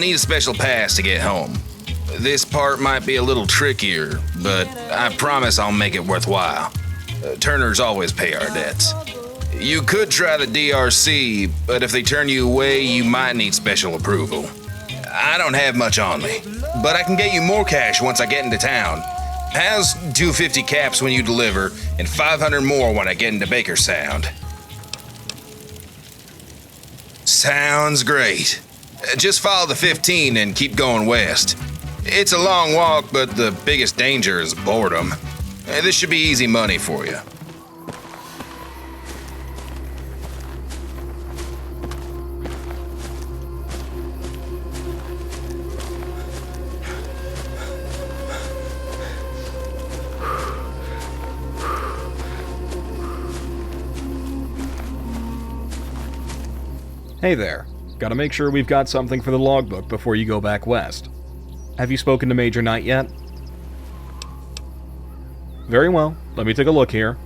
need a special pass to get home. This part might be a little trickier, but I promise I'll make it worthwhile. Turners always pay our debts. You could try the DRC, but if they turn you away, you might need special approval. I don't have much on me, but I can get you more cash once I get into town. How's 250 caps when you deliver, and 500 more when I get into Bakersound? Sounds great. Just follow the 15 and keep going west. It's a long walk, but the biggest danger is boredom. This should be easy money for you. Hey there. Gotta make sure we've got something for the logbook before you go back west. Have you spoken to Major Knight yet? Very well. Let me take a look here.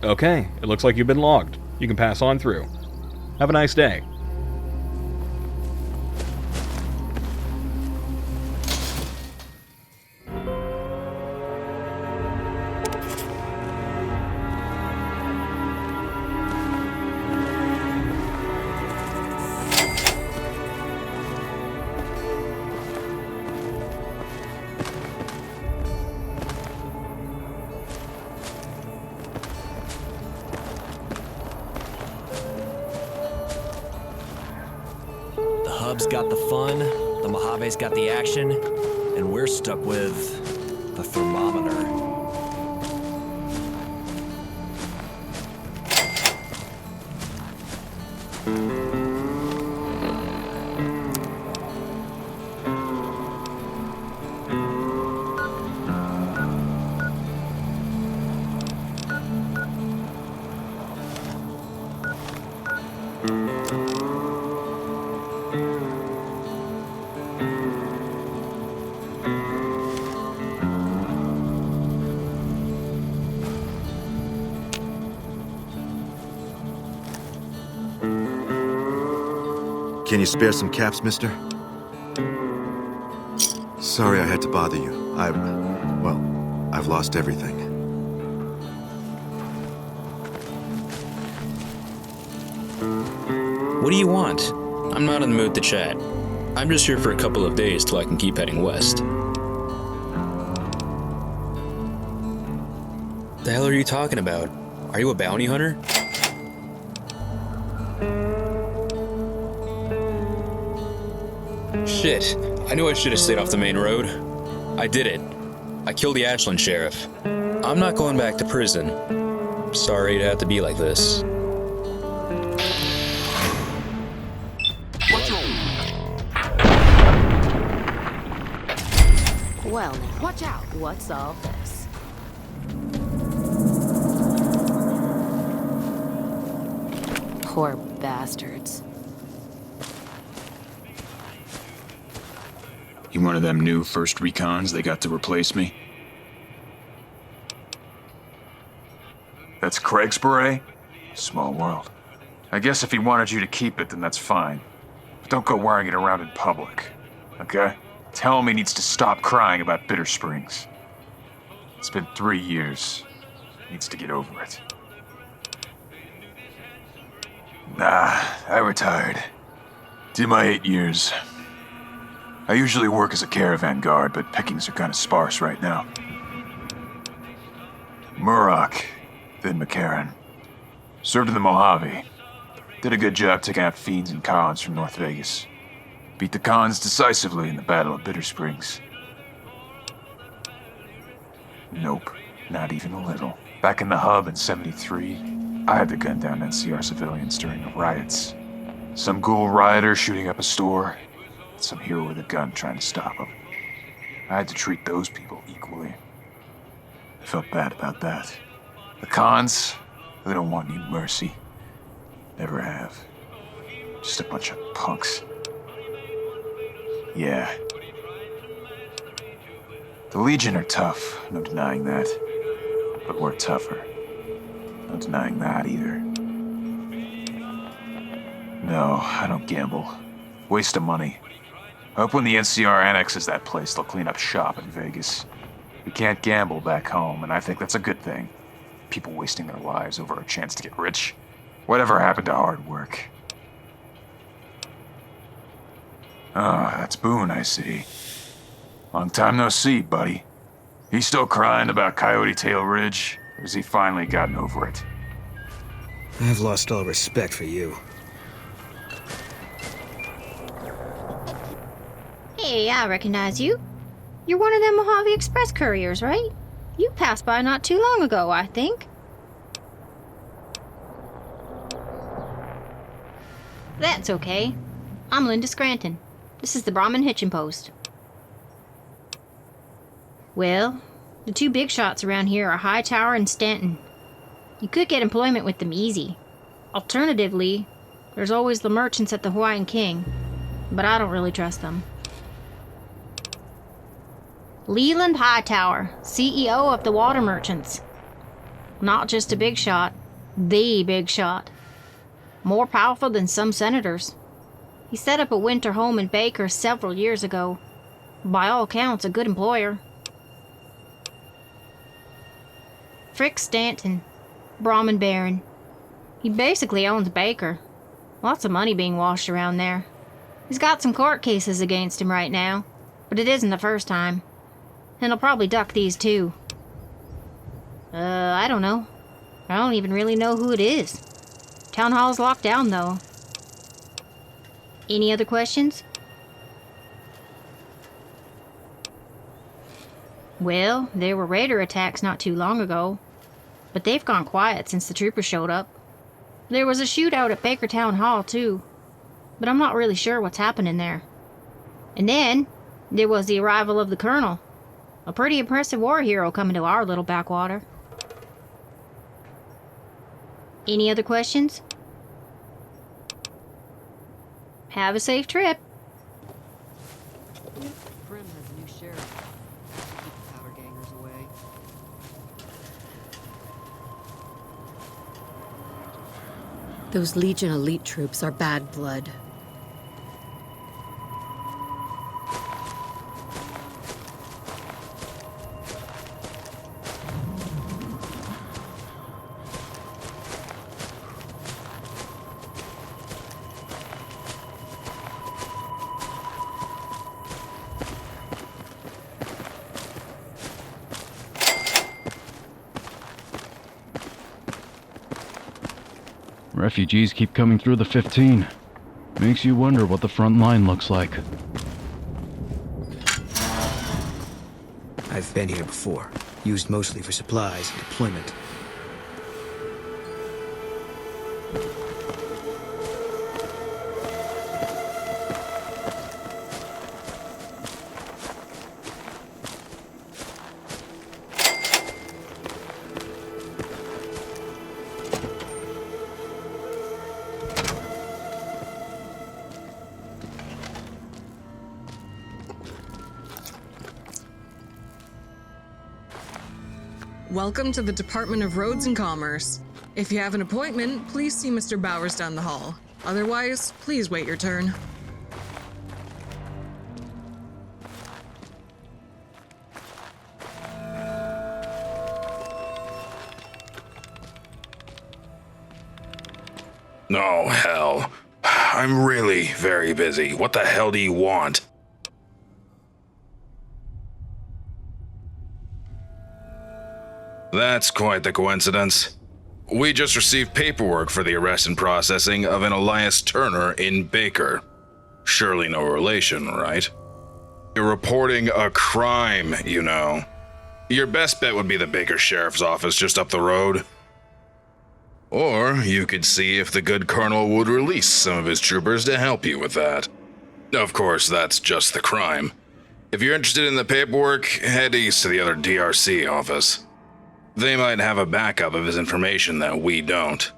Okay, it looks like you've been logged. You can pass on through. Have a nice day. The hub's got the fun, the Mojave's got the action, and we're stuck with the thermometer. Can you spare some caps, mister? Sorry I had to bother you. I've lost everything. What do you want? I'm not in the mood to chat. I'm just here for a couple of days till I can keep heading west. The hell are you talking about? Are you a bounty hunter? Shit, I knew I should have stayed off the main road. I did it. I killed the Ashland sheriff. I'm not going back to prison. Sorry to have to be like this. Well, now, watch out. What's all this? Poor bastards. You one of them new first recons they got to replace me? That's Craig's beret? Small world. I guess if he wanted you to keep it, then that's fine. But don't go wearing it around in public, okay? Tell him he needs to stop crying about Bitter Springs. It's been 3 years. He needs to get over it. Nah, I retired. Did my 8 years. I usually work as a caravan guard, but pickings are kind of sparse right now. Murrock, then McCarran. Served in the Mojave. Did a good job taking out fiends and cons from North Vegas. Beat the cons decisively in the Battle of Bitter Springs. Nope, not even a little. Back in the hub in '73, I had to gun down NCR civilians during the riots. Some ghoul rioter shooting up a store, and some hero with a gun trying to stop him. I had to treat those people equally. I felt bad about that. The cons, they don't want any mercy. Never have. Just a bunch of punks. Yeah. The Legion are tough, no denying that. But we're tougher. No denying that either. No, I don't gamble. Waste of money. Hope when the NCR annexes that place, they'll clean up shop in Vegas. We can't gamble back home, and I think that's a good thing. People wasting their lives over a chance to get rich. Whatever happened to hard work? Ah, that's Boone, I see. Long time no see, buddy. He's still crying about Coyote Tail Ridge, or has he finally gotten over it? I've lost all respect for you. Hey, I recognize you. You're one of them Mojave Express couriers, right? You passed by not too long ago, I think. That's okay. I'm Linda Scranton. This is the Brahmin Hitching Post. Well, the two big shots around here are Hightower and Stanton. You could get employment with them easy. Alternatively, there's always the merchants at the Hawaiian King, but I don't really trust them. Leland Hightower, CEO of the Water Merchants. Not just a big shot, the big shot. More powerful than some senators. He set up a winter home in Baker several years ago. By all accounts, a good employer. Frick Stanton, Brahmin Baron. He basically owns Baker. Lots of money being washed around there. He's got some court cases against him right now, but it isn't the first time. And he'll probably duck these too. I don't know. I don't even really know who it is. Town hall's locked down, though. Any other questions? Well, there were raider attacks not too long ago, but they've gone quiet since the troopers showed up. There was a shootout at Baker Town Hall, too, but I'm not really sure what's happening there. And then, there was the arrival of the Colonel. A pretty impressive war hero coming to our little backwater. Any other questions? Have a safe trip. Prim has a new sheriff. Keep the powder gangers away. Those Legion elite troops are bad blood. Refugees keep coming through the 15. Makes you wonder what the front line looks like. I've been here before. Used mostly for supplies and deployment. Welcome to the Department of Roads and Commerce. If you have an appointment, please see Mr. Bowers down the hall. Otherwise, please wait your turn. Oh, hell. I'm really very busy. What the hell do you want? That's quite the coincidence. We just received paperwork for the arrest and processing of an Elias Turner in Baker. Surely no relation, right? You're reporting a crime, you know. Your best bet would be the Baker Sheriff's Office just up the road. Or you could see if the good colonel would release some of his troopers to help you with that. Of course, that's just the crime. If you're interested in the paperwork, head east to the other DRC office. They might have a backup of his information that we don't.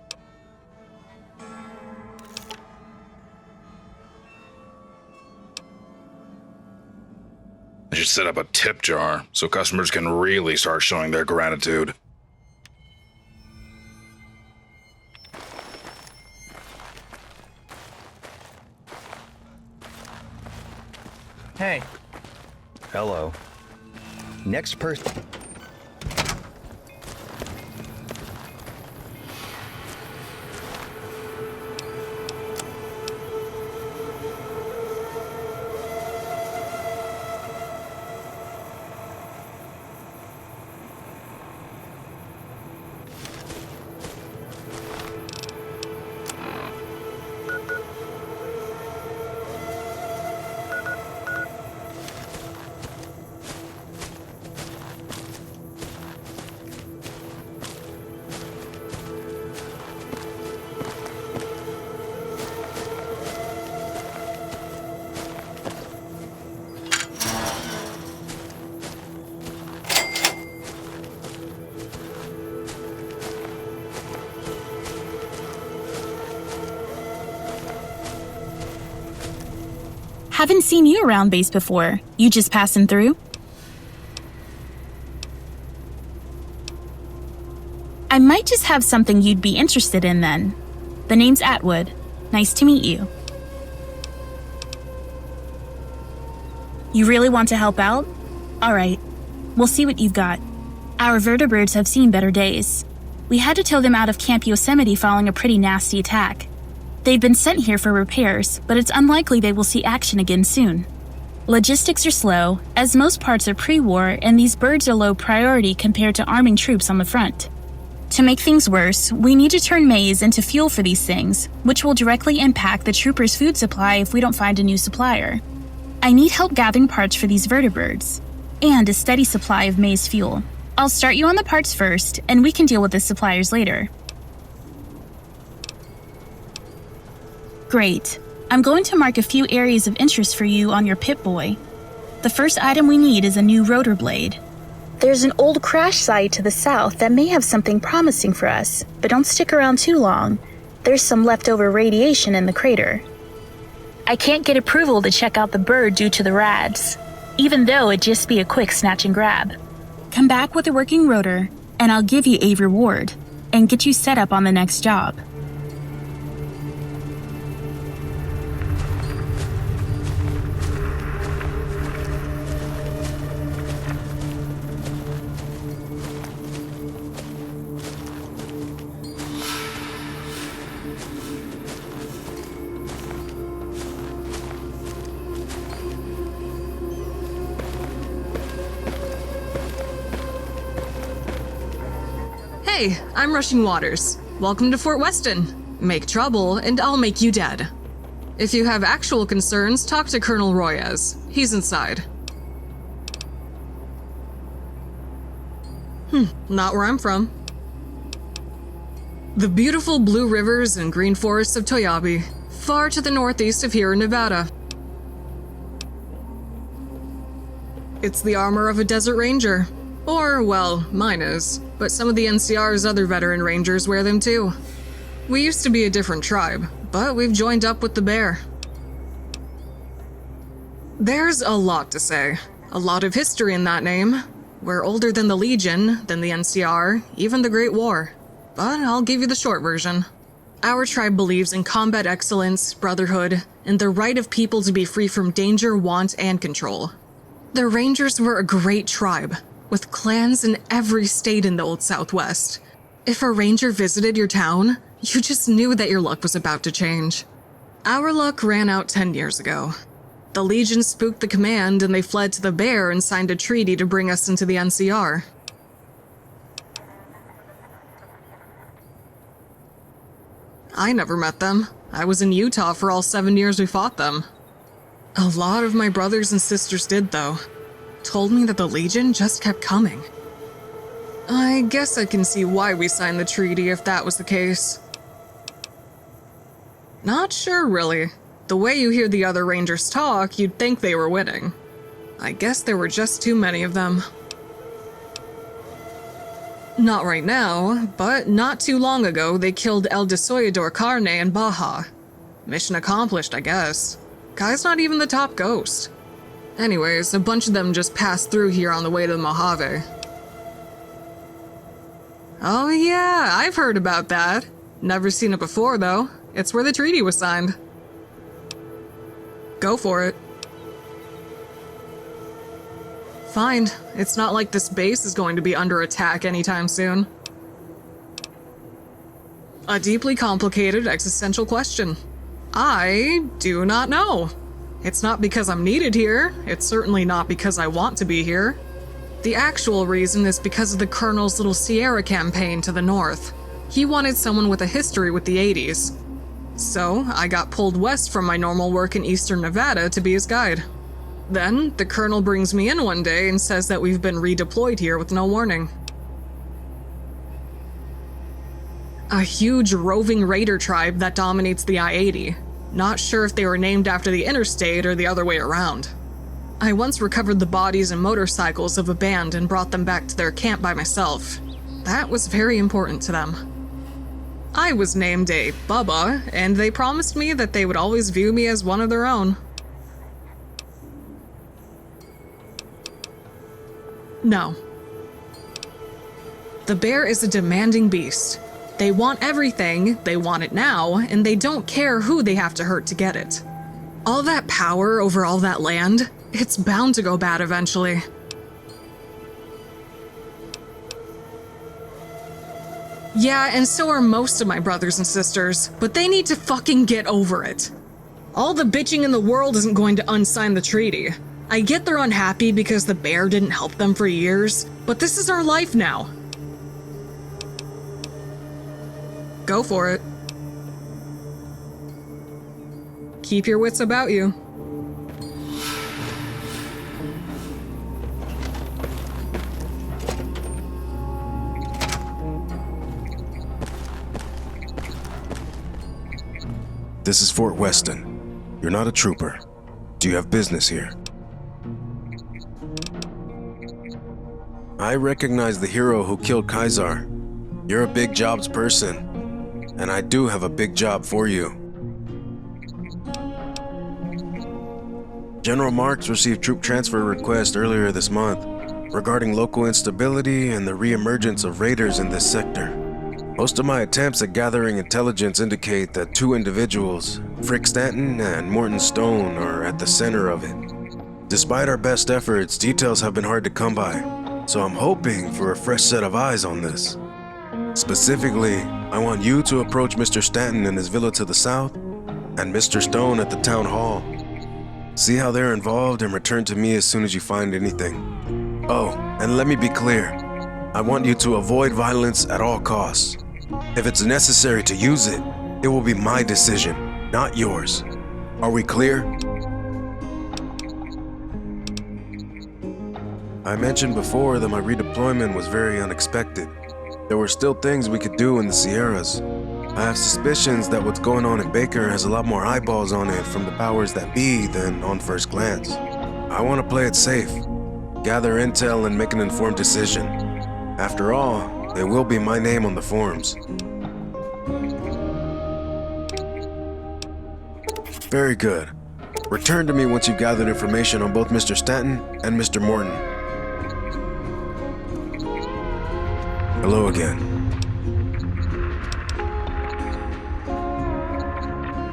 I should set up a tip jar so customers can really start showing their gratitude. Hey. Hello. Next person. Haven't seen you around base before. You just passing through? I might just have something you'd be interested in then. The name's Atwood. Nice to meet you. You really want to help out? Alright, we'll see what you've got. Our vertebrates have seen better days. We had to tow them out of Camp Yosemite following a pretty nasty attack. They've been sent here for repairs, but it's unlikely they will see action again soon. Logistics are slow, as most parts are pre-war and these birds are low priority compared to arming troops on the front. To make things worse, we need to turn maize into fuel for these things, which will directly impact the troopers' food supply if we don't find a new supplier. I need help gathering parts for these vertibirds, and a steady supply of maize fuel. I'll start you on the parts first, and we can deal with the suppliers later. Great. I'm going to mark a few areas of interest for you on your Pip-Boy. The first item we need is a new rotor blade. There's an old crash site to the south that may have something promising for us, but don't stick around too long. There's some leftover radiation in the crater. I can't get approval to check out the bird due to the rads, even though it'd just be a quick snatch and grab. Come back with a working rotor, and I'll give you a reward, and get you set up on the next job. Hey, I'm Rushing Waters. Welcome to Fort Weston. Make trouble, and I'll make you dead. If you have actual concerns, talk to Colonel Royez. He's inside. Not where I'm from. The beautiful blue rivers and green forests of Toyabe, far to the northeast of here in Nevada. It's the armor of a desert ranger. Or, well, mine is, but some of the NCR's other veteran rangers wear them too. We used to be a different tribe, but we've joined up with the bear. There's a lot to say. A lot of history in that name. We're older than the Legion, than the NCR, even the Great War. But I'll give you the short version. Our tribe believes in combat excellence, brotherhood, and the right of people to be free from danger, want, and control. The Rangers were a great tribe, with clans in every state in the Old Southwest. If a ranger visited your town, you just knew that your luck was about to change. Our luck ran out 10 years ago. The Legion spooked the command and they fled to the Bear and signed a treaty to bring us into the NCR. I never met them. I was in Utah for all 7 years we fought them. A lot of my brothers and sisters did, though. Told me that the Legion just kept coming. I guess I can see why we signed the treaty if that was the case. Not sure, really. The way you hear the other Rangers talk, you'd think they were winning. I guess there were just too many of them. Not right now, but not too long ago they killed El Desollador Carne and Baja. Mission accomplished, I guess. Guy's not even the top ghost. Anyways, a bunch of them just passed through here on the way to the Mojave. Oh yeah, I've heard about that. Never seen it before, though. It's where the treaty was signed. Go for it. Fine. It's not like this base is going to be under attack anytime soon. A deeply complicated existential question. I do not know. It's not because I'm needed here. It's certainly not because I want to be here. The actual reason is because of the Colonel's little Sierra campaign to the north. He wanted someone with a history with the 80s. So, I got pulled west from my normal work in eastern Nevada to be his guide. Then, the Colonel brings me in one day and says that we've been redeployed here with no warning. A huge roving raider tribe that dominates the I-80. Not sure if they were named after the interstate or the other way around. I once recovered the bodies and motorcycles of a band and brought them back to their camp by myself. That was very important to them. I was named a Bubba, and they promised me that they would always view me as one of their own. No. The bear is a demanding beast. They want everything, they want it now, and they don't care who they have to hurt to get it. All that power over all that land, it's bound to go bad eventually. Yeah, and so are most of my brothers and sisters, but they need to fucking get over it. All the bitching in the world isn't going to unsign the treaty. I get they're unhappy because the bear didn't help them for years, but this is our life now. Go for it. Keep your wits about you. This is Fort Weston. You're not a trooper. Do you have business here? I recognize the hero who killed Kaisar. You're a big jobs person, and I do have a big job for you. General Marks received troop transfer request earlier this month regarding local instability and the re-emergence of raiders in this sector. Most of my attempts at gathering intelligence indicate that two individuals, Frick Stanton and Morton Stone, are at the center of it. Despite our best efforts, details have been hard to come by, so I'm hoping for a fresh set of eyes on this. Specifically, I want you to approach Mr. Stanton in his villa to the south, and Mr. Stone at the town hall. See how they're involved and return to me as soon as you find anything. Oh, and let me be clear. I want you to avoid violence at all costs. If it's necessary to use it, it will be my decision, not yours. Are we clear? I mentioned before that my redeployment was very unexpected. There were still things we could do in the Sierras. I have suspicions that what's going on in Baker has a lot more eyeballs on it from the powers that be than on first glance. I want to play it safe, gather intel and make an informed decision. After all, it will be my name on the forms. Very good. Return to me once you've gathered information on both Mr. Stanton and Mr. Morton. Hello again.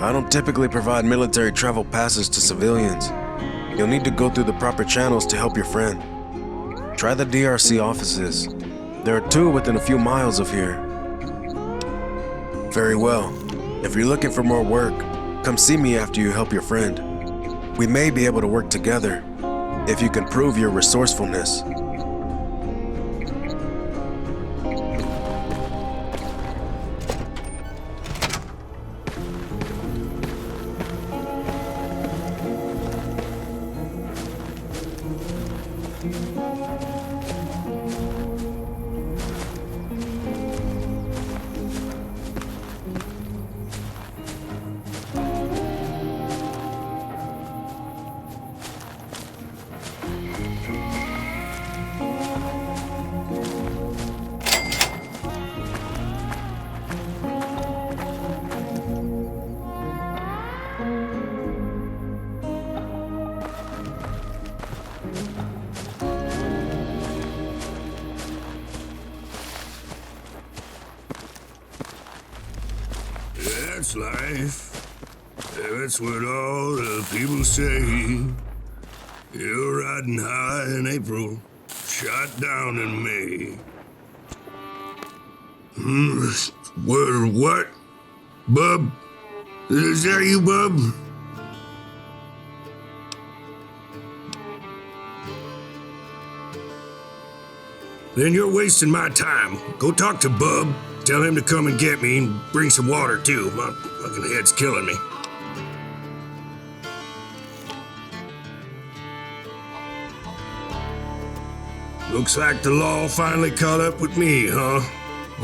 I don't typically provide military travel passes to civilians. You'll need to go through the proper channels to help your friend. Try the DRC offices. There are two within a few miles of here. Very well. If you're looking for more work, come see me after you help your friend. We may be able to work together if you can prove your resourcefulness. That's life. That's what all the people say. You're riding high in April, shot down in May. What? Bub? Is that you, Bub? Then you're wasting my time. Go talk to Bub. Tell him to come and get me and bring some water, too. My fucking head's killing me. Looks like the law finally caught up with me, huh?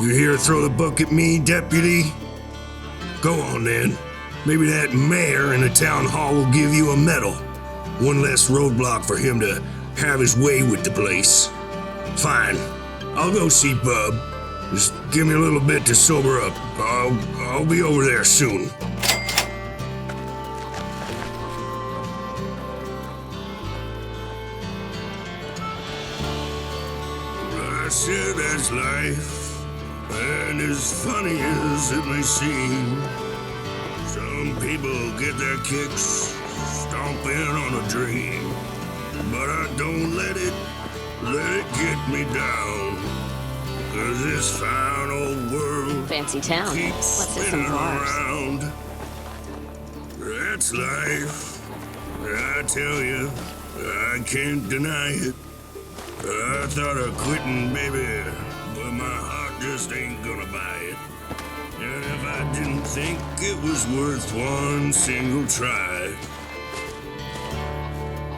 You here to throw the book at me, deputy? Go on, then. Maybe that mayor in the town hall will give you a medal. One less roadblock for him to have his way with the place. Fine. I'll go see Bub. Just give me a little bit to sober up. I'll be over there soon. I said that's life, and as funny as it may seem, some people get their kicks stomping on a dream. But I don't let it get me down. 'Cause this fine old world Fancy town. keeps Let's hit some spinning bars. around. That's life. I tell you, I can't deny it. I thought of quitting, baby, but my heart just ain't gonna buy it. And if I didn't think it was worth one single try,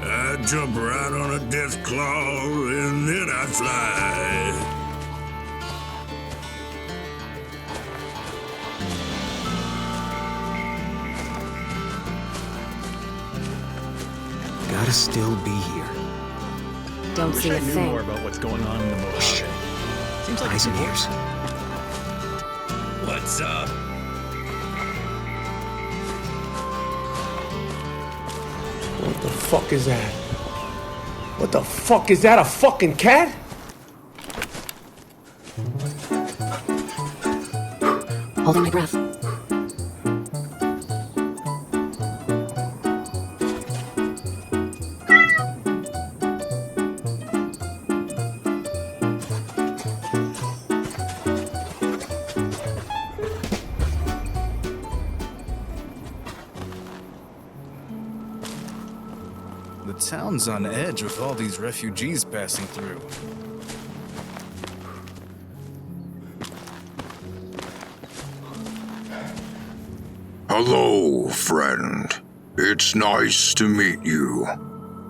I'd jump right on a death claw and then I'd fly. Gotta still be here. Don't Wish see I a knew thing. more about what's going on in the Mojave. Seems like Eyes it's and ears. What's up? What the fuck is that? What the fuck is that? A fucking cat? Holding my breath. The town's on edge with all these refugees passing through. Hello, friend. It's nice to meet you.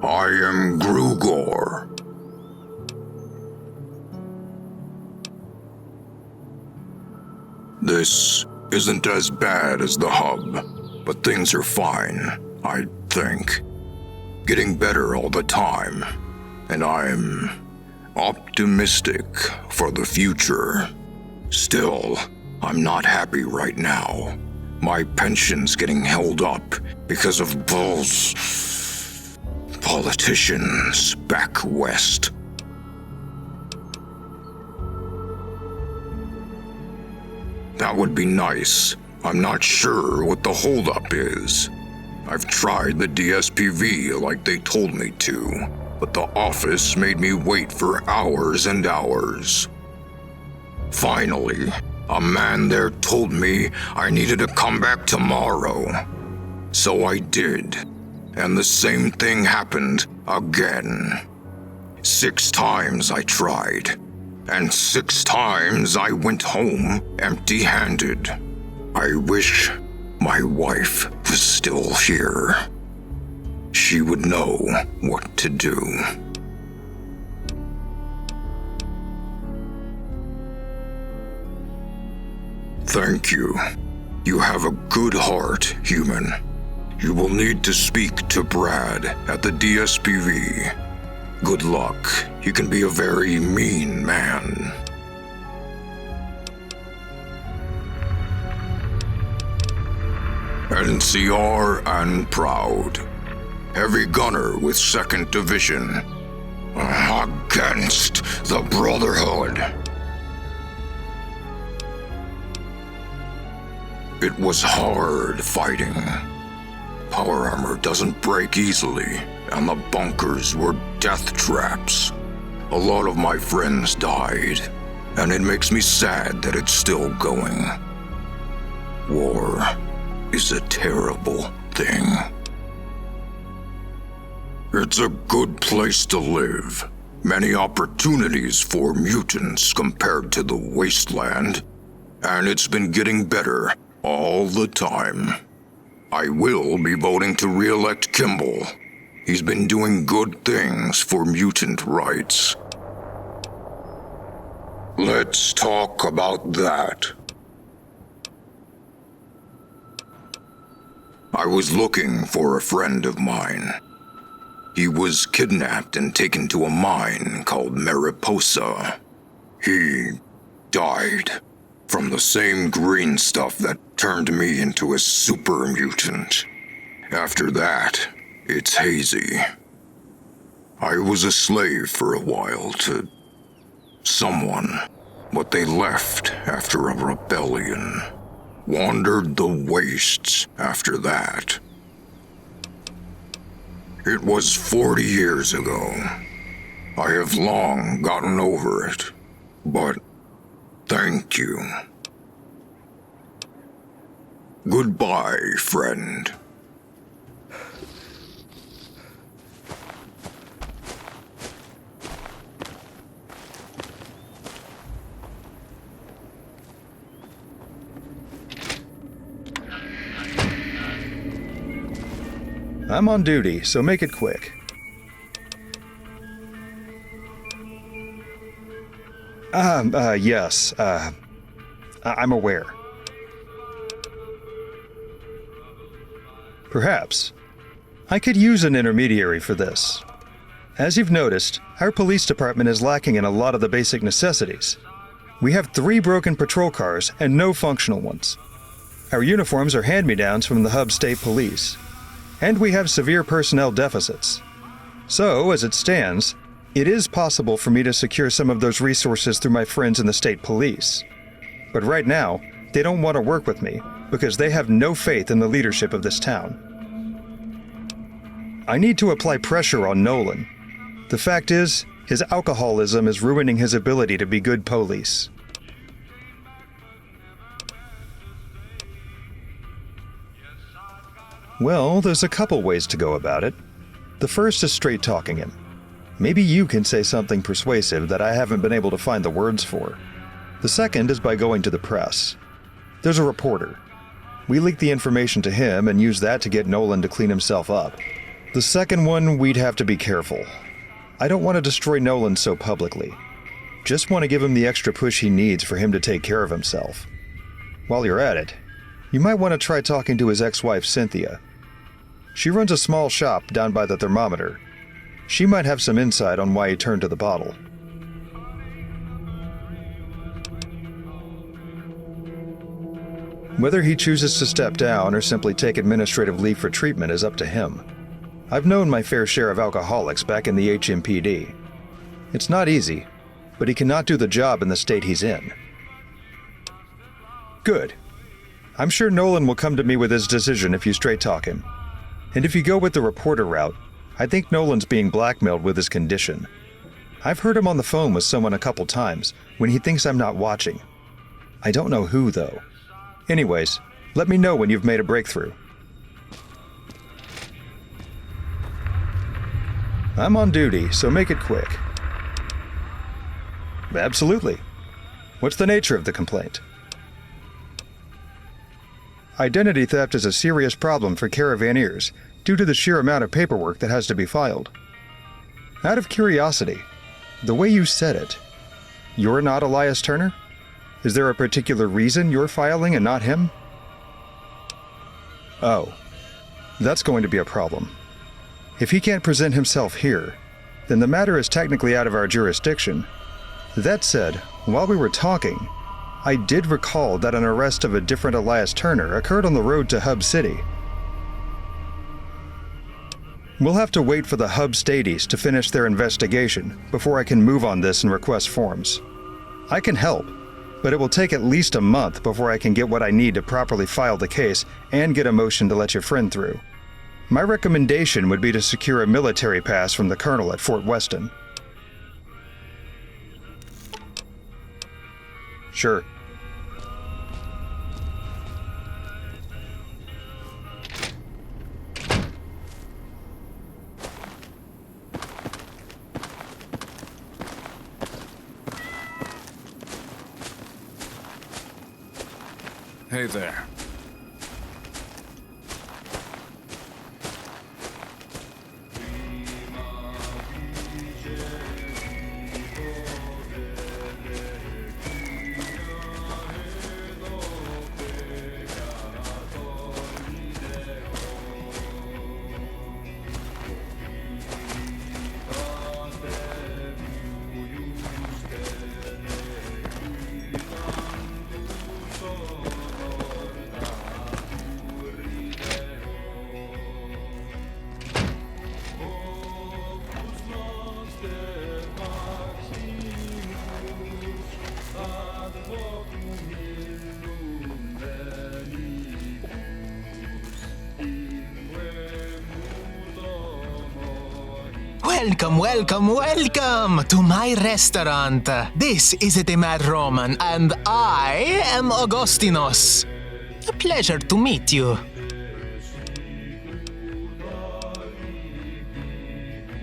I am Grugor. This isn't as bad as the hub, but things are fine, I think. Getting better all the time, and I'm optimistic for the future. Still, I'm not happy right now. My pension's getting held up because of politicians back west. That would be nice. I'm not sure what the holdup is. I've tried the DSPV like they told me to, but the office made me wait for hours and hours. Finally, a man there told me I needed to come back tomorrow. So I did, and the same thing happened again. 6 times I tried, and 6 times I went home empty-handed. I wish my wife was still here. She would know what to do. Thank you. You have a good heart, human. You will need to speak to Brad at the DSPV. Good luck. He can be a very mean man. NCR and proud. Heavy gunner with 2nd Division. Against the Brotherhood. It was hard fighting. power armor doesn't break easily, and the bunkers were death traps. A lot of my friends died, and it makes me sad that it's still going. War is a terrible thing. It's a good place to live. Many opportunities for mutants compared to the Wasteland, and it's been getting better all the time. I will be voting to re-elect Kimball. He's been doing good things for mutant rights. Let's talk about that. I was looking for a friend of mine. He was kidnapped and taken to a mine called Mariposa. He died from the same green stuff that turned me into a super mutant. After that, it's hazy. I was a slave for a while to someone, but they left after a rebellion. Wandered the wastes after that. It was 40 years ago. I have long gotten over it, but thank you. Goodbye, friend. I'm on duty, so make it quick. Yes, I'm aware. Perhaps. I could use an intermediary for this. As you've noticed, our police department is lacking in a lot of the basic necessities. We have 3 broken patrol cars and no functional ones. Our uniforms are hand-me-downs from the Hub State Police. And we have severe personnel deficits. So, as it stands, it is possible for me to secure some of those resources through my friends in the state police. But right now, they don't want to work with me because they have no faith in the leadership of this town. I need to apply pressure on Nolan. The fact is, his alcoholism is ruining his ability to be good police. Well, there's a couple ways to go about it. The first is straight talking him. Maybe you can say something persuasive that I haven't been able to find the words for. The second is by going to the press. There's a reporter. We leak the information to him and use that to get Nolan to clean himself up. The second one, we'd have to be careful. I don't want to destroy Nolan so publicly. Just want to give him the extra push he needs for him to take care of himself. While you're at it, you might want to try talking to his ex-wife, Cynthia. She runs a small shop down by the thermometer. She might have some insight on why he turned to the bottle. Whether he chooses to step down or simply take administrative leave for treatment is up to him. I've known my fair share of alcoholics back in the HMPD. It's not easy, but he cannot do the job in the state he's in. Good. I'm sure Nolan will come to me with his decision if you straight talk him. And if you go with the reporter route, I think Nolan's being blackmailed with his condition. I've heard him on the phone with someone a couple times when he thinks I'm not watching. I don't know who, though. Anyways, let me know when you've made a breakthrough. I'm on duty, so make it quick. Absolutely. What's the nature of the complaint? Identity theft is a serious problem for caravaneers due to the sheer amount of paperwork that has to be filed. Out of curiosity, the way you said it, you're not Elias Turner? Is there a particular reason you're filing and not him? Oh, that's going to be a problem. If he can't present himself here, then the matter is technically out of our jurisdiction. That said, while we were talking, I did recall that an arrest of a different Elias Turner occurred on the road to Hub City. We'll have to wait for the Hub Stadies to finish their investigation before I can move on this and request forms. I can help, but it will take at least a month before I can get what I need to properly file the case and get a motion to let your friend through. My recommendation would be to secure a military pass from the colonel at Fort Weston. Sure. Hey there. Welcome to my restaurant. This is the Mad Roman, and I am Augustinos. A pleasure to meet you.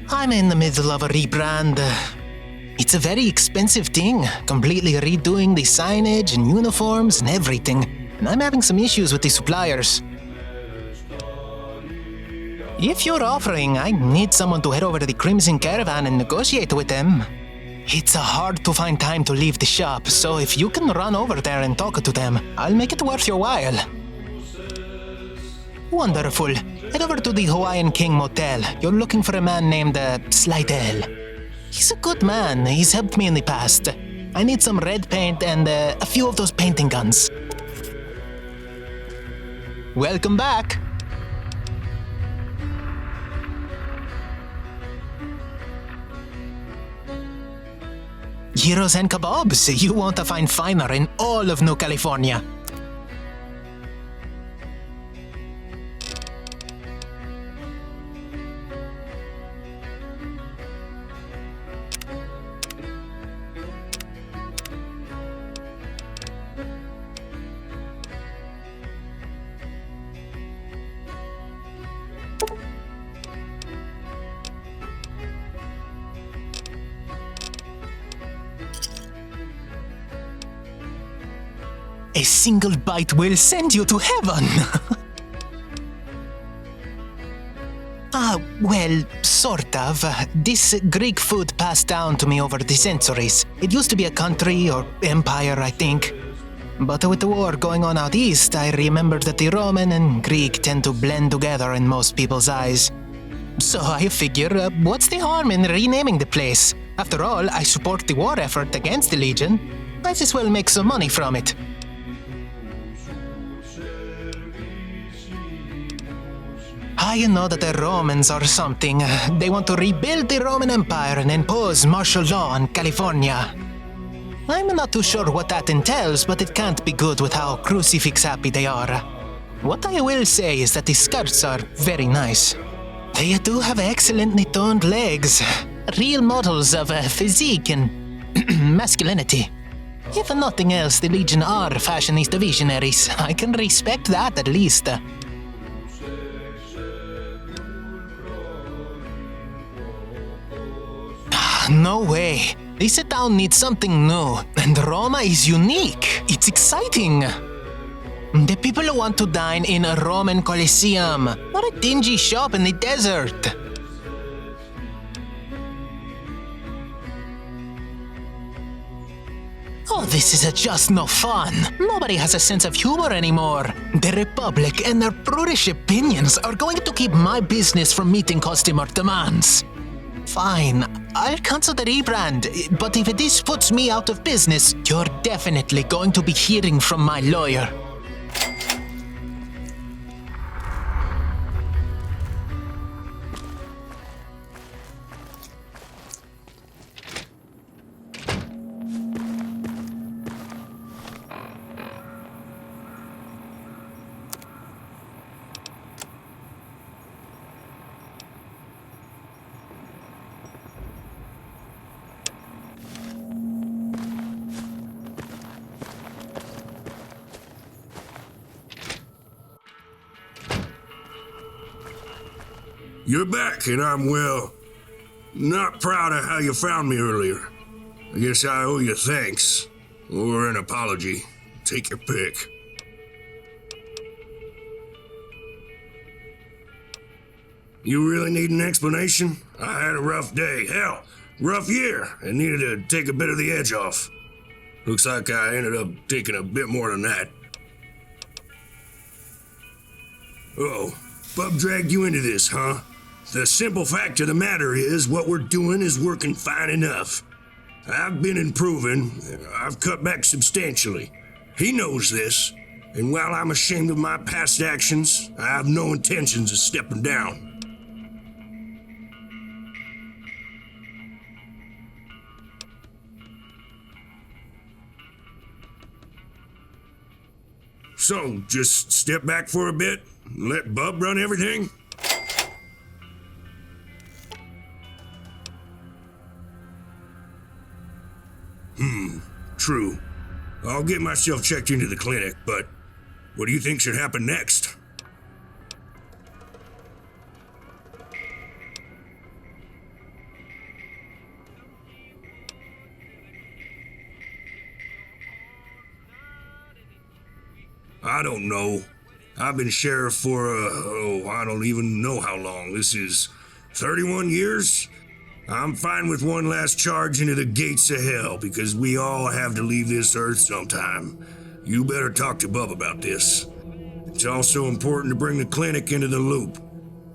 I'm in the middle of a rebrand. It's a very expensive thing, completely redoing the signage and uniforms and everything, and I'm having some issues with the suppliers. If you're offering, I need someone to head over to the Crimson Caravan and negotiate with them. It's hard to find time to leave the shop, so if you can run over there and talk to them, I'll make it worth your while. Wonderful. Head over to the Hawaiian King Motel. You're looking for a man named Slidell. He's a good man. He's helped me in the past. I need some red paint and a few of those painting guns. Welcome back. Gyros and kebabs. You won't find finer in all of New California. A single bite will send you to heaven! Well, sort of. This Greek food passed down to me over the centuries. It used to be a country or empire, I think. But with the war going on out east, I remembered that the Roman and Greek tend to blend together in most people's eyes. So I figure, what's the harm in renaming the place? After all, I support the war effort against the Legion. Might as well make some money from it. I know that the Romans are something. They want to rebuild the Roman Empire and impose martial law on California. I'm not too sure what that entails, but it can't be good with how crucifix-happy they are. What I will say is that the skirts are very nice. They do have excellently toned legs. Real models of physique and masculinity. If nothing else, the Legion are fashionista visionaries. I can respect that at least. No way. This town needs something new, and Roma is unique. It's exciting. The people want to dine in a Roman Colosseum, not a dingy shop in the desert. Oh, this is just no fun. Nobody has a sense of humor anymore. The Republic and their prudish opinions are going to keep my business from meeting customer demands. Fine, I'll cancel the rebrand, but if this puts me out of business, you're definitely going to be hearing from my lawyer. You're back, and I'm, well, not proud of how you found me earlier. I guess I owe you thanks. Or an apology. Take your pick. You really need an explanation? I had a rough day. Hell, rough year, and needed to take a bit of the edge off. Looks like I ended up taking a bit more than that. Oh, Bub dragged you into this, huh? The simple fact of the matter is, what we're doing is working fine enough. I've been improving. I've cut back substantially. He knows this, and while I'm ashamed of my past actions, I have no intentions of stepping down. So, just step back for a bit? Let Bub run everything? True. I'll get myself checked into the clinic, but what do you think should happen next? I don't know. I've been sheriff for, I don't even know how long. This is 31 years? I'm fine with one last charge into the gates of hell, because we all have to leave this earth sometime. You better talk to Bub about this. It's also important to bring the clinic into the loop.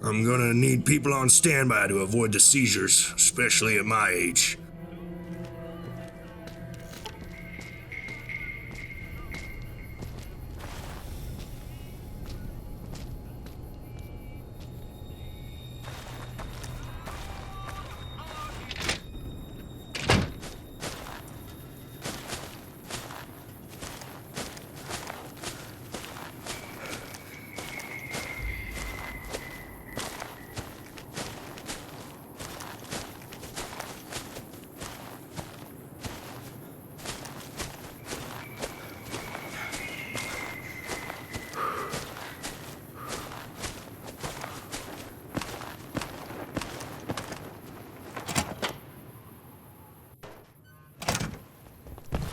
I'm gonna need people on standby to avoid the seizures, especially at my age.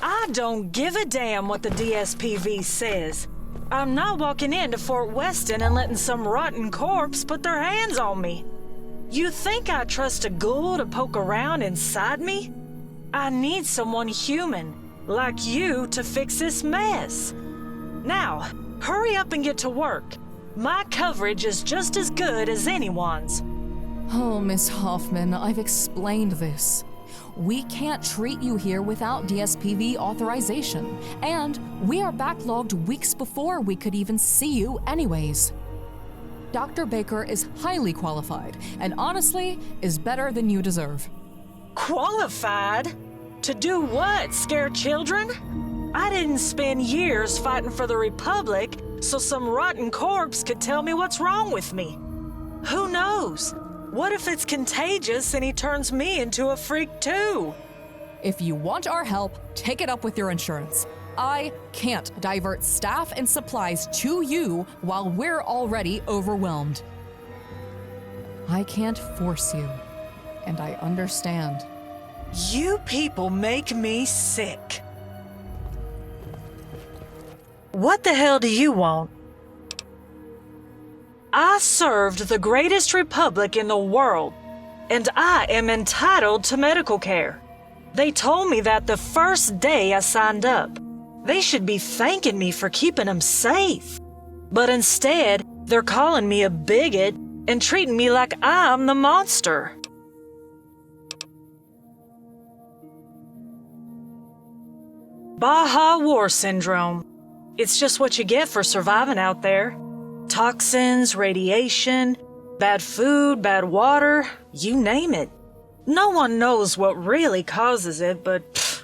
I don't give a damn what the DSPV says. I'm not walking into Fort Weston and letting some rotten corpse put their hands on me. You think I trust a ghoul to poke around inside me? I need someone human, like you, to fix this mess. Now, hurry up and get to work. My coverage is just as good as anyone's. Oh, Miss Hoffman, I've explained this. We can't treat you here without DSPV authorization, and we are backlogged weeks before we could even see you anyways. Dr. Baker is highly qualified, and honestly, is better than you deserve. Qualified? To do what, scare children? I didn't spend years fighting for the Republic so some rotten corpse could tell me what's wrong with me. Who knows? What if it's contagious and he turns me into a freak too? If you want our help, take it up with your insurance. I can't divert staff and supplies to you while we're already overwhelmed. I can't force you, and I understand. You people make me sick. What the hell do you want? I served the greatest republic in the world, and I am entitled to medical care. They told me that the first day I signed up. They should be thanking me for keeping them safe. But instead, they're calling me a bigot and treating me like I'm the monster. Baja War Syndrome. It's just what you get for surviving out there. Toxins, radiation, bad food, bad water, you name it. No one knows what really causes it, but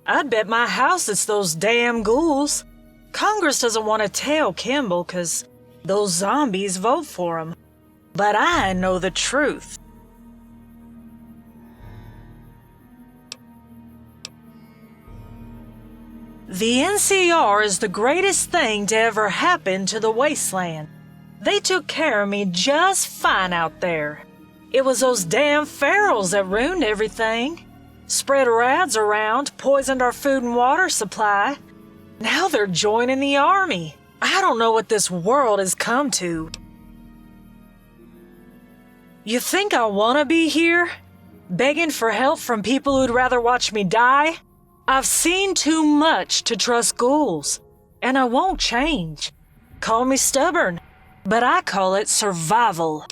I'd bet my house it's those damn ghouls. Congress doesn't want to tell Kimball because those zombies vote for him. But I know the truth. The NCR is the greatest thing to ever happen to the Wasteland. They took care of me just fine out there. It was those damn ferals that ruined everything. Spread rats around, poisoned our food and water supply. Now they're joining the army. I don't know what this world has come to. You think I want to be here? Begging for help from people who'd rather watch me die? I've seen too much to trust ghouls, and I won't change. Call me stubborn, but I call it survival.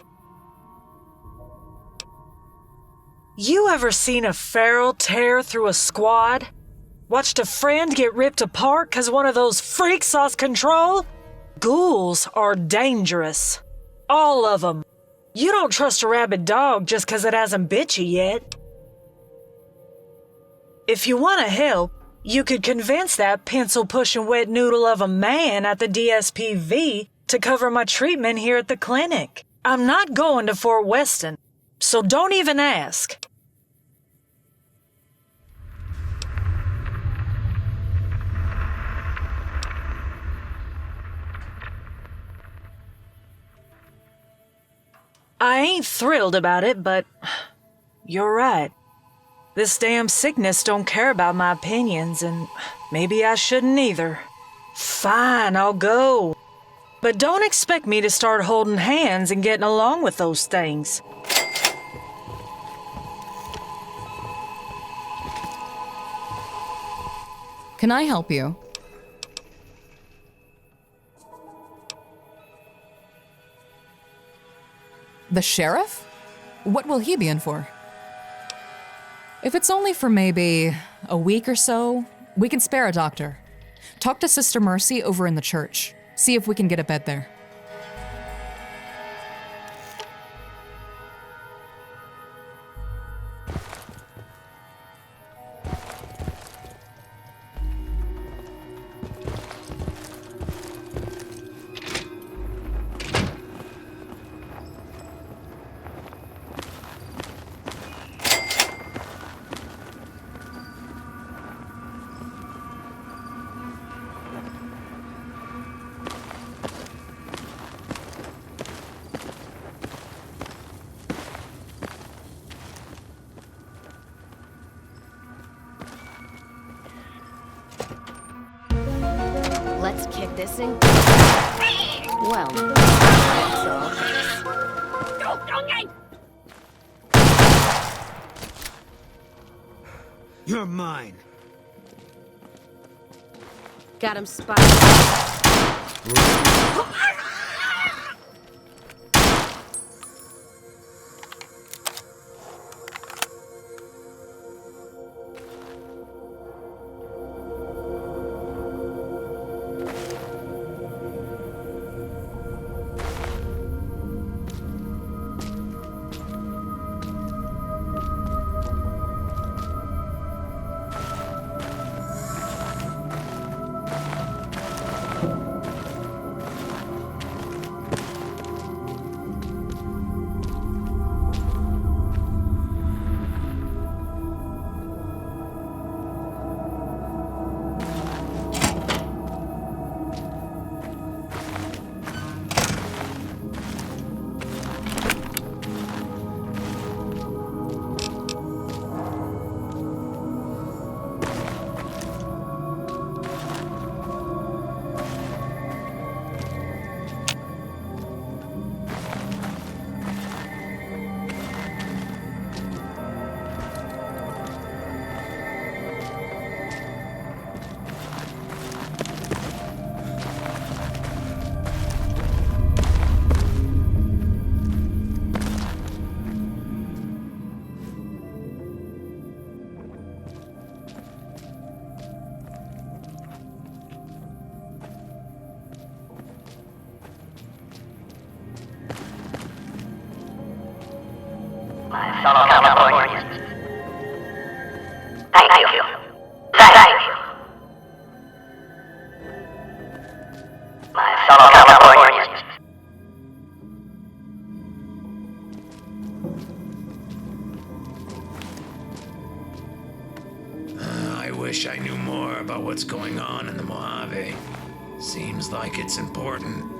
You ever seen a feral tear through a squad? Watched a friend get ripped apart because one of those freaks lost control? Ghouls are dangerous. All of them. You don't trust a rabid dog just because it hasn't bit you yet. If you want to help, you could convince that pencil-pushing wet noodle of a man at the DSPV to cover my treatment here at the clinic. I'm not going to Fort Weston, so don't even ask. I ain't thrilled about it, but you're right. This damn sickness don't care about my opinions, and maybe I shouldn't either. Fine, I'll go. But don't expect me to start holding hands and getting along with those things. Can I help you? The sheriff? What will he be in for? If it's only for maybe a week or so, we can spare a doctor. Talk to Sister Mercy over in the church. See if we can get a bed there. Let's kick this in. Well, that's all. You're mine. Got him spotted. Fellow Californians. Thank you. Thank you. My fellow Californians. I wish I knew more about what's going on in the Mojave. Seems like it's important.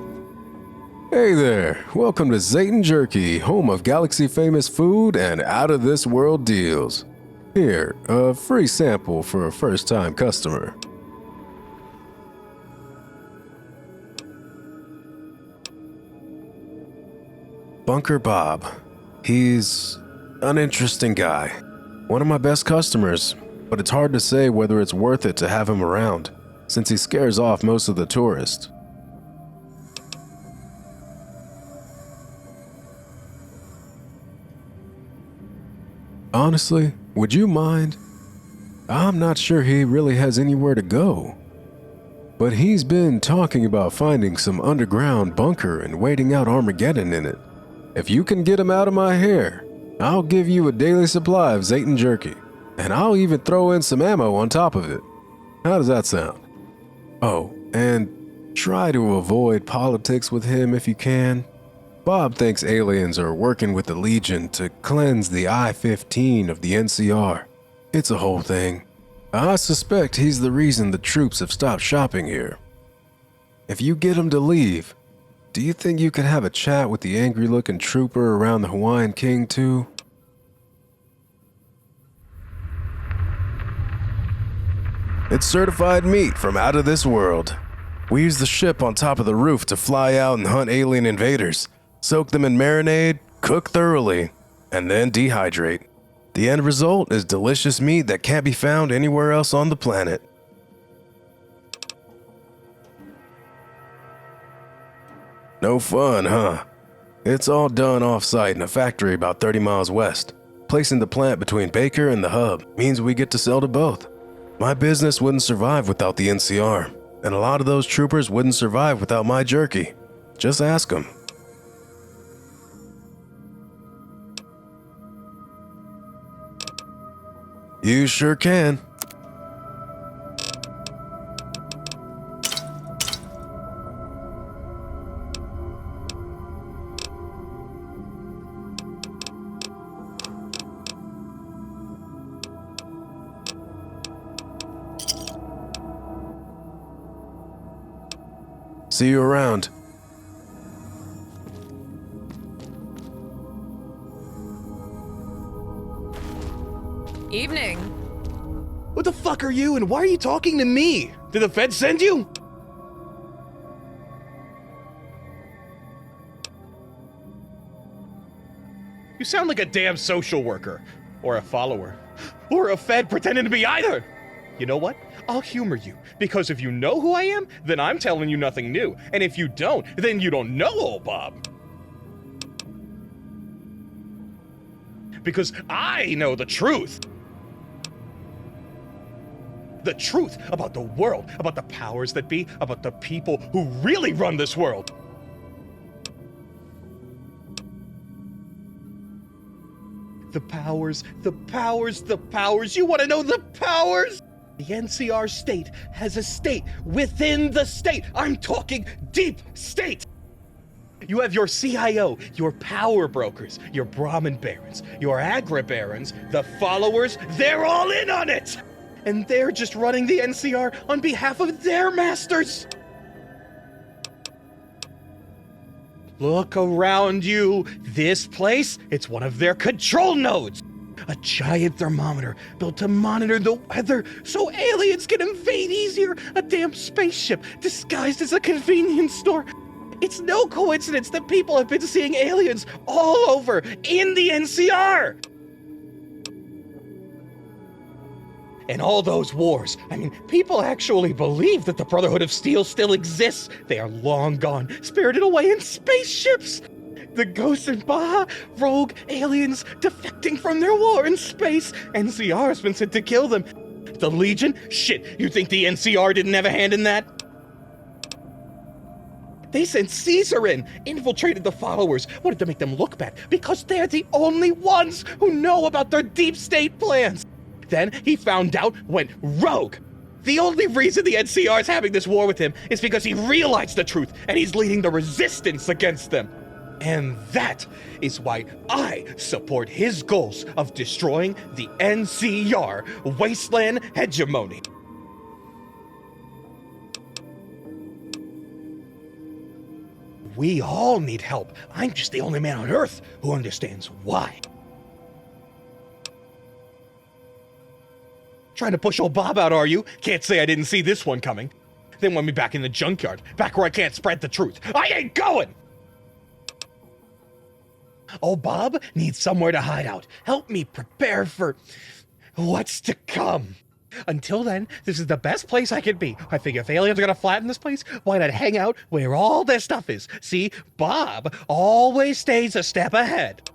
Hey there, welcome to Zayton Jerky, home of galaxy-famous food and out-of-this-world deals. Here, a free sample for a first-time customer. Bunker Bob. He's an interesting guy. One of my best customers, but it's hard to say whether it's worth it to have him around, since he scares off most of the tourists. Honestly, would you mind? I'm not sure he really has anywhere to go. But he's been talking about finding some underground bunker and waiting out Armageddon in it. If you can get him out of my hair, I'll give you a daily supply of Zayton Jerky, and I'll even throw in some ammo on top of it. How does that sound? Oh, and try to avoid politics with him if you can. Bob thinks aliens are working with the Legion to cleanse the I-15 of the NCR. It's a whole thing. I suspect he's the reason the troops have stopped shopping here. If you get him to leave, do you think you could have a chat with the angry-looking trooper around the Hawaiian King too? It's certified meat from out of this world. We use the ship on top of the roof to fly out and hunt alien invaders. Soak them in marinade, cook thoroughly, and then dehydrate. The end result is delicious meat that can't be found anywhere else on the planet. No fun, huh? It's all done off-site in a factory about 30 miles west. Placing the plant between Baker and the hub means we get to sell to both. My business wouldn't survive without the NCR, and a lot of those troopers wouldn't survive without my jerky. Just ask them. You sure can. See you around. Evening. What the fuck are you, and why are you talking to me? Did the Fed send you? You sound like a damn social worker, or a follower, or a Fed pretending to be either. You know what? I'll humor you, because if you know who I am, then I'm telling you nothing new, and if you don't, then you don't know old Bob. Because I know the truth. The truth about the world, about the powers that be, about the people who really run this world. The powers, the powers, the powers. You want to know the powers? The NCR state has a state within the state. I'm talking deep state. You have your CIO, your power brokers, your Brahmin barons, your Agra barons, the followers, they're all in on it! And they're just running the NCR on behalf of their masters. Look around you. This place, it's one of their control nodes. A giant thermometer built to monitor the weather so aliens can invade easier. A damn spaceship disguised as a convenience store. It's no coincidence that people have been seeing aliens all over in the NCR. And all those wars, I mean, people actually believe that the Brotherhood of Steel still exists. They are long gone, spirited away in spaceships. The ghosts in Baja, rogue aliens defecting from their war in space. NCR has been sent to kill them. The Legion? Shit, you think the NCR didn't have a hand in that? They sent Caesar in, infiltrated the followers, wanted to make them look bad, because they're the only ones who know about their deep state plans. Then he found out, went rogue. The only reason the NCR is having this war with him is because he realized the truth, and he's leading the resistance against them. And that is why I support his goals of destroying the NCR Wasteland hegemony. We all need help. I'm just the only man on Earth who understands why. Trying to push old Bob out, are you? Can't say I didn't see this one coming. Then want me back in the junkyard, back where I can't spread the truth. I ain't going! Old Bob needs somewhere to hide out. Help me prepare for what's to come. Until then, this is the best place I could be. I figure if aliens are gonna flatten this place, why not hang out where all this stuff is? See, Bob always stays a step ahead.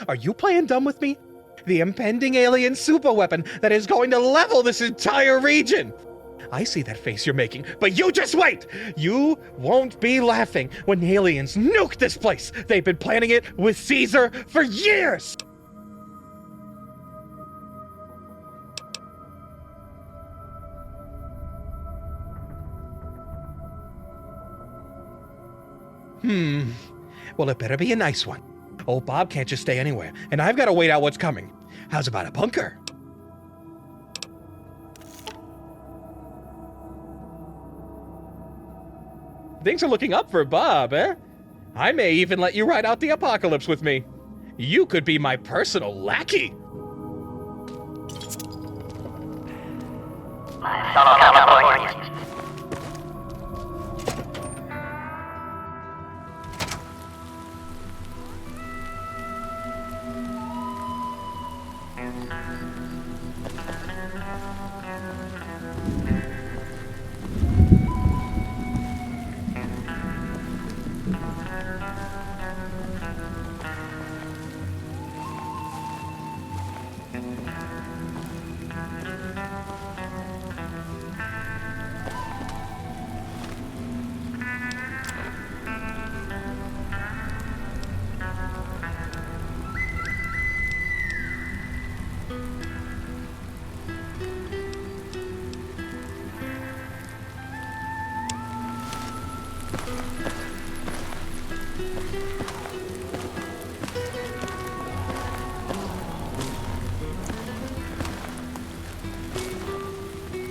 Are you playing dumb with me? The impending alien superweapon that is going to level this entire region. I see that face you're making, but you just wait! You won't be laughing when aliens nuke this place. They've been planning it with Caesar for years! Well, it better be a nice one. Old Bob can't just stay anywhere, and I've got to wait out what's coming. How's about a bunker? Things are looking up for Bob, eh? I may even let you ride out the apocalypse with me. You could be my personal lackey. My fellow Californians.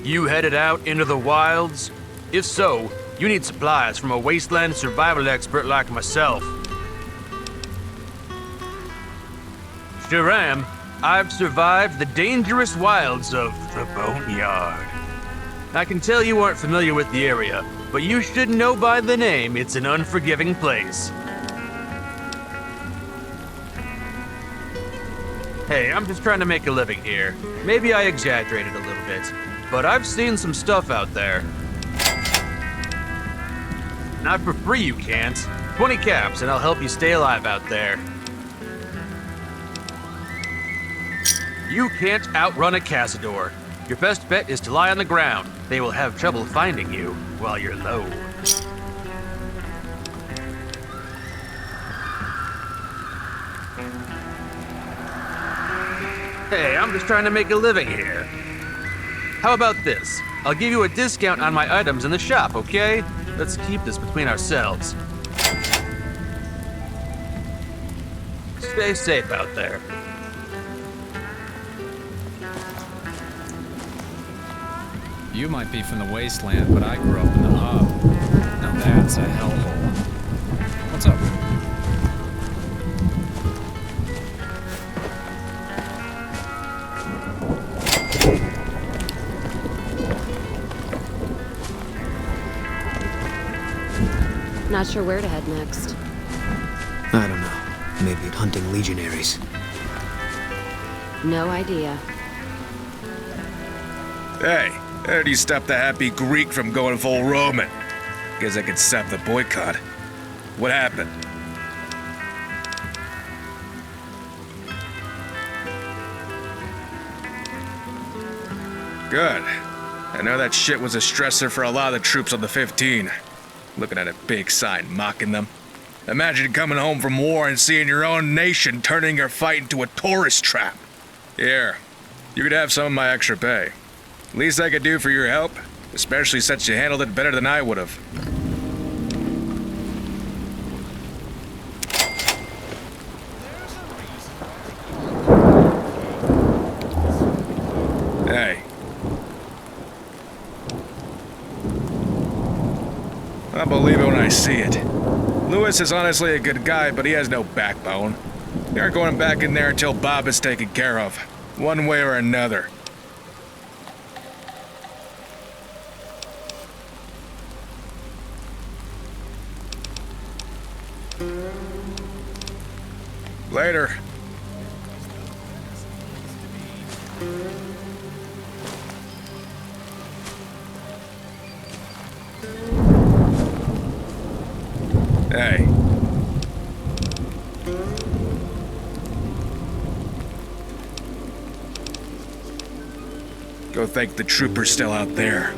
You headed out into the wilds? If so, you need supplies from a Wasteland survival expert like myself. Sure am. I've survived the dangerous wilds of the Boneyard. I can tell you aren't familiar with the area, but you should know by the name it's an unforgiving place. Hey, I'm just trying to make a living here. Maybe I exaggerated a little bit, but I've seen some stuff out there. Not for free, you can't. 20 caps and I'll help you stay alive out there. You can't outrun a cazador. Your best bet is to lie on the ground. They will have trouble finding you while you're low. Hey, I'm just trying to make a living here. How about this? I'll give you a discount on my items in the shop, okay? Let's keep this between ourselves. Stay safe out there. You might be from the Wasteland, but I grew up in the hub. Now that's a hellhole. What's up? Not sure where to head next. I don't know. Maybe hunting legionaries. No idea. Hey, how do you stop the happy Greek from going full Roman? Guess I could stop the boycott. What happened? Good. I know that shit was a stressor for a lot of the troops on the 15. Looking at a big sign mocking them. Imagine coming home from war and seeing your own nation turning your fight into a tourist trap. Here, you could have some of my extra pay. Least I could do for your help, especially since you handled it better than I would have. see it. Lewis is honestly a good guy, but he has no backbone. They aren't going back in there until Bob is taken care of, one way or another. Later. Hey. Go thank the troopers still out there.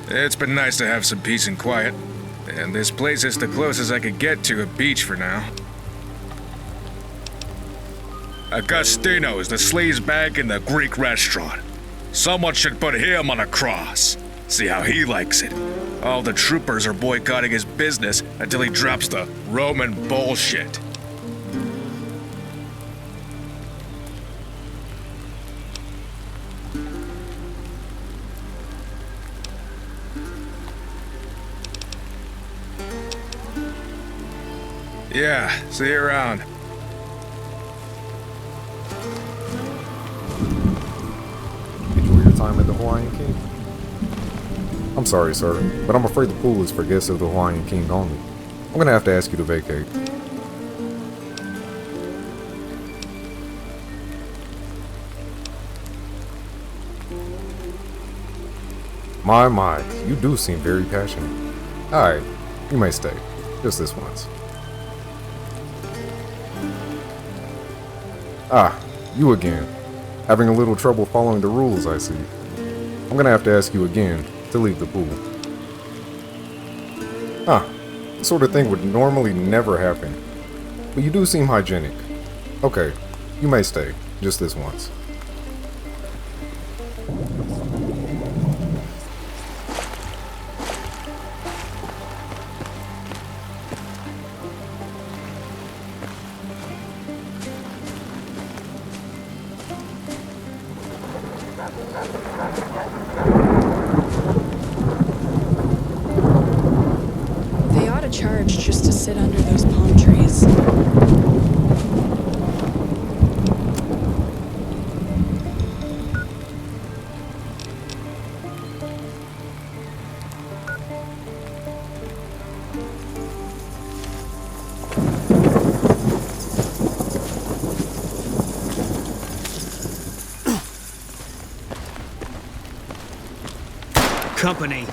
It's been nice to have some peace and quiet, and this place is the closest I could get to a beach for now. Agostino's the sleaze bag in the Greek restaurant. Someone should put him on a cross. See how he likes it. All the troopers are boycotting his business until he drops the Roman bullshit. Yeah, see you around. Enjoy your time at the Hawaiian King. I'm sorry, sir, but I'm afraid the pool is for guests of the Hawaiian King only. I'm gonna have to ask you to vacate. My, you do seem very passionate. Alright, you may stay. Just this once. Ah, you again. Having a little trouble following the rules, I see. I'm gonna have to ask you again to leave the pool. This sort of thing would normally never happen. But you do seem hygienic. Okay, you may stay. Just this once. They ought to charge just to sit under those palm trees. Company.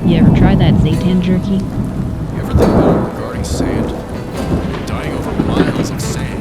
You ever tried that Zaytan jerky? You ever think about it regarding sand? Dying over miles of sand.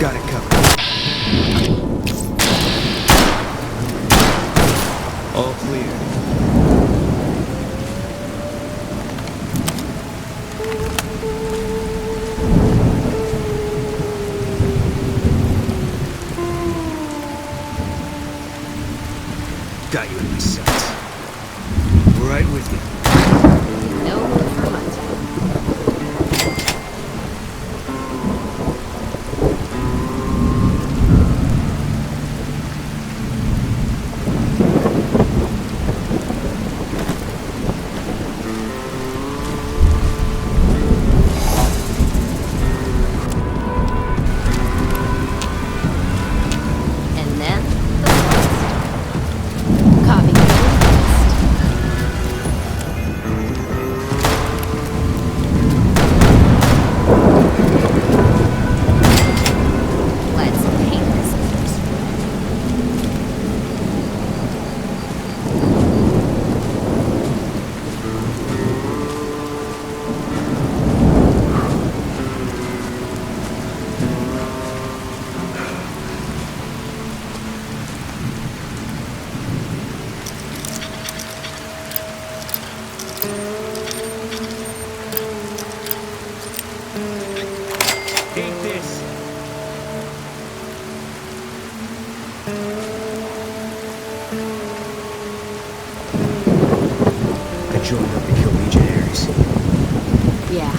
Got it covered. All clear. Got you in my sights. Right with you. No move for Monday. And then the forest. Copy. Let's paint this first. Take this. I joined up to kill legionaries. Yeah,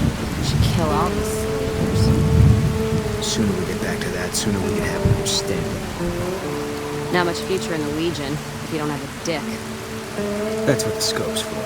should kill all the slavers. Sooner we get back to that, sooner we can have an understanding. Not much future in the Legion if you don't have a dick. That's what the scope's for.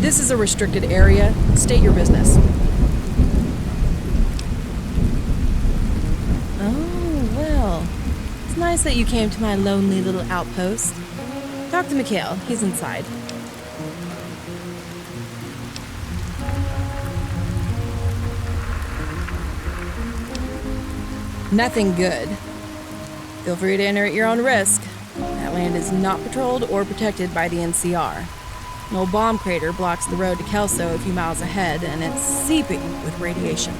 This is a restricted area. State your business. Oh, well. It's nice that you came to my lonely little outpost. Talk to Mikhail. He's inside. Nothing good. Feel free to enter at your own risk. That land is not patrolled or protected by the NCR. An old bomb crater blocks the road to Kelso a few miles ahead, and it's seeping with radiation.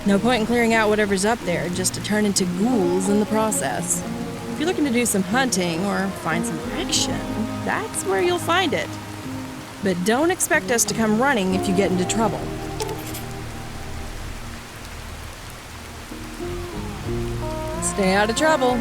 No point in clearing out whatever's up there just to turn into ghouls in the process. If you're looking to do some hunting or find some action, that's where you'll find it. But don't expect us to come running if you get into trouble. Stay out of trouble.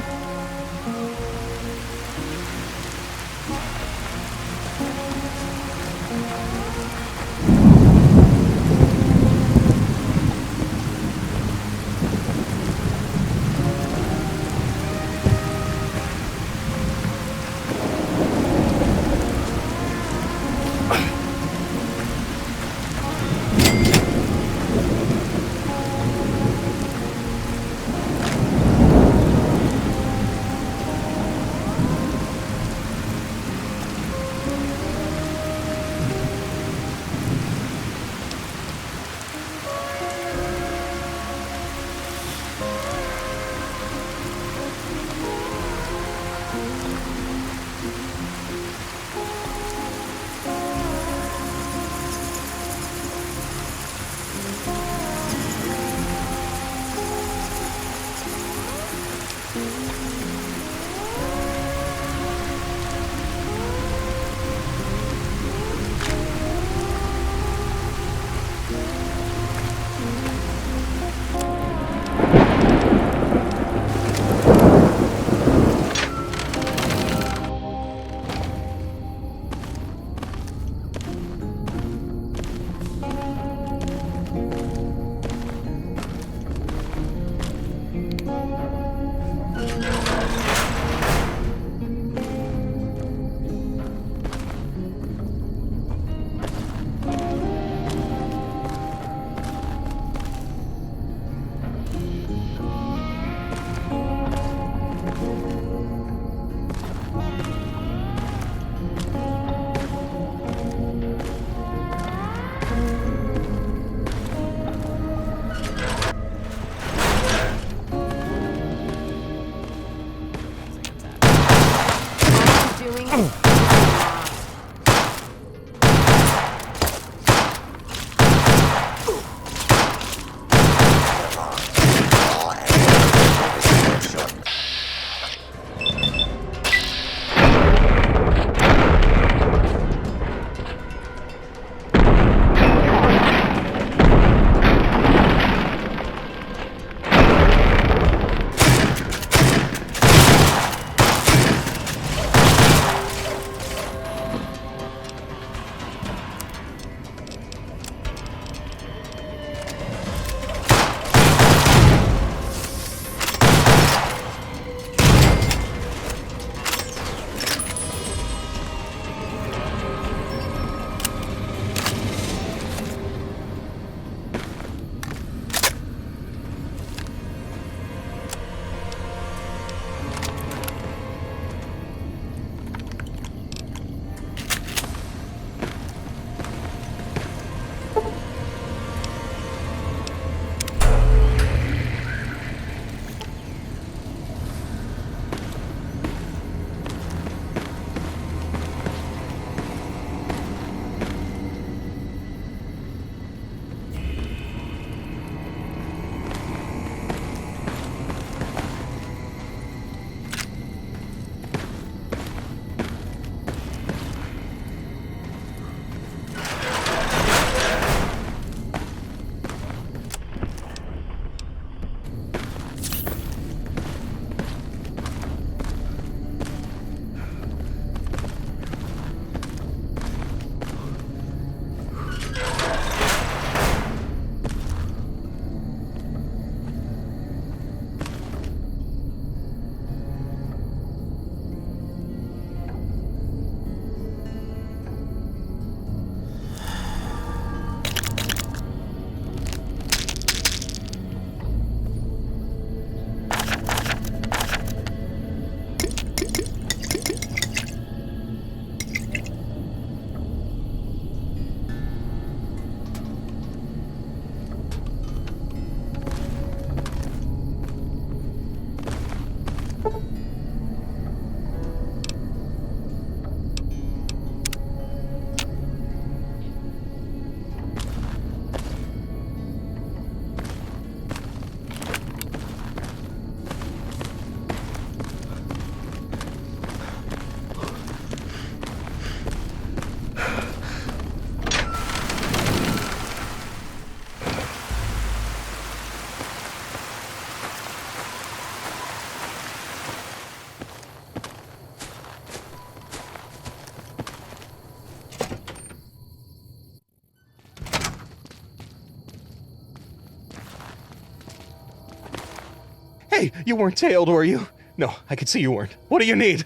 Hey, you weren't tailed, were you? No, I could see you weren't. What do you need?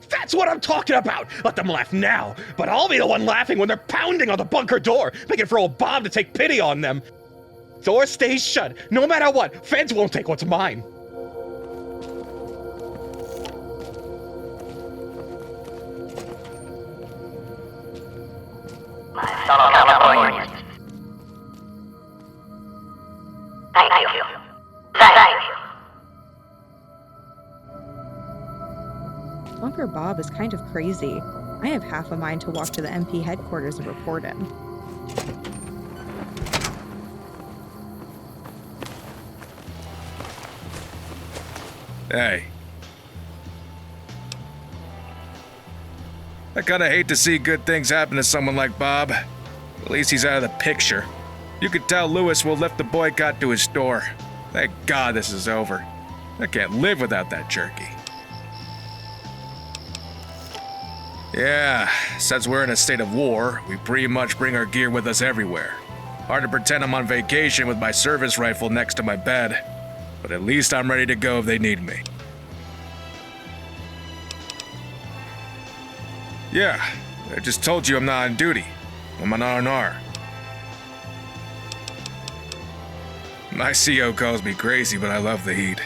That's what I'm talking about! Let them laugh now, but I'll be the one laughing when they're pounding on the bunker door, making for old Bob to take pity on them. Door stays shut, no matter what. Feds won't take what's mine. California. Thank you. Thank you. Bunker Bob is kind of crazy. I have half a mind to walk to the MP headquarters and report him. Hey. I kinda hate to see good things happen to someone like Bob. At least he's out of the picture. You could tell Lewis will lift the boycott to his store. Thank God this is over. I can't live without that jerky. Yeah, since we're in a state of war, we pretty much bring our gear with us everywhere. Hard to pretend I'm on vacation with my service rifle next to my bed, but at least I'm ready to go if they need me. Yeah, I just told you I'm not on duty. I'm an R&R. My CO calls me crazy, but I love the heat.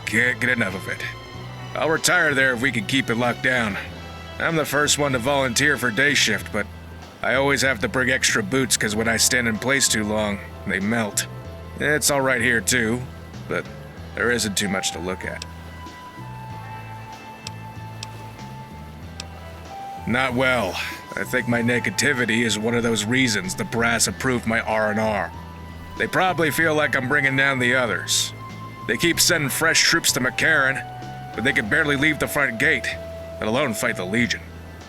Can't get enough of it. I'll retire there if we can keep it locked down. I'm the first one to volunteer for day shift, but I always have to bring extra boots because when I stand in place too long, they melt. It's all right here too, but there isn't too much to look at. Not well. I think my negativity is one of those reasons the brass approved my R&R. They probably feel like I'm bringing down the others. They keep sending fresh troops to McCarran, but they can barely leave the front gate, let alone fight the Legion.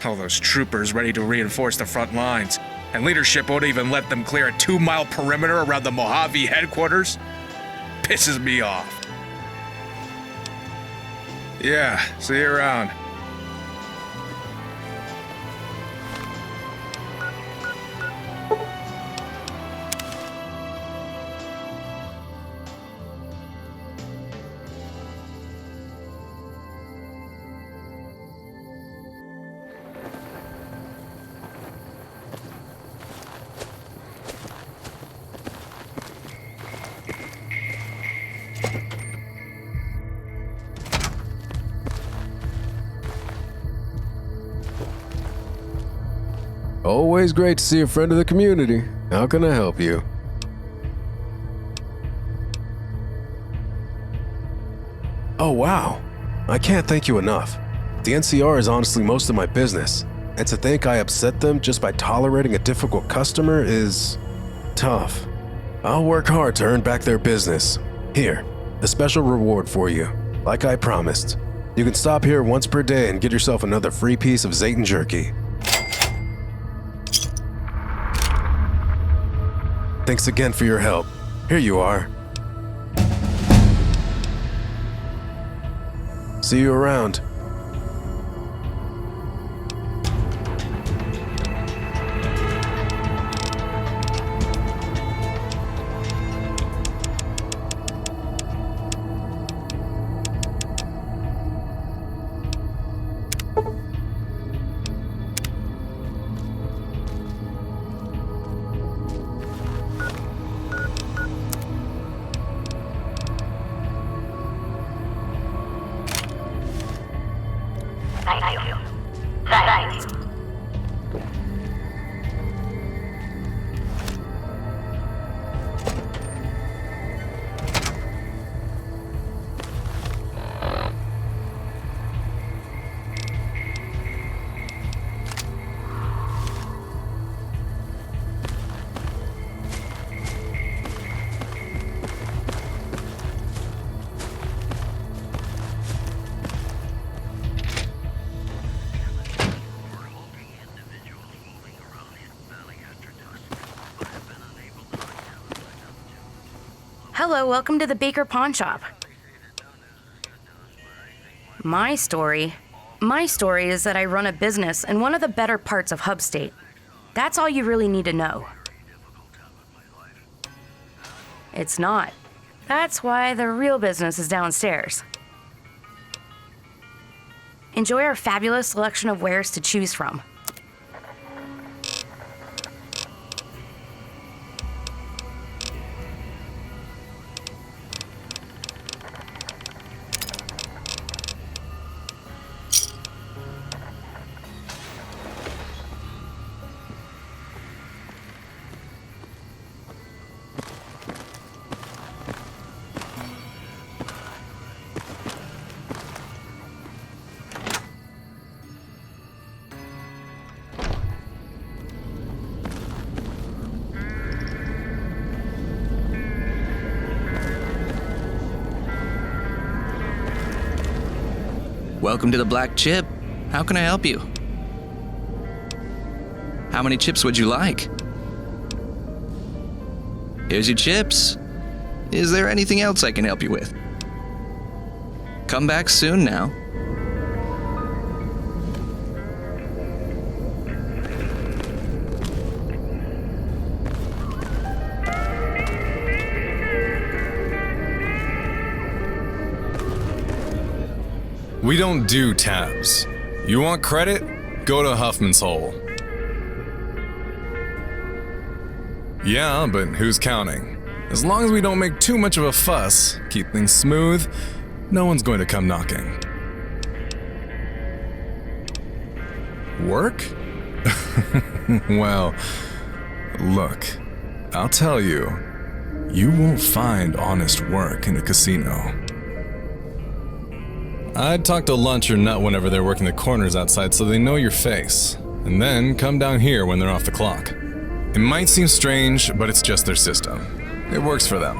All those troopers ready to reinforce the front lines, and leadership won't even let them clear a 2-mile perimeter around the Mojave headquarters? Pisses me off. Yeah, see you around. Always great to see a friend of the community. How can I help you? Oh wow, I can't thank you enough. The NCR is honestly most of my business, and to think I upset them just by tolerating a difficult customer is tough. I'll work hard to earn back their business. Here, a special reward for you, like I promised. You can stop here once per day and get yourself another free piece of Zayton jerky. Thanks again for your help. Here you are. See you around. Hello, welcome to the Baker Pawn Shop. My story is that I run a business in one of the better parts of Hub State. That's all you really need to know. It's not. That's why the real business is downstairs. Enjoy our fabulous selection of wares to choose from. Welcome to the Black Chip. How can I help you? How many chips would you like? Here's your chips. Is there anything else I can help you with? Come back soon now. We don't do tabs. You want credit? Go to Huffman's Hole. Yeah, but who's counting? As long as we don't make too much of a fuss, keep things smooth, no one's going to come knocking. Work? Well, look, I'll tell you, you won't find honest work in a casino. I'd talk to Lunch or Nut whenever they're working the corners outside so they know your face, and then come down here when they're off the clock. It might seem strange, but it's just their system. It works for them.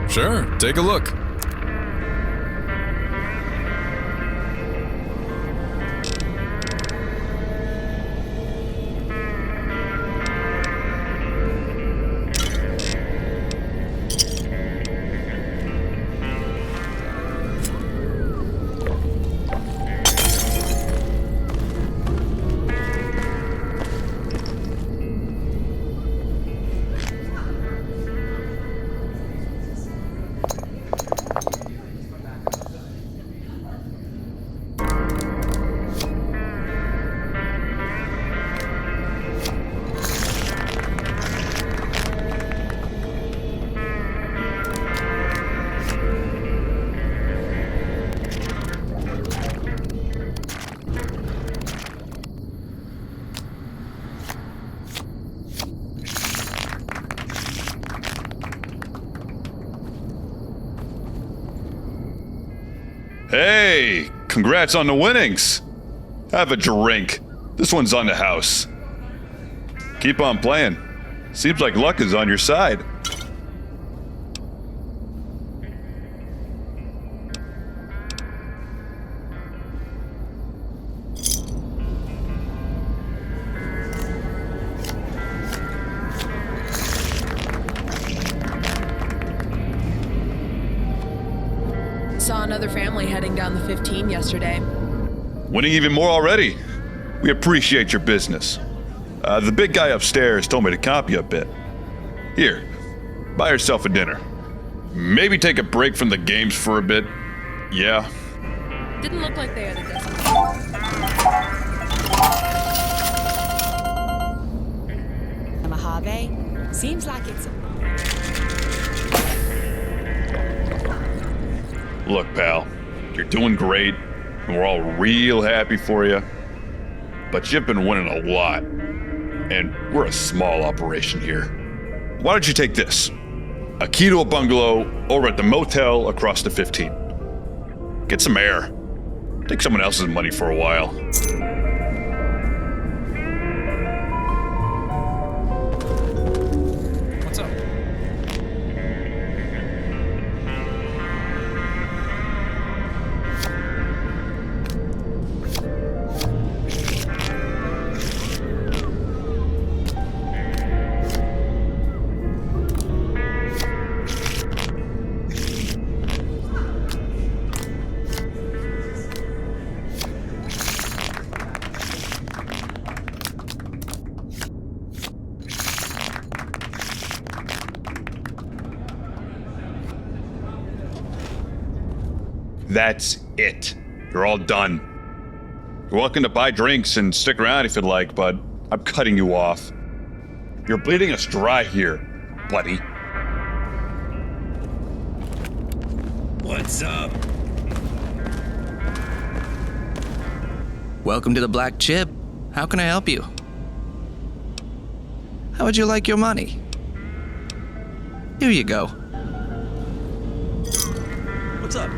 Sure, take a look. Hey, congrats on the winnings. Have a drink. This one's on the house. Keep on playing. Seems like luck is on your side. Saw another family heading down the 15 yesterday. Winning even more already. We appreciate your business. The big guy upstairs told me to comp you a bit. Here, buy yourself a dinner. Maybe take a break from the games for a bit. Yeah. Didn't look like they had a dozen. Mojave? Seems like it's... Look, pal, you're doing great, and we're all real happy for you. But you've been winning a lot, and we're a small operation here. Why don't you take this? A key to a bungalow over at the motel across the 15. Get some air. Take someone else's money for a while. What's up? That's it. You're all done. You're welcome to buy drinks and stick around if you'd like, but I'm cutting you off. You're bleeding us dry here, buddy. What's up? Welcome to the Black Chip. How can I help you? How would you like your money? Here you go. What's up?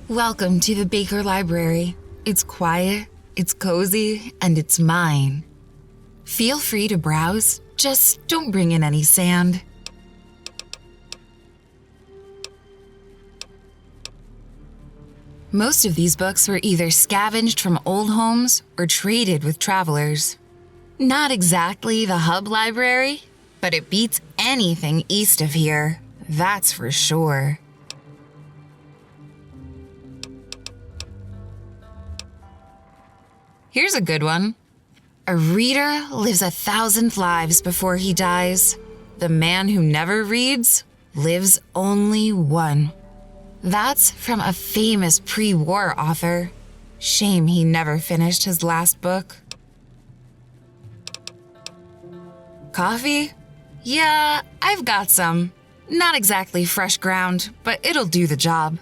Welcome to the Baker Library. It's quiet, it's cozy, and it's mine. Feel free to browse, just don't bring in any sand. Most of these books were either scavenged from old homes or traded with travelers. Not exactly the hub library, but it beats anything east of here, that's for sure. Here's a good one. A reader lives 1,000 lives before he dies. The man who never reads lives only one. That's from a famous pre-war author. Shame he never finished his last book. Coffee? Yeah, I've got some. Not exactly fresh ground, but it'll do the job.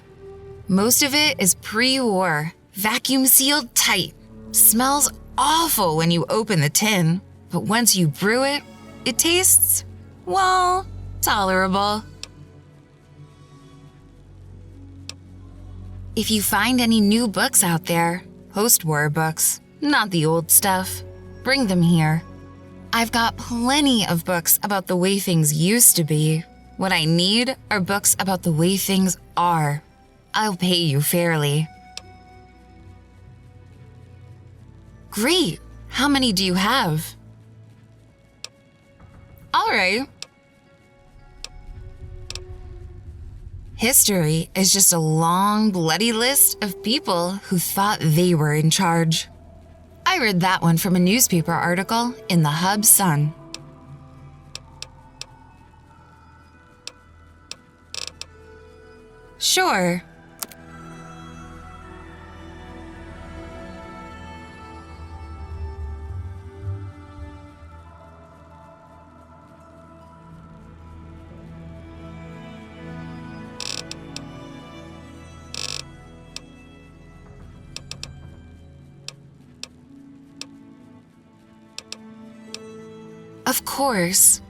Most of it is pre-war, vacuum sealed tight. Smells awful when you open the tin, but once you brew it, it tastes, well, tolerable. If you find any new books out there, post-war books, not the old stuff, bring them here. I've got plenty of books about the way things used to be. What I need are books about the way things are. I'll pay you fairly. Great! How many do you have? All right. History is just a long, bloody list of people who thought they were in charge. I read that one from a newspaper article in the Hub Sun. Sure. Of course.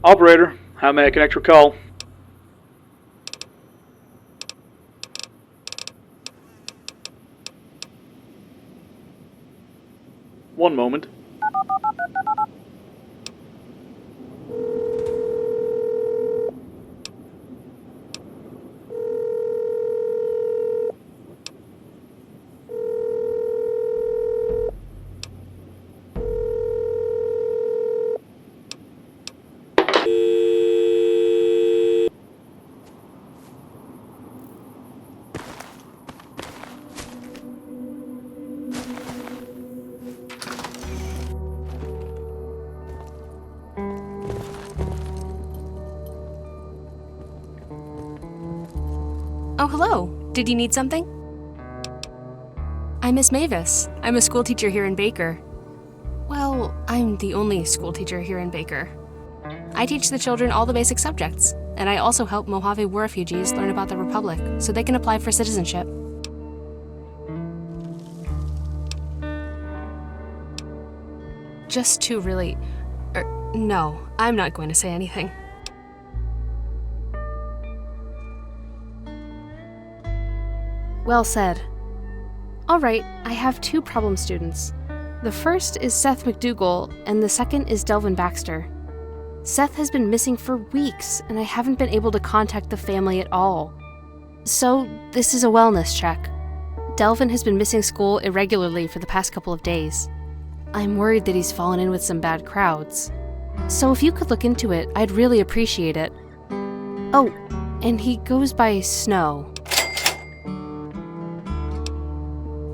Operator, how may I connect your call? One moment. Oh, hello. Did you need something? I'm Miss Mavis. I'm a school teacher here in Baker. Well, I'm the only school teacher here in Baker. I teach the children all the basic subjects. And I also help Mojave War refugees learn about the Republic so they can apply for citizenship. Just to really... no, I'm not going to say anything. Well said. Alright, I have 2 problem students. The first is Seth McDougal, and the second is Delvin Baxter. Seth has been missing for weeks, and I haven't been able to contact the family at all. So, this is a wellness check. Delvin has been missing school irregularly for the past couple of days. I'm worried that he's fallen in with some bad crowds. So if you could look into it, I'd really appreciate it. Oh, and he goes by Snow.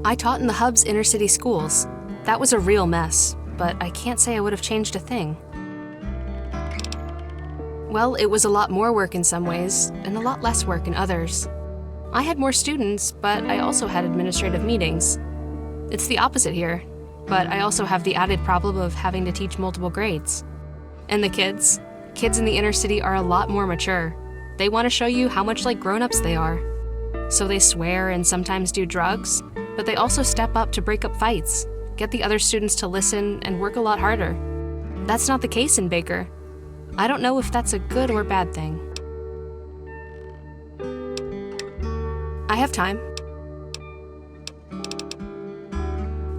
I taught in the Hub's inner city schools. That was a real mess, but I can't say I would have changed a thing. Well, it was a lot more work in some ways, and a lot less work in others. I had more students, but I also had administrative meetings. It's the opposite here, but I also have the added problem of having to teach multiple grades. And the kids in the inner city are a lot more mature. They want to show you how much like grown-ups they are. So they swear and sometimes do drugs, but they also step up to break up fights, get the other students to listen, and work a lot harder. That's not the case in Baker. I don't know if that's a good or bad thing. I have time.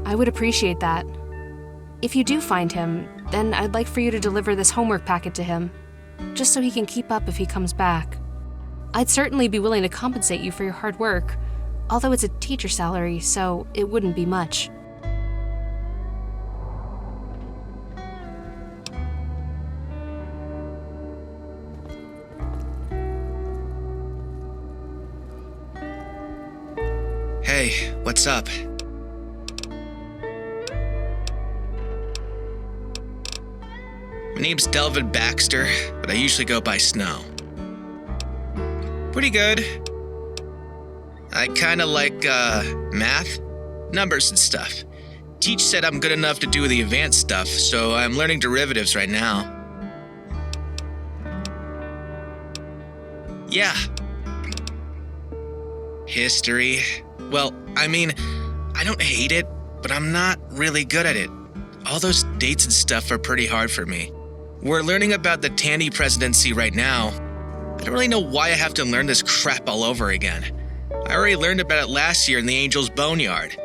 I would appreciate that. If you do find him, then I'd like for you to deliver this homework packet to him, just so he can keep up if he comes back. I'd certainly be willing to compensate you for your hard work, although it's a teacher salary, so it wouldn't be much. Hey, what's up? My name's Delvin Baxter, but I usually go by Snow. Pretty good. I kinda like, math, numbers and stuff. Teach said I'm good enough to do the advanced stuff, so I'm learning derivatives right now. Yeah. History. Well, I mean, I don't hate it, but I'm not really good at it. All those dates and stuff are pretty hard for me. We're learning about the Tandy presidency right now. I don't really know why I have to learn this crap all over again. I already learned about it last year in the Angel's Boneyard.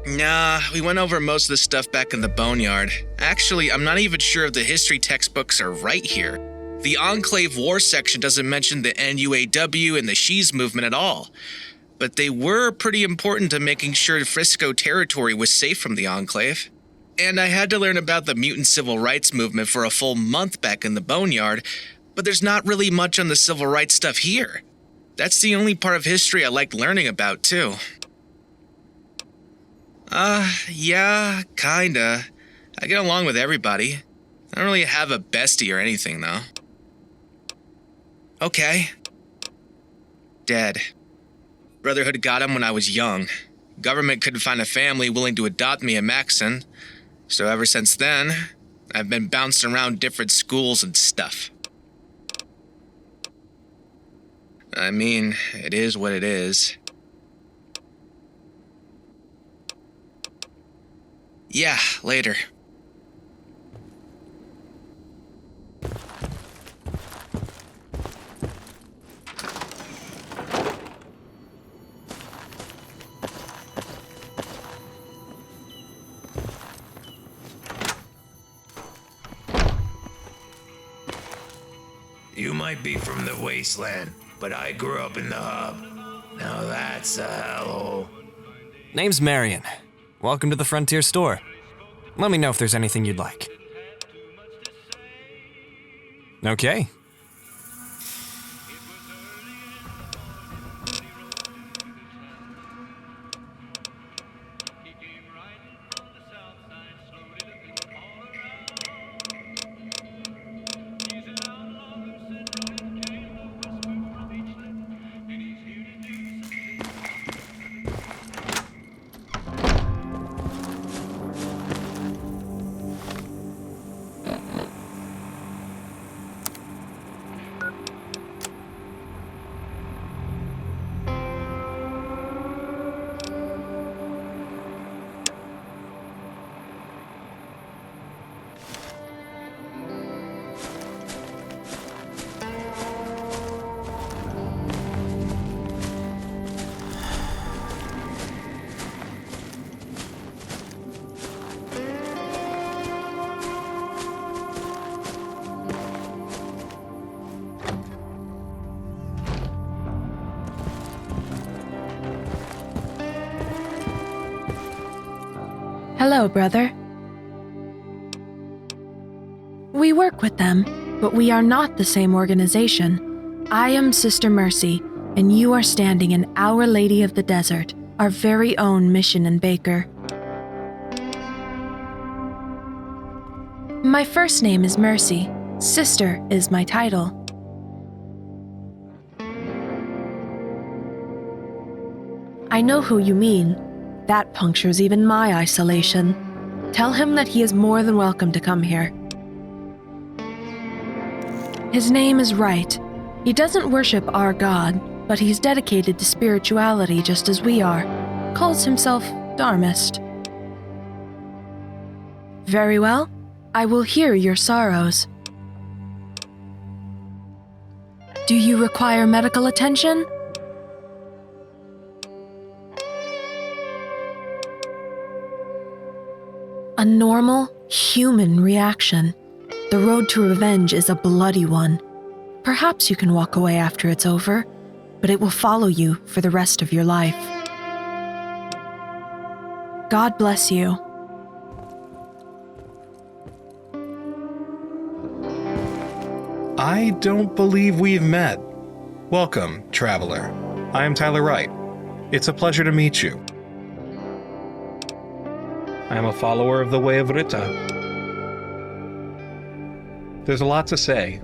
Nah, we went over most of the stuff back in the Boneyard. Actually, I'm not even sure if the history textbooks are right here. The Enclave War section doesn't mention the NUAW and the She's movement at all. But they were pretty important to making sure Frisco territory was safe from the Enclave. And I had to learn about the mutant civil rights movement for a full month back in the Boneyard, but there's not really much on the civil rights stuff here. That's the only part of history I liked learning about, too. Yeah, kinda. I get along with everybody. I don't really have a bestie or anything, though. Okay. Dead. Brotherhood got him when I was young. Government couldn't find a family willing to adopt me in Maxon. So ever since then, I've been bouncing around different schools and stuff. I mean, it is what it is. Yeah, later. You might be from the Wasteland, but I grew up in the Hub. Now that's a hellhole. Name's Marion. Welcome to the Frontier Store. Let me know if there's anything you'd like. Okay. Hello, brother. We work with them, but we are not the same organization. I am Sister Mercy, and you are standing in Our Lady of the Desert, our very own mission in Baker. My first name is Mercy. Sister is my title. I know who you mean. That punctures even my isolation. Tell him that he is more than welcome to come here. His name is Right. He doesn't worship our God, but he's dedicated to spirituality just as we are. Calls himself Dharmist. Very well. I will hear your sorrows. Do you require medical attention? A normal, human reaction. The road to revenge is a bloody one. Perhaps you can walk away after it's over, but it will follow you for the rest of your life. God bless you. I don't believe we've met. Welcome, traveler. I am Tyler Wright. It's a pleasure to meet you. I am a follower of the Way of Rita. There's a lot to say.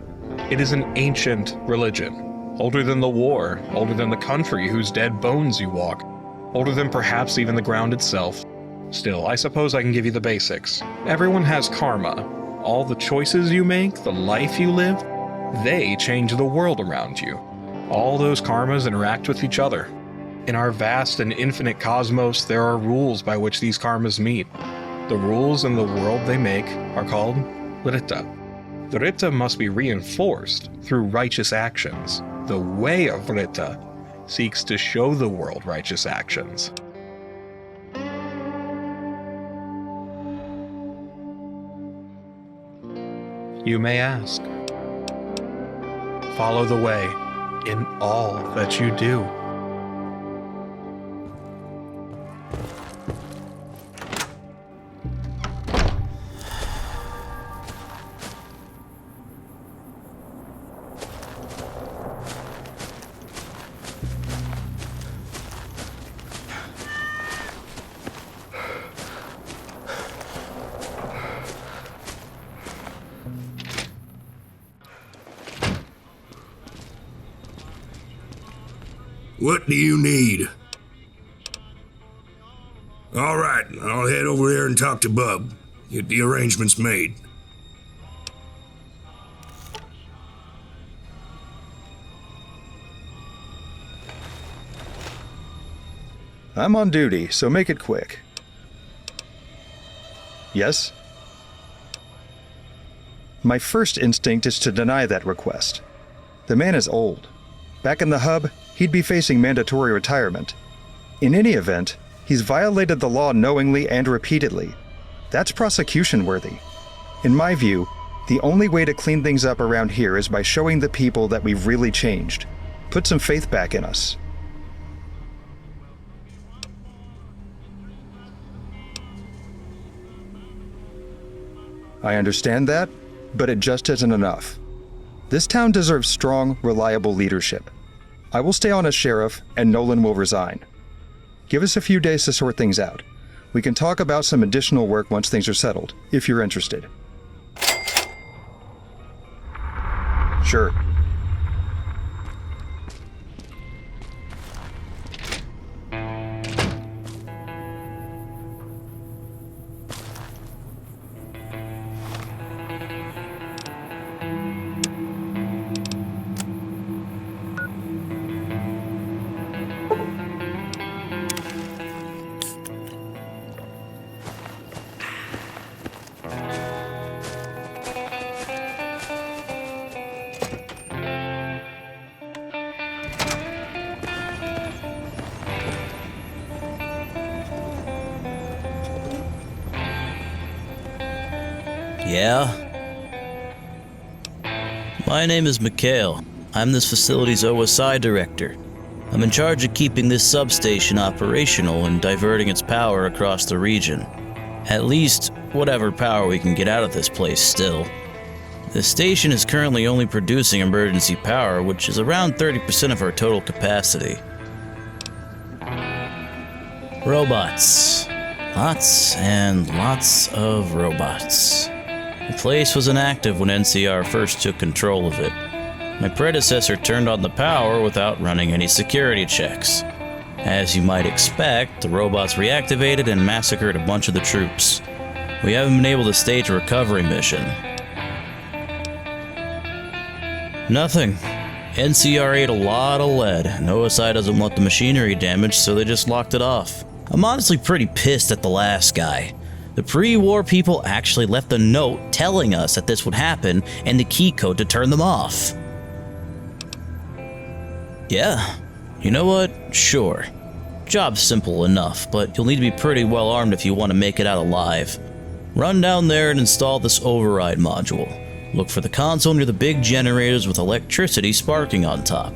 It is an ancient religion, older than the war, older than the country whose dead bones you walk, older than perhaps even the ground itself. Still, I suppose I can give you the basics. Everyone has karma. All the choices you make, the life you live, they change the world around you. All those karmas interact with each other. In our vast and infinite cosmos, there are rules by which these karmas meet. The rules in the world they make are called Rita. The Rita must be reinforced through righteous actions. The Way of Rita seeks to show the world righteous actions. You may ask. Follow the way in all that you do. What do you need? All right, I'll head over there and talk to Bub. Get the arrangements made. I'm on duty, so make it quick. Yes? My first instinct is to deny that request. The man is old. Back in the hub, he'd be facing mandatory retirement. In any event, he's violated the law knowingly and repeatedly. That's prosecution worthy. In my view, the only way to clean things up around here is by showing the people that we've really changed. Put some faith back in us. I understand that, but it just isn't enough. This town deserves strong, reliable leadership. I will stay on as sheriff, and Nolan will resign. Give us a few days to sort things out. We can talk about some additional work once things are settled, if you're interested. Sure. Yeah? My name is Mikhail. I'm this facility's OSI director. I'm in charge of keeping this substation operational and diverting its power across the region. At least, whatever power we can get out of this place still. The station is currently only producing emergency power, which is around 30% of our total capacity. Robots. Lots and lots of robots. The place was inactive when NCR first took control of it. My predecessor turned on the power without running any security checks. As you might expect, the robots reactivated and massacred a bunch of the troops. We haven't been able to stage a recovery mission. Nothing. NCR ate a lot of lead, and OSI doesn't want the machinery damaged, so they just locked it off. I'm honestly pretty pissed at the last guy. The pre-war people actually left a note telling us that this would happen and the key code to turn them off. Yeah, you know what? Sure. Job's simple enough, but you'll need to be pretty well armed if you want to make it out alive. Run down there and install this override module. Look for the console near the big generators with electricity sparking on top.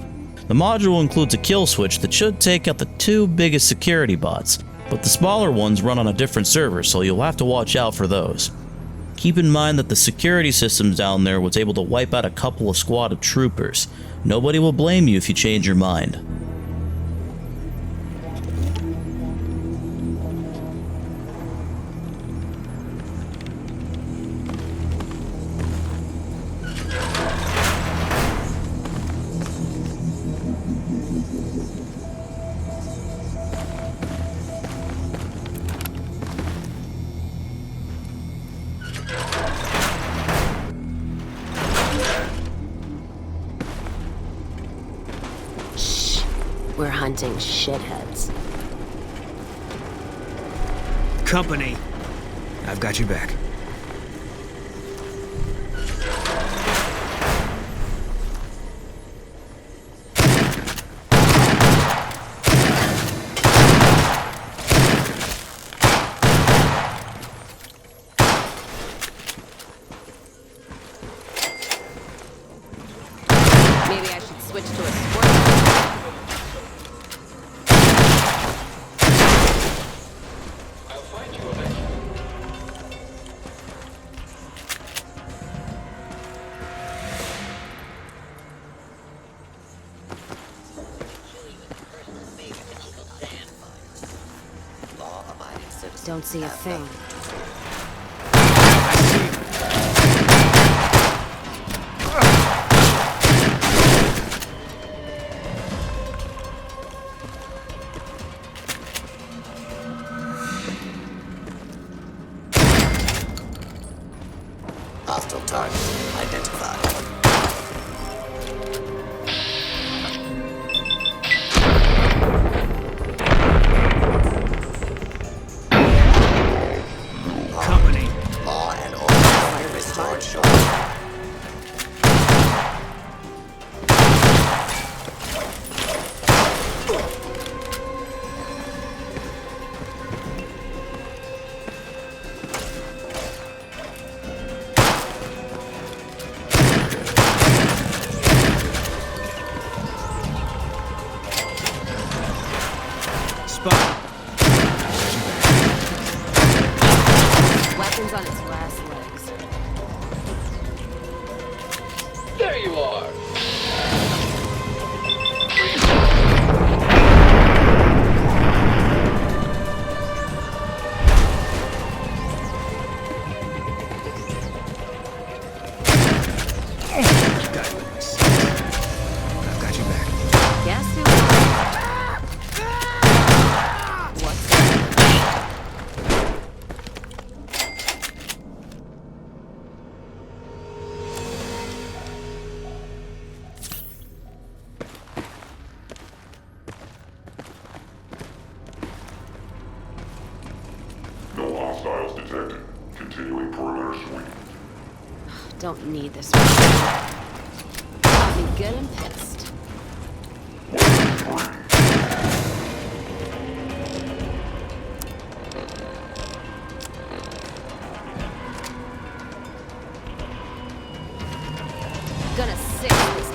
The module includes a kill switch that should take out the 2 biggest security bots, but the smaller ones run on a different server, so you'll have to watch out for those. Keep in mind that the security systems down there was able to wipe out a couple of squad of troopers. Nobody will blame you if you change your mind. We're hunting shitheads. Company. I've got your back. Maybe I should switch to a sport. Don't see a thing. Hostile target identified. Company. Law and order restored shortly. Weapons on its last legs. There you are. I've got your back. Guess who? What's No hostiles detected. Continuing perimeter sweep. Don't need this one. I'll be good and pissed. Gonna sick this.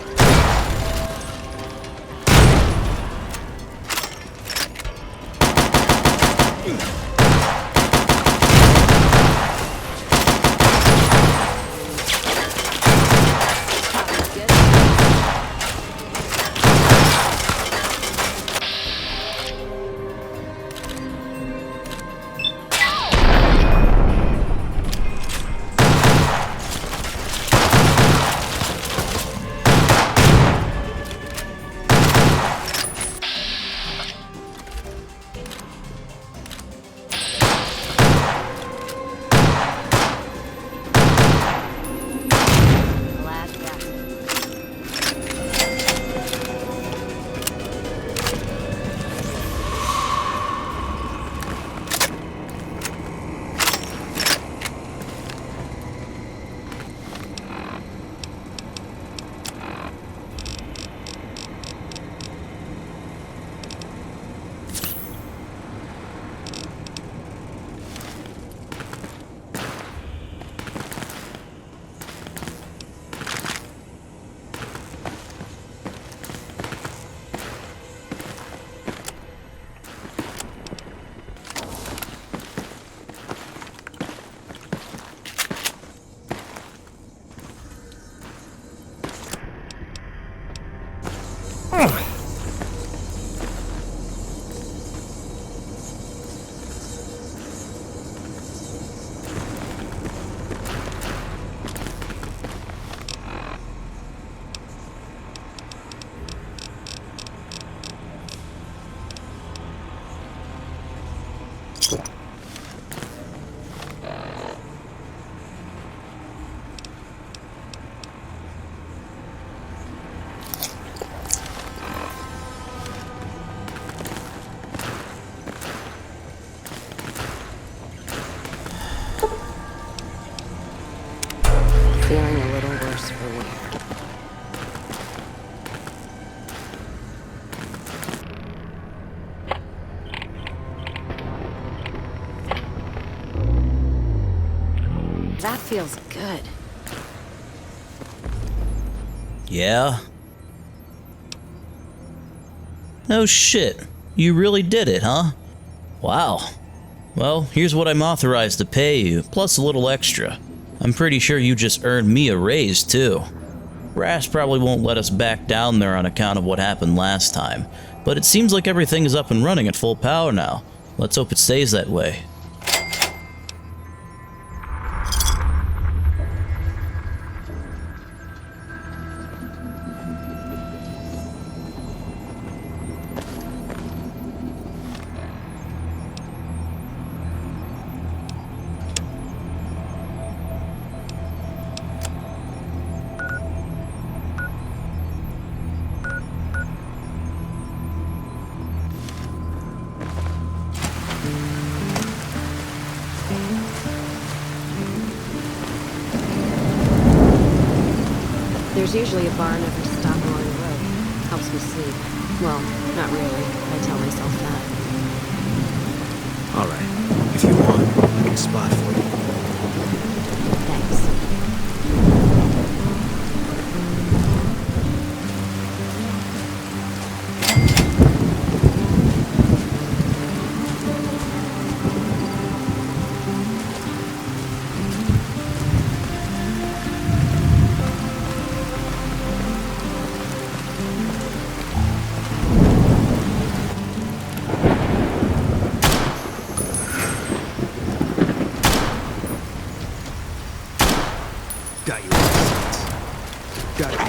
feels good. Yeah? No shit. You really did it, huh? Wow. Well, here's what I'm authorized to pay you, plus a little extra. I'm pretty sure you just earned me a raise, too. Brass probably won't let us back down there on account of what happened last time, but it seems like everything is up and running at full power now. Let's hope it stays that way. There's usually a bar never stop along the road. Helps me sleep. Well, not really. I tell myself that. All right. If you want, I can spot for you. Thanks. Got you. Got it.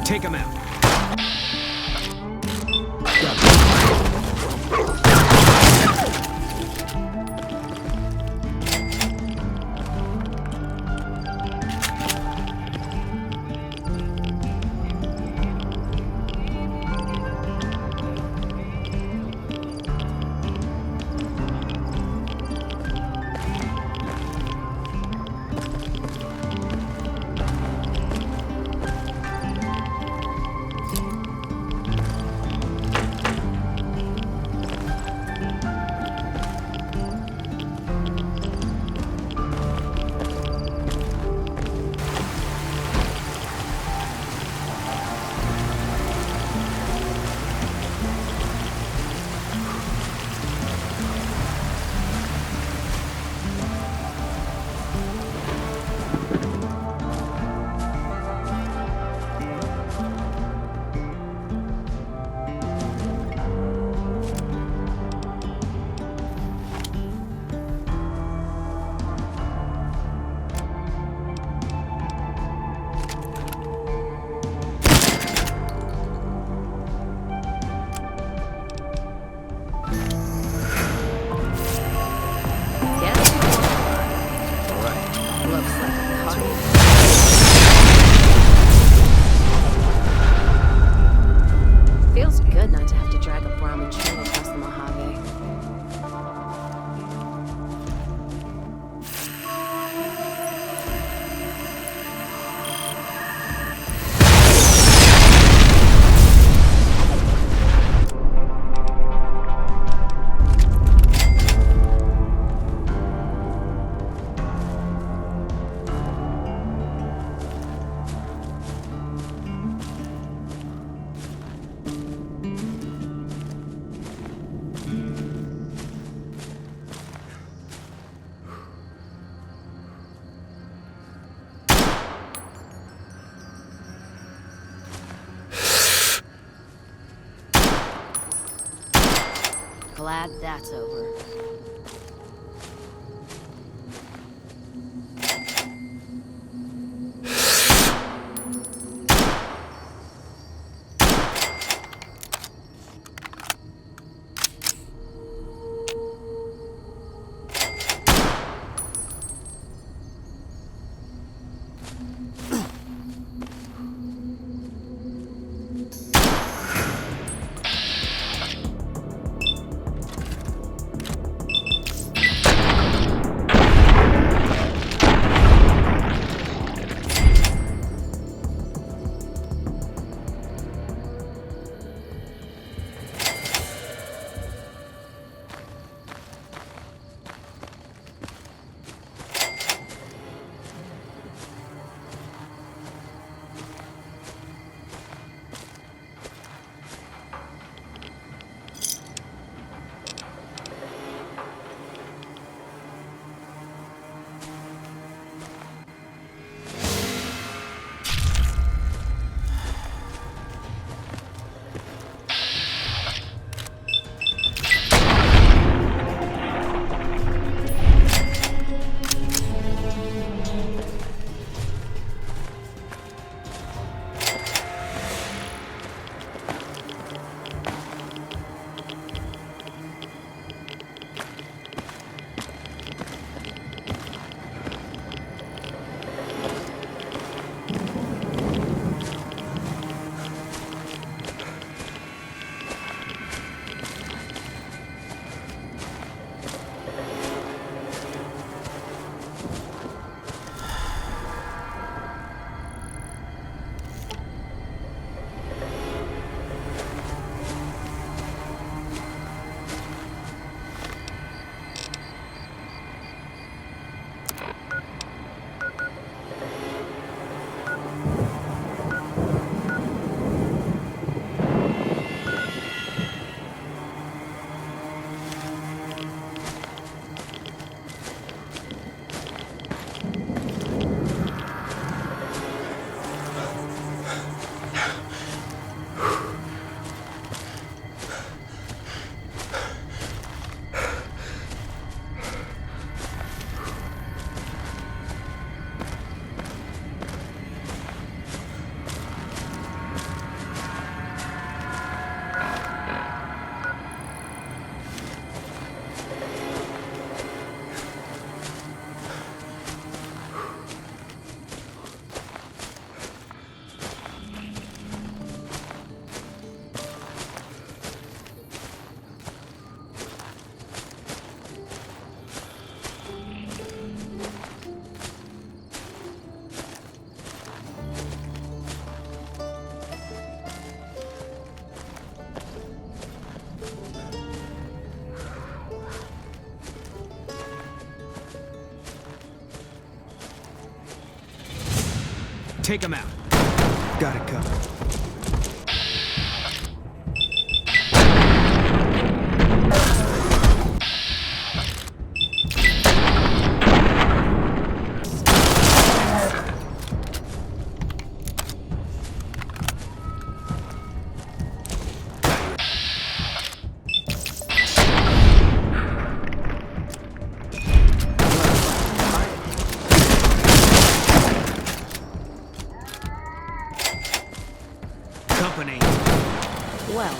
Take him out. glad that's over. Take him out. Got it covered. Well,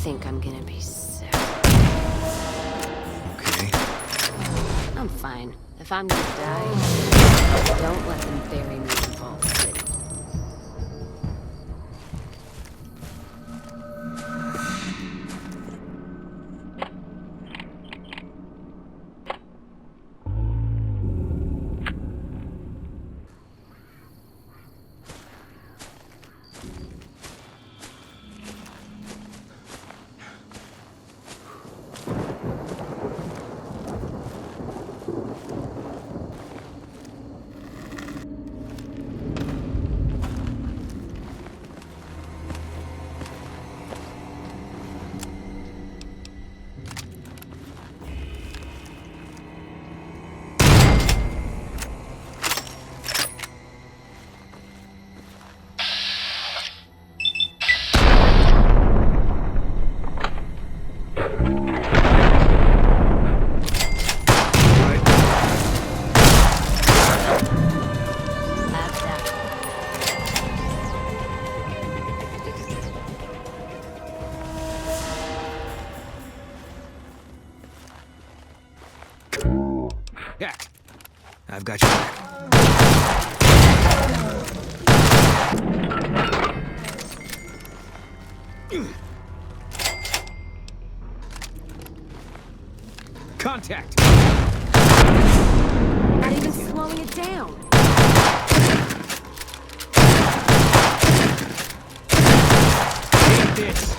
think I'm gonna be sick. Okay. I'm fine. If I'm gonna die, don't let them bury me in Vault City. Heck, I've got your back. Contact! Not even slowing it down. Take this!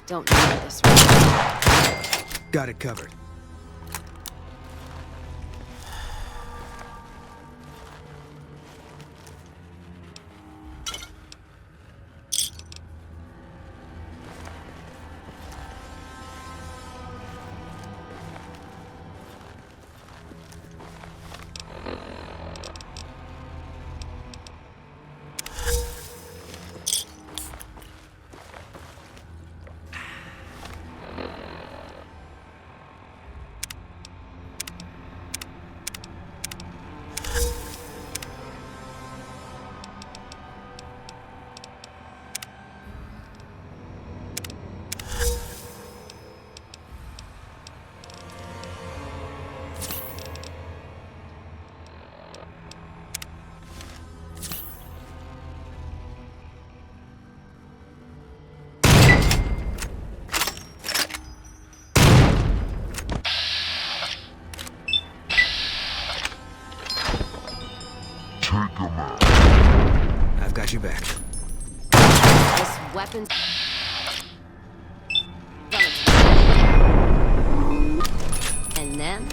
Don't do this right. Got it covered. got your back. This weapon's... And then...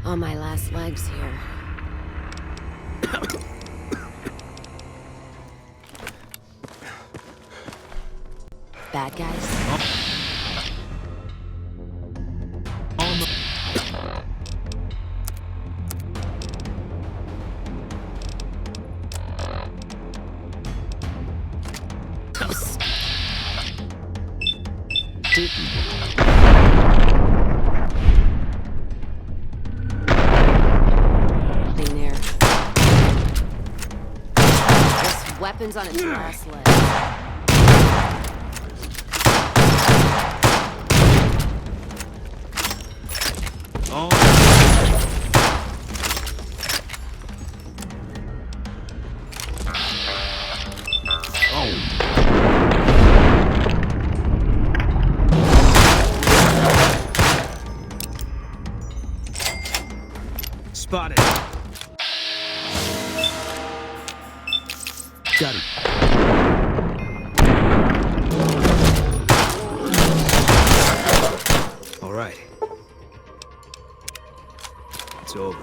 On my last legs here. Bad guys? Weapons on its last leg. Oh. Spotted. Got it. All right. It's over.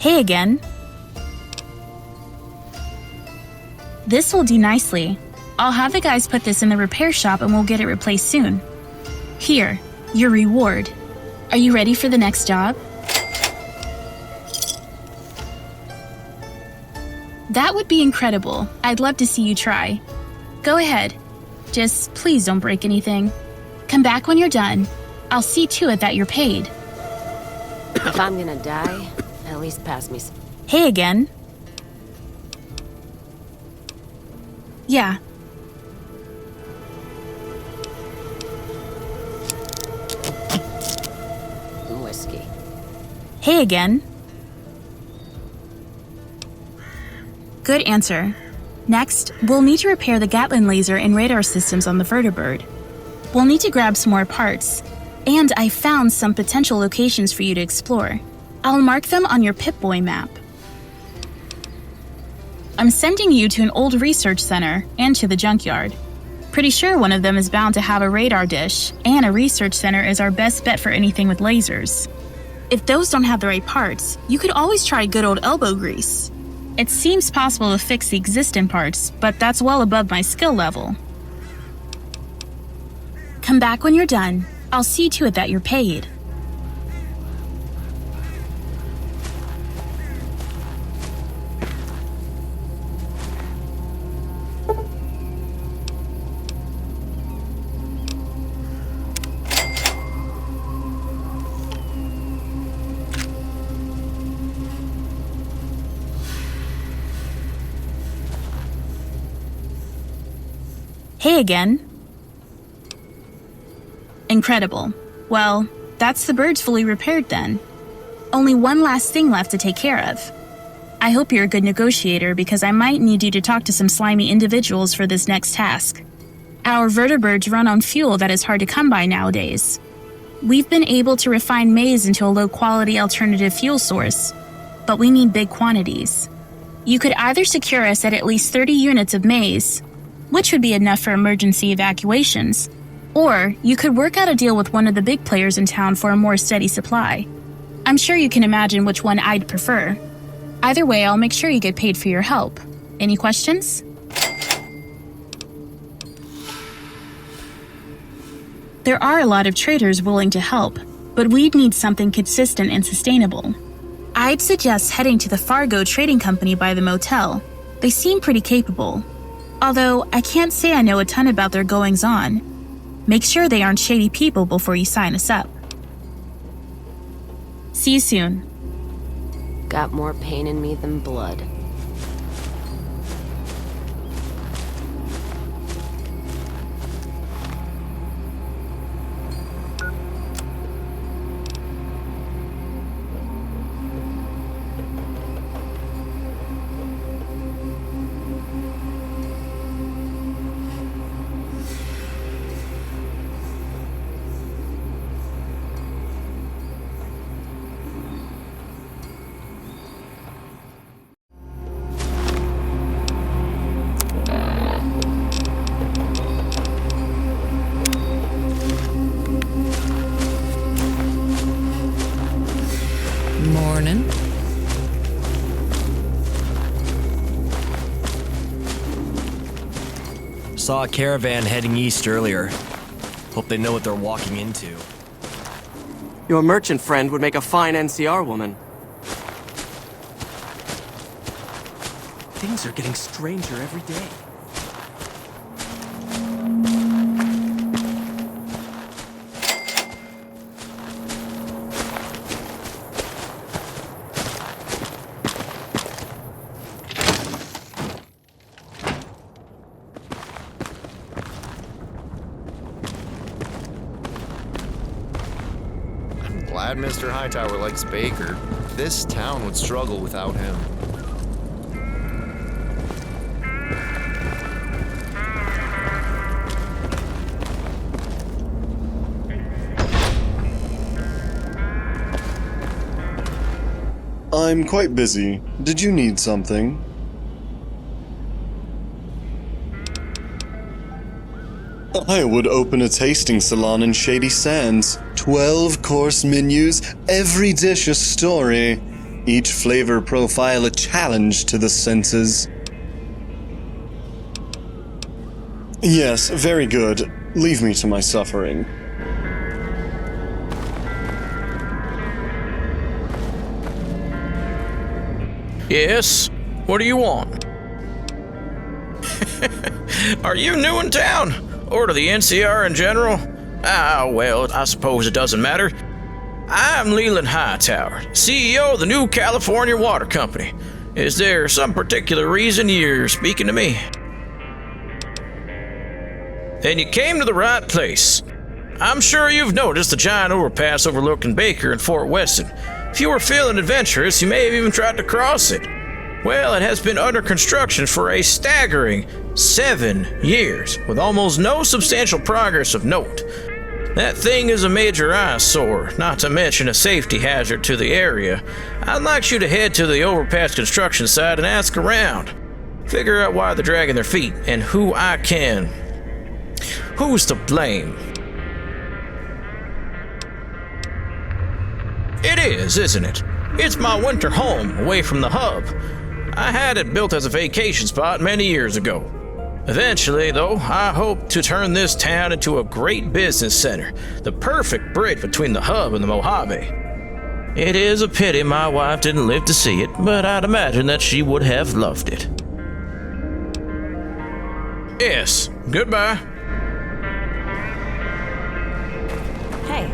Hey again. This will do nicely. I'll have the guys put this in the repair shop and we'll get it replaced soon. Here, your reward. Are you ready for the next job? That would be incredible. I'd love to see you try. Go ahead. Just please don't break anything. Come back when you're done. I'll see to it that you're paid. If I'm gonna die, at least pass me some. Hey again. Yeah. Whiskey. Hey again. Good answer. Next, we'll need to repair the Gatling laser and radar systems on the vertibird. We'll need to grab some more parts, and I found some potential locations for you to explore. I'll mark them on your Pip-Boy map. I'm sending you to an old research center and to the junkyard. Pretty sure one of them is bound to have a radar dish, and a research center is our best bet for anything with lasers. If those don't have the right parts, you could always try good old elbow grease. It seems possible to fix the existing parts, but that's well above my skill level. Come back when you're done. I'll see to it that you're paid. Hey again. Incredible. Well, that's the birds fully repaired then. Only one last thing left to take care of. I hope you're a good negotiator because I might need you to talk to some slimy individuals for this next task. Our vertibirds run on fuel that is hard to come by nowadays. We've been able to refine maize into a low-quality alternative fuel source, but we need big quantities. You could either secure us at least 30 units of maize, which would be enough for emergency evacuations, or you could work out a deal with one of the big players in town for a more steady supply. I'm sure you can imagine which one I'd prefer. Either way, I'll make sure you get paid for your help. Any questions? There are a lot of traders willing to help, but we'd need something consistent and sustainable. I'd suggest heading to the Fargo Trading Company by the motel. They seem pretty capable. Although, I can't say I know a ton about their goings-on. Make sure they aren't shady people before you sign us up. See you soon. Got more pain in me than blood. Morning. Saw a caravan heading east earlier. Hope they know what they're walking into. Your merchant friend would make a fine NCR woman. Things are getting stranger every day. Glad Mr. Hightower likes Baker. This town would struggle without him. I'm quite busy. Did you need something? I would open a tasting salon in Shady Sands. 12-course menus, every dish a story. Each flavor profile a challenge to the senses. Yes, very good. Leave me to my suffering. Yes? What do you want? Are you new in town? Or to the NCR in general? Ah, well, I suppose it doesn't matter. I'm Leland Hightower, CEO of the New California Water Company. Is there some particular reason you're speaking to me? Then you came to the right place. I'm sure you've noticed the giant overpass overlooking Baker and Fort Weston. If you were feeling adventurous, you may have even tried to cross it. Well, it has been under construction for a staggering 7 years, with almost no substantial progress of note. That thing is a major eyesore, not to mention a safety hazard to the area. I'd like you to head to the overpass construction site and ask around. Figure out why they're dragging their feet and who's to blame. It is, isn't it? It's my winter home, away from the hub. I had it built as a vacation spot many years ago. Eventually, though, I hope to turn this town into a great business center, the perfect bridge between the hub and the Mojave. It is a pity my wife didn't live to see it, but I'd imagine that she would have loved it. Yes, goodbye. Hey.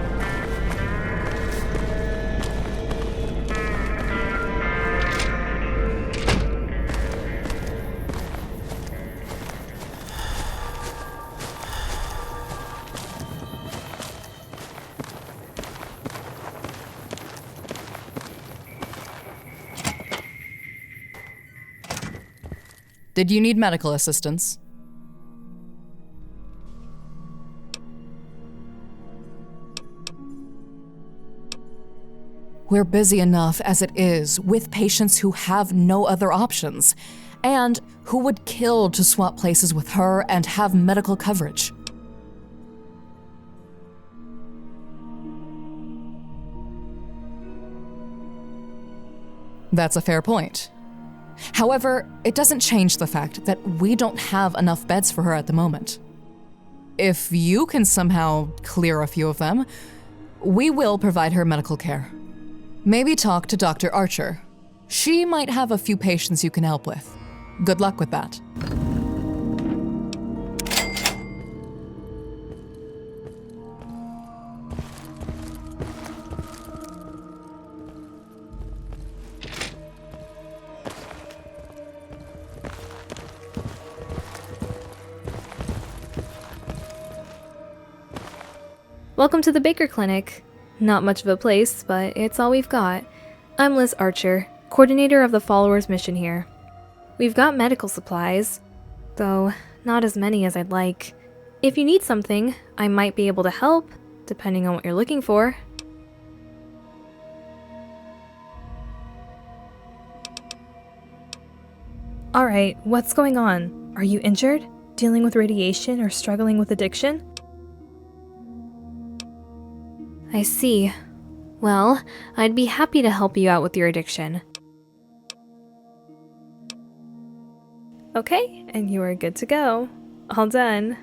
Did you need medical assistance? We're busy enough as it is with patients who have no other options, and who would kill to swap places with her and have medical coverage. That's a fair point. However, it doesn't change the fact that we don't have enough beds for her at the moment. If you can somehow clear a few of them, we will provide her medical care. Maybe talk to Dr. Archer. She might have a few patients you can help with. Good luck with that. Welcome to the Baker Clinic. Not much of a place, but it's all we've got. I'm Liz Archer, coordinator of the Followers mission here. We've got medical supplies, though not as many as I'd like. If you need something, I might be able to help, depending on what you're looking for. Alright, what's going on? Are you injured? Dealing with radiation or struggling with addiction? I see. Well, I'd be happy to help you out with your addiction. Okay, and you are good to go. All done.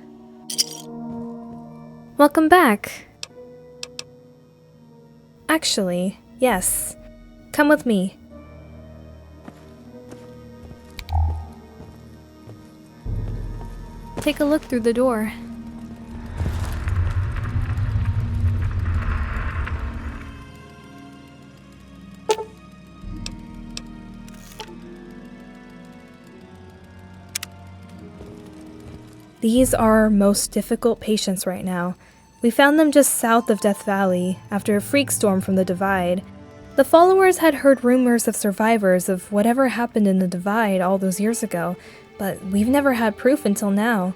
Welcome back. Actually, yes. Come with me. Take a look through the door. These are our most difficult patients right now. We found them just south of Death Valley, after a freak storm from the Divide. The followers had heard rumors of survivors of whatever happened in the Divide all those years ago, but we've never had proof until now.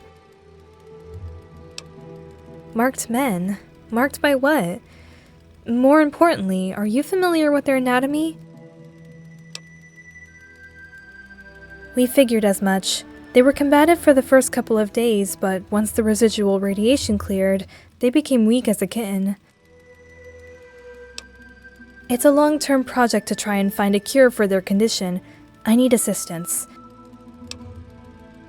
Marked men? Marked by what? More importantly, are you familiar with their anatomy? We figured as much. They were combative for the first couple of days, but once the residual radiation cleared, they became weak as a kitten. It's a long-term project to try and find a cure for their condition. I need assistance.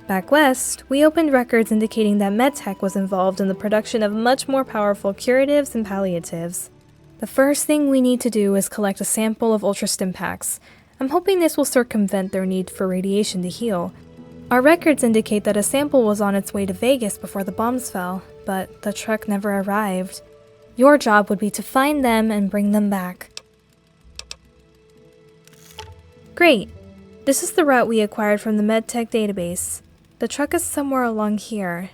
Back west, we opened records indicating that MedTech was involved in the production of much more powerful curatives and palliatives. The first thing we need to do is collect a sample of ultrastim packs. I'm hoping this will circumvent their need for radiation to heal. Our records indicate that a sample was on its way to Vegas before the bombs fell, but the truck never arrived. Your job would be to find them and bring them back. Great. This is the route we acquired from the MedTech database. The truck is somewhere along here.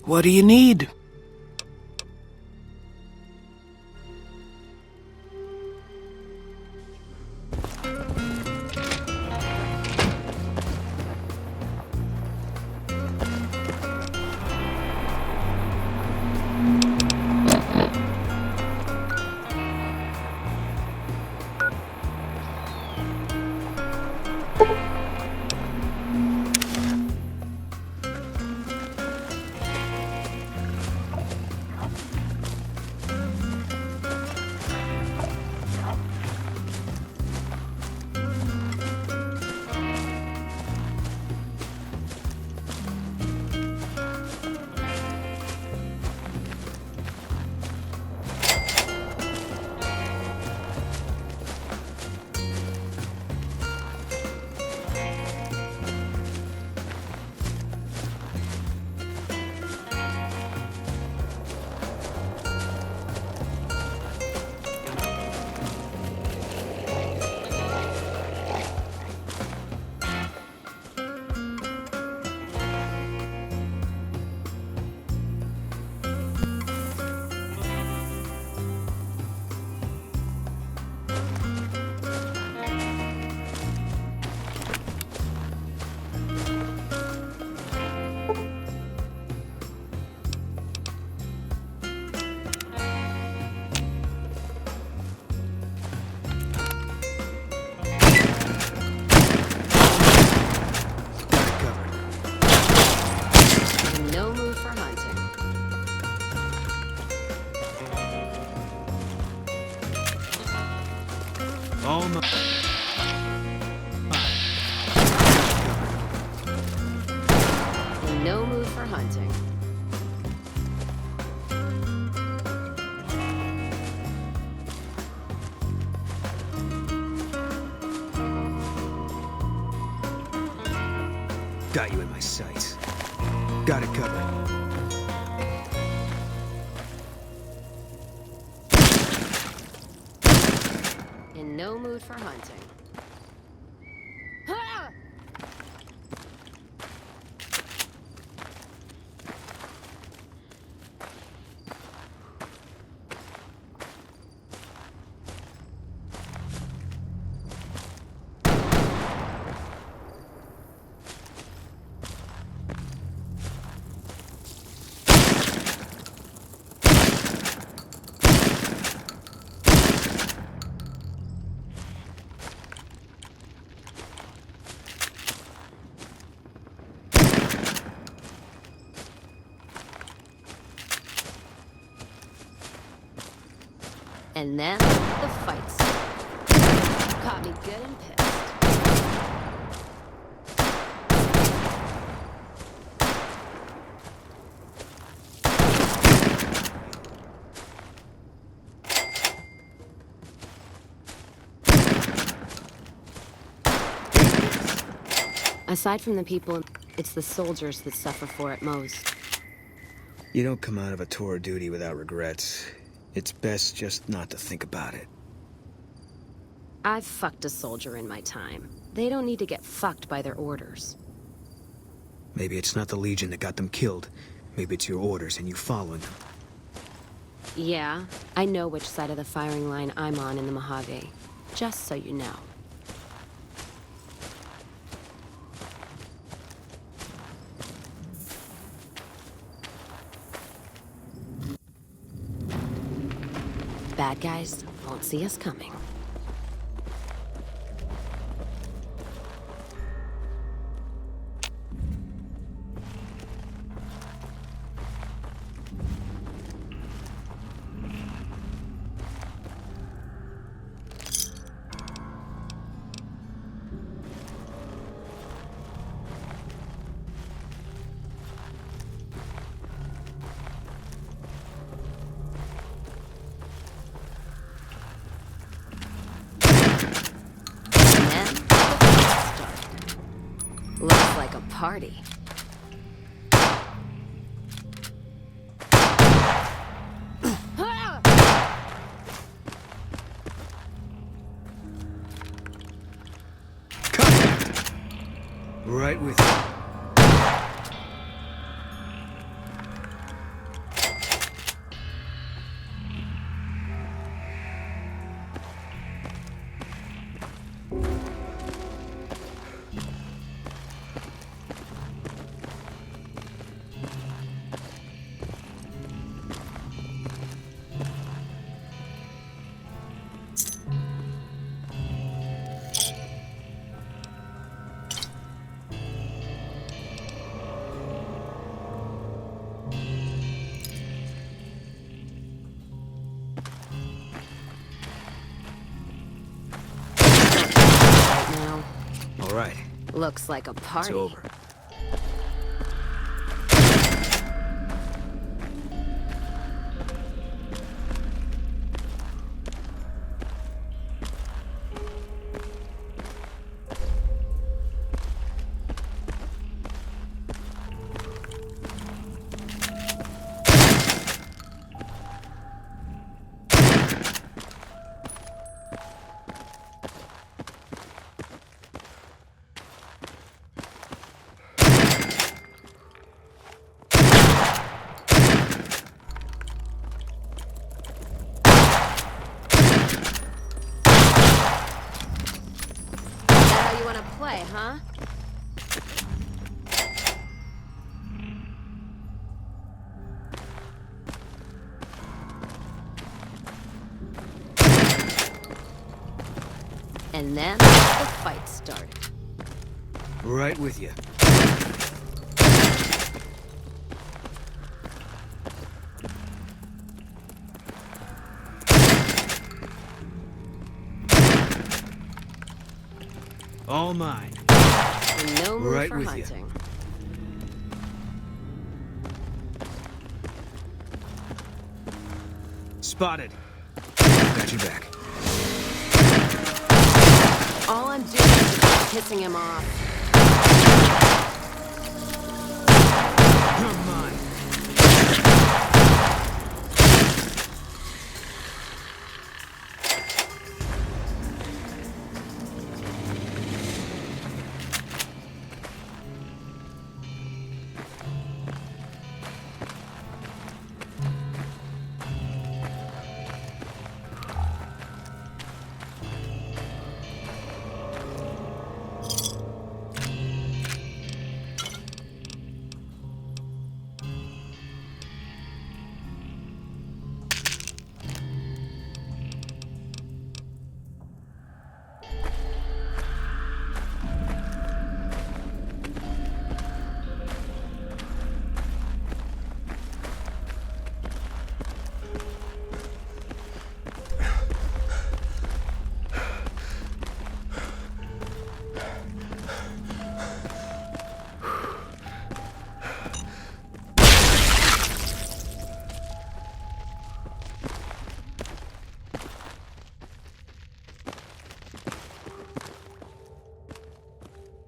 What do you need? No mood for hunting. Got you in my sights. Got it covered. In no mood for hunting. And then the fight started. Caught me good and pissed. Aside from the people, it's the soldiers that suffer for it most. You don't come out of a tour of duty without regrets. It's best just not to think about it. I've fucked a soldier in my time. They don't need to get fucked by their orders. Maybe it's not the Legion that got them killed. Maybe it's your orders and you following them. Yeah, I know which side of the firing line I'm on in the Mojave. Just so you know. bad guys won't see us coming. Looks like a party. Right with you. All right. Looks like a party. It's over. Play, huh? And then the fight started. Right with you. All mine. And no move right for with hunting. Spotted. Got your back. All I'm doing is just pissing him off. You're mine.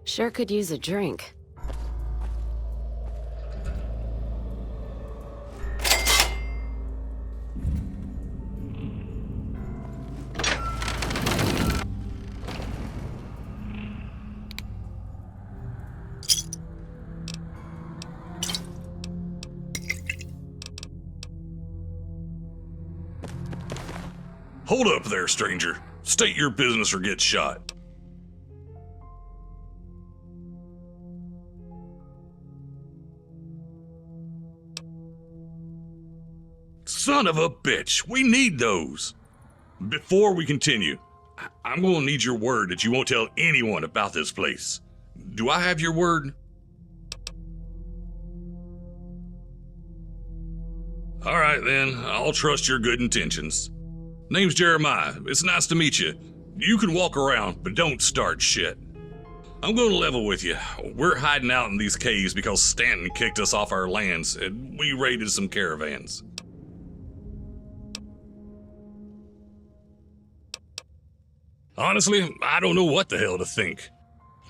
Sure could use a drink. Hold up there, stranger. State your business or get shot. Son of a bitch, we need those. Before we continue, I'm gonna need your word that you won't tell anyone about this place. Do I have your word? All right then, I'll trust your good intentions. Name's Jeremiah. It's nice to meet you. You can walk around, but don't start shit. I'm going to level with you. We're hiding out in these caves because Stanton kicked us off our lands, and we raided some caravans. Honestly, I don't know what the hell to think.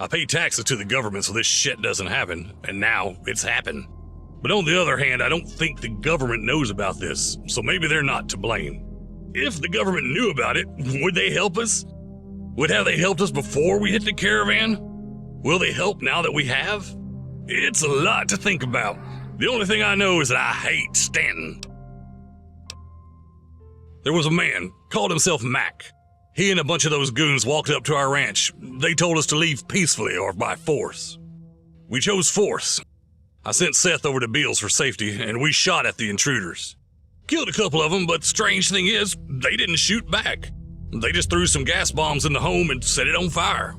I pay taxes to the government so this shit doesn't happen, and now it's happened. But on the other hand, I don't think the government knows about this, so maybe they're not to blame. If the government knew about it, would they help us? Have they helped us before we hit the caravan? Will they help now that we have? It's a lot to think about. The only thing I know is that I hate Stanton. There was a man, called himself Mac. He and a bunch of those goons walked up to our ranch. They told us to leave peacefully or by force. We chose force. I sent Seth over to Beals for safety, and we shot at the intruders. Killed a couple of them, but strange thing is, they didn't shoot back. They just threw some gas bombs in the home and set it on fire.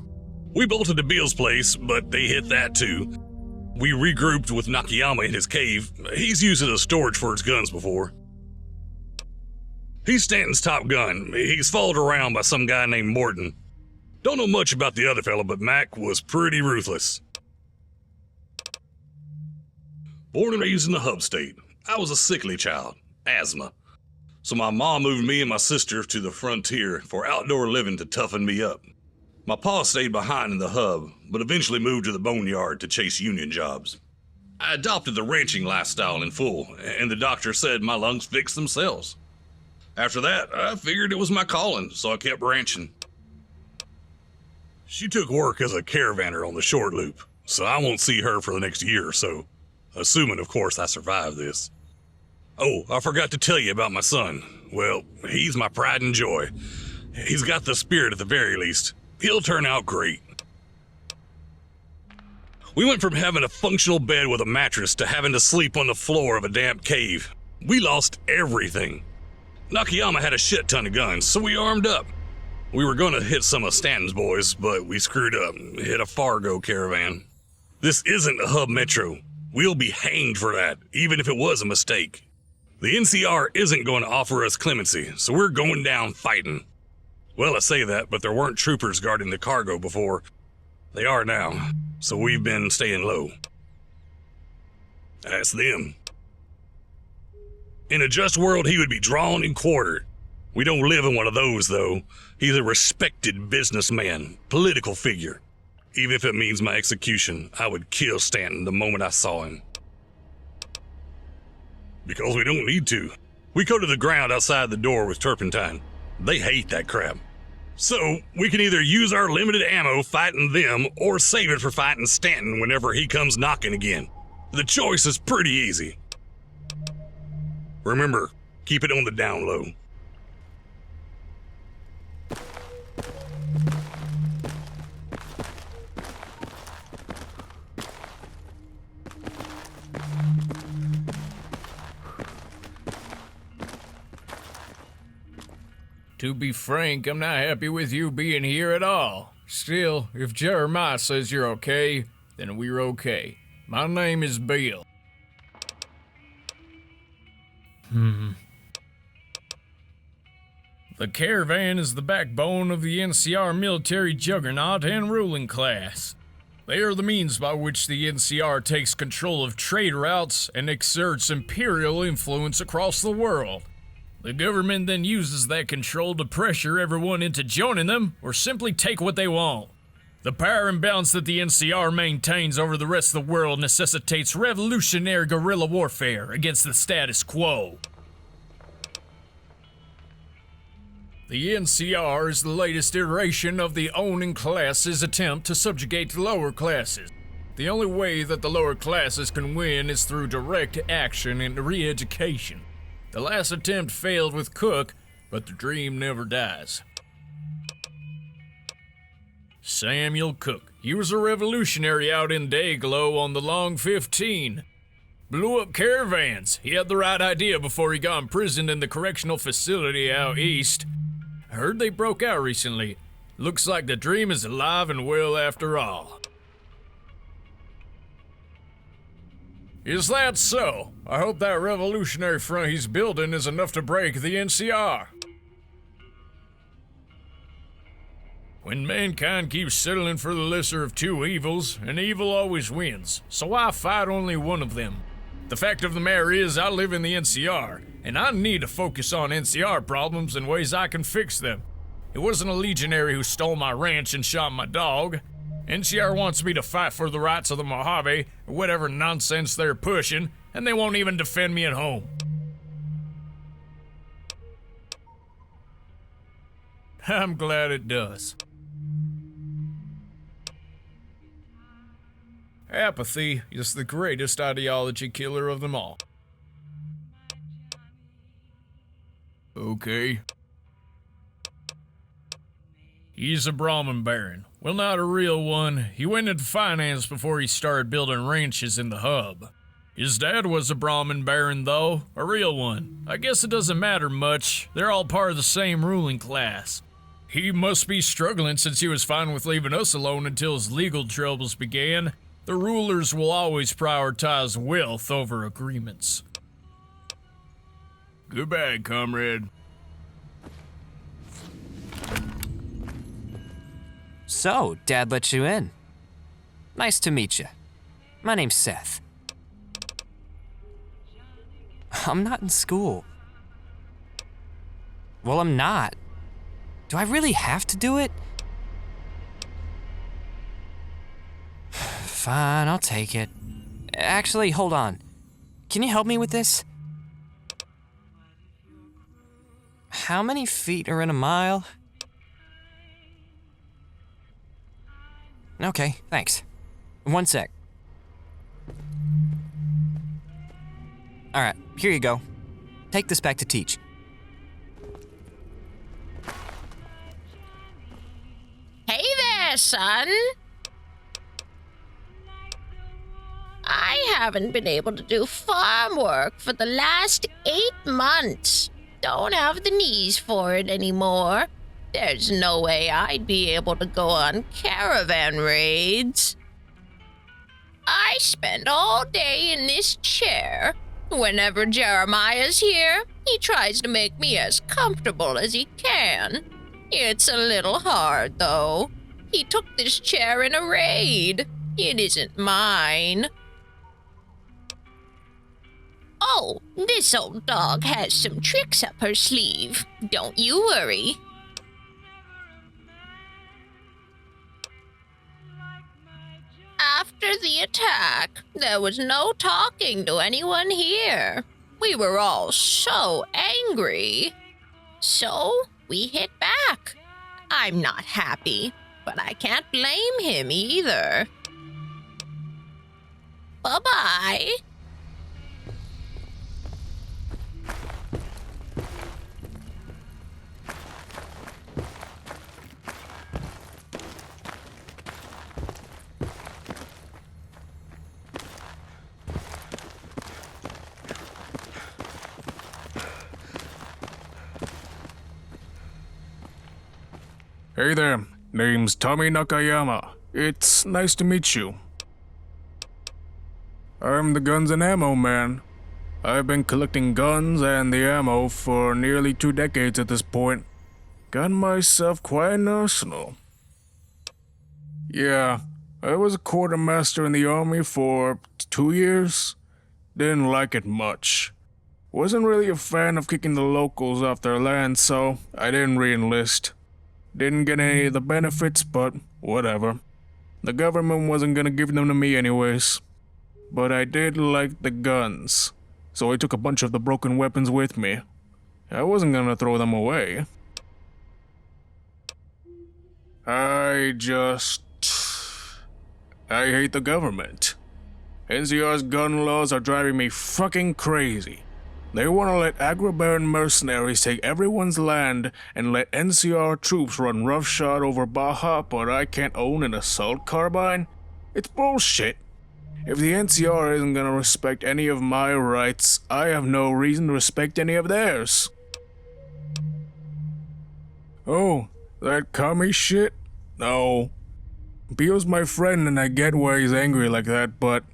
We bolted to Beals' place, but they hit that too. We regrouped with Nakayama in his cave. He's used it as storage for his guns before. He's Stanton's top gun. He's followed around by some guy named Morton. Don't know much about the other fella, but Mac was pretty ruthless. Born and raised in the hub state, I was a sickly child, asthma. So my mom moved me and my sister to the frontier for outdoor living to toughen me up. My pa stayed behind in the hub, but eventually moved to the boneyard to chase union jobs. I adopted the ranching lifestyle in full, and the doctor said my lungs fixed themselves. After that, I figured it was my calling, so I kept ranching. She took work as a caravaner on the short loop, so I won't see her for the next year or so, assuming, of course, I survive this. Oh, I forgot to tell you about my son. Well, he's my pride and joy. He's got the spirit at the very least. He'll turn out great. We went from having a functional bed with a mattress to having to sleep on the floor of a damp cave. We lost everything. Nakayama had a shit ton of guns, so we armed up. We were gonna hit some of Stanton's boys, but we screwed up and hit a Fargo caravan. This isn't a hub metro. We'll be hanged for that, even if it was a mistake. The NCR isn't going to offer us clemency, so we're going down fighting. Well, I say that, but there weren't troopers guarding the cargo before. They are now, so we've been staying low. That's them. In a just world, he would be drawn and quartered. We don't live in one of those, though. He's a respected businessman, political figure. Even if it means my execution, I would kill Stanton the moment I saw him. Because we don't need to. We go to the ground outside the door with turpentine. They hate that crap. So, we can either use our limited ammo fighting them or save it for fighting Stanton whenever he comes knocking again. The choice is pretty easy. Remember, keep it on the down low. To be frank, I'm not happy with you being here at all. Still, if Jeremiah says you're okay, then we're okay. My name is Bill. The caravan is the backbone of the NCR military juggernaut and ruling class. They are the means by which the NCR takes control of trade routes and exerts imperial influence across the world. The government then uses that control to pressure everyone into joining them or simply take what they want. The power imbalance that the NCR maintains over the rest of the world necessitates revolutionary guerrilla warfare against the status quo. The NCR is the latest iteration of the owning class's attempt to subjugate the lower classes. The only way that the lower classes can win is through direct action and re-education. The last attempt failed with Cook, but the dream never dies. Samuel Cook. He was a revolutionary out in Dayglow on the Long 15. Blew up caravans. He had the right idea before he got imprisoned in the correctional facility out east. I heard they broke out recently. Looks like the dream is alive and well after all. Is that so? I hope that revolutionary front he's building is enough to break the NCR. When mankind keeps settling for the lesser of two evils, an evil always wins, so why fight only one of them? The fact of the matter is, I live in the NCR, and I need to focus on NCR problems and ways I can fix them. It wasn't a legionary who stole my ranch and shot my dog. NCR wants me to fight for the rights of the Mojave, or whatever nonsense they're pushing, and they won't even defend me at home. I'm glad it does. Apathy is the greatest ideology killer of them all. Okay. He's a Brahmin baron. Well, not a real one. He went into finance before he started building ranches in the hub. His dad was a Brahmin baron, though, a real one. I guess it doesn't matter much. They're all part of the same ruling class. He must be struggling since he was fine with leaving us alone until his legal troubles began. The rulers will always prioritize wealth over agreements. Goodbye, comrade. So, Dad let you in. Nice to meet you. My name's Seth. I'm not in school. Well, I'm not. Do I really have to do it? Fine, I'll take it. Actually, hold on. Can you help me with this? How many feet are in a mile? Okay, thanks. One sec. Alright, here you go. Take this back to teach. Hey there, son. I haven't been able to do farm work for the last 8 months. Don't have the knees for it anymore. There's no way I'd be able to go on caravan raids. I spend all day in this chair. Whenever Jeremiah's here, he tries to make me as comfortable as he can. It's a little hard, though. He took this chair in a raid. It isn't mine. Oh, this old dog has some tricks up her sleeve. Don't you worry. After the attack, there was no talking to anyone here. We were all so angry. So, we hit back. I'm not happy, but I can't blame him either. Bye-bye. Hey there, name's Tommy Nakayama. It's nice to meet you. I'm the guns and ammo man. I've been collecting guns and the ammo for nearly 2 decades at this point. Got myself quite an arsenal. Yeah, I was a quartermaster in the army for 2 years. Didn't like it much. Wasn't really a fan of kicking the locals off their land, so I didn't re-enlist. Didn't get any of the benefits, but whatever. The government wasn't gonna give them to me anyways. But I did like the guns, so I took a bunch of the broken weapons with me. I wasn't gonna throw them away. I hate the government. NCR's gun laws are driving me fucking crazy. They want to let agro-baron mercenaries take everyone's land and let NCR troops run roughshod over Baja, but I can't own an assault carbine? It's bullshit. If the NCR isn't gonna respect any of my rights, I have no reason to respect any of theirs. Oh, that commie shit? No. Bio's my friend and I get why he's angry like that, but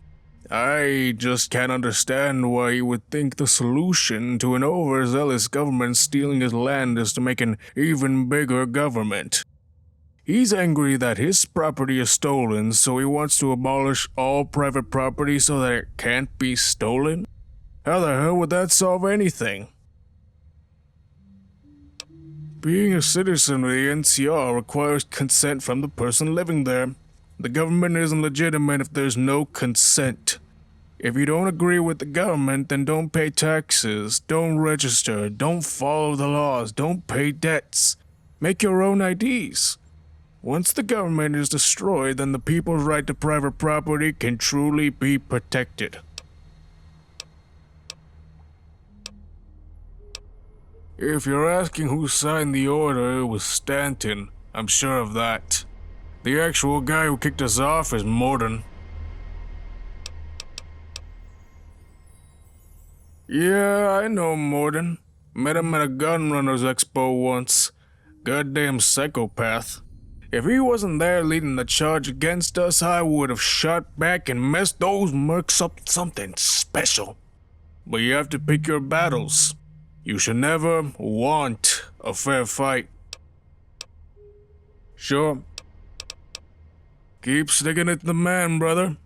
I just can't understand why he would think the solution to an overzealous government stealing his land is to make an even bigger government. He's angry that his property is stolen, so he wants to abolish all private property so that it can't be stolen? How the hell would that solve anything? Being a citizen of the NCR requires consent from the person living there. The government isn't legitimate if there's no consent. If you don't agree with the government, then don't pay taxes, don't register, don't follow the laws, don't pay debts. Make your own IDs. Once the government is destroyed, then the people's right to private property can truly be protected. If you're asking who signed the order, it was Stanton. I'm sure of that. The actual guy who kicked us off is Morden. Yeah, I know Morden. Met him at a Gunrunners Expo once. Goddamn psychopath. If he wasn't there leading the charge against us, I would have shot back and messed those mercs up with something special. But you have to pick your battles. You should never want a fair fight. Sure. Keep sticking it to the man, brother.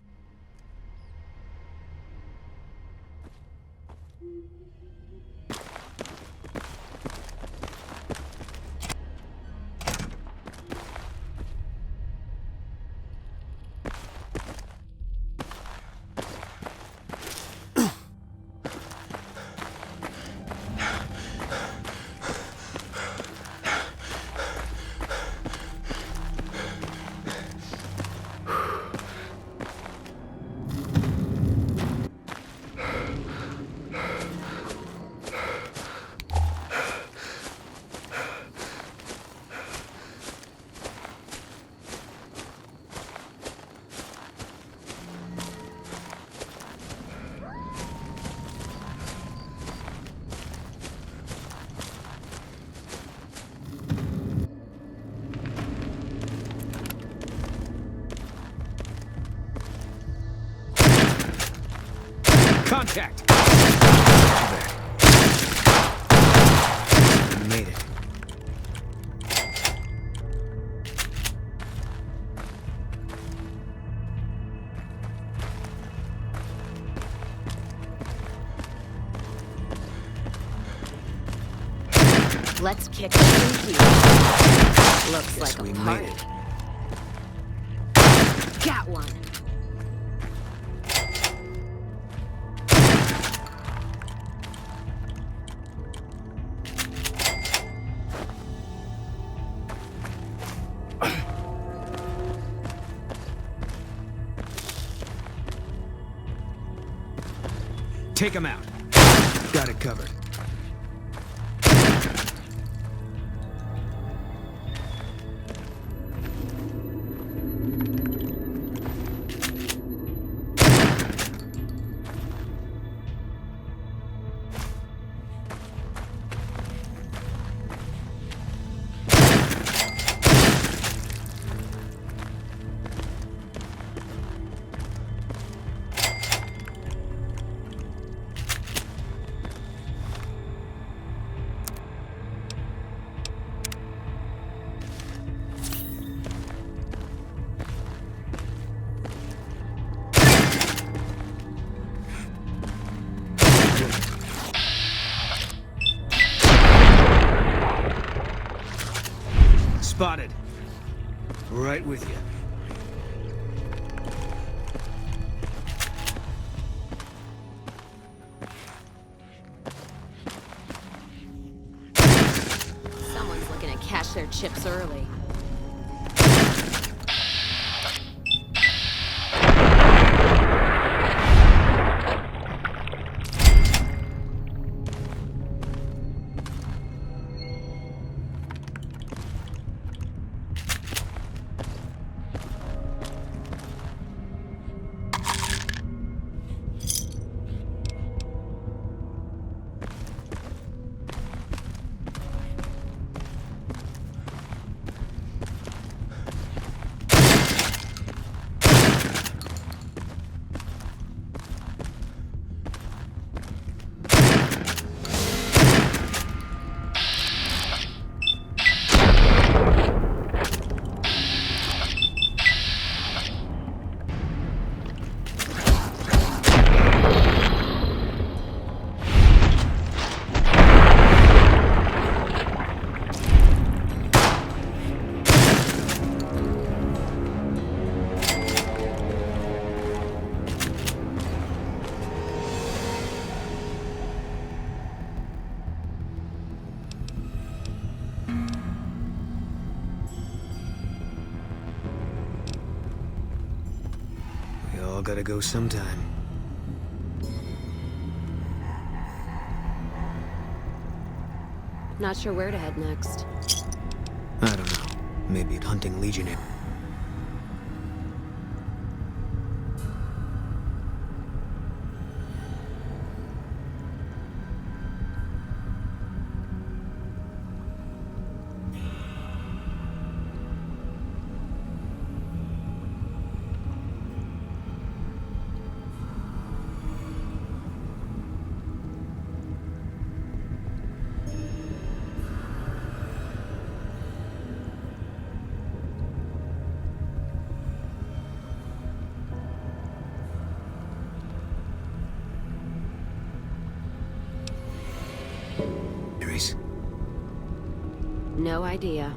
Contact! You made it. Let's kick this in here. Looks like a party. Got one. Take him out. Got it covered. Spotted. Right with you. Someone's looking to cash their chips early. gotta go sometime. Not sure where to head next. I don't know. Maybe hunting legionnaire. No idea.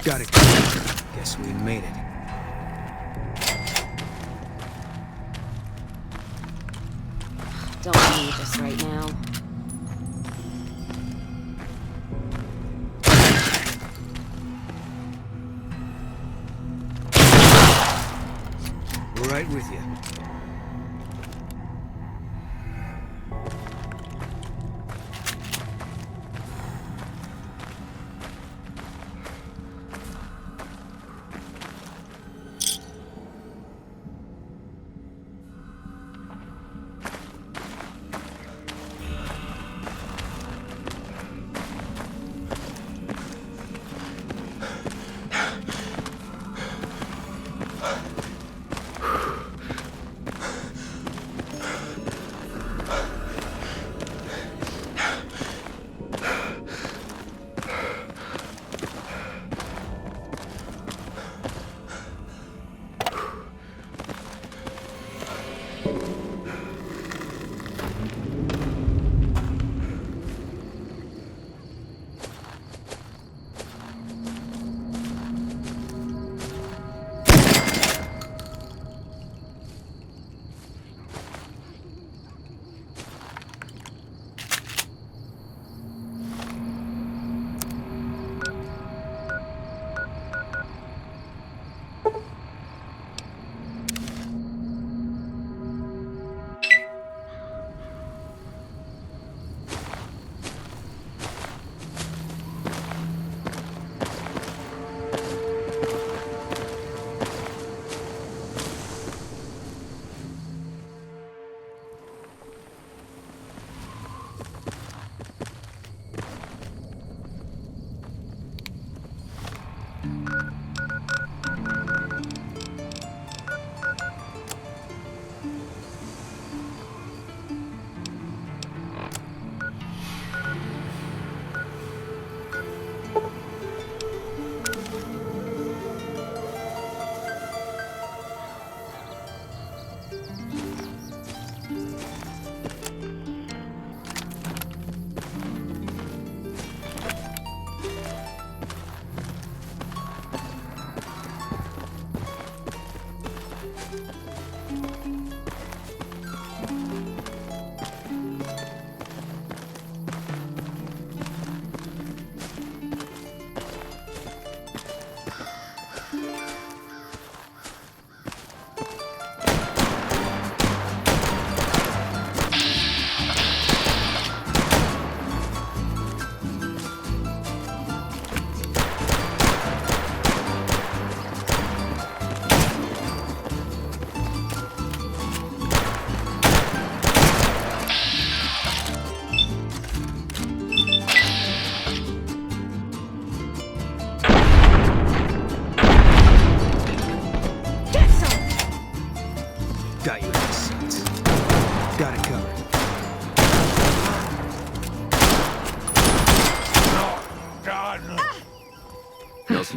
Got it. Guess we made it. Don't need this right now. We're right with you.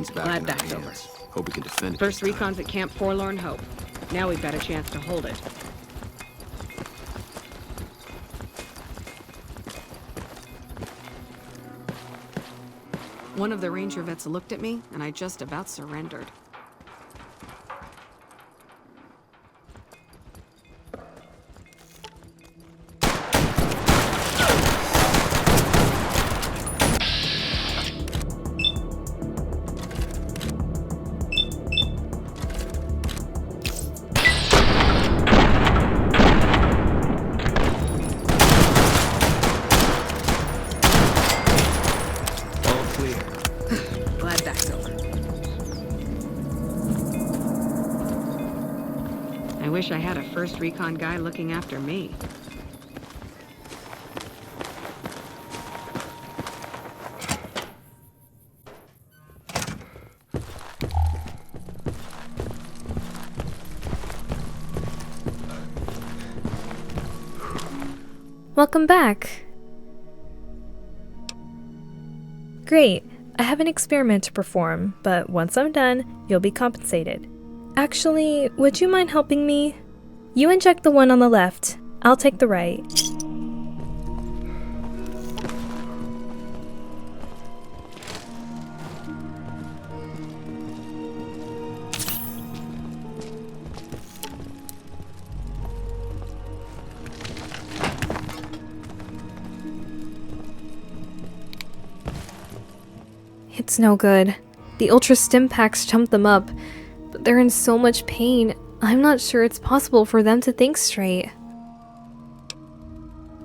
He's back Glad in our that's over. hands. Hope we can defend it. First recon's at Camp Forlorn Hope. Now we've got a chance to hold it. One of the ranger vets looked at me, and I just about surrendered. Glad that's over. I wish I had a first recon guy looking after me. Welcome back. Great. I have an experiment to perform, but once I'm done, you'll be compensated. Actually, would you mind helping me? You inject the one on the left. I'll take the right. It's no good. The Ultra Stim Packs jumped them up, but they're in so much pain, I'm not sure it's possible for them to think straight.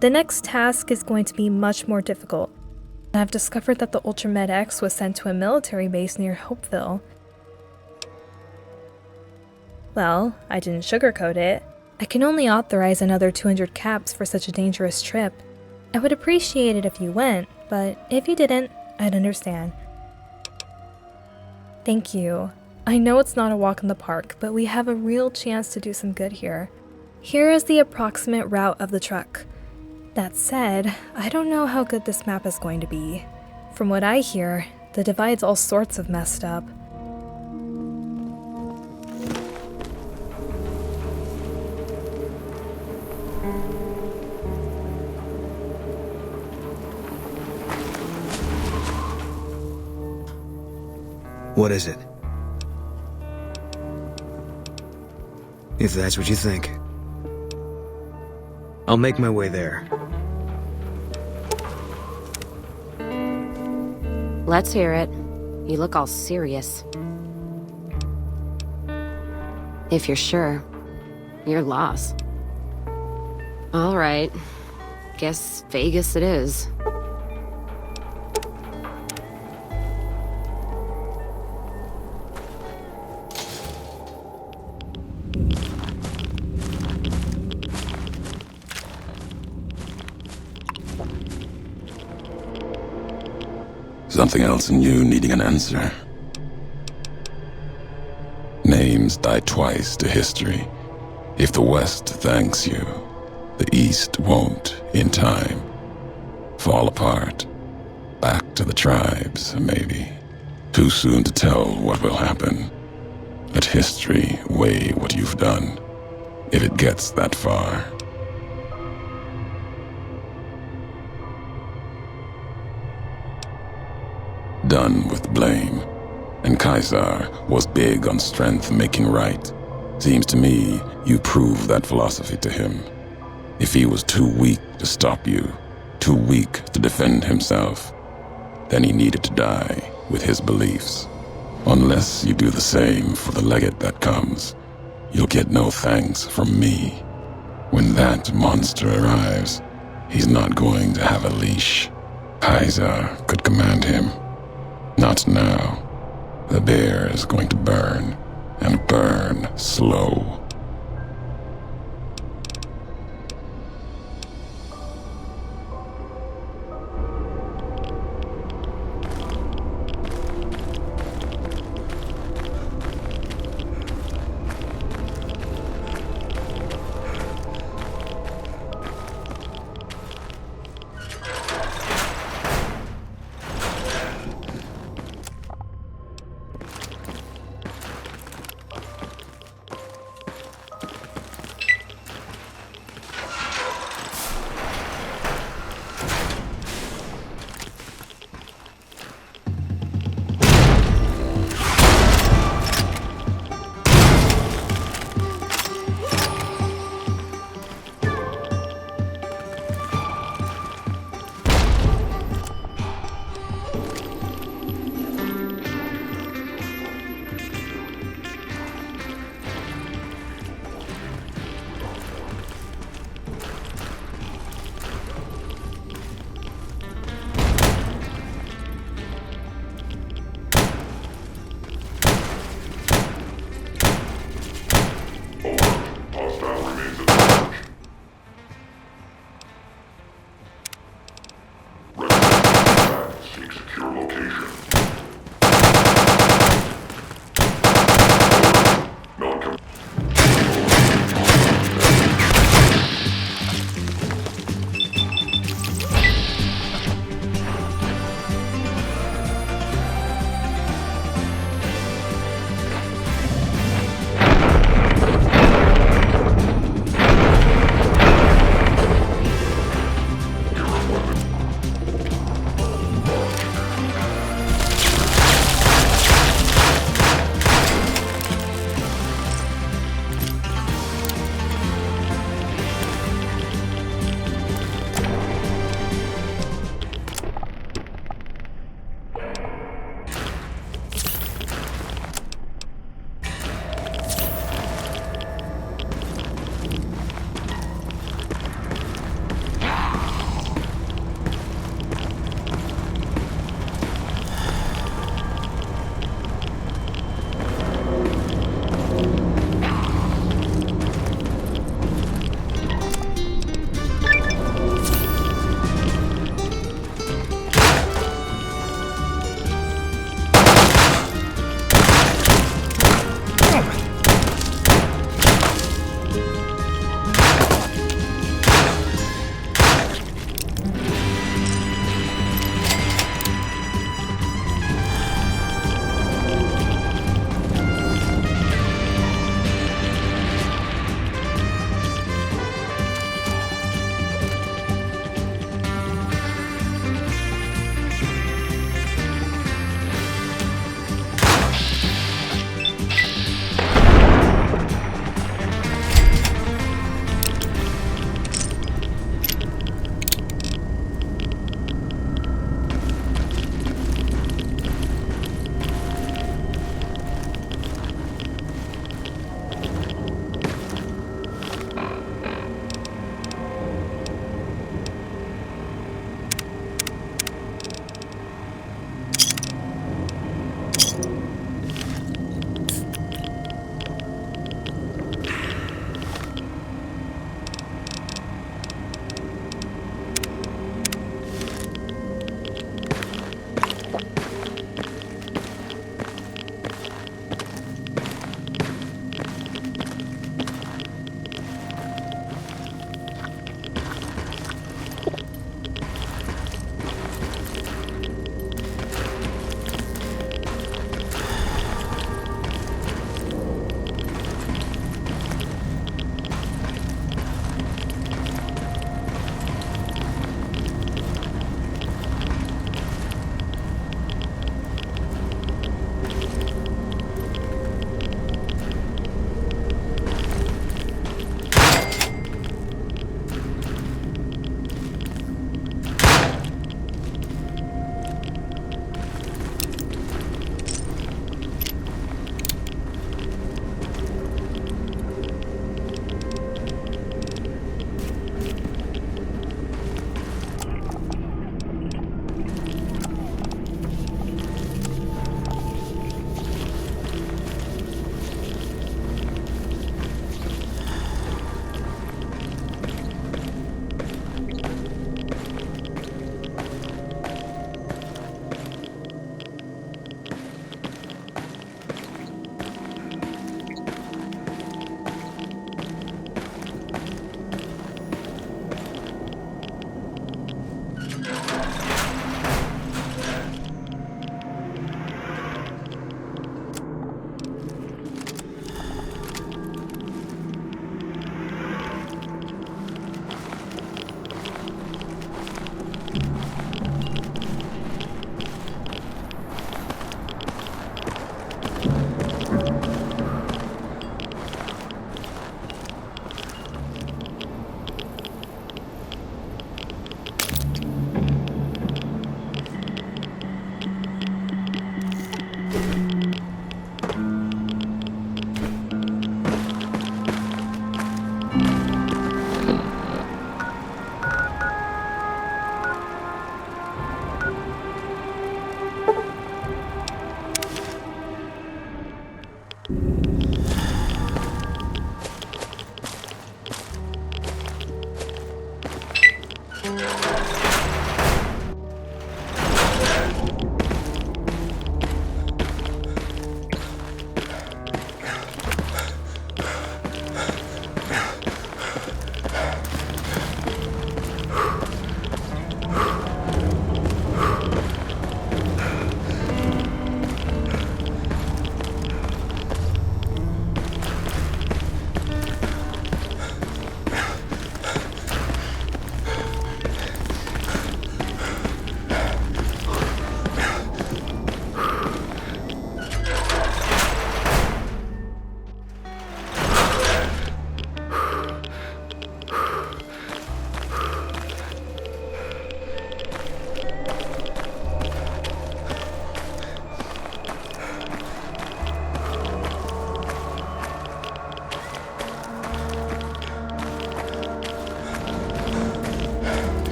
The next task is going to be much more difficult. I've discovered that the Ultra Med X was sent to a military base near Hopeville. Well, I didn't sugarcoat it. I can only authorize another 200 caps for such a dangerous trip. I would appreciate it if you went, but if you didn't, I'd understand. Thank you. I know it's not a walk in the park, but we have a real chance to do some good here. Here is the approximate route of the truck. That said, I don't know how good this map is going to be. From what I hear, the divide's all sorts of messed up. What is it? If that's what you think. I'll make my way there. Let's hear it. You look all serious. If you're sure, your loss. All right. Guess Vegas it is. Something else in you needing an answer. Names die twice to history. If the West thanks you, the East won't in time. Fall apart. Back to the tribes, maybe. Too soon to tell what will happen. Let history weigh what you've done, if it gets that far. Done with blame. And Caesar was big on strength making right. Seems to me you proved that philosophy to him. If he was too weak to stop you, too weak to defend himself, then he needed to die with his beliefs. Unless you do the same for the legate that comes, you'll get no thanks from me. When that monster arrives, he's not going to have a leash. Caesar could command him. Not now. The bear is going to burn, and burn slow.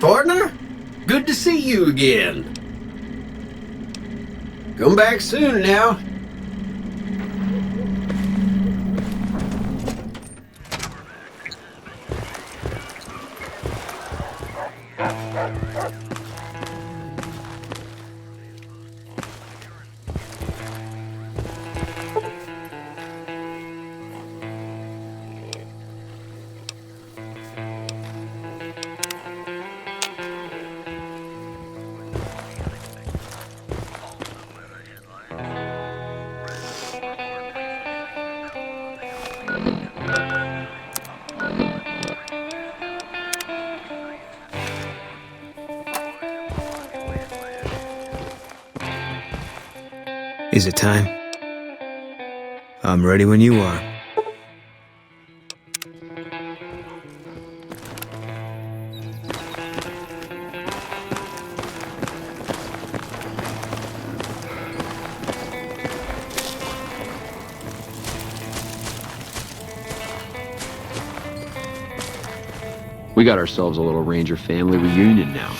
partner. Good to see you again. Come back soon now. Is it time? I'm ready when you are. We got ourselves a little Ranger family reunion now.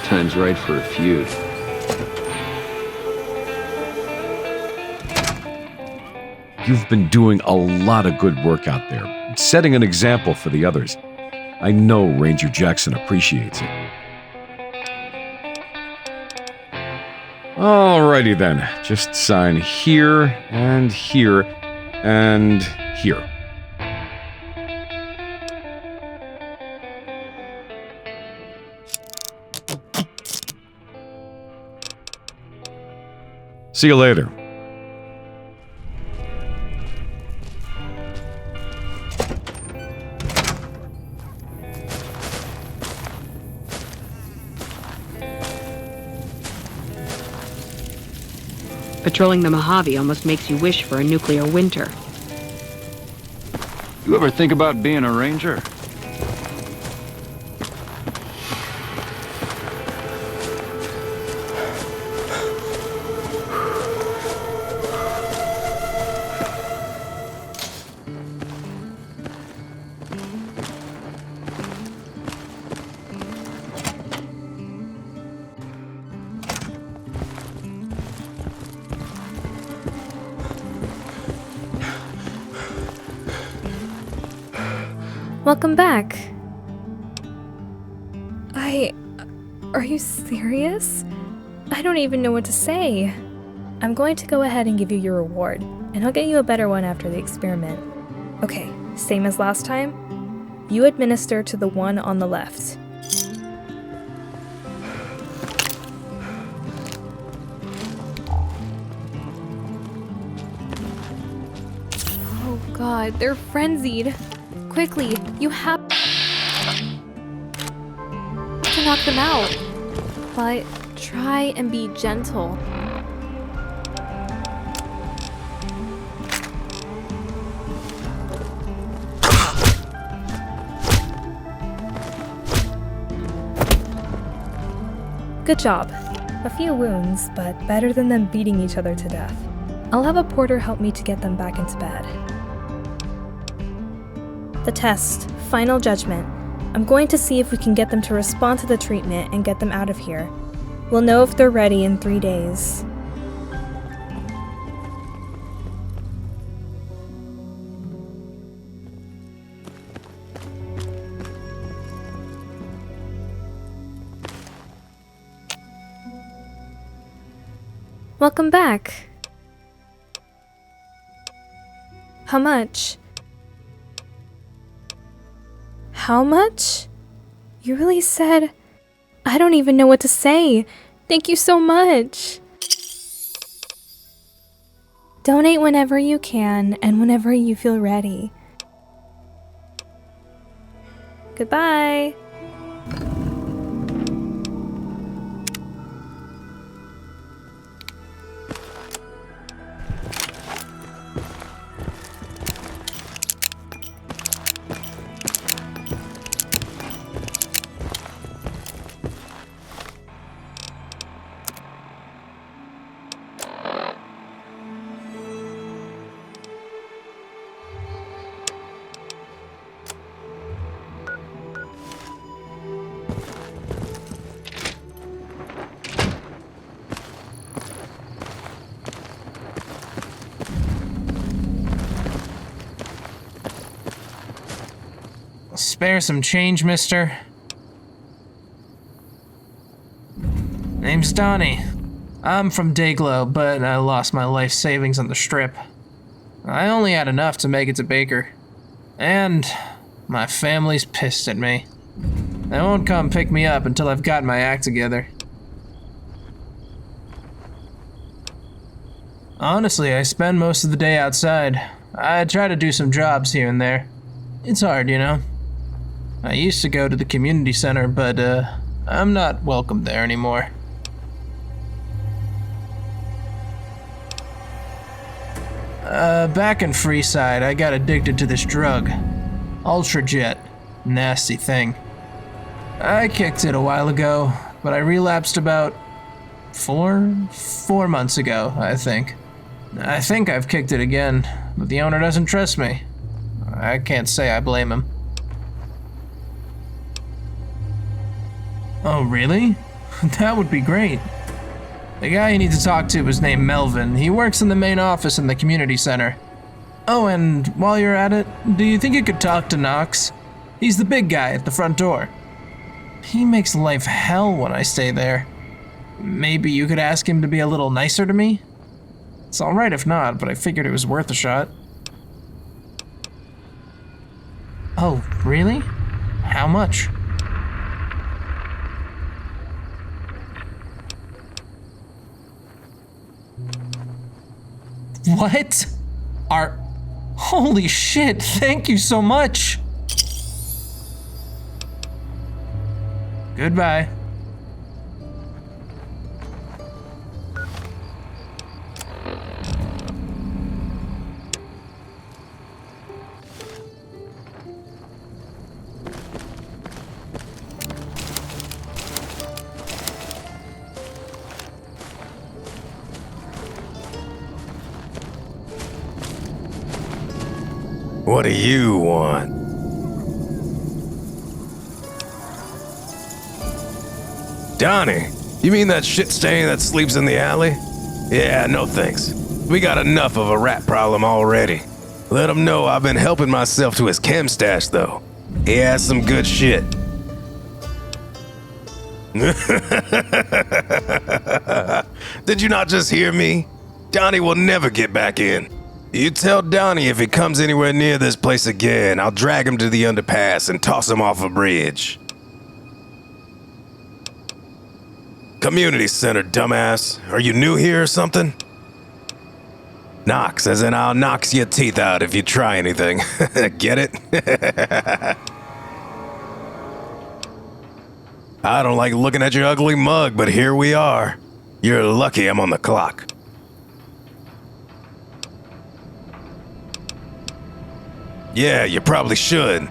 Time's right for a feud. You've been doing a lot of good work out there, setting an example for the others. I know Ranger Jackson appreciates it. Alrighty then, just sign here, and here, and here. See you later. Patrolling the Mojave almost makes you wish for a nuclear winter. You ever think about being a ranger? Welcome back. Are you serious? I don't even know what to say. I'm going to go ahead and give you your reward, and I'll get you a better one after the experiment. Okay, same as last time. You administer to the one on the left. Oh god, they're frenzied. Quickly, you have to knock them out. But try and be gentle. Good job. A few wounds, but better than them beating each other to death. I'll have a porter help me to get them back into bed. The test, final judgment. I'm going to see if we can get them to respond to the treatment and get them out of here. We'll know if they're ready in 3 days. Welcome back. How much? How much? You really said... I don't even know what to say. Thank you so much. Donate whenever you can and whenever you feel ready. Goodbye. Spare some change, mister? Name's Donnie. I'm from Dayglow, but I lost my life savings on the strip. I only had enough to make it to Baker. And my family's pissed at me. They won't come pick me up until I've got my act together. Honestly, I spend most of the day outside. I try to do some jobs here and there. It's hard, you know. I used to go to the community center, but I'm not welcome there anymore. Back in Freeside, I got addicted to this drug. Ultrajet. Nasty thing. I kicked it a while ago, but I relapsed about four months ago, I think. I think I've kicked it again, but the owner doesn't trust me. I can't say I blame him. Oh, really? That would be great. The guy you need to talk to is named Melvin. He works in the main office in the community center. Oh, and while you're at it, do you think you could talk to Knox? He's the big guy at the front door. He makes life hell when I stay there. Maybe you could ask him to be a little nicer to me? It's alright if not, but I figured it was worth a shot. Oh, really? How much? What? Holy shit, thank you so much! Goodbye. What do you want? Donnie, you mean that shit stain that sleeps in the alley? Yeah, no thanks. We got enough of a rat problem already. Let him know I've been helping myself to his chem stash, though. He has some good shit. Did you not just hear me? Donnie will never get back in. You tell Donnie if he comes anywhere near this place again, I'll drag him to the underpass and toss him off a bridge. Community center, dumbass. Are you new here or something? Knocks, as in I'll knock your teeth out if you try anything. Get it? I don't like looking at your ugly mug, but here we are. You're lucky I'm on the clock. Yeah, you probably should.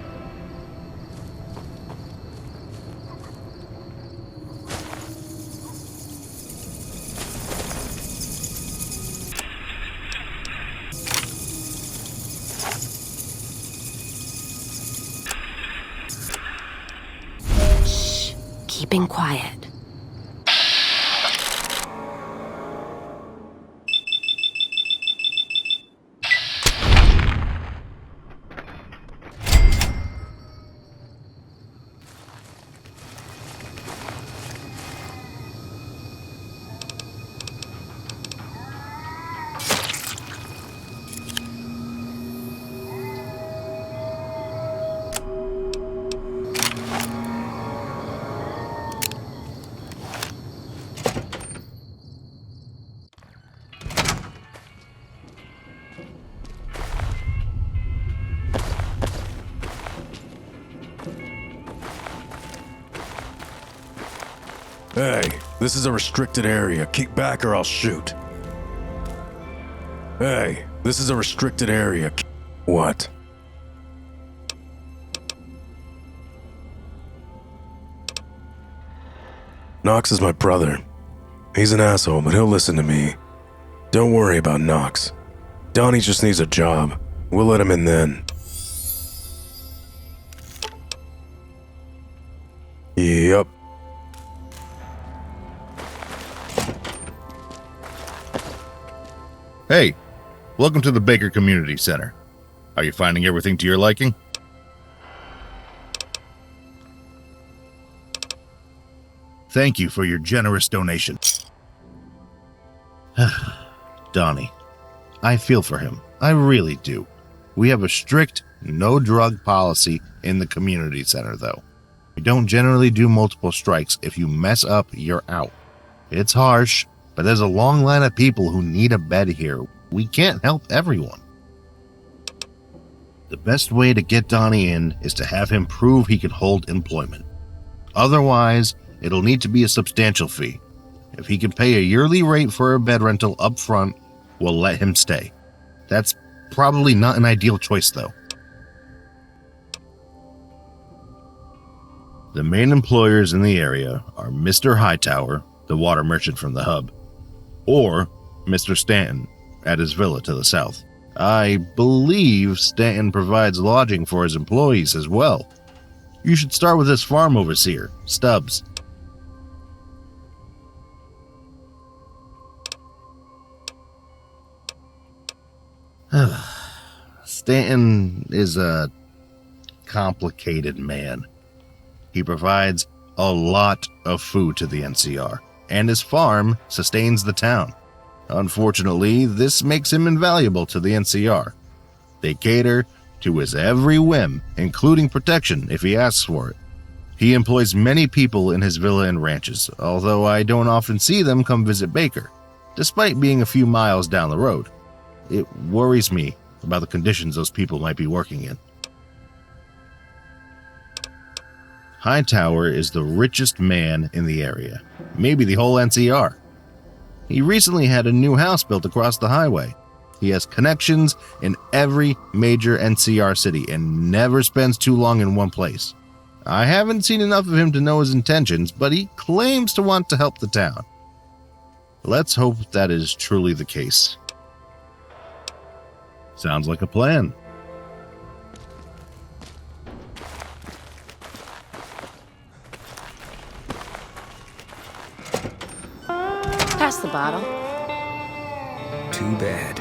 Shh. Keeping quiet. Hey, this is a restricted area. Keep back or I'll shoot. Hey, this is a restricted area. What? Knox is my brother. He's an asshole, but he'll listen to me. Don't worry about Knox. Donnie just needs a job. We'll let him in then. Yep. Hey, welcome to the Baker Community Center. Are you finding everything to your liking? Thank you for your generous donation. Donnie, I feel for him. I really do. We have a strict no-drug policy in the community center, though. We don't generally do multiple strikes. If you mess up, you're out. It's harsh, but there's a long line of people who need a bed here. We can't help everyone. The best way to get Donnie in is to have him prove he can hold employment. Otherwise, it'll need to be a substantial fee. If he can pay a yearly rate for a bed rental up front, we'll let him stay. That's probably not an ideal choice, though. The main employers in the area are Mr. Hightower, the water merchant from the hub, or Mr. Stanton at his villa to the south. I believe Stanton provides lodging for his employees as well. You should start with his farm overseer, Stubbs. Stanton is a complicated man. He provides a lot of food to the NCR, and his farm sustains the town. Unfortunately, this makes him invaluable to the NCR. They cater to his every whim, including protection if he asks for it. He employs many people in his villa and ranches, although I don't often see them come visit Baker, despite being a few miles down the road. It worries me about the conditions those people might be working in. Hightower is the richest man in the area, maybe the whole NCR. He recently had a new house built across the highway. He has connections in every major NCR city and never spends too long in one place. I haven't seen enough of him to know his intentions, but he claims to want to help the town. Let's hope that is truly the case. Sounds like a plan. Pass the bottle. Too bad.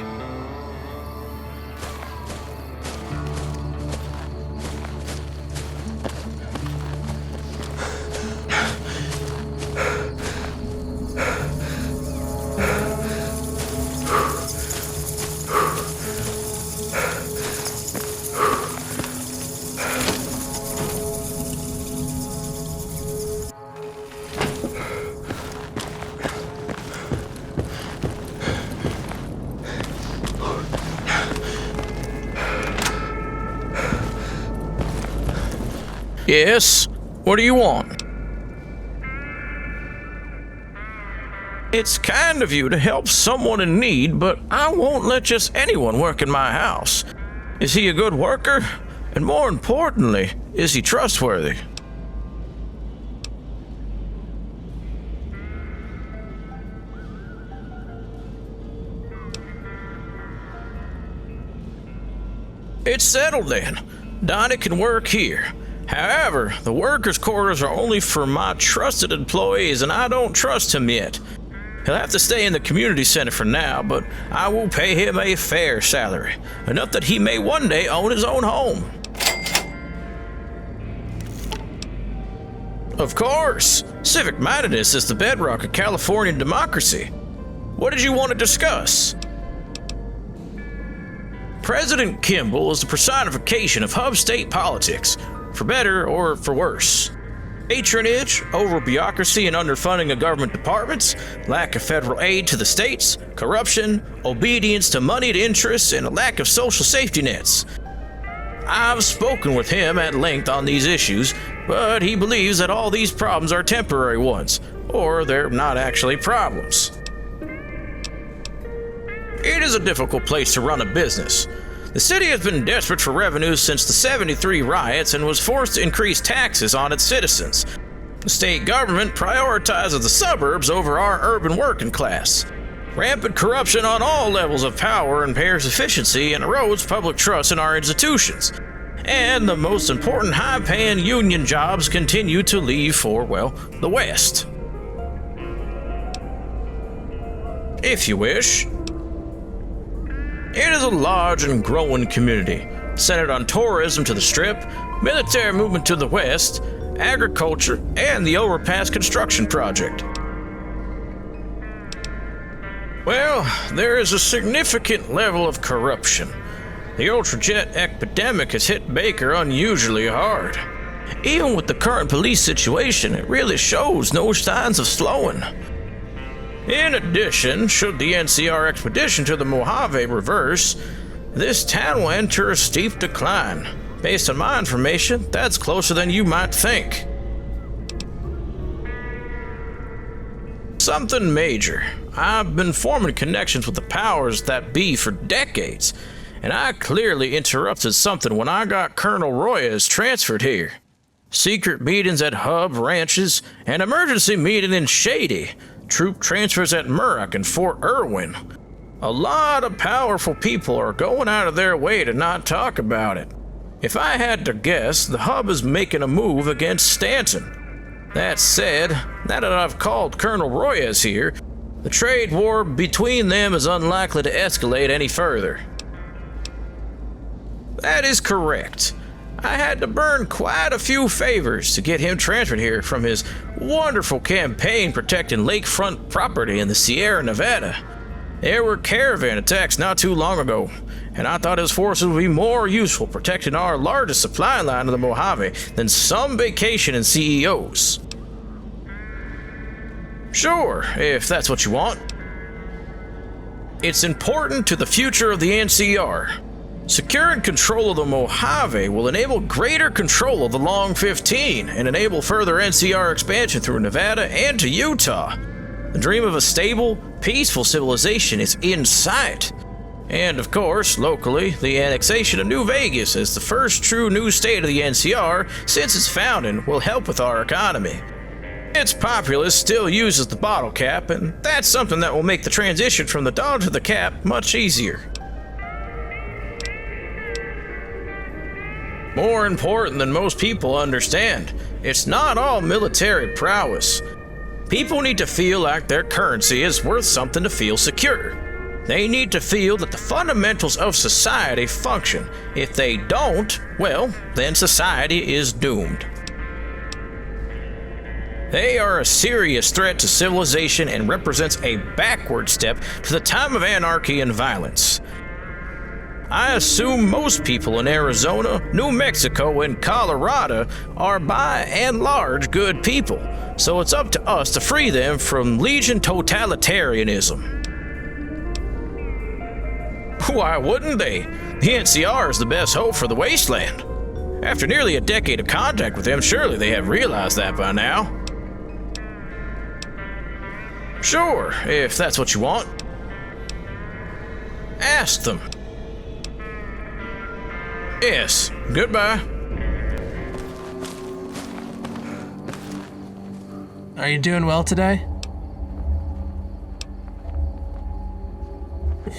Yes? What do you want? It's kind of you to help someone in need, but I won't let just anyone work in my house. Is he a good worker? And more importantly, is he trustworthy? It's settled then. Donnie can work here. However, the workers' quarters are only for my trusted employees, and I don't trust him yet. He'll have to stay in the community center for now, but I will pay him a fair salary, enough that he may one day own his own home. Of course, civic-mindedness is the bedrock of Californian democracy. What did you want to discuss? President Kimball is the personification of hub state politics, for better or for worse. Patronage over bureaucracy and underfunding of government departments, lack of federal aid to the states, corruption, obedience to moneyed interests, and a lack of social safety nets. I've spoken with him at length on these issues, but he believes that all these problems are temporary ones, or they're not actually problems. It is a difficult place to run a business. The city has been desperate for revenue since the '73 riots and was forced to increase taxes on its citizens. The state government prioritizes the suburbs over our urban working class. Rampant corruption on all levels of power impairs efficiency and erodes public trust in our institutions. And the most important high-paying union jobs continue to leave for, well, the West. If you wish. It is a large and growing community, centered on tourism to the Strip, military movement to the west, agriculture, and the overpass construction project. Well, there is a significant level of corruption. The Ultrajet epidemic has hit Baker unusually hard. Even with the current police situation, it really shows no signs of slowing. In addition, should the NCR expedition to the Mojave reverse, this town will enter a steep decline. Based on my information, that's closer than you might think. Something major. I've been forming connections with the powers that be for decades, and I clearly interrupted something when I got Colonel Royas transferred here. Secret meetings at hub ranches, an emergency meeting in Shady, troop transfers at Murrock and Fort Irwin. A lot of powerful people are going out of their way to not talk about it. If I had to guess, the hub is making a move against Stanton. That said, now that I've called Colonel Royas here, the trade war between them is unlikely to escalate any further. That is correct. I had to burn quite a few favors to get him transferred here from his wonderful campaign protecting lakefront property in the Sierra Nevada. There were caravan attacks not too long ago, and I thought his forces would be more useful protecting our largest supply line of the Mojave than some vacationing CEOs. Sure, if that's what you want. It's important to the future of the NCR. Securing control of the Mojave will enable greater control of the Long 15 and enable further NCR expansion through Nevada and to Utah. The dream of a stable, peaceful civilization is in sight. And of course, locally, the annexation of New Vegas as the first true new state of the NCR since its founding will help with our economy. Its populace still uses the bottle cap, and that's something that will make the transition from the dollar to the cap much easier. More important than most people understand, it's not all military prowess. People need to feel like their currency is worth something to feel secure. They need to feel that the fundamentals of society function. If they don't, well, then society is doomed. They are a serious threat to civilization and represents a backward step to the time of anarchy and violence. I assume most people in Arizona, New Mexico, and Colorado are by and large good people, so it's up to us to free them from Legion totalitarianism. Why wouldn't they? The NCR is the best hope for the Wasteland. After nearly a decade of contact with them, surely they have realized that by now. Sure, if that's what you want. Ask them. Yes, goodbye. Are you doing well today?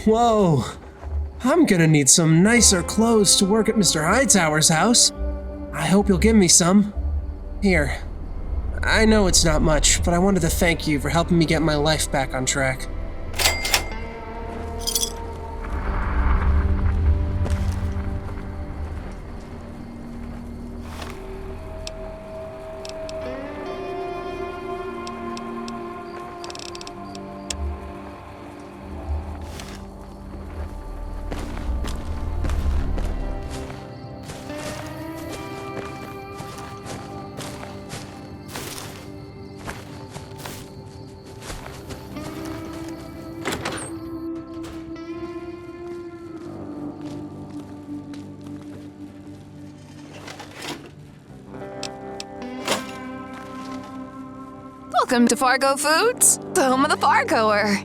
Whoa, I'm gonna need some nicer clothes to work at Mr. Hightower's house. I hope you'll give me some. Here. I know it's not much, but I wanted to thank you for helping me get my life back on track. Welcome to Fargo Foods, the home of the Fargoer.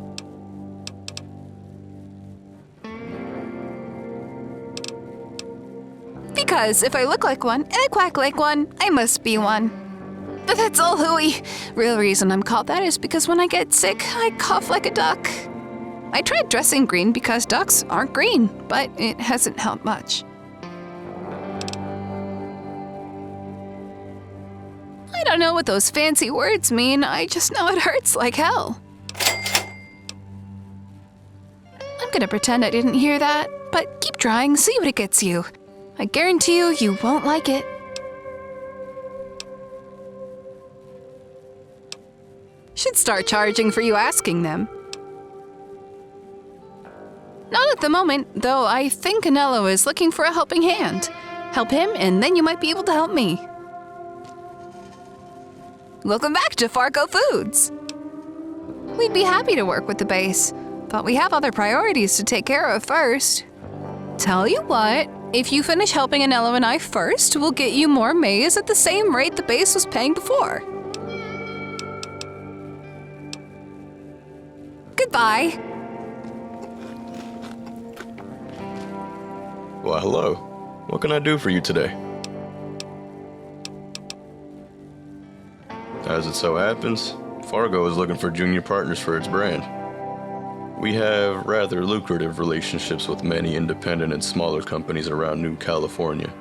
Because if I look like one and I quack like one, I must be one. But that's all hooey. Real reason I'm called that is because when I get sick, I cough like a duck. I tried dressing green because ducks aren't green, but it hasn't helped much. I don't know what those fancy words mean, I just know it hurts like hell. I'm gonna pretend I didn't hear that, but keep trying, see what it gets you. I guarantee you, you won't like it. should start charging for you asking them. Not at the moment, though I think Anello is looking for a helping hand. Help him, and then you might be able to help me. Welcome back to Fargo Foods. We'd be happy to work with the base, but we have other priorities to take care of first. Tell you what, if you finish helping Anello and I first, we'll get you more maize at the same rate the base was paying before. Goodbye. Well, hello. What can I do for you today? As it so happens, Fargo is looking for junior partners for its brand. We have rather lucrative relationships with many independent and smaller companies around New California.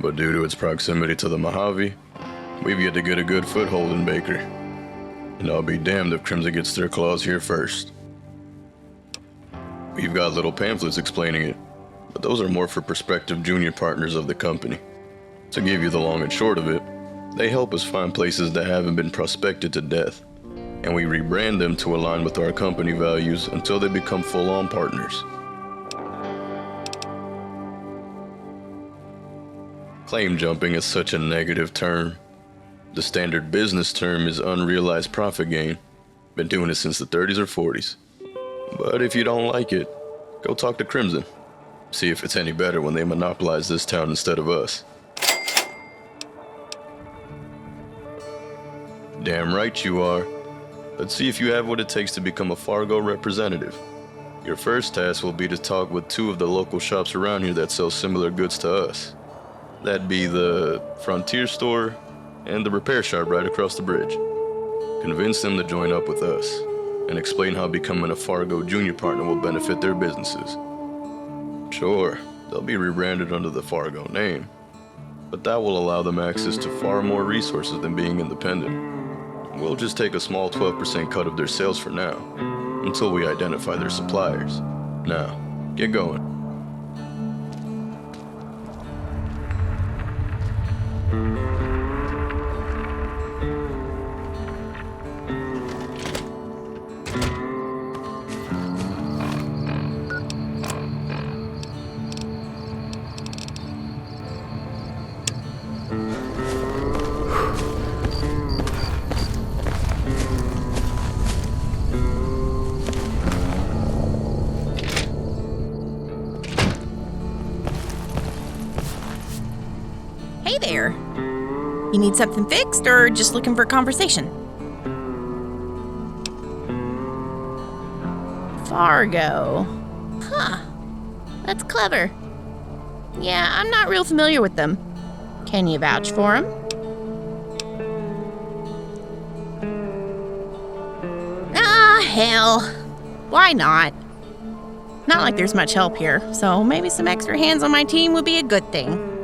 But due to its proximity to the Mojave, we've yet to get a good foothold in Baker. And I'll be damned if Crimson gets their claws here first. We've got little pamphlets explaining it, but those are more for prospective junior partners of the company. To give you the long and short of it, they help us find places that haven't been prospected to death, and we rebrand them to align with our company values until they become full-on partners. Claim jumping is such a negative term. The standard business term is unrealized profit gain. Been doing it since the 30s or 40s. But if you don't like it, go talk to Crimson. See if it's any better when they monopolize this town instead of us. Damn right you are. Let's see if you have what it takes to become a Fargo representative. Your first task will be to talk with 2 of the local shops around here that sell similar goods to us. That'd be the Frontier store and the repair shop right across the bridge. Convince them to join up with us and explain how becoming a Fargo junior partner will benefit their businesses. Sure, they'll be rebranded under the Fargo name, but that will allow them access to far more resources than being independent. We'll just take a small 12% cut of their sales for now, until we identify their suppliers. Now, get going. There. You need something fixed or just looking for a conversation? Fargo. Huh. That's clever. Yeah, I'm not real familiar with them. Can you vouch for them? Ah, hell. Why not? Not like there's much help here, so maybe some extra hands on my team would be a good thing.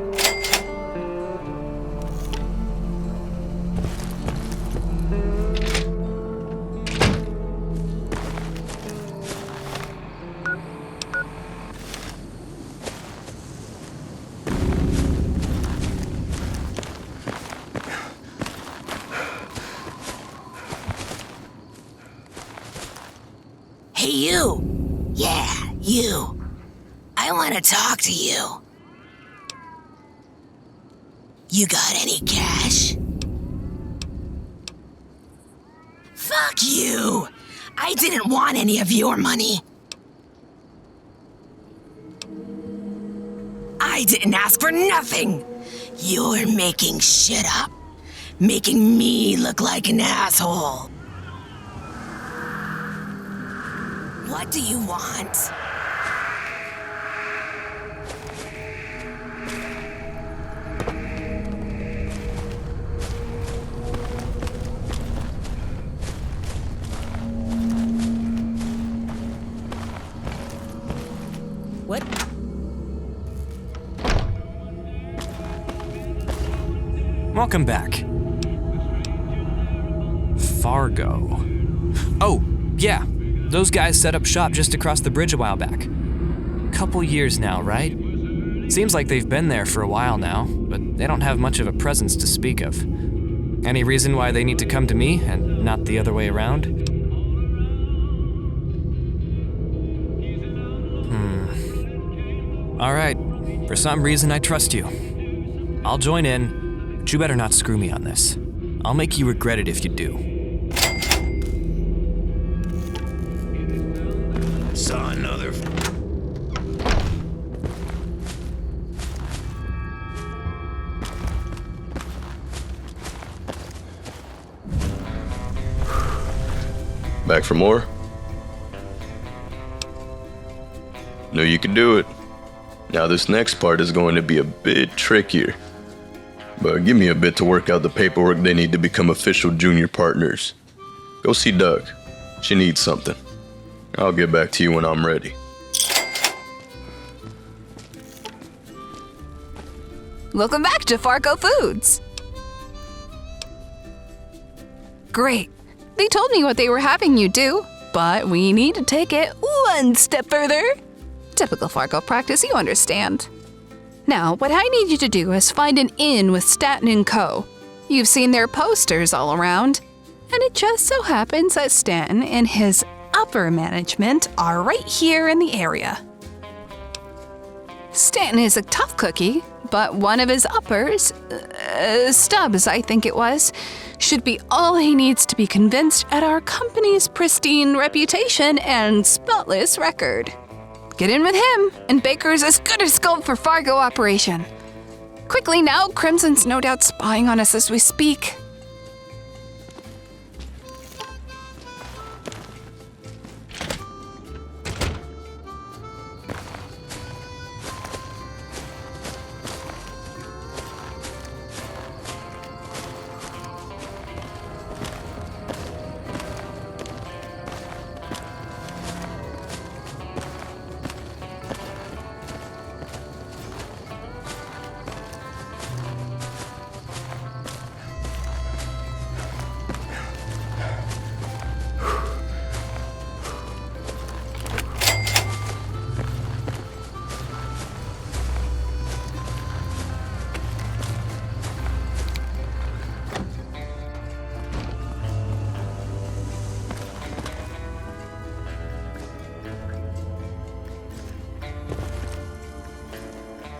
Hey, you! Yeah, you. I want to talk to you. You got any cash? Fuck you! I didn't want any of your money. I didn't ask for nothing. You're making shit up. Making me look like an asshole. What do you want? What? Welcome back. Fargo. Oh, yeah. Those guys set up shop just across the bridge a while back. Couple years now, right? Seems like they've been there for a while now, but they don't have much of a presence to speak of. Any reason why they need to come to me and not the other way around? Alright, for some reason I trust you. I'll join in, but you better not screw me on this. I'll make you regret it if you do. Saw another. Back for more? Knew you could do it. Now this next part is going to be a bit trickier. But give me a bit to work out the paperwork they need to become official junior partners. Go see Doug. She needs something. I'll get back to you when I'm ready. Welcome back to Fargo Foods. Great. They told me what they were having you do, but we need to take it one step further. Typical Fargo practice, you understand. Now, what I need you to do is find an inn with Stanton & Co. You've seen their posters all around, and it just so happens that Stanton and his upper management are right here in the area. Stanton is a tough cookie, but one of his uppers, Stubbs I think it was, should be all he needs to be convinced at our company's pristine reputation and spotless record. Get in with him, and Baker's as good as gold for Fargo operation. Quickly now, Crimson's no doubt spying on us as we speak.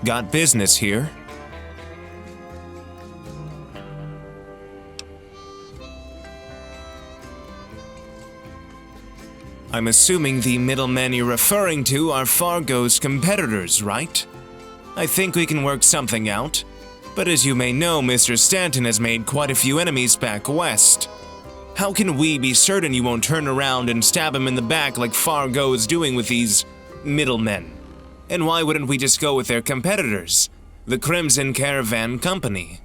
Got business here? I'm assuming the middlemen you're referring to are Fargo's competitors, right? I think we can work something out. But as you may know, Mr. Stanton has made quite a few enemies back west. How can we be certain you won't turn around and stab him in the back like Fargo is doing with these middlemen? And why wouldn't we just go with their competitors, the Crimson Caravan Company?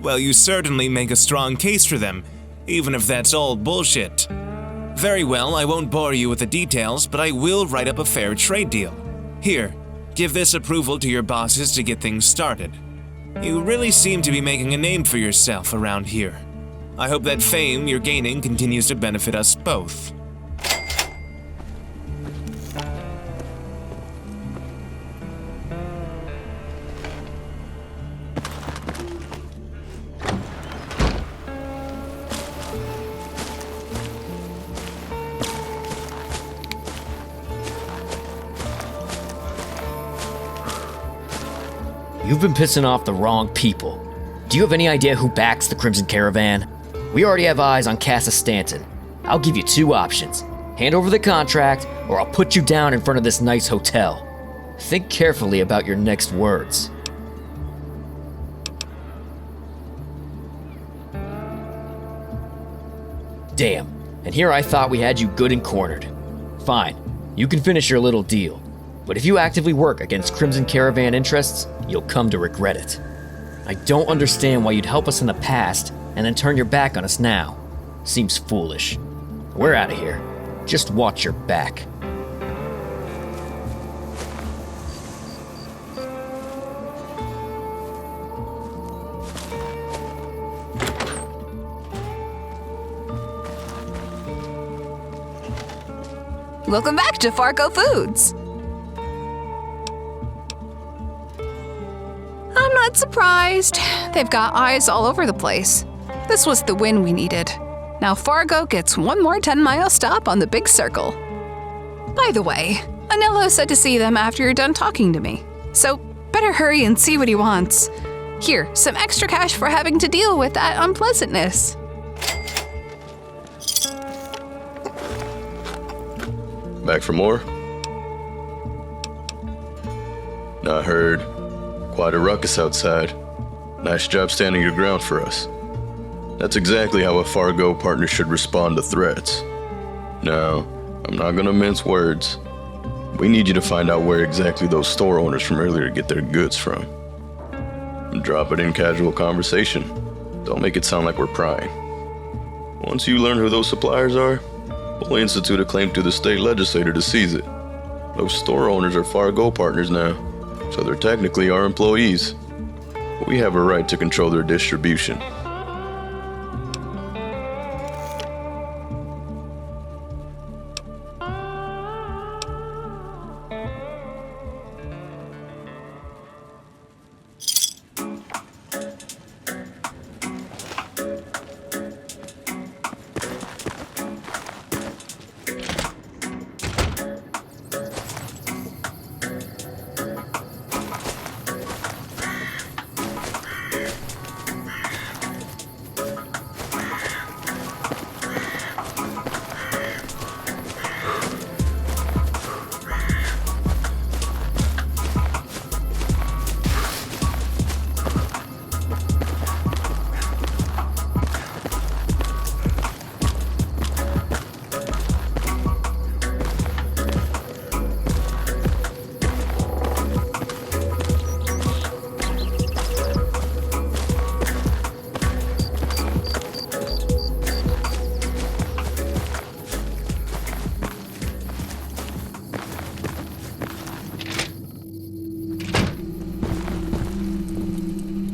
Well, you certainly make a strong case for them, even if that's all bullshit. Very well, I won't bore you with the details, but I will write up a fair trade deal. Here, give this approval to your bosses to get things started. You really seem to be making a name for yourself around here. I hope that fame you're gaining continues to benefit us both. You've been pissing off the wrong people. Do you have any idea who backs the Crimson Caravan? We already have eyes on Casa Stanton. I'll give you two options. Hand over the contract, or I'll put you down in front of this nice hotel. Think carefully about your next words. Damn, and here I thought we had you good and cornered. Fine, you can finish your little deal. But if you actively work against Crimson Caravan interests, you'll come to regret it. I don't understand why you'd help us in the past and then turn your back on us now. Seems foolish. We're out of here. Just watch your back. Welcome back to Fargo Foods. I'm not surprised. They've got eyes all over the place. This was the win we needed. Now Fargo gets one more 10-mile stop on the big circle. By the way, Anello said to see them after you're done talking to me. So better hurry and see what he wants. Here, some extra cash for having to deal with that unpleasantness. Back for more? I heard quite a ruckus outside. Nice job standing your ground for us. That's exactly how a Fargo partner should respond to threats. Now, I'm not gonna mince words. We need you to find out where exactly those store owners from earlier get their goods from. Drop it in casual conversation. Don't make it sound like we're prying. Once you learn who those suppliers are, we'll institute a claim to the state legislature to seize it. Those store owners are Fargo partners now, so they're technically our employees. We have a right to control their distribution.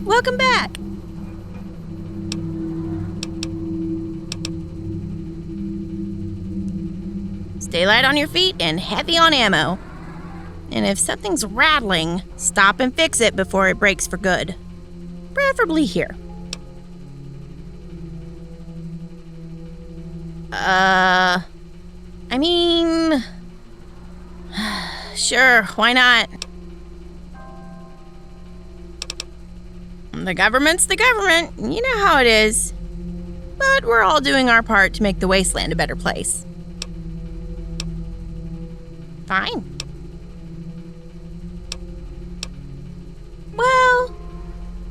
Welcome back. Stay light on your feet and heavy on ammo. And if something's rattling, stop and fix it before it breaks for good. Preferably here. I mean... Sure, why not? The government's the government. You know how it is. But we're all doing our part to make the Wasteland a better place. Fine. Well,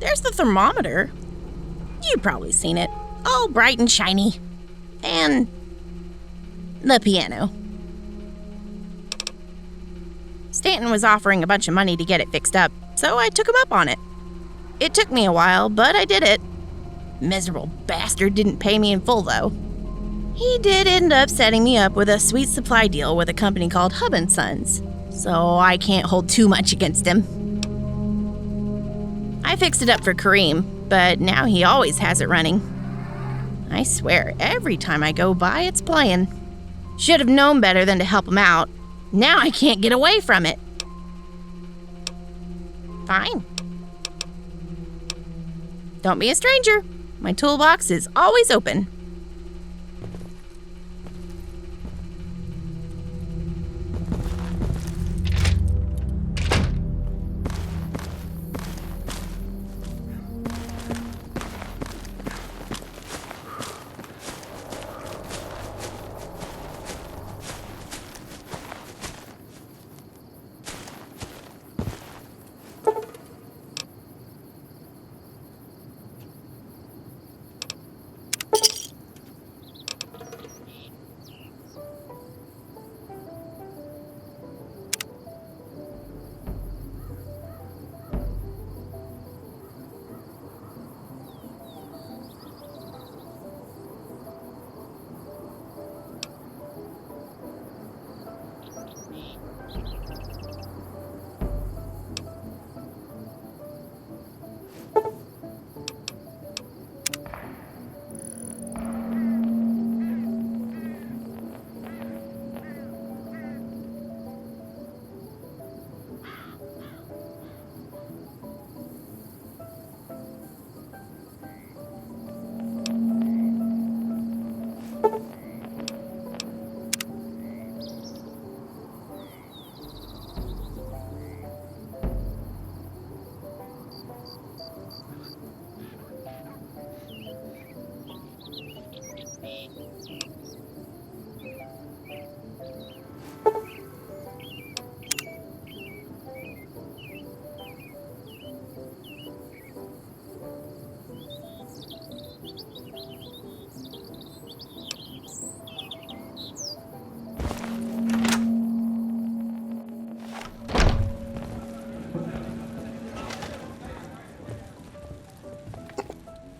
there's the thermometer. You've probably seen it. All bright and shiny. And the piano. Stanton was offering a bunch of money to get it fixed up, so I took him up on it. It took me a while, but I did it. Miserable bastard didn't pay me in full, though. He did end up setting me up with a sweet supply deal with a company called Hub & Sons, so I can't hold too much against him. I fixed it up for Kareem, but now he always has it running. I swear, every time I go by, it's playing. Should have known better than to help him out. Now I can't get away from it. Fine. Don't be a stranger. My toolbox is always open.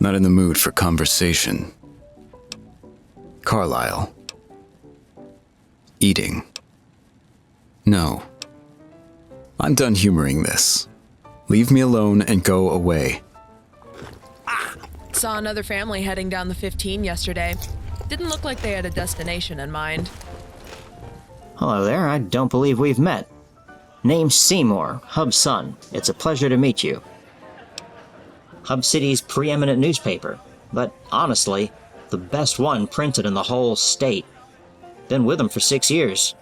Not in the mood for conversation. Carlyle. Eating. No. I'm done humoring this. Leave me alone and go away. Saw another family heading down the 15 yesterday. Didn't look like they had a destination in mind. Hello there, I don't believe we've met. Name's Seymour, Hub's son. It's a pleasure to meet you. Hub City's preeminent newspaper, but honestly, the best one printed in the whole state. Been with them for 6 years.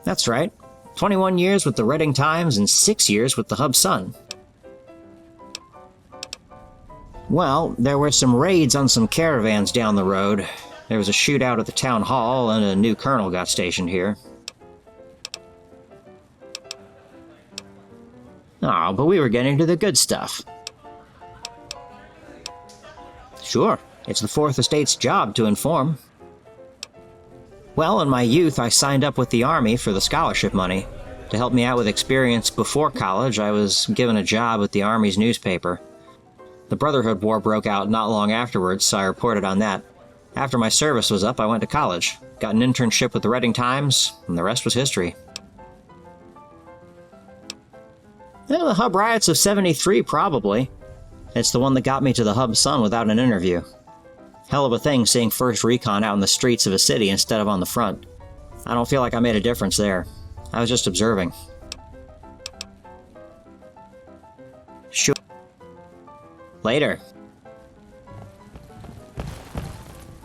That's right, 21 years with the Reading Times and 6 years with the Hub Sun. Well, there were some raids on some caravans down the road. There was a shootout at the town hall, and a new colonel got stationed here. Oh, but we were getting to the good stuff. Sure, it's the Fourth Estate's job to inform. Well, in my youth, I signed up with the Army for the scholarship money. To help me out with experience before college, I was given a job with the Army's newspaper. The Brotherhood War broke out not long afterwards, so I reported on that. After my service was up, I went to college, got an internship with the Reading Times, and the rest was history. The Hub riots of 73, probably. It's the one that got me to the Hub Sun without an interview. Hell of a thing seeing 1st Recon out in the streets of a city instead of on the front. I don't feel like I made a difference there. I was just observing. Sure. Later.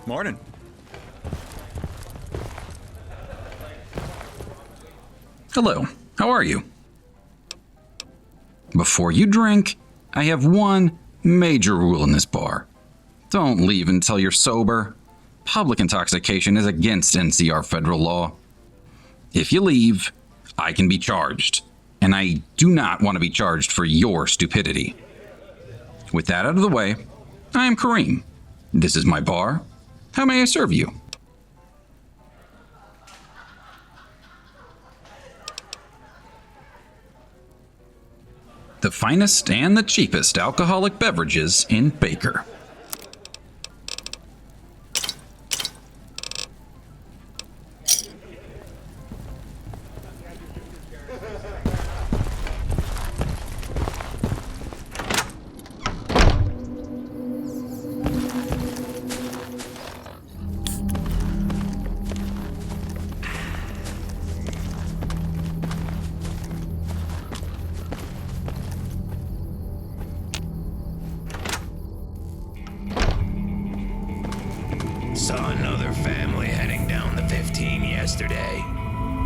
Morning. Hello, how are you? Before you drink, I have one major rule in this bar. Don't leave until you're sober. Public intoxication is against NCR federal law. If you leave, I can be charged, and I do not want to be charged for your stupidity. With that out of the way, I am Kareem. This is my bar. How may I serve you? The finest and the cheapest alcoholic beverages in Baker. Saw another family heading down the 15 yesterday.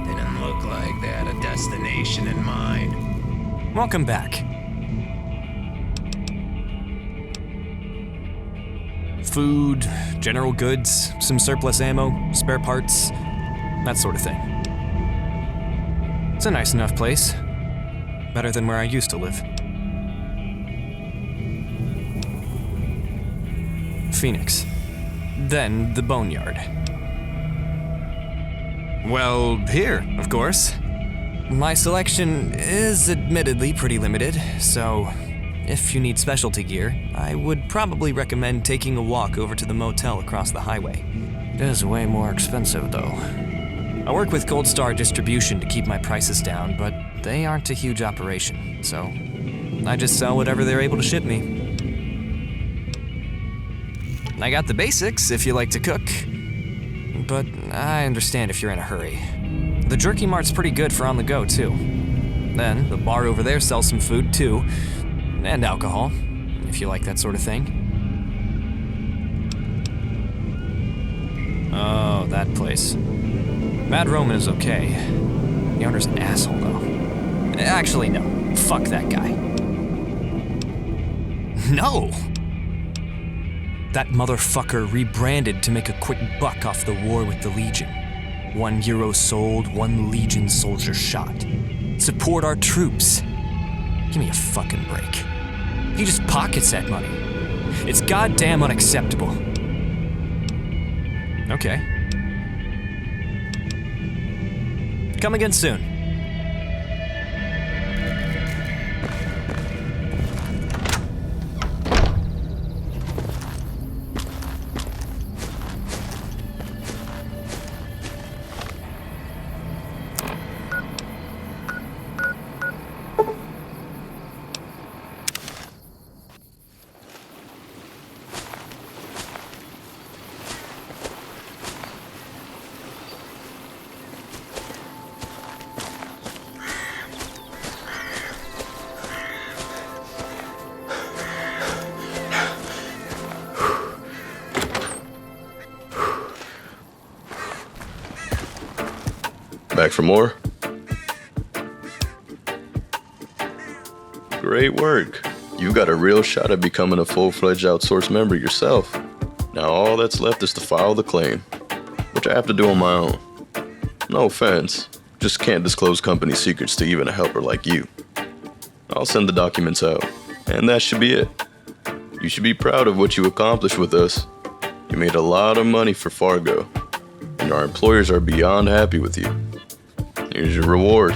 Didn't look like they had a destination in mind. Welcome back. Food, general goods, some surplus ammo, spare parts, that sort of thing. It's a nice enough place. Better than where I used to live. Phoenix. Then the Boneyard. Well, here, of course. My selection is admittedly pretty limited, so if you need specialty gear, I would probably recommend taking a walk over to the motel across the highway. It is way more expensive, though. I work with Gold Star Distribution to keep my prices down, but they aren't a huge operation, so I just sell whatever they're able to ship me. I got the basics if you like to cook, but I understand if you're in a hurry. The Jerky Mart's pretty good for on the go, too. Then the bar over there sells some food, too, and alcohol, if you like that sort of thing. Oh, that place. Mad Roman is okay. The owner's an asshole, though. Actually, no. Fuck that guy. No! That motherfucker rebranded to make a quick buck off the war with the Legion. €1 sold, 1 Legion soldier shot. Support our troops. Give me a fucking break. He just pockets that money. It's goddamn unacceptable. Okay. Come again soon. Back for more? Great work. You got a real shot at becoming a full-fledged outsourced member yourself. Now all that's left is to file the claim, which I have to do on my own. No offense, just can't disclose company secrets to even a helper like you. I'll send the documents out, and that should be it. You should be proud of what you accomplished with us. You made a lot of money for Fargo, and our employers are beyond happy with you. Here's your reward,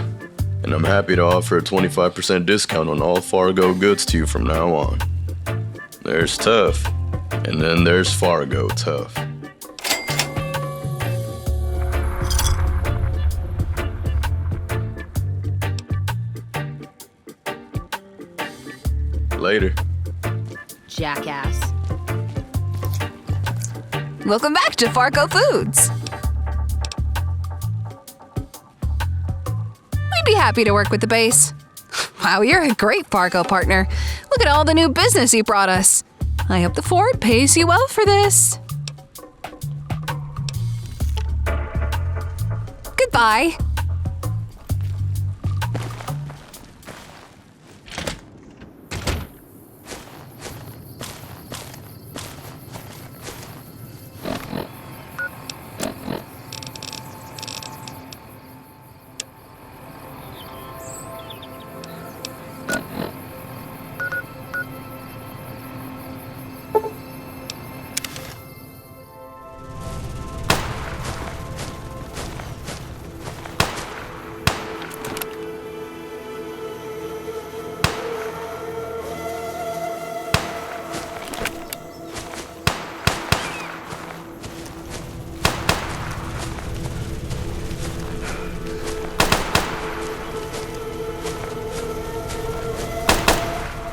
and I'm happy to offer a 25% discount on all Fargo goods to you from now on. There's tough, and then there's Fargo tough. Later. Jackass. Welcome back to Fargo Foods. We'd be happy to work with the base. Wow, you're a great Fargo partner. Look at all the new business you brought us. I hope the Ford pays you well for this. Goodbye.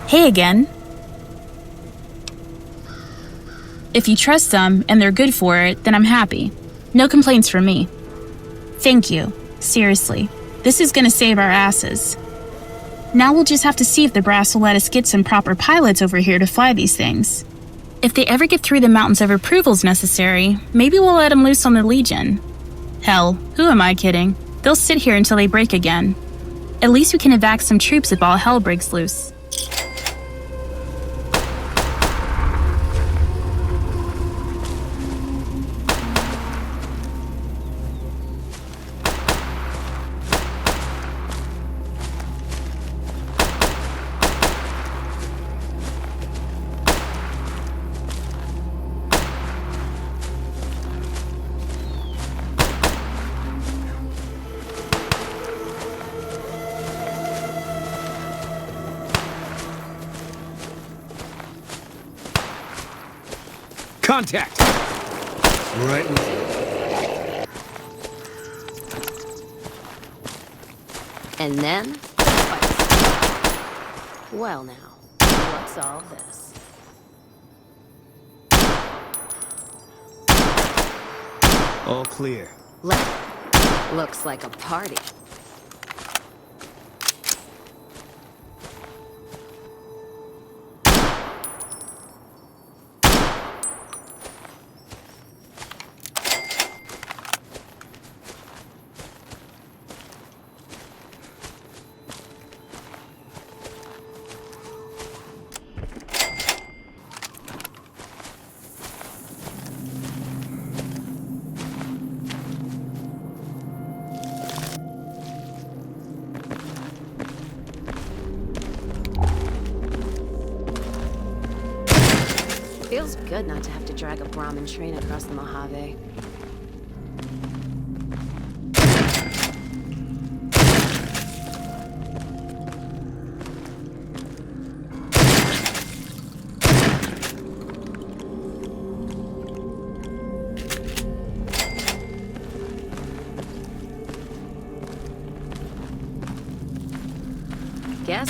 Hey again. If you trust them and they're good for it, then I'm happy. No complaints from me. Thank you. Seriously. This is gonna save our asses. Now we'll just have to see if the brass will let us get some proper pilots over here to fly these things. If they ever get through the mountains of approvals necessary, maybe we'll let them loose on the Legion. Hell, who am I kidding? They'll sit here until they break again. At least we can evac some troops if all hell breaks loose. Contact! Right. And then, well now, what's all this? All clear. Looks like a party. Feels good not to have to drag a Brahmin train across the Mojave. Guess.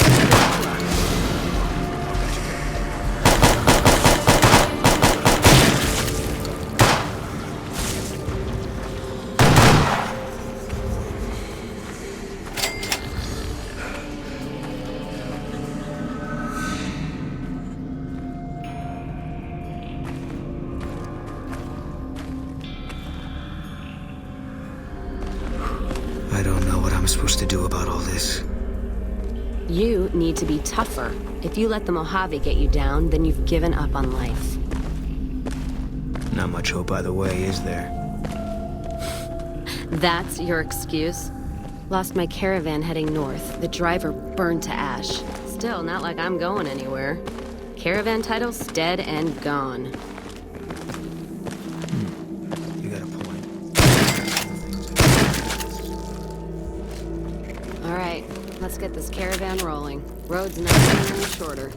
I'm supposed to do about all this? You need to be tougher. If you let the Mojave get you down, then you've given up on life. Not much hope either way, is there? That's your excuse? Lost my caravan heading north. The driver burned to ash. Still, not like I'm going anywhere. Caravan title's dead and gone. You got a point. All right, let's get this caravan rolling. Road's not getting any shorter.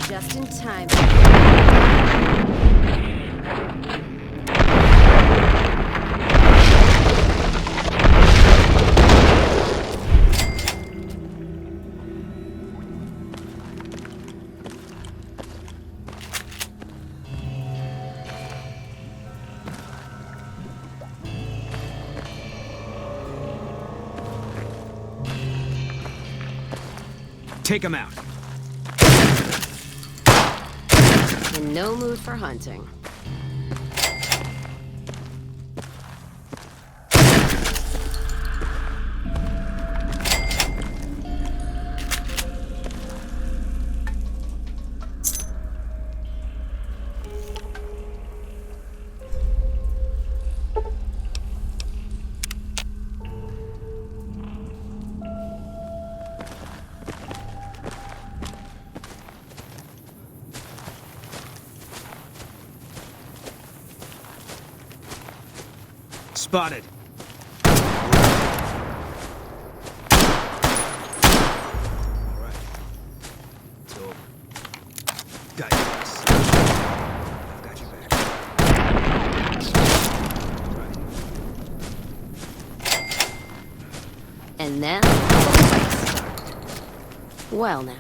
Just in time. Take him out. In no mood for hunting. Spotted. Alright. It's over. Got you. I've got you back. Right. And then... Well now.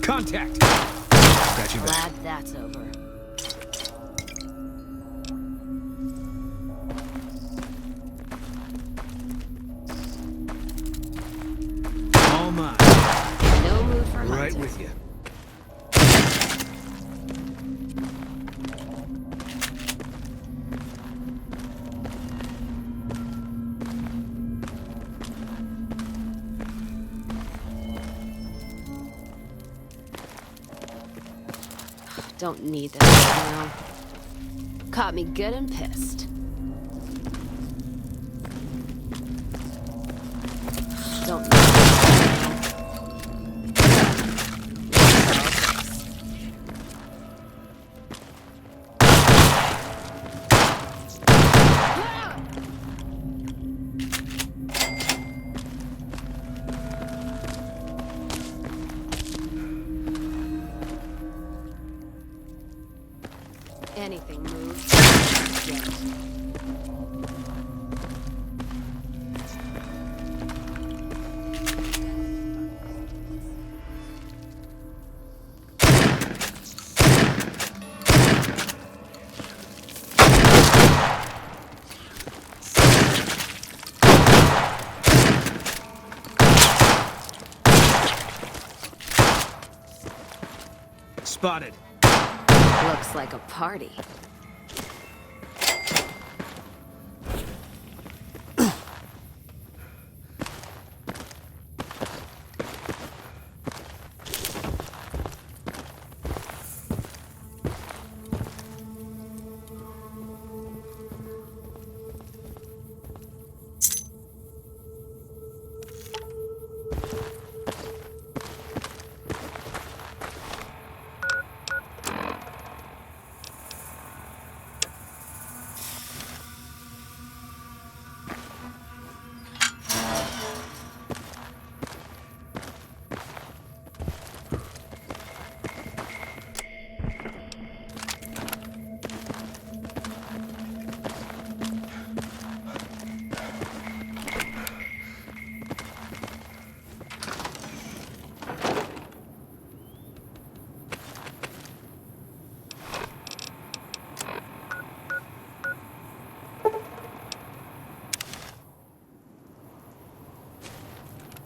Contact! Got you back. Glad that's over. All mine. No mood for hunting. Right with you. Don't need this right now. Caught me good and pissed. Don't need this right now. Anything moves. Get it. Spotted. Looks like a party.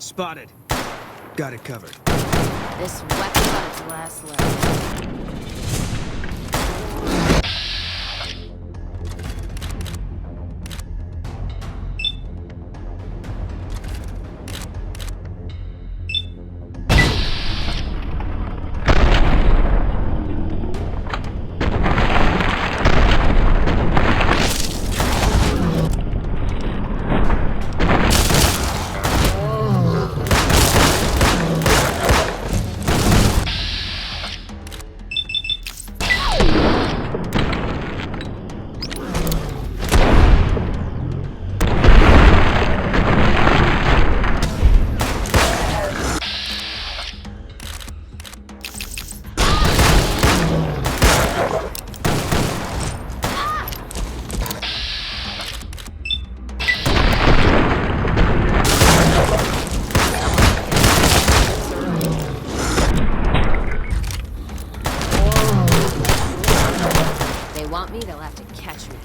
Spotted. Got it covered. This weapon's on its last leg. They'll have to catch me.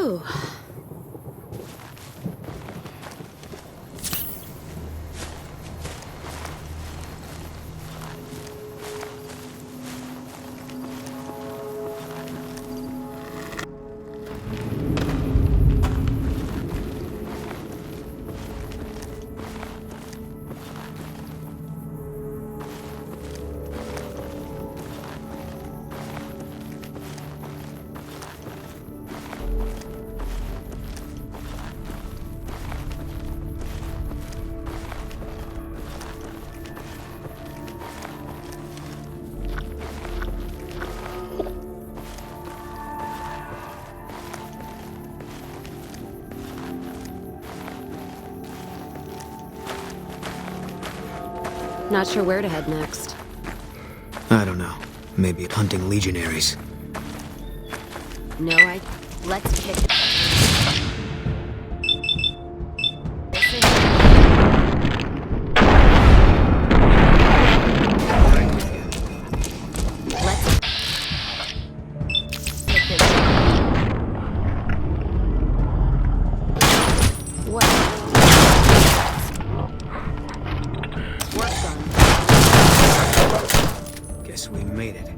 Ooh. Not sure where to head next. I don't know. Maybe hunting legionaries. No, let's kick it. Guess we made it.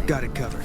Got it covered.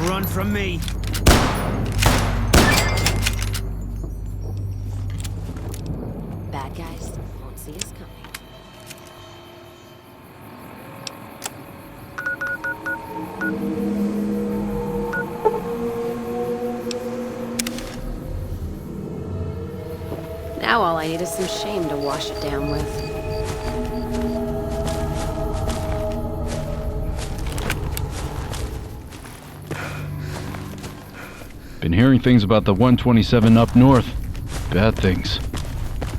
Run from me. Bad guys won't see us coming. Now all I need is some shame to wash it down with. Been hearing things about the 127 up north. Bad things.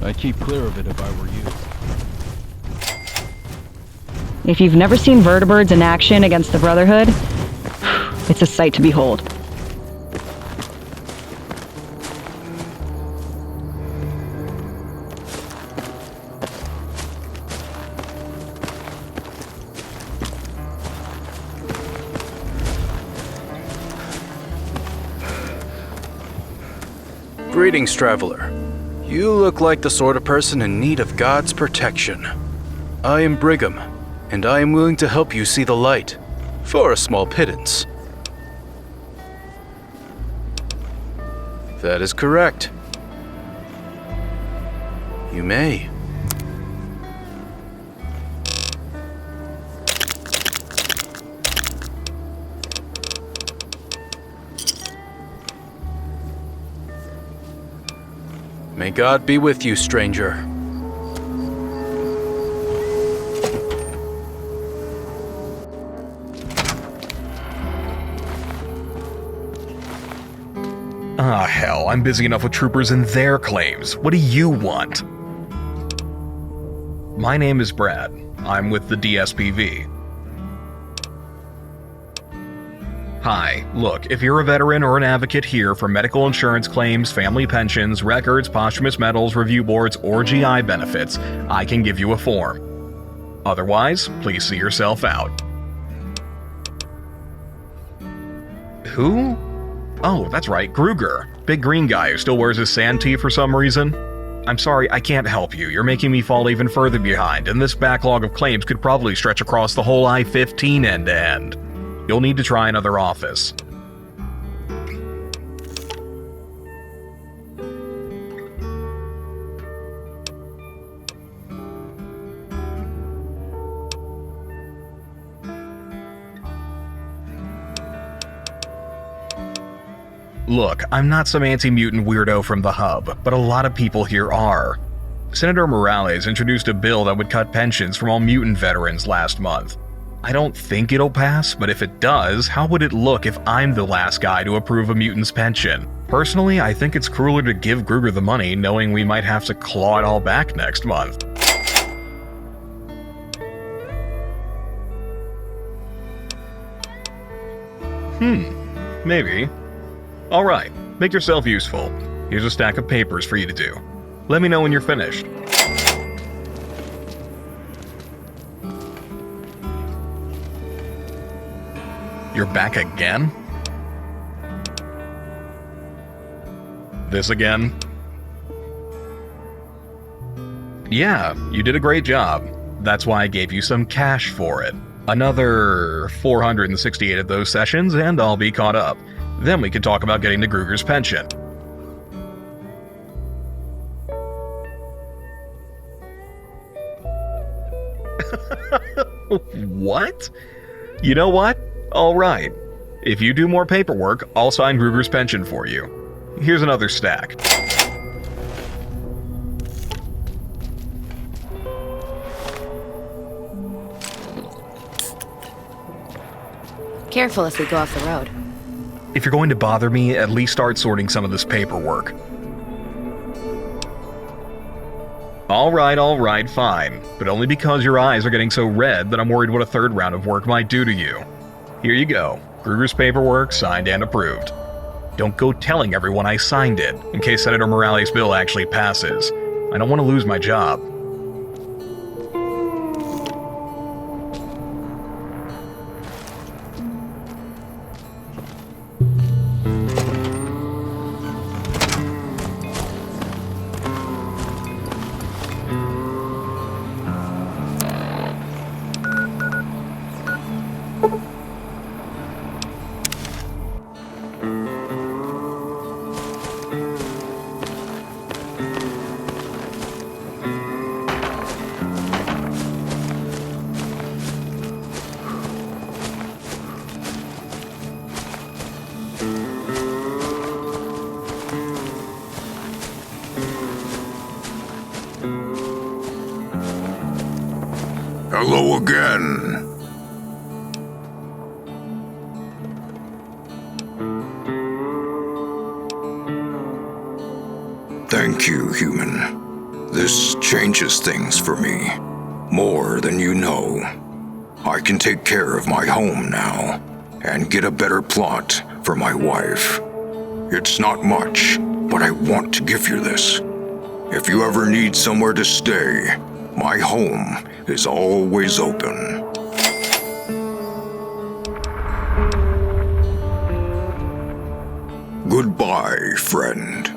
I'd keep clear of it if I were you. If you've never seen vertibirds in action against the Brotherhood, it's a sight to behold. Greetings, traveler. You look like the sort of person in need of God's protection. I am Brigham, and I am willing to help you see the light, for a small pittance. That is correct. You may. May God be with you, stranger. Ah, hell, I'm busy enough with troopers and their claims. What do you want? My name is Brad. I'm with the DSPV. Hi, look, if you're a veteran or an advocate here for medical insurance claims, family pensions, records, posthumous medals, review boards, or GI benefits, I can give you a form. Otherwise, please see yourself out. Who? Oh, that's right, Gruger. Big green guy who still wears his sand tee for some reason. I'm sorry, I can't help you. You're making me fall even further behind, and this backlog of claims could probably stretch across the whole I-15 end to end. You'll need to try another office. Look, I'm not some anti-mutant weirdo from the hub, but a lot of people here are. Senator Morales introduced a bill that would cut pensions from all mutant veterans last month. I don't think it'll pass, but if it does, how would it look if I'm the last guy to approve a mutant's pension? Personally, I think it's crueler to give Gruger the money knowing we might have to claw it all back next month. Maybe. Alright, make yourself useful. Here's a stack of papers for you to do. Let me know when you're finished. You're back again? This again? Yeah, you did a great job. That's why I gave you some cash for it. Another 468 of those sessions and I'll be caught up. Then we can talk about getting to Gruger's pension. What? You know what? All right. If you do more paperwork, I'll sign Gruger's pension for you. Here's another stack. Careful if we go off the road. If you're going to bother me, at least start sorting some of this paperwork. All right, fine. But only because your eyes are getting so red that I'm worried what a third round of work might do to you. Here you go. Kruger's paperwork, signed and approved. Don't go telling everyone I signed it, in case Senator Morales' bill actually passes. I don't want to lose my job. Hello again. Thank you, human. This changes things for me. More than you know. I can take care of my home now, and get a better plot for my wife. It's not much, but I want to give you this. If you ever need somewhere to stay, my home is always open. Goodbye, friend.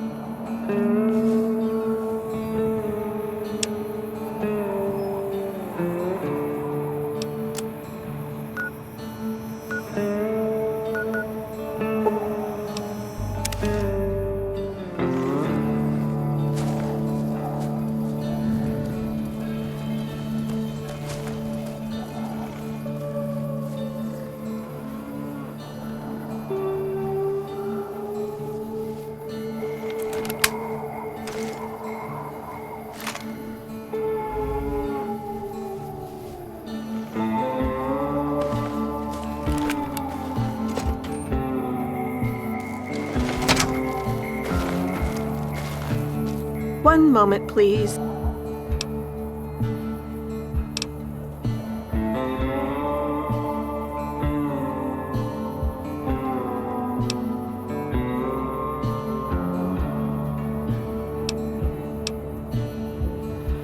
One moment, please.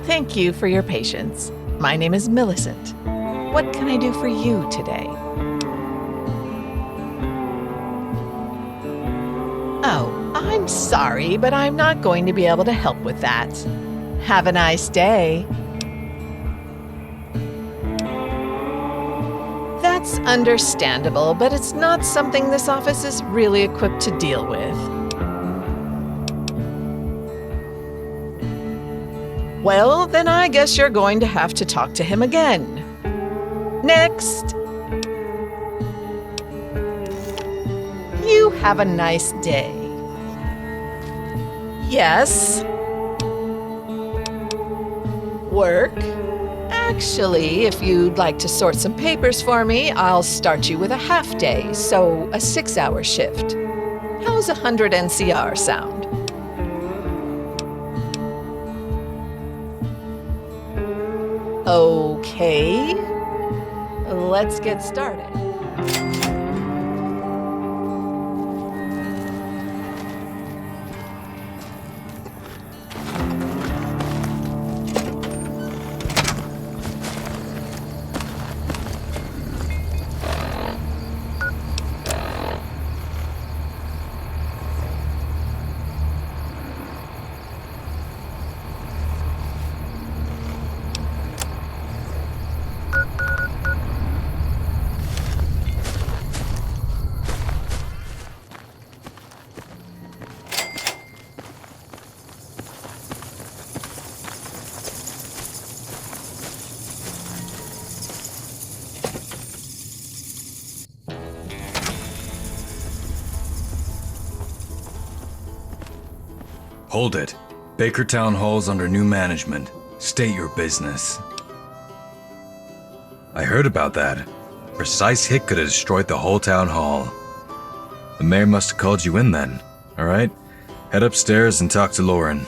Thank you for your patience. My name is Millicent. What can I do for you today? Oh, I'm sorry, but I'm not going to be able to help with that. Have a nice day. That's understandable, but it's not something this office is really equipped to deal with. Well, then I guess you're going to have to talk to him again. Next. You have a nice day. Yes. Work? Actually, if you'd like to sort some papers for me, I'll start you with a half day, so a 6-hour shift. How's 100 NCR sound? Okay. Let's get started. Hold it. Baker Town Hall's under new management. State your business. I heard about that. precise hit could have destroyed the whole town hall. The mayor must have called you in then, alright? Head upstairs and talk to Lauren.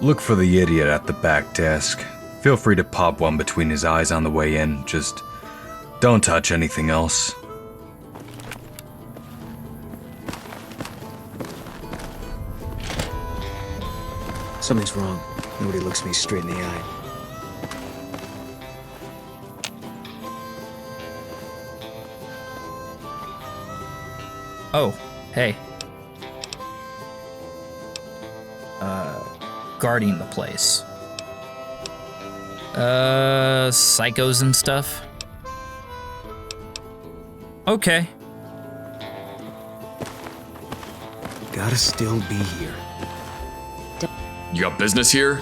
Look for the idiot at the back desk. Feel free to pop one between his eyes on the way in, just don't touch anything else. Something's wrong. Nobody looks me straight in the eye. Oh, hey. Guarding the place. Psychos and stuff? Okay. Gotta still be here. You got business here?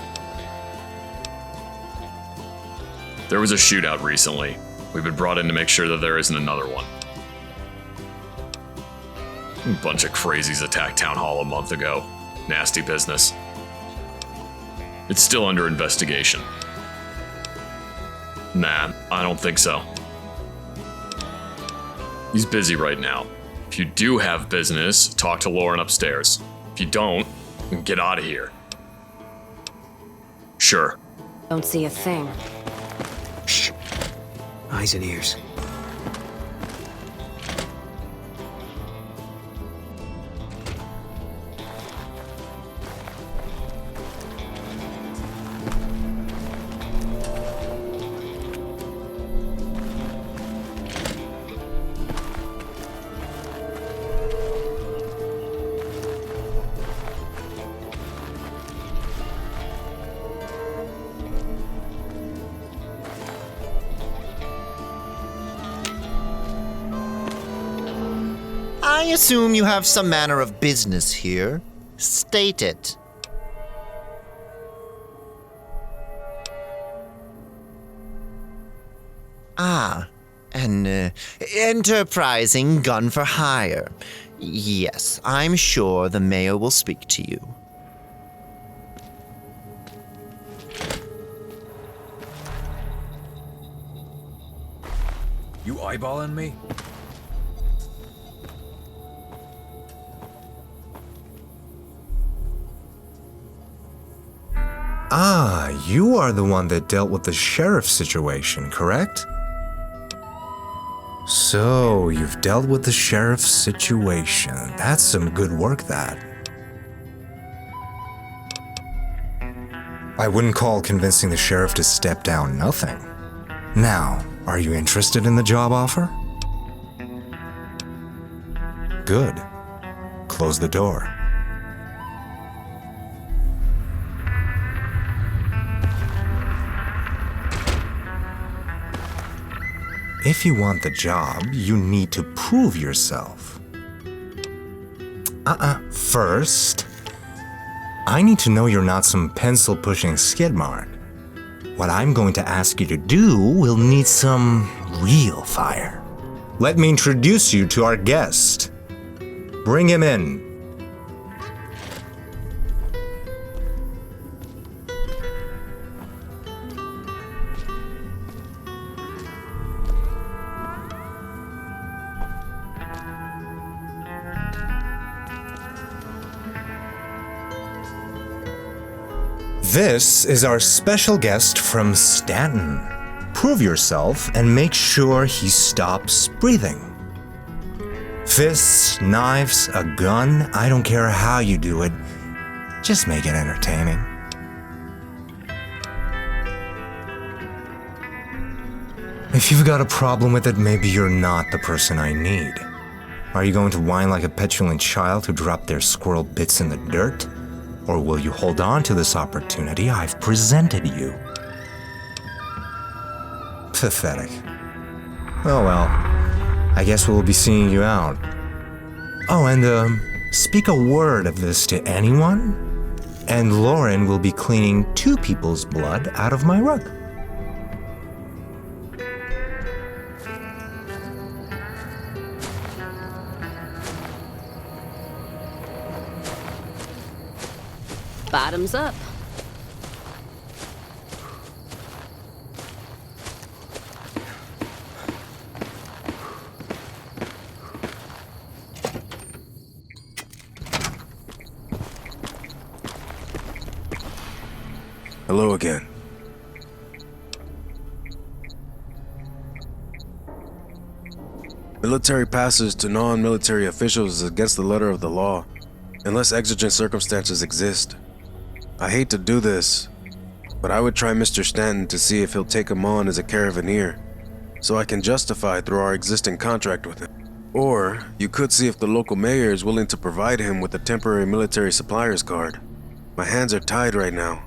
There was a shootout recently. We've been brought in to make sure that there isn't another one. A bunch of crazies attacked Town Hall a month ago. Nasty business. It's still under investigation. Nah, I don't think so. He's busy right now. If you do have business, talk to Lauren upstairs. If you don't, then get out of here. Sure. Don't see a thing. Shh. Eyes and ears. I assume you have some manner of business here. State it. Ah, an enterprising gun for hire. Yes, I'm sure the mayor will speak to you. You eyeballing me? Ah, you are the one that dealt with the sheriff situation, correct? So, you've dealt with the sheriff's situation. That's some good work, that. I wouldn't call convincing the sheriff to step down nothing. Now, are you interested in the job offer? Good. Close the door. If you want the job, you need to prove yourself. First, I need to know you're not some pencil-pushing skidmark. What I'm going to ask you to do will need some real fire. Let me introduce you to our guest. Bring him in. This is our special guest from Stanton. Prove yourself and make sure he stops breathing. Fists, knives, a gun, I don't care how you do it. Just make it entertaining. If you've got a problem with it, maybe you're not the person I need. Are you going to whine like a petulant child who dropped their squirrel bits in the dirt? Or will you hold on to this opportunity I've presented you? Pathetic. Oh well, I guess we'll be seeing you out. Oh, and speak a word of this to anyone, and Lauren will be cleaning 2 people's blood out of my rug. Bottoms up. Hello again. Military passes to non-military officials is against the letter of the law, unless exigent circumstances exist. I hate to do this, but I would try Mr. Stanton to see if he'll take him on as a caravaneer, so I can justify through our existing contract with him. Or, you could see if the local mayor is willing to provide him with a temporary military supplier's card. My hands are tied right now.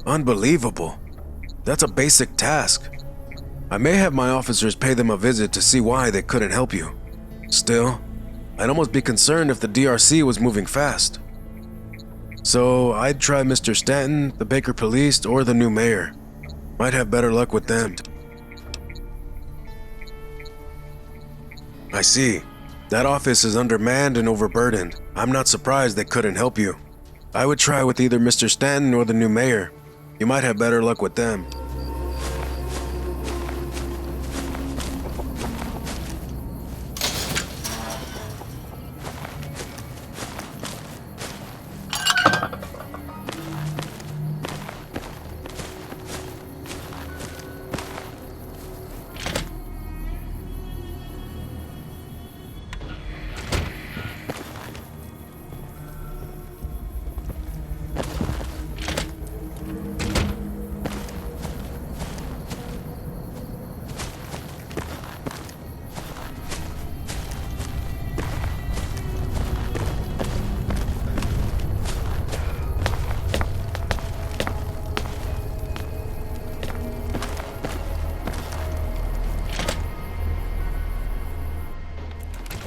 Unbelievable. That's a basic task. I may have my officers pay them a visit to see why they couldn't help you. Still, I'd almost be concerned if the DRC was moving fast. So I'd try Mr. Stanton, the Baker Police, or the new mayor. Might have better luck with them. I see. That office is undermanned and overburdened. I'm not surprised they couldn't help you. I would try with either Mr. Stanton or the new mayor. You might have better luck with them.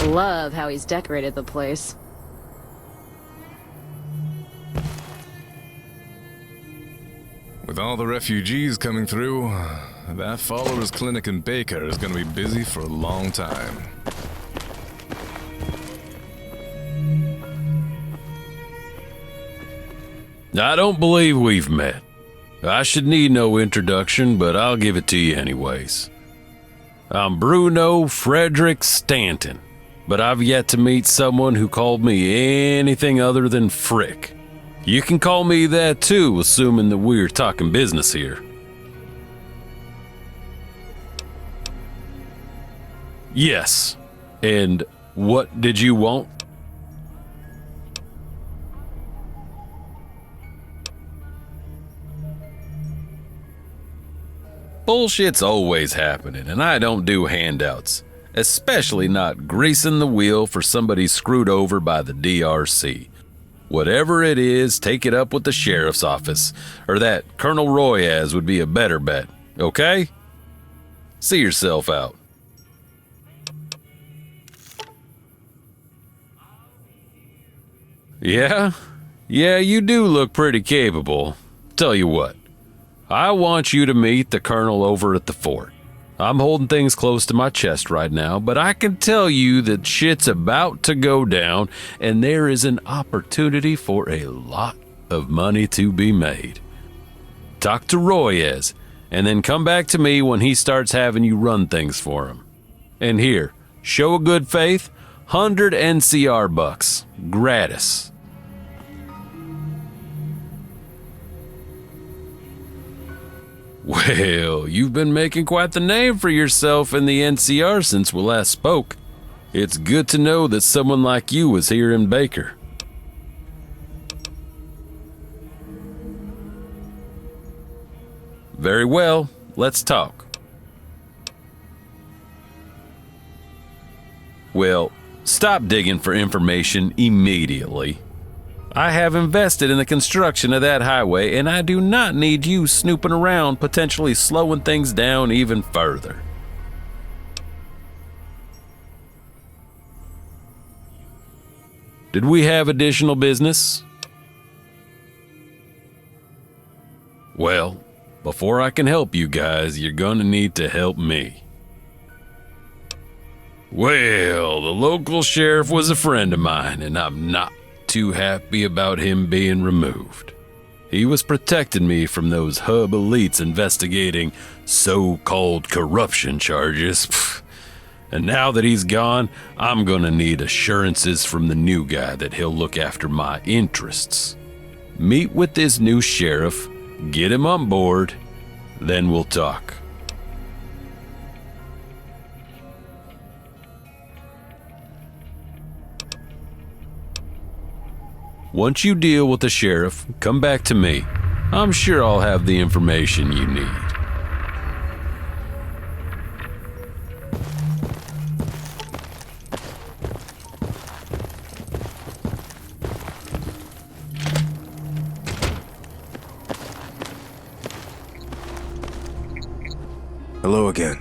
Love how he's decorated the place. With all the refugees coming through, that Followers Clinic in Baker is gonna be busy for a long time. I don't believe we've met. I should need no introduction, but I'll give it to you anyways. I'm Bruno Frederick Stanton, but I've yet to meet someone who called me anything other than Frick. You can call me that too, assuming that we're talking business here. Yes. And what did you want? Bullshit's always happening, and I don't do handouts, especially not greasing the wheel for somebody screwed over by the DRC. Whatever it is, take it up with the sheriff's office, or that Colonel Royaz would be a better bet, okay? See yourself out. Yeah, you do look pretty capable. Tell you what, I want you to meet the colonel over at the fort. I'm holding things close to my chest right now, but I can tell you that shit's about to go down, and there is an opportunity for a lot of money to be made. Talk to Royaz, and then come back to me when he starts having you run things for him. And here, show a good faith, 100 NCR bucks, gratis. Well, you've been making quite the name for yourself in the NCR since we last spoke. It's good to know that someone like you is here in Baker. Very well, let's talk. Well, stop digging for information immediately. I have invested in the construction of that highway, and I do not need you snooping around, potentially slowing things down even further. Did we have additional business? Well, before I can help you guys, you're gonna need to help me. Well, the local sheriff was a friend of mine, and I'm not too happy about him being removed. He was protecting me from those hub elites investigating so-called corruption charges. And now that he's gone, I'm gonna need assurances from the new guy that he'll look after my interests. Meet with this new sheriff, get him on board, then we'll talk. Once you deal with the sheriff, come back to me. I'm sure I'll have the information you need. Hello again.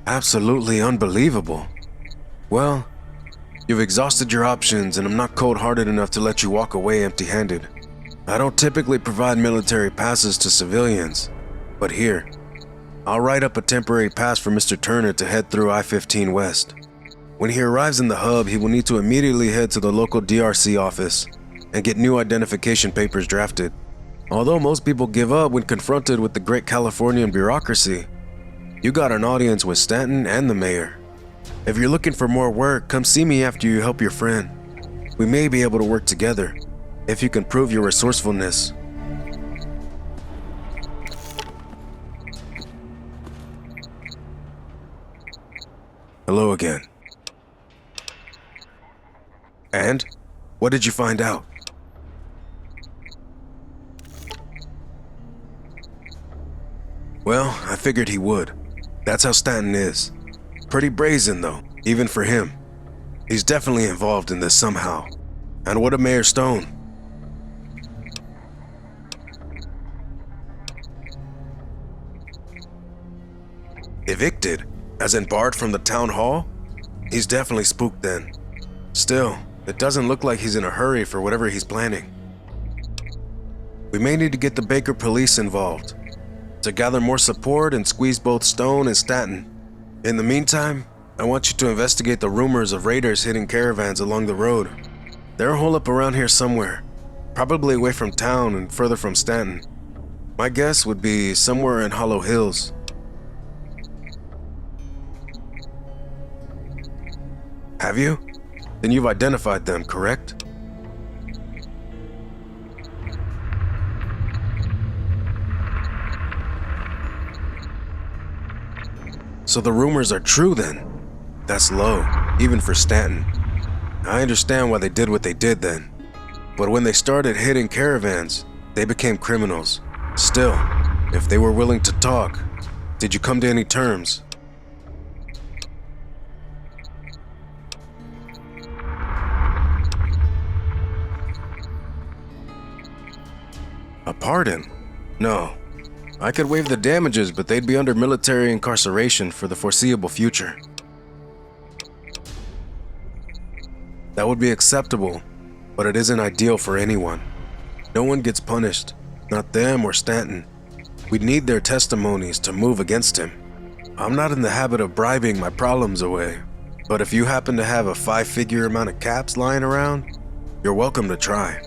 Absolutely unbelievable. Well, you've exhausted your options, and I'm not cold-hearted enough to let you walk away empty-handed. I don't typically provide military passes to civilians, but here, I'll write up a temporary pass for Mr. Turner to head through I-15 West. When he arrives in the hub, he will need to immediately head to the local DRC office and get new identification papers drafted. Although most people give up when confronted with the great Californian bureaucracy, you got an audience with Stanton and the mayor. If you're looking for more work, come see me after you help your friend. We may be able to work together, if you can prove your resourcefulness. Hello again. And? What did you find out? Well, I figured he would. That's how Stanton is. Pretty brazen, though, even for him. He's definitely involved in this somehow. And what of Mayor Stone? Evicted? As in barred from the town hall? He's definitely spooked then. Still, it doesn't look like he's in a hurry for whatever he's planning. We may need to get the Baker police involved to gather more support and squeeze both Stone and Stanton. In the meantime, I want you to investigate the rumors of raiders hitting caravans along the road. They're holed up around here somewhere, probably away from town and further from Stanton. My guess would be somewhere in Hollow Hills. Have you? Then you've identified them, correct? So the rumors are true then? That's low, even for Stanton. I understand why they did what they did then. But when they started hitting caravans, they became criminals. Still, if they were willing to talk, did you come to any terms? A pardon? No. I could waive the damages, but they'd be under military incarceration for the foreseeable future. That would be acceptable, but it isn't ideal for anyone. No one gets punished, not them or Stanton. We'd need their testimonies to move against him. I'm not in the habit of bribing my problems away, but if you happen to have a 5-figure amount of caps lying around, you're welcome to try.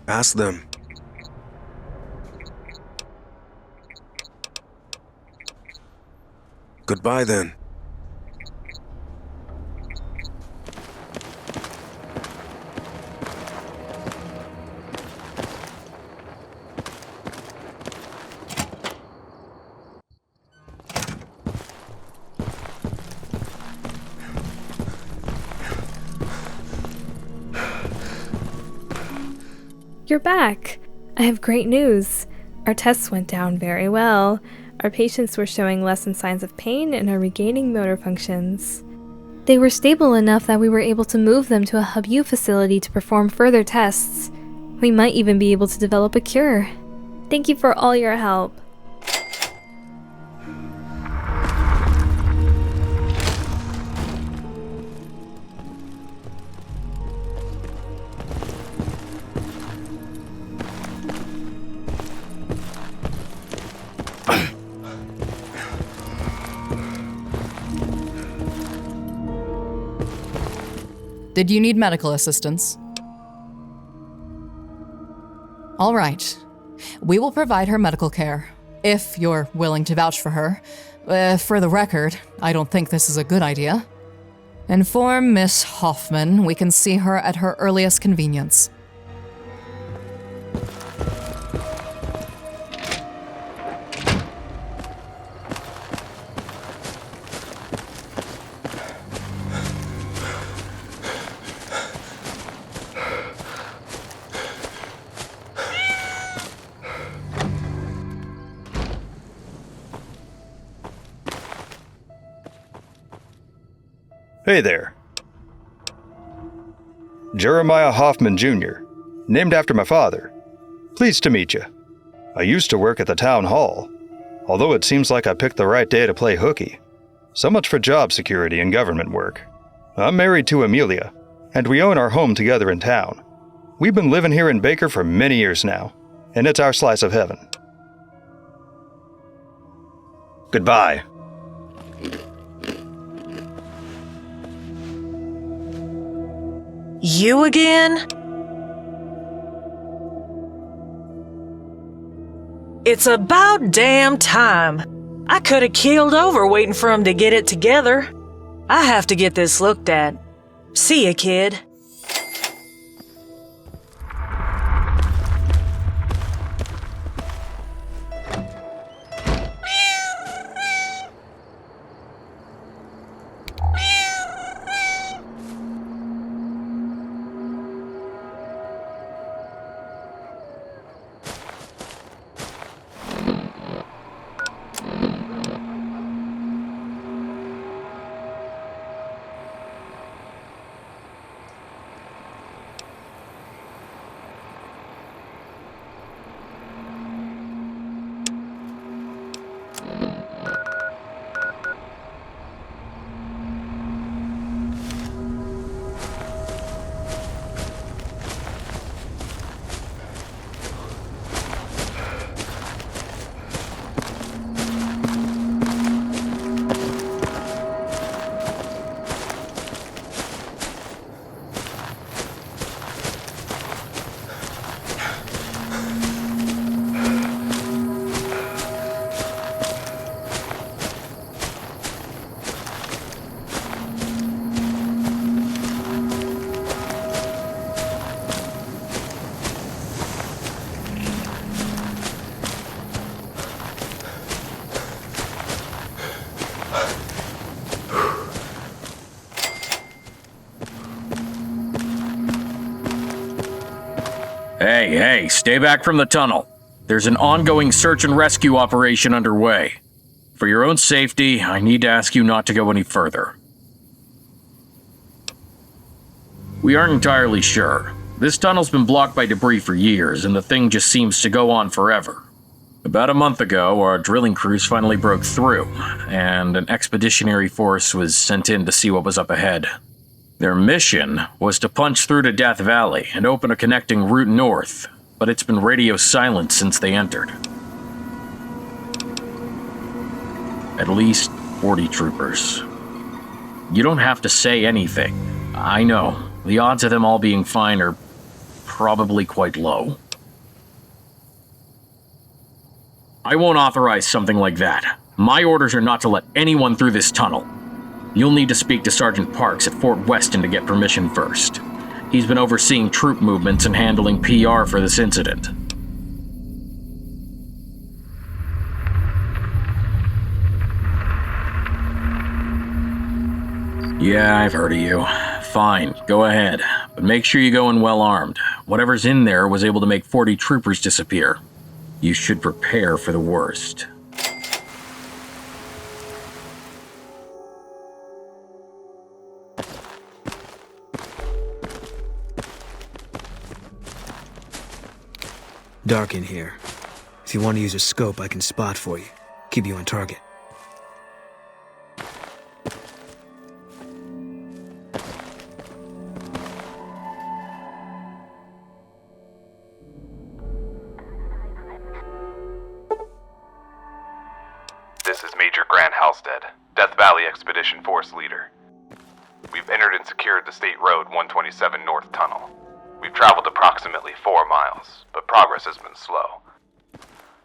Ask them. Goodbye then. You're back. I have great news. Our tests went down very well. Our patients were showing less than signs of pain and are regaining motor functions. They were stable enough that we were able to move them to a Hub U facility to perform further tests. We might even be able to develop a cure. Thank you for all your help. Did you need medical assistance? All right. We will provide her medical care, if you're willing to vouch for her. For the record, I don't think this is a good idea. Inform Miss Hoffman we can see her at her earliest convenience. Hey there. Jeremiah Hoffman Jr., named after my father. Pleased to meet you. I used to work at the town hall, although it seems like I picked the right day to play hooky. So much for job security and government work. I'm married to Amelia, and we own our home together in town. We've been living here in Baker for many years now, and it's our slice of heaven. Goodbye. You again? It's about damn time. I could have keeled over waiting for him to get it together. I have to get this looked at. See ya, kid. Hey, stay back from the tunnel. There's an ongoing search and rescue operation underway. For your own safety, I need to ask you not to go any further. We aren't entirely sure. This tunnel's been blocked by debris for years, and the thing just seems to go on forever. About a month ago, our drilling crews finally broke through, and an expeditionary force was sent in to see what was up ahead. Their mission was to punch through to Death Valley and open a connecting route north, but it's been radio silent since they entered. At least 40 troopers. You don't have to say anything. I know, the odds of them all being fine are probably quite low. I won't authorize something like that. My orders are not to let anyone through this tunnel. You'll need to speak to Sergeant Parks at Fort Weston to get permission first. He's been overseeing troop movements and handling PR for this incident. Yeah, I've heard of you. Fine, go ahead. But make sure you go in well armed. Whatever's in there was able to make 40 troopers disappear. You should prepare for the worst. Dark in here. If you want to use a scope, I can spot for you. Keep you on target. This is Major Grant Halstead, Death Valley Expedition Force Leader. We've entered and secured the State Road 127 North Tunnel. We've traveled approximately 4 miles, but progress has been slow.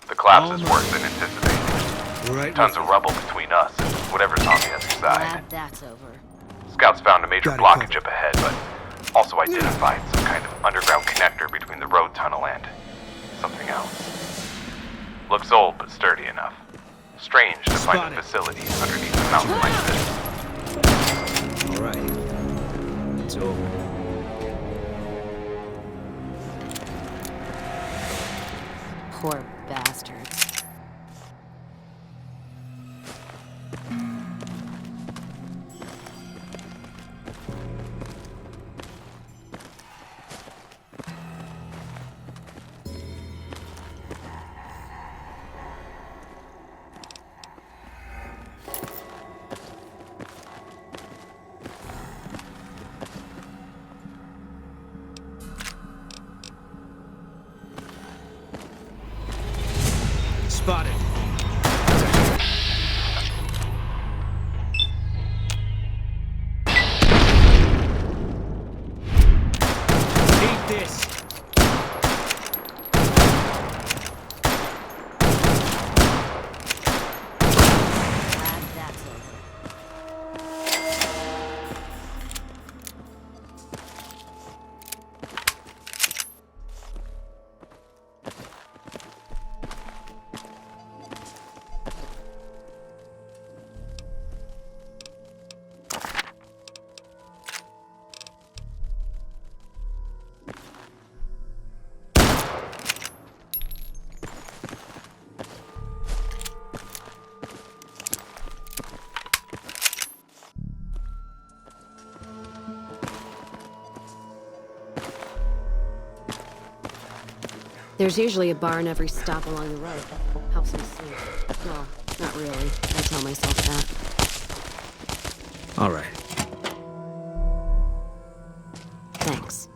The collapse is worse than anticipated. Tons of rubble between us and whatever's on the other side. Glad that's over. Scouts found a major blockage up ahead, but also identified some kind of underground connector between the road tunnel and something else. Looks old but sturdy enough. Strange to find a facility underneath a mountain like this. Alright. It's over. Poor bastards. Spotted. Eat this. Glad that's over. There's usually a bar in every stop along the road. Helps me sleep. Well, not really. I tell myself that. Alright. Thanks.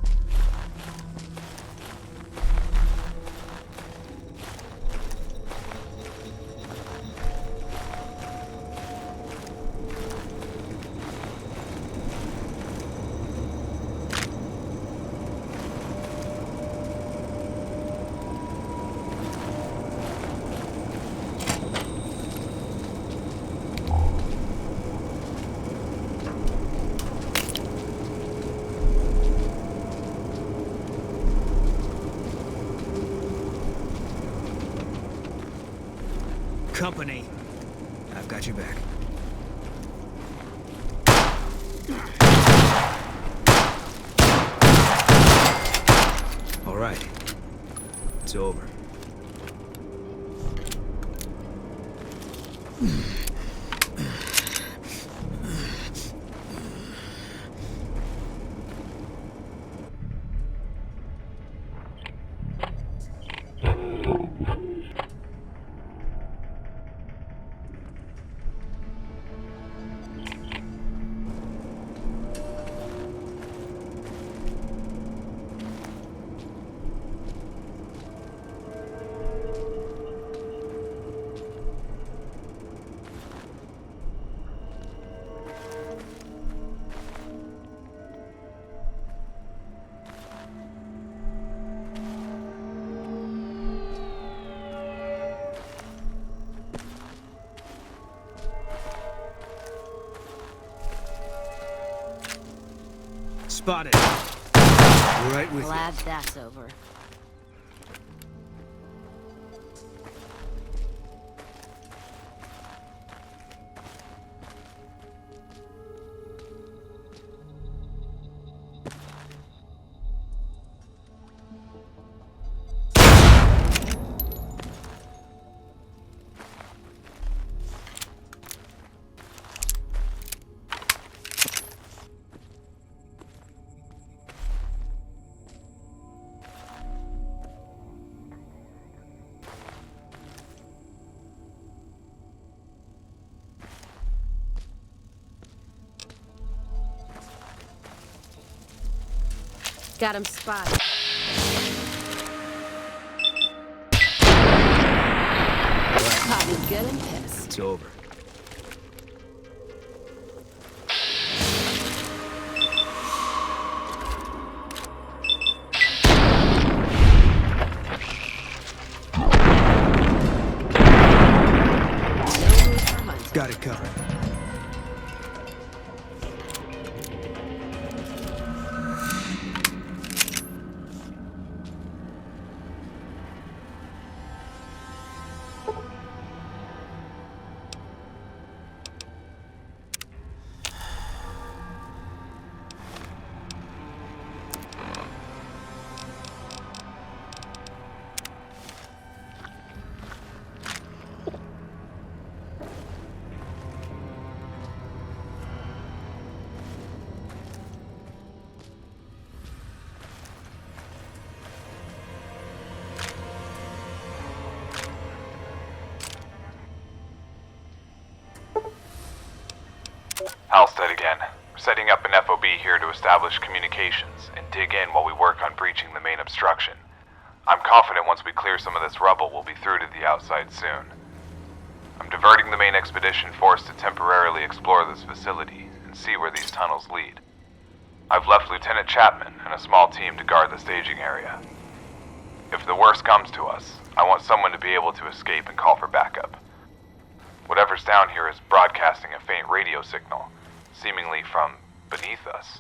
Company. I've got your back. All right. It's over. Spotted. Right with Glad that's over. Got him spotted. Caught me good and pissed. It's over. Halstead again. We're setting up an FOB here to establish communications and dig in while we work on breaching the main obstruction. I'm confident once we clear some of this rubble, we'll be through to the outside soon. I'm diverting the main expedition force to temporarily explore this facility and see where these tunnels lead. I've left Lieutenant Chapman and a small team to guard the staging area. If the worst comes to us, I want someone to be able to escape and call for backup. Whatever's down here is broadcasting a faint radio signal, seemingly from beneath us.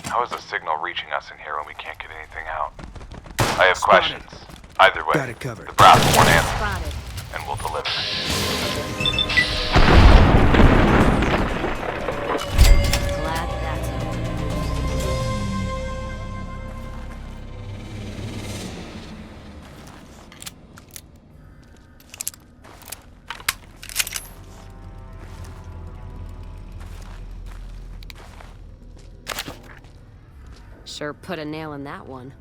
How is the signal reaching us in here when we can't get anything out? I have questions. Either way, Got it covered. the brass will want answers, and we'll deliver. Glad that's Sure put a nail in that one.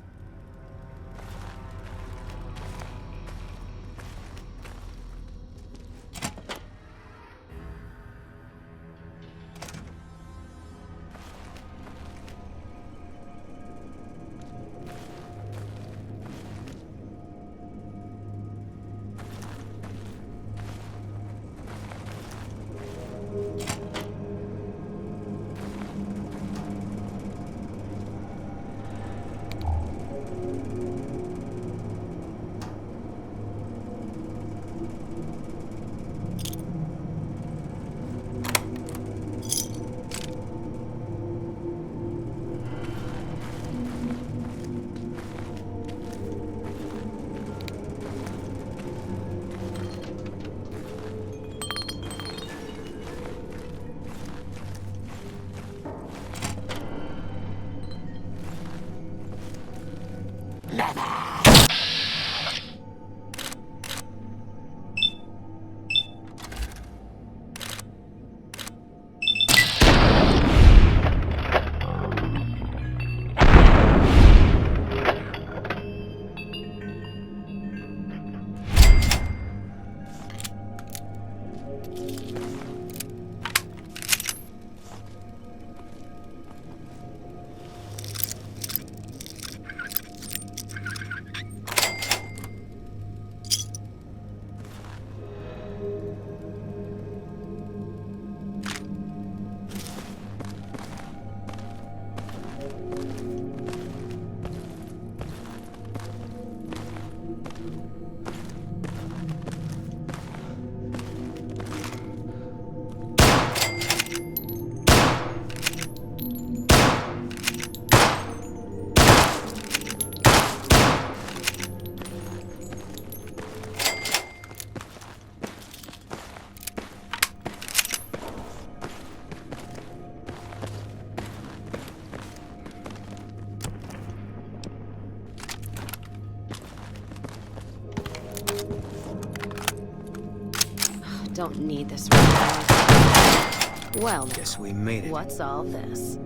Don't need this right now. Well, guess we made it. What's all this?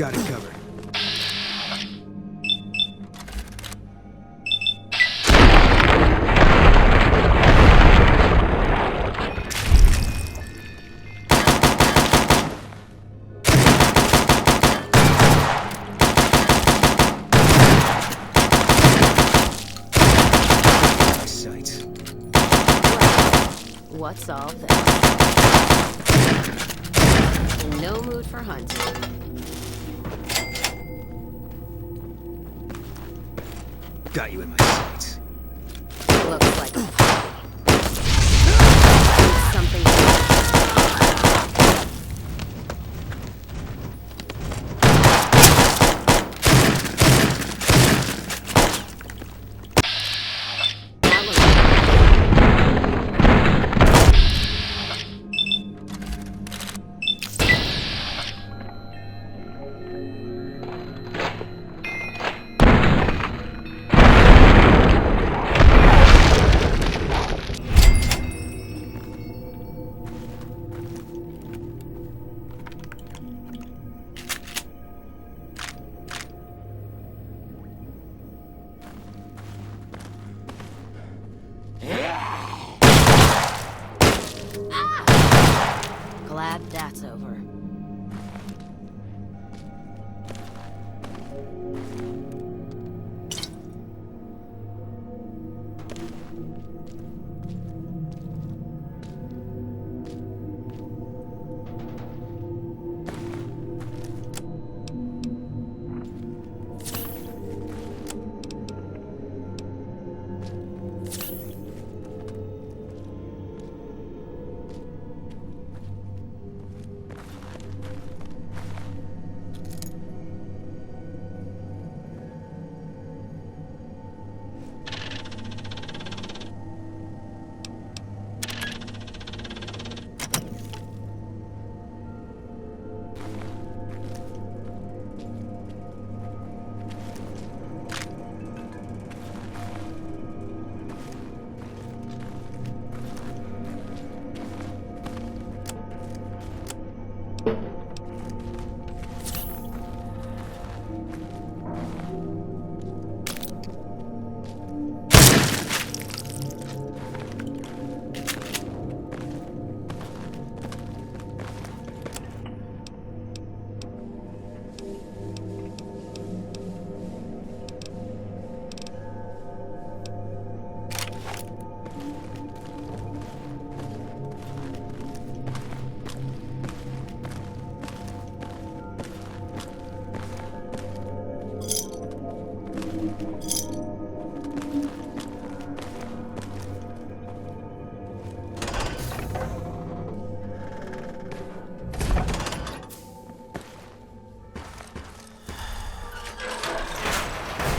Got it covered. What's all this? In no mood for hunting. Got you in my sights. Looks like a party. Something. Glad that's over.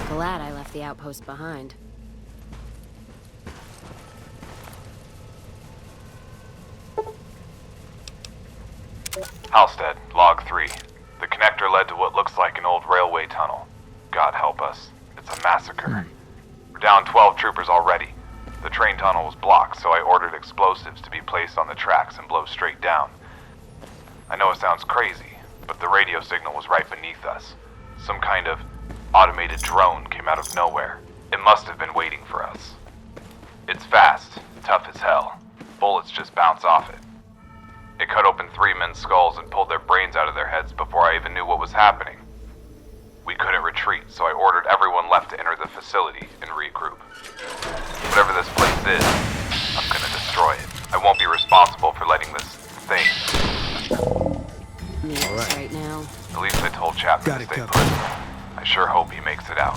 Glad I left the outpost behind. Halstead, log 3. The connector led to what looks like an old railway tunnel. God help us. It's a massacre. We're down 12 troopers already. The train tunnel was blocked, so I ordered explosives to be placed on the tracks and blow straight down. I know it sounds crazy, but the radio signal was right beneath us. Some kind of automated drone came out of nowhere. It must have been waiting for us. It's fast, tough as hell. Bullets just bounce off it. It cut open 3 men's skulls and pulled their brains out of their heads before I even knew what was happening. We couldn't retreat, so I ordered everyone left to enter the facility and regroup. Whatever this place is, I'm gonna destroy it. I won't be responsible for letting this thing. Right now. At least I told Chapman to stay put. I sure hope he makes it out.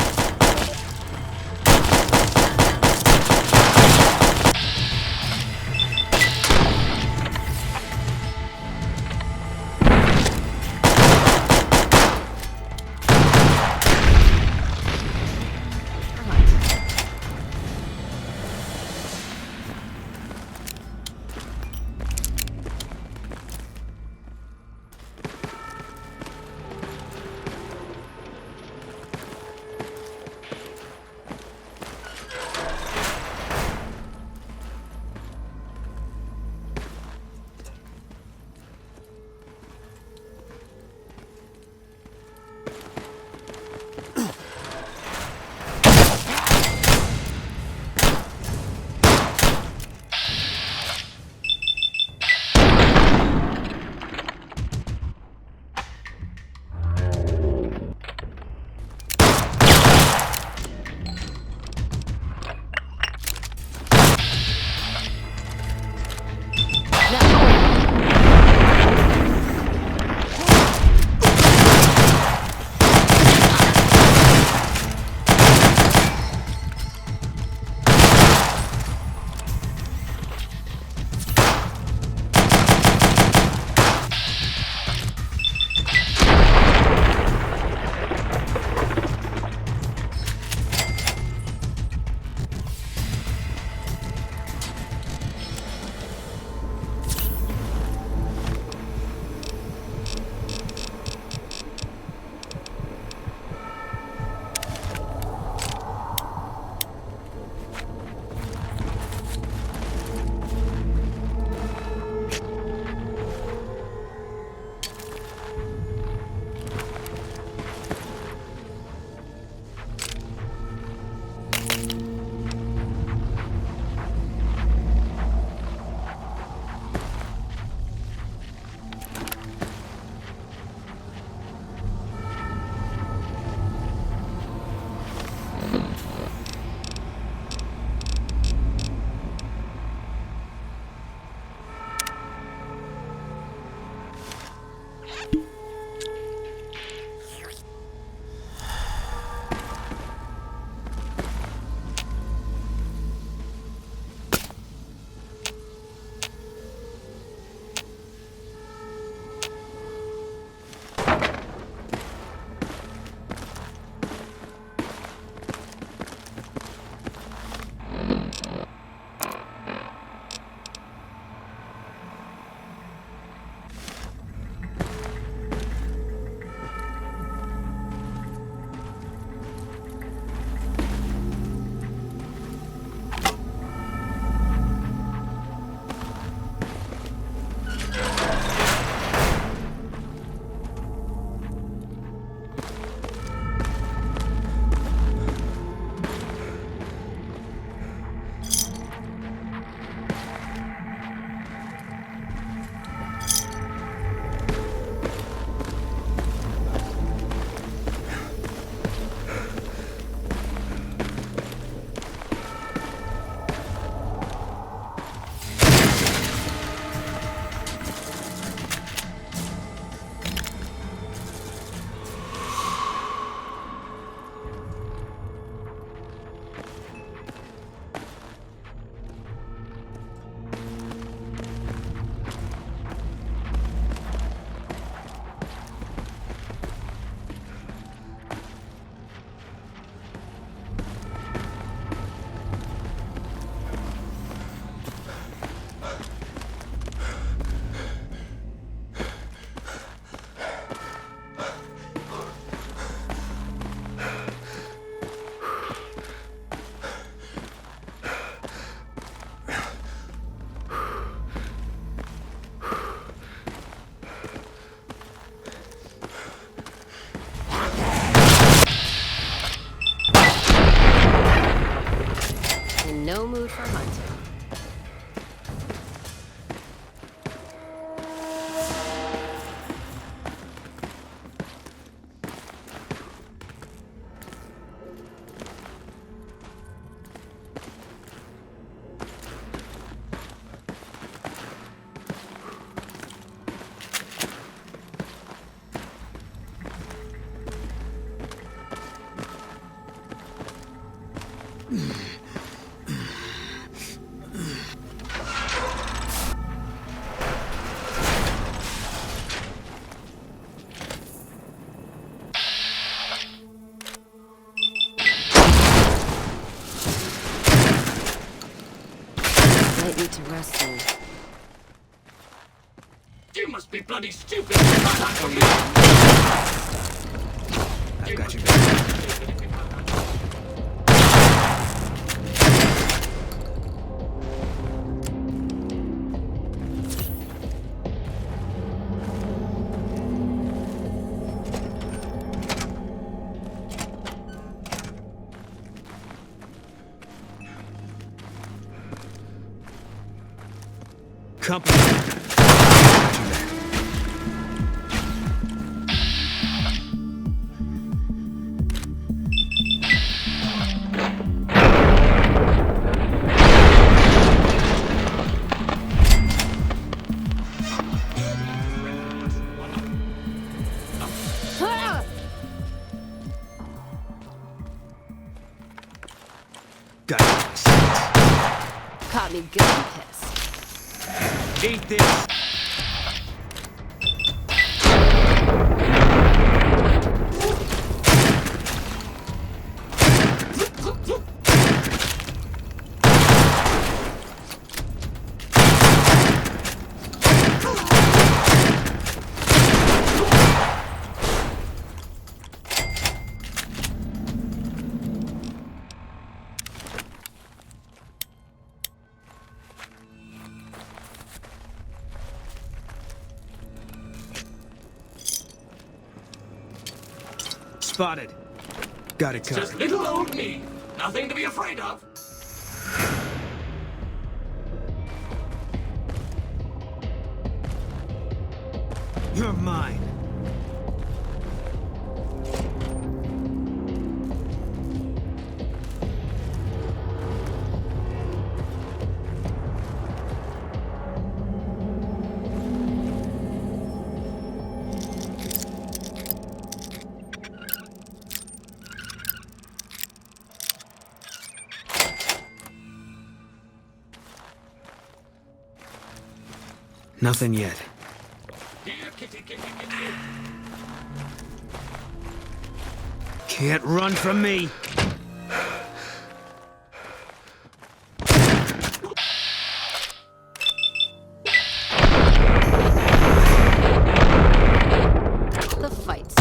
no mood for hunting. Might need to rest soon. You must be bloody stupid. I've got your back. Company. Got it. Caught me good and pissed. Eat this. Spotted. Got it covered. Just little old me. Nothing to be afraid of. You're mine. Nothing yet. Can't run from me. The fight's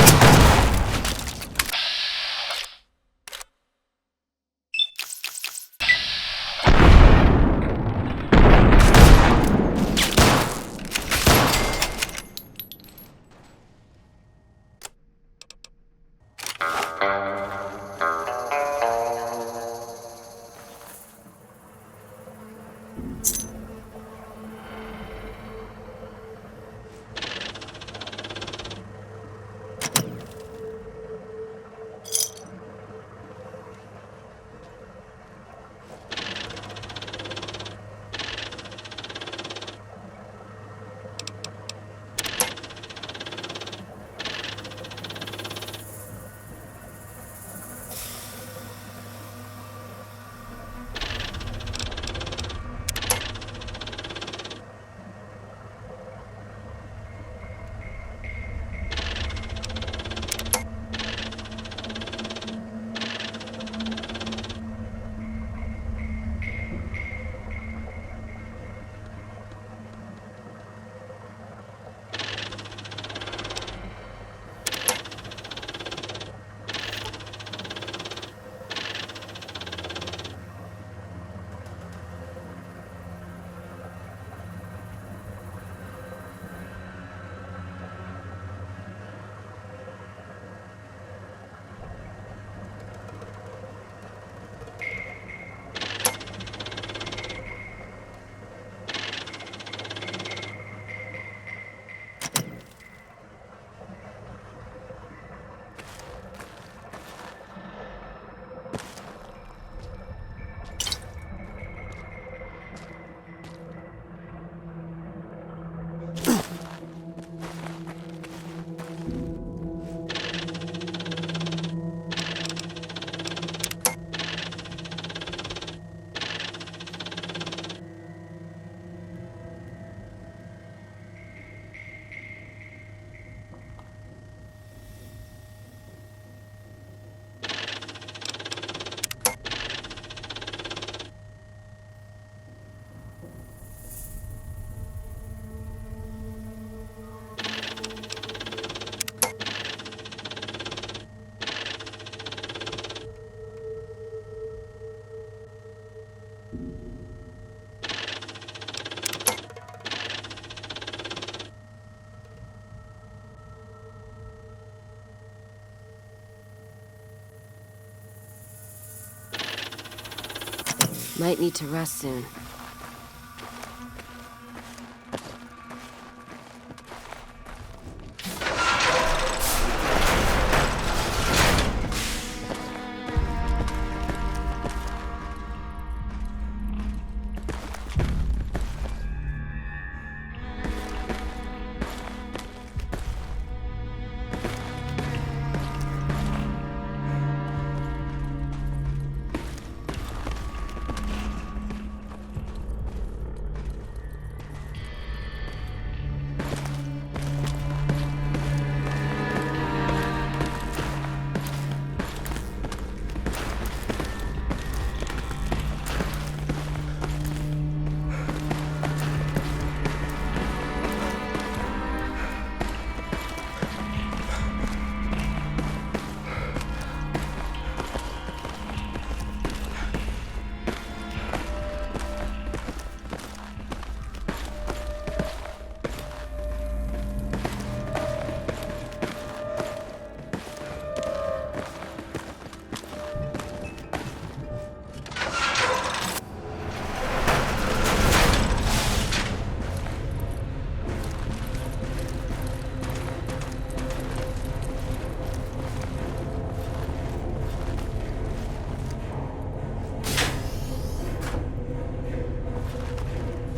Might need to rest soon.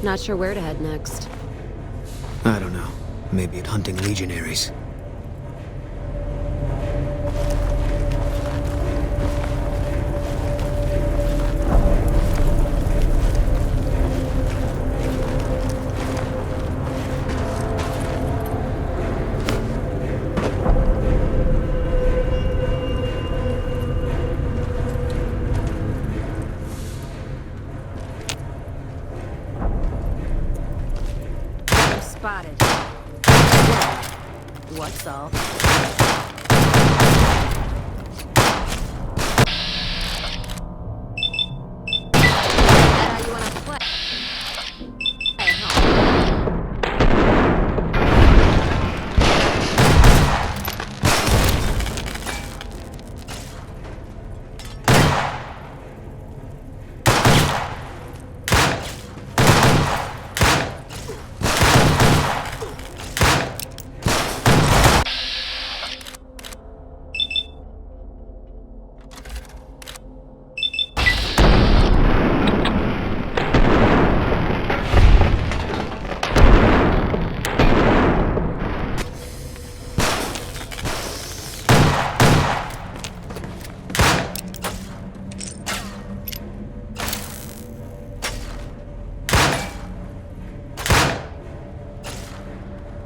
Not sure where to head next. I don't know. Maybe at hunting legionaries. Spotted. What's all?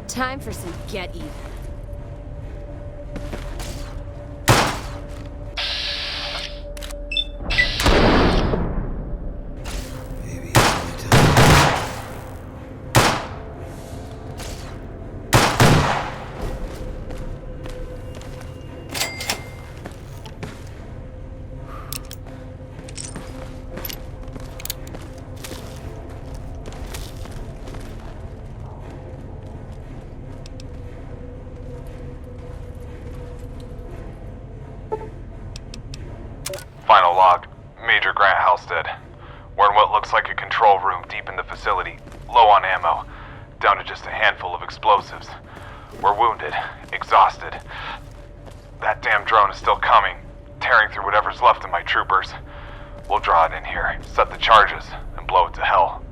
Time for some get even. Final log. Major Grant Halstead. We're in what looks like a control room deep in the facility. Low on ammo. Down to just a handful of explosives. We're wounded. Exhausted. That damn drone is still coming. Tearing through whatever's left of my troopers. We'll draw it in here, set the charges, and blow it to hell.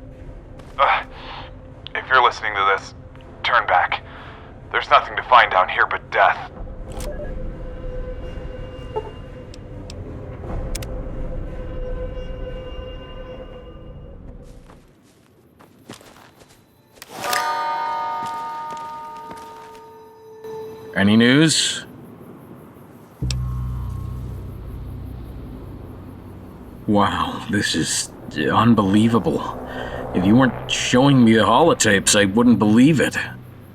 If you're listening to this, turn back. There's nothing to find down here but death. Any news? Wow, this is unbelievable. If you weren't showing me the holotapes, I wouldn't believe it.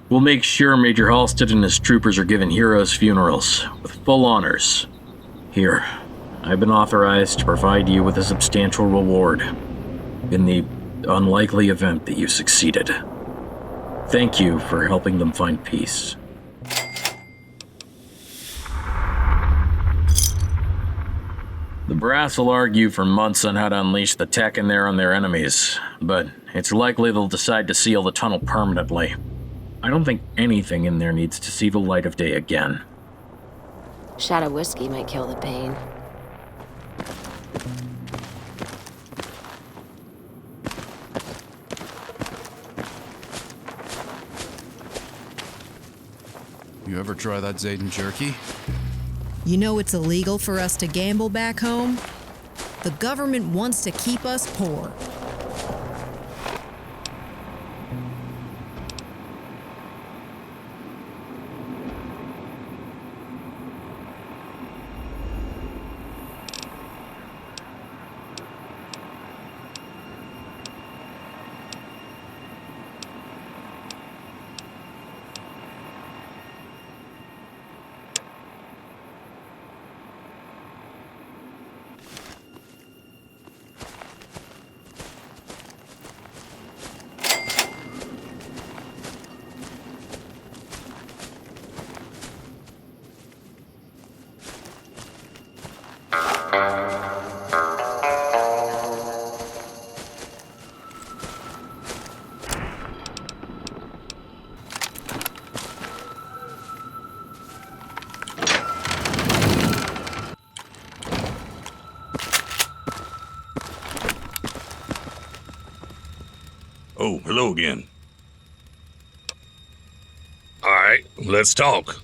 We'll make sure Major Halstead and his troopers are given heroes' funerals, with full honors. Here, I've been authorized to provide you with a substantial reward. in the unlikely event that you succeeded. Thank you for helping them find peace. The brass will argue for months on how to unleash the tech in there on their enemies, but it's likely they'll decide to seal the tunnel permanently. I don't think anything in there needs to see the light of day again. Shot of whiskey might kill the pain. You ever try that Zayden jerky? You know it's illegal for us to gamble back home? The government wants to keep us poor. Oh, hello again. All right, let's talk.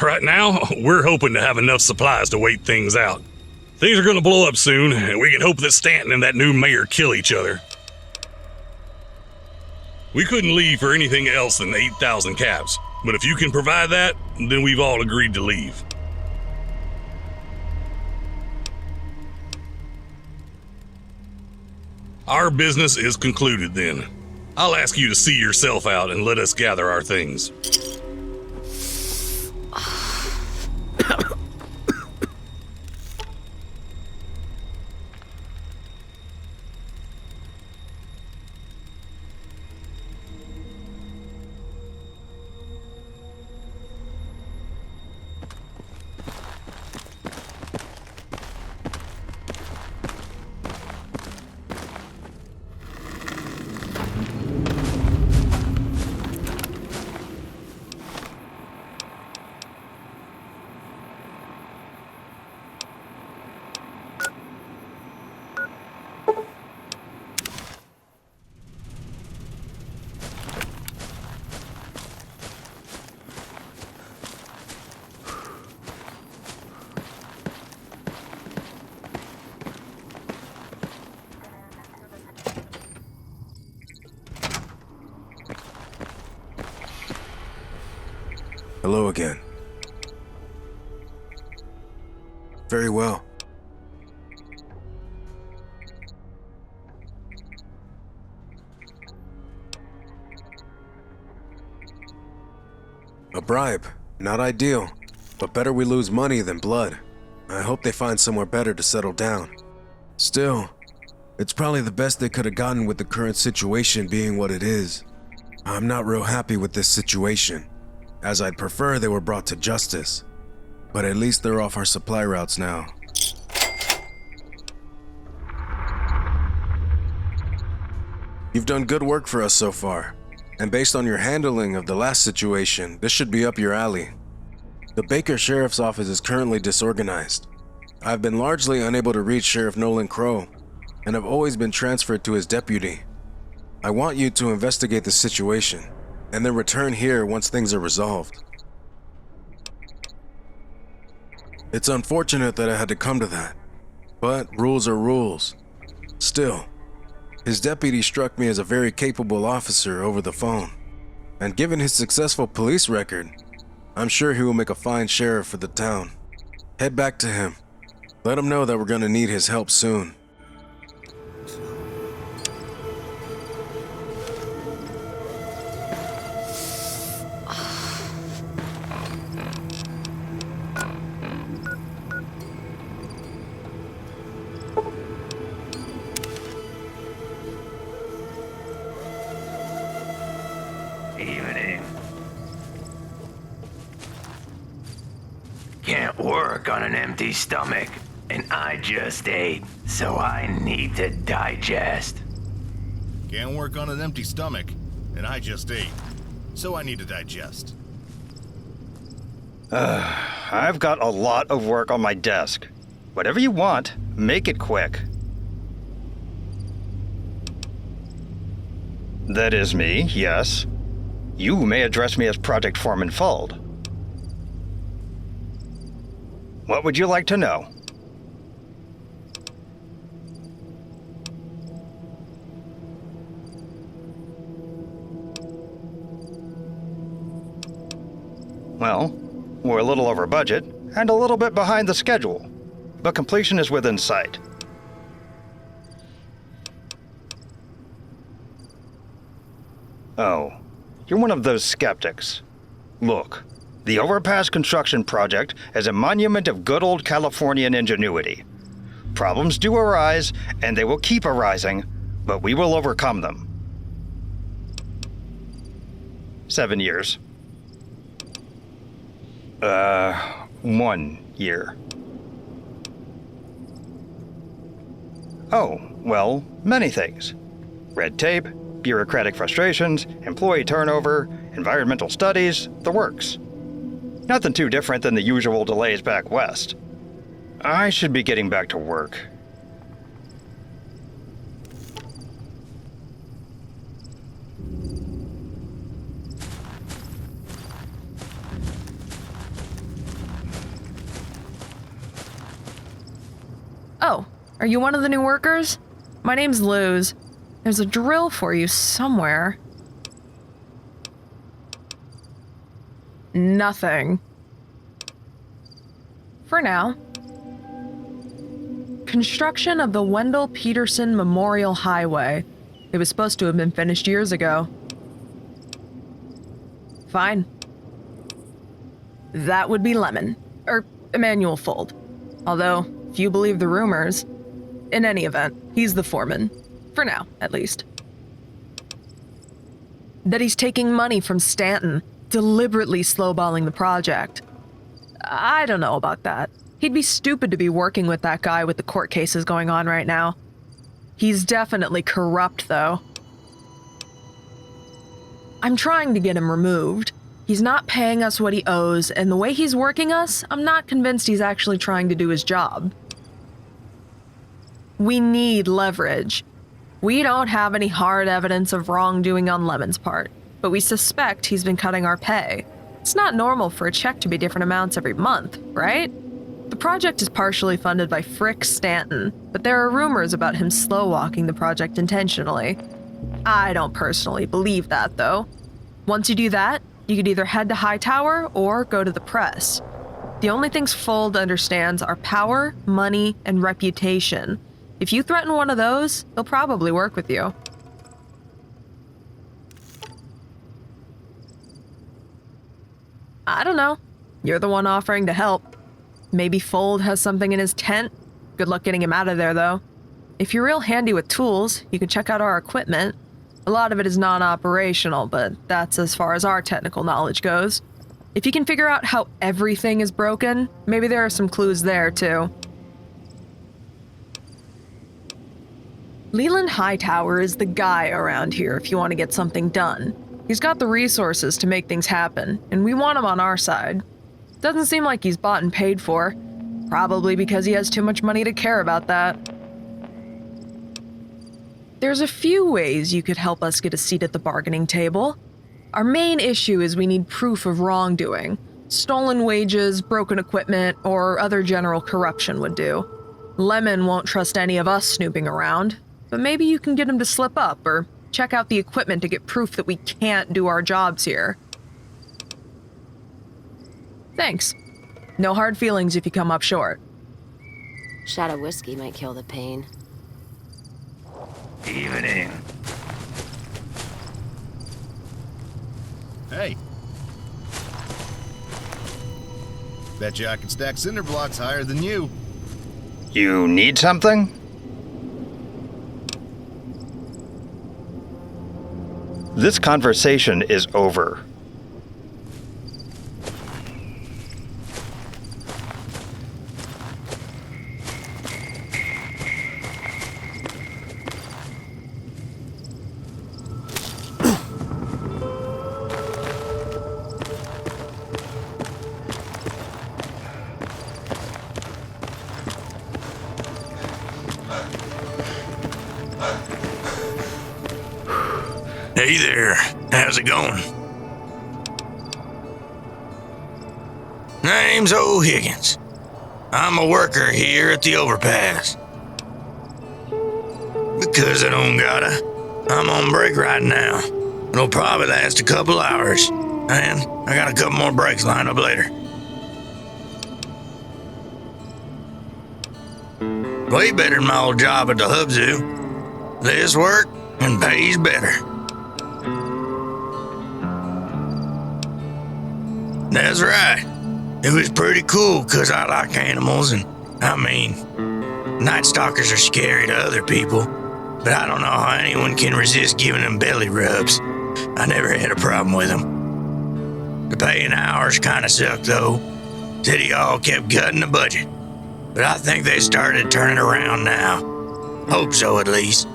Right now, we're hoping to have enough supplies to wait things out. Things are gonna blow up soon, and we can hope that Stanton and that new mayor kill each other. We couldn't leave for anything else than 8,000 caps, but if you can provide that, then we've all agreed to leave. Our business is concluded then. I'll ask you to see yourself out and let us gather our things. Hello again. Very well. A bribe. Not ideal, but better we lose money than blood. I hope they find somewhere better to settle down. Still, it's probably the best they could have gotten with the current situation being what it is. I'm not real happy with this situation, as I'd prefer they were brought to justice. But at least they're off our supply routes now. You've done good work for us so far, and based on your handling of the last situation, this should be up your alley. The Baker Sheriff's Office is currently disorganized. I've been largely unable to reach Sheriff Nolan Crow, and have always been transferred to his deputy. I want you to investigate the situation, and then return here once things are resolved. It's unfortunate that it had to come to that, but rules are rules. Still, his deputy struck me as a very capable officer over the phone, and given his successful police record, I'm sure he will make a fine sheriff for the town. Head back to him. Let him know that we're gonna need his help soon. Can't work on an empty stomach, and I just ate, so I need to digest. Can't work on an empty stomach, and I just ate, so I need to digest. I've got a lot of work on my desk. Whatever you want, make it quick. That is me, yes. You may address me as Project Foreman Fuld. What would you like to know? Well, we're a little over budget and a little bit behind the schedule, but completion is within sight. Oh, you're one of those skeptics. Look, the overpass construction project is a monument of good old Californian ingenuity. Problems do arise, and they will keep arising, but we will overcome them. 7 years. 1 year. Oh, well, many things. Red tape, bureaucratic frustrations, employee turnover, environmental studies, the works. Nothing too different than the usual delays back west. I should be getting back to work. Oh, are you one of the new workers? My name's Luz. There's a drill for you somewhere. Nothing. For now. Construction of the Wendell Peterson Memorial Highway. It was supposed to have been finished years ago. Fine. That would be Lemon. Or Emmanuel Fuld. Although, if you believe the rumors, in any event, he's the foreman. For now, at least. That he's taking money from Stanton, deliberately slowballing the project. I don't know about that. He'd be stupid to be working with that guy with the court cases going on right now. He's definitely corrupt, though. I'm trying to get him removed. He's not paying us what he owes, and the way he's working us, I'm not convinced he's actually trying to do his job. We need leverage. We don't have any hard evidence of wrongdoing on Lemon's part, but we suspect he's been cutting our pay. It's not normal for a check to be different amounts every month, right? The project is partially funded by Frick Stanton, but there are rumors about him slow-walking the project intentionally. I don't personally believe that, though. Once you do that, you could either head to Hightower or go to the press. The only things Fuld understands are power, money, and reputation. If you threaten one of those, they'll probably work with you. I don't know. You're the one offering to help. Maybe Fuld has something in his tent. Good luck getting him out of there, though. If you're real handy with tools, you can check out our equipment. A lot of it is non-operational, but that's as far as our technical knowledge goes. If you can figure out how everything is broken, maybe there are some clues there, too. Leland Hightower is the guy around here if you want to get something done. He's got the resources to make things happen, and we want him on our side. Doesn't seem like he's bought and paid for. Probably because he has too much money to care about that. There's a few ways you could help us get a seat at the bargaining table. Our main issue is we need proof of wrongdoing. Stolen wages, broken equipment, or other general corruption would do. Lemon won't trust any of us snooping around, but maybe you can get him to slip up or check out the equipment to get proof that we can't do our jobs here. Thanks. No hard feelings if you come up short. Shot of whiskey might kill the pain. Evening. Hey. Bet you I can stack cinder blocks higher than you. You need something? This conversation is over. Hey there, how's it going? Name's O'Higgins. I'm a worker here at the overpass. Because I don't gotta, I'm on break right now. It'll probably last a couple hours, and I got a couple more breaks lined up later. Way better than my old job at the hub zoo. Less work and pays better. That's right. It was pretty cool because I like animals, and I mean, night stalkers are scary to other people, but I don't know how anyone can resist giving them belly rubs. I never had a problem with them. The pay an hours kind of sucked though. City Hall kept cutting the budget, but I think they started turning around now. Hope so, at least.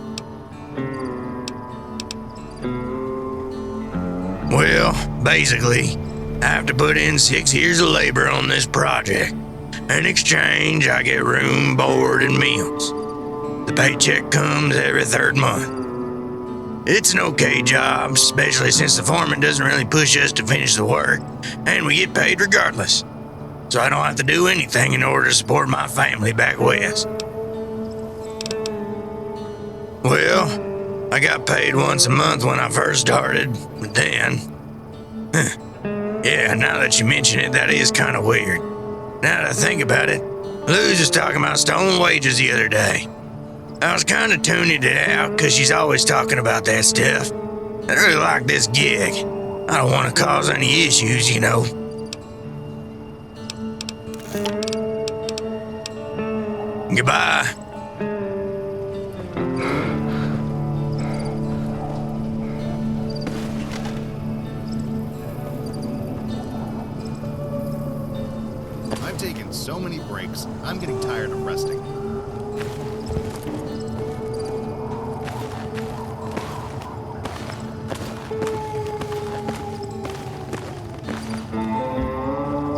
Well, basically, I have to put in 6 years of labor on this project. In exchange, I get room, board, and meals. The paycheck comes every 3rd month. It's an okay job, especially since the foreman doesn't really push us to finish the work, and we get paid regardless. So I don't have to do anything in order to support my family back west. Well, I got paid once a month when I first started, but then... Yeah, now that you mention it, that is kind of weird. Now that I think about it, Luz was talking about stolen wages the other day. I was kind of tuning it out because she's always talking about that stuff. I really like this gig. I don't want to cause any issues, you know. Goodbye. I've taken so many breaks, I'm getting tired of resting.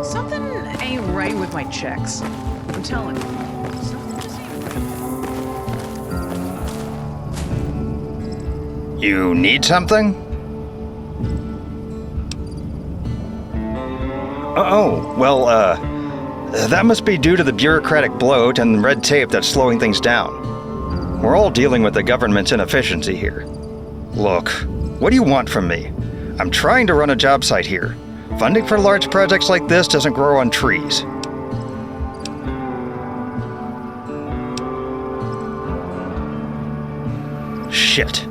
Something ain't right with my checks. I'm telling you. Something just ain't right. You need something? That must be due to the bureaucratic bloat and red tape that's slowing things down. We're all dealing with the government's inefficiency here. Look, what do you want from me? I'm trying to run a job site here. Funding for large projects like this doesn't grow on trees. Shit.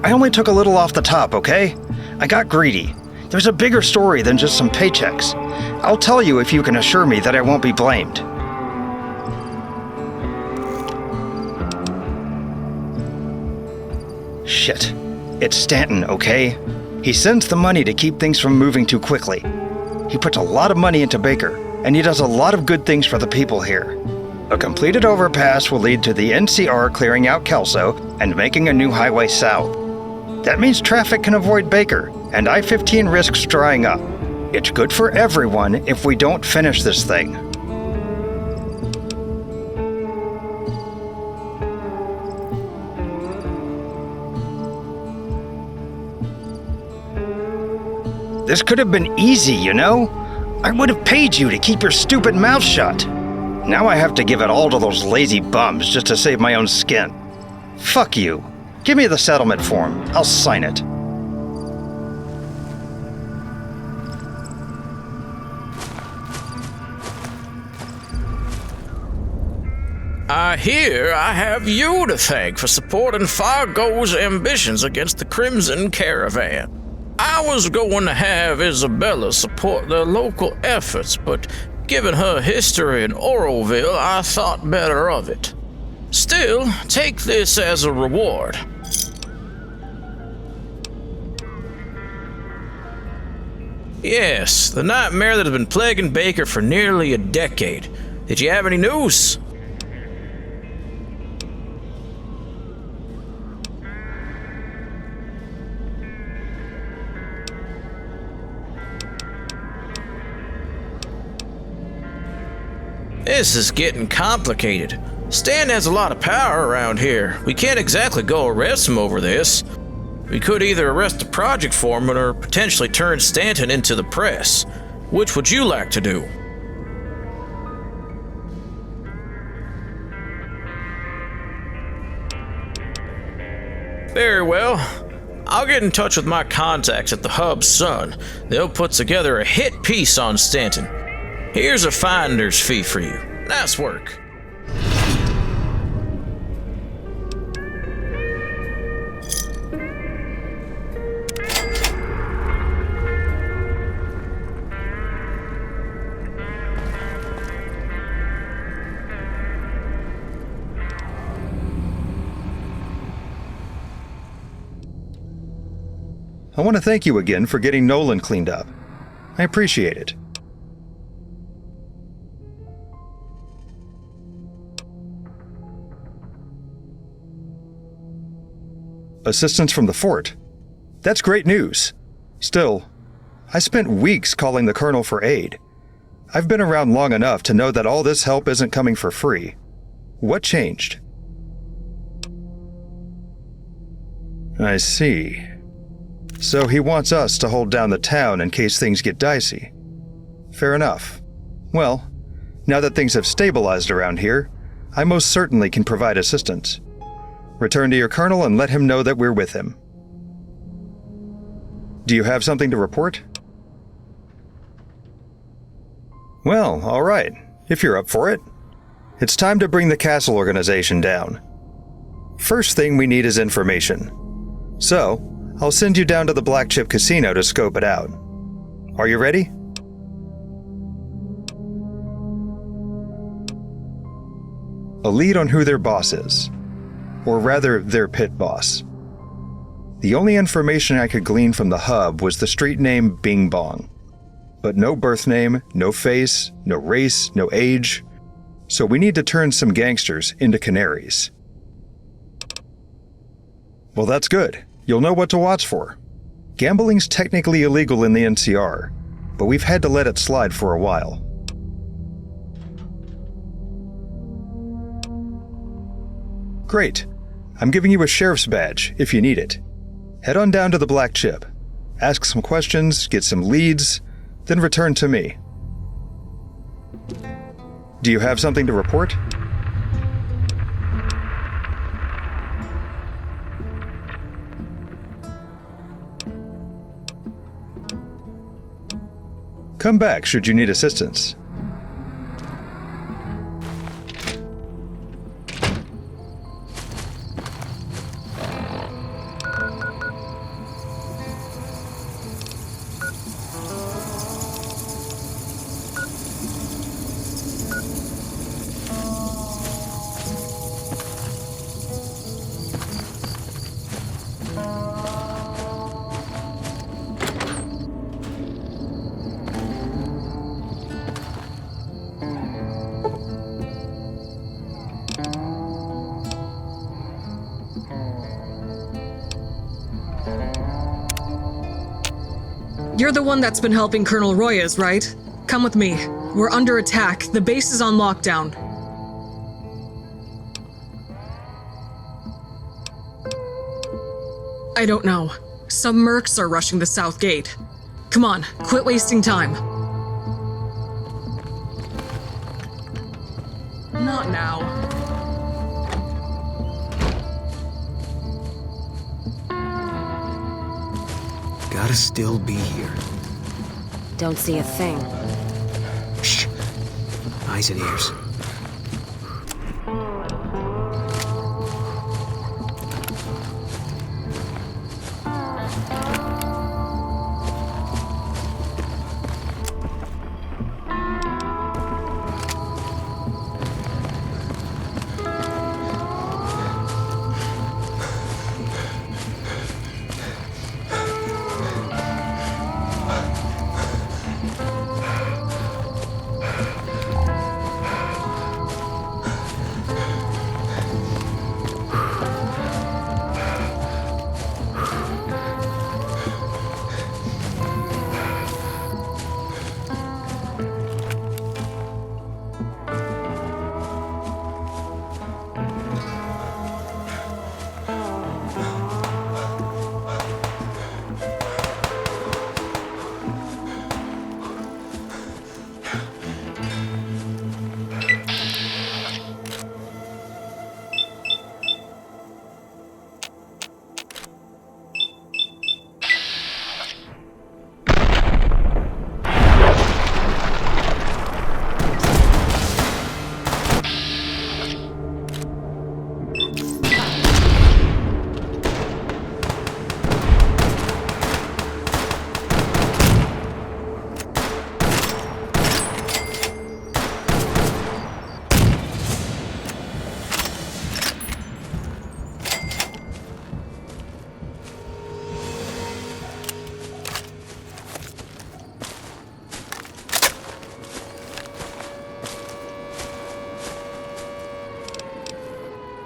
I only took a little off the top, okay? I got greedy. There's a bigger story than just some paychecks. I'll tell you if you can assure me that I won't be blamed. Shit. It's Stanton, okay? He sends the money to keep things from moving too quickly. He puts a lot of money into Baker, and he does a lot of good things for the people here. A completed overpass will lead to the NCR clearing out Kelso and making a new highway south. That means traffic can avoid Baker, and I-15 risks drying up. It's good for everyone if we don't finish this thing. This could have been easy, you know? I would have paid you to keep your stupid mouth shut. Now I have to give it all to those lazy bums just to save my own skin. Fuck you. Give me the settlement form. I'll sign it. I hear I have you to thank for supporting Fargo's ambitions against the Crimson Caravan. I was going to have Isabella support their local efforts, but given her history in Oroville, I thought better of it. Still, take this as a reward. Yes, the nightmare that has been plaguing Baker for nearly a decade. Did you have any news? This is getting complicated. Stan has a lot of power around here. We can't exactly go arrest him over this. We could either arrest the project foreman or potentially turn Stanton into the press. Which would you like to do? Very well. I'll get in touch with my contacts at the Hub's Sun. They'll put together a hit piece on Stanton. Here's a finder's fee for you. Nice work. I want to thank you again for getting Nolan cleaned up. I appreciate it. Assistance from the fort. That's great news. Still, I spent weeks calling the Colonel for aid. I've been around long enough to know that all this help isn't coming for free. What changed? I see. So he wants us to hold down the town in case things get dicey. Fair enough. Well, now that things have stabilized around here, I most certainly can provide assistance. Return to your colonel and let him know that we're with him. Do you have something to report? Well, all right, if you're up for it. It's time to bring the castle organization down. First thing we need is information. So, I'll send you down to the Black Chip Casino to scope it out. Are you ready? A lead on who their boss is. Or rather, their pit boss. The only information I could glean from the hub was the street name Bing Bong. But no birth name, no face, no race, no age. So we need to turn some gangsters into canaries. Well, that's good. You'll know what to watch for. Gambling's technically illegal in the NCR, but we've had to let it slide for a while. Great. I'm giving you a sheriff's badge if you need it. Head on down to the Black Chip. Ask some questions, get some leads, then return to me. Do you have something to report? Come back should you need assistance. You're the one that's been helping Colonel Royas, right? Come with me. We're under attack. The base is on lockdown. I don't know. Some mercs are rushing the south gate. Come on, quit wasting time. Not now. Gotta still be here. Don't see a thing. Shh. Eyes and ears.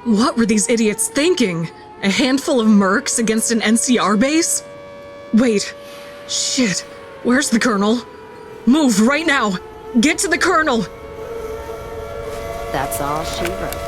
What were these idiots thinking? A handful of mercs against an NCR base? Wait. Shit. Where's the colonel? Move right now! Get to the colonel! That's all she wrote.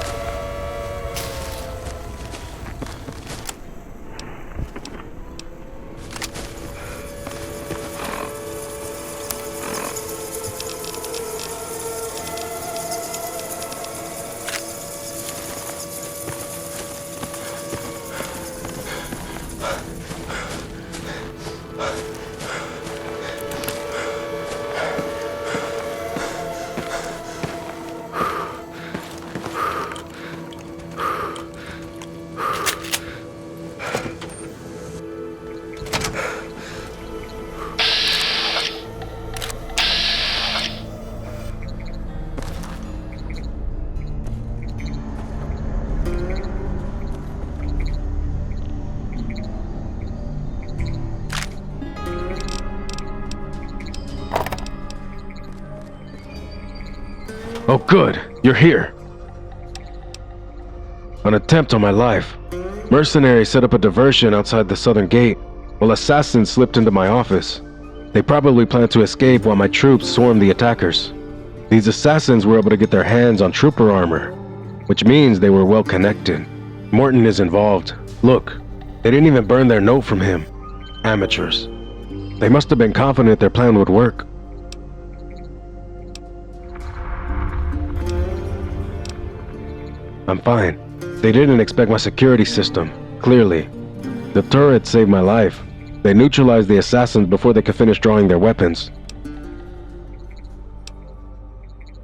Oh good, you're here. An attempt on my life. Mercenaries set up a diversion outside the southern gate, while assassins slipped into my office. They probably planned to escape while my troops swarmed the attackers. These assassins were able to get their hands on trooper armor, which means they were well connected. Morton is involved. Look, they didn't even burn their note from him. Amateurs. They must have been confident their plan would work. I'm fine. They didn't expect my security system, clearly. The turret saved my life. They neutralized the assassins before they could finish drawing their weapons.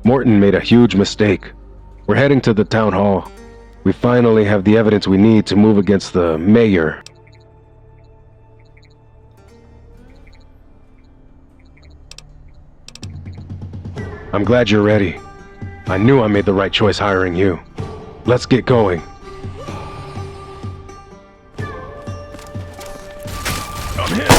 Morton made a huge mistake. We're heading to the town hall. We finally have the evidence we need to move against the mayor. I'm glad you're ready. I knew I made the right choice hiring you. Let's get going. I'm hit.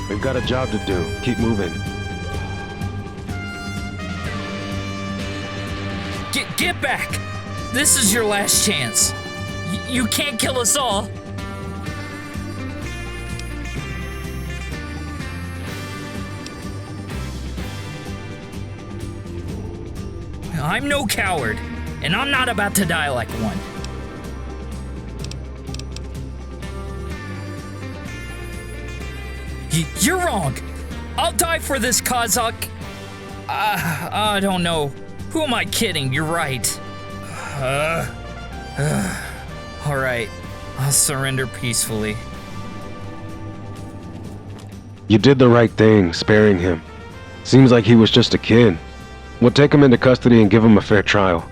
We've got a job to do. Keep moving. Get back! This is your last chance. You can't kill us all. I'm no coward, and I'm not about to die like one. You're wrong. I'll die for this cause. I don't know. Who am I kidding? You're right. All right. I'll surrender peacefully. You did the right thing, sparing him. Seems like he was just a kid. We'll take him into custody and give him a fair trial.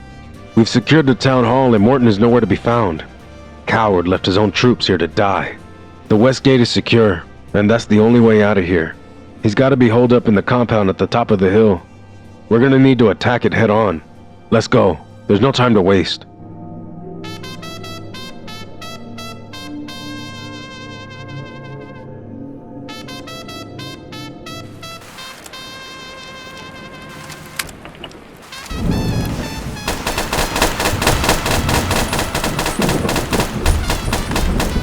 We've secured the town hall and Morton is nowhere to be found. Coward left his own troops here to die. The west gate is secure, and that's the only way out of here. He's got to be holed up in the compound at the top of the hill. We're gonna need to attack it head on. Let's go. There's no time to waste.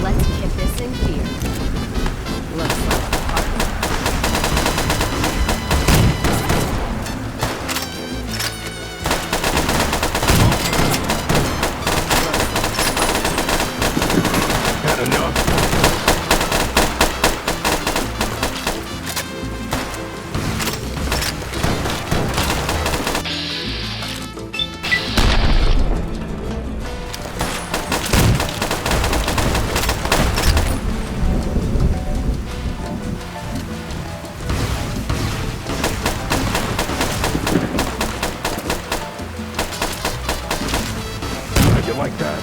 Let's get this in gear. Looks like a party. Had enough. How'd you like that?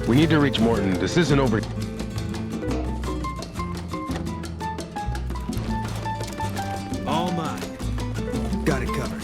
We need to reach Morton. This isn't over. All mine. Got it covered.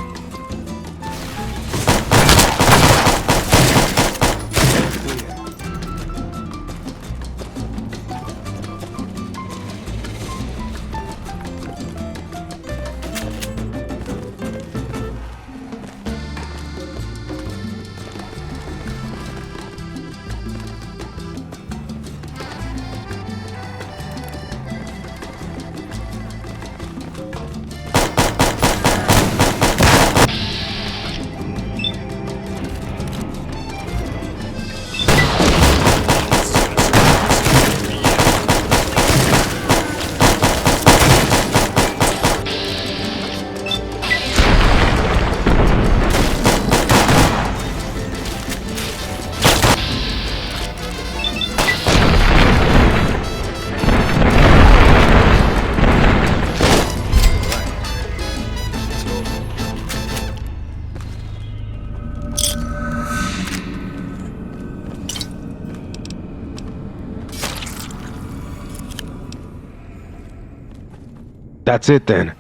That's it then.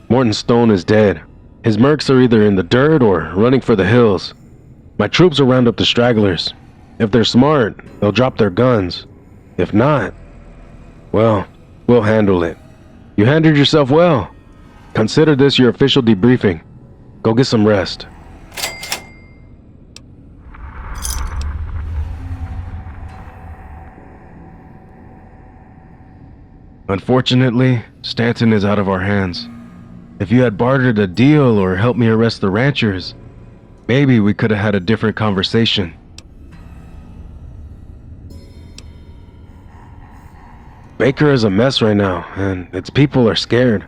Morton Stone is dead. His mercs are either in the dirt or running for the hills. My troops will round up the stragglers. If they're smart, they'll drop their guns. If not, well, we'll handle it. You handled yourself well. Consider this your official debriefing. Go get some rest. Unfortunately, Stanton is out of our hands. If you had bartered a deal or helped me arrest the ranchers, maybe we could have had a different conversation. Baker is a mess right now, and its people are scared.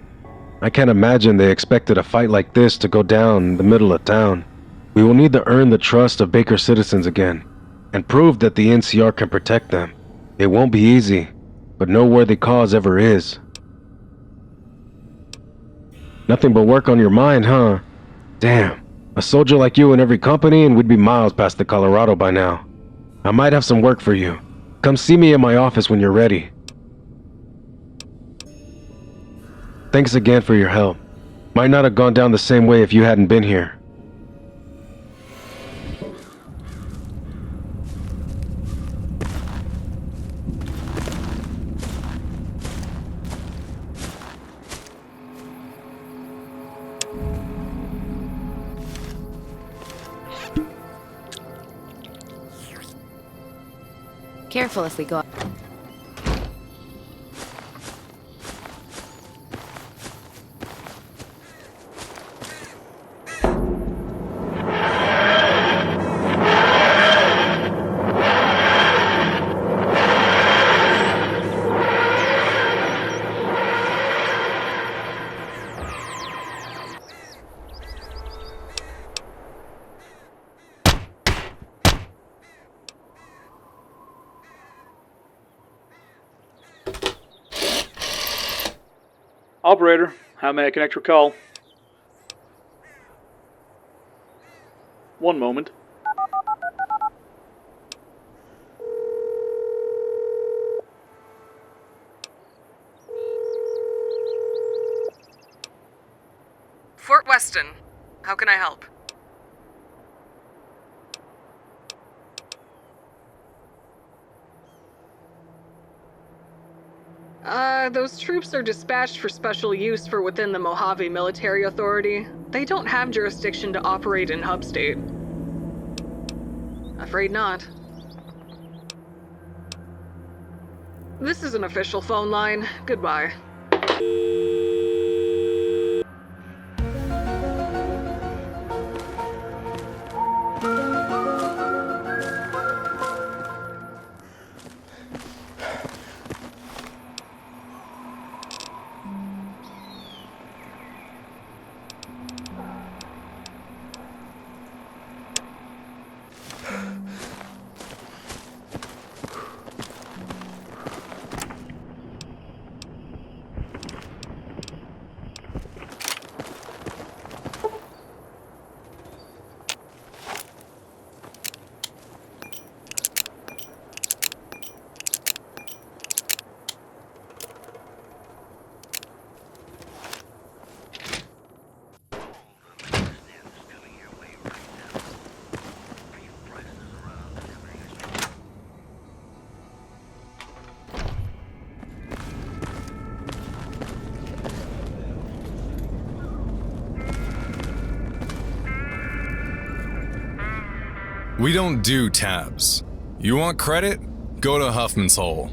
I can't imagine they expected a fight like this to go down in the middle of town. We will need to earn the trust of Baker citizens again, and prove that the NCR can protect them. It won't be easy, but no worthy cause ever is. Nothing but work on your mind, huh? Damn, a soldier like you in every company and we'd be miles past the Colorado by now. I might have some work for you. Come see me in my office when you're ready. Thanks again for your help. Might not have gone down the same way if you hadn't been here. Careful as we go. Operator, how may I connect your call? One moment. Fort Weston. How can I help? Those troops are dispatched for special use for within the Mojave Military Authority. They don't have jurisdiction to operate in Hub State. Afraid not. This is an official phone line. Goodbye. We don't do tabs. You want credit? Go to Huffman's Hole.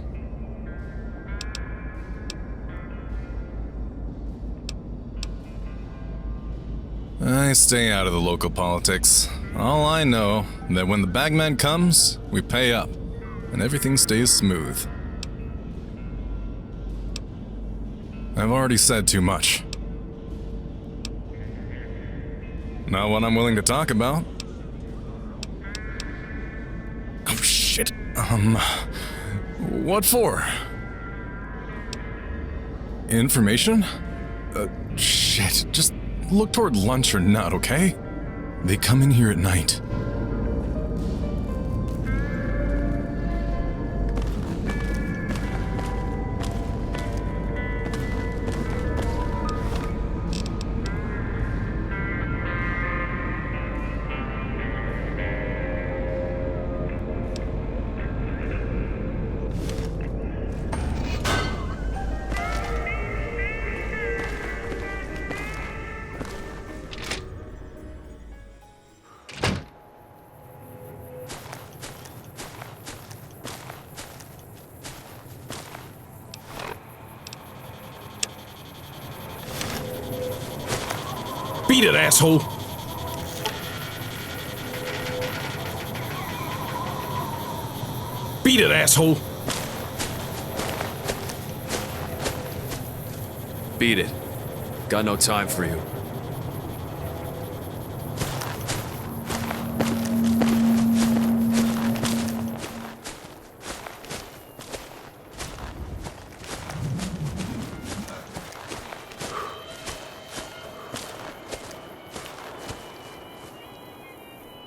I stay out of the local politics. All I know, that when the bagman comes, we pay up, and everything stays smooth. I've already said too much. Not what I'm willing to talk about. Oh shit. What for? Information? Shit, just look toward lunch or not, okay? They come in here at night. Beat it, asshole! Beat it, asshole! Beat it. Got no time for you.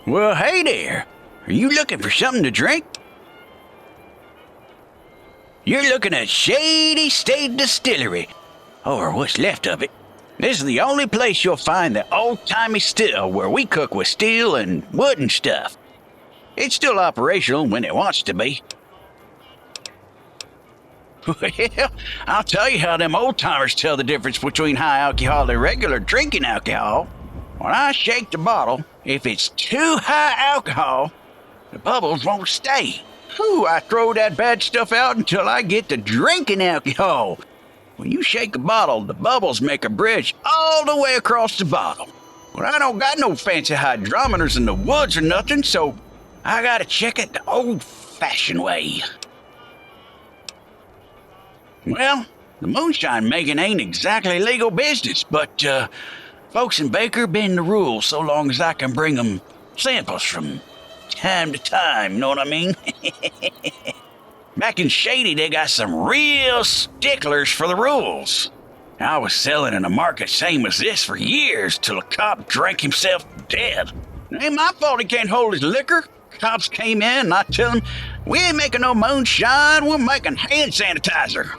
Well, hey there. Are you looking for something to drink? You're looking at Shady State Distillery, or what's left of it. This is the only place you'll find the old-timey still where we cook with steel and wood and stuff. It's still operational when it wants to be. Well, I'll tell you how them old-timers tell the difference between high alcohol and regular drinking alcohol. When I shake the bottle, if it's too high alcohol, the bubbles won't stay. Ooh, I throw that bad stuff out until I get to drinking alcohol. When you shake a bottle, the bubbles make a bridge all the way across the bottom. Well, I don't got no fancy hydrometers in the woods or nothing, so I gotta check it the old-fashioned way. Well, the moonshine making ain't exactly legal business, but, folks in Baker bend the rules so long as I can bring them samples from time to time, know what I mean? Back in Shady, they got some real sticklers for the rules. I was selling in a market same as this for years till a cop drank himself dead. It ain't my fault he can't hold his liquor. Cops came in and I tell him, we ain't making no moonshine, we're making hand sanitizer.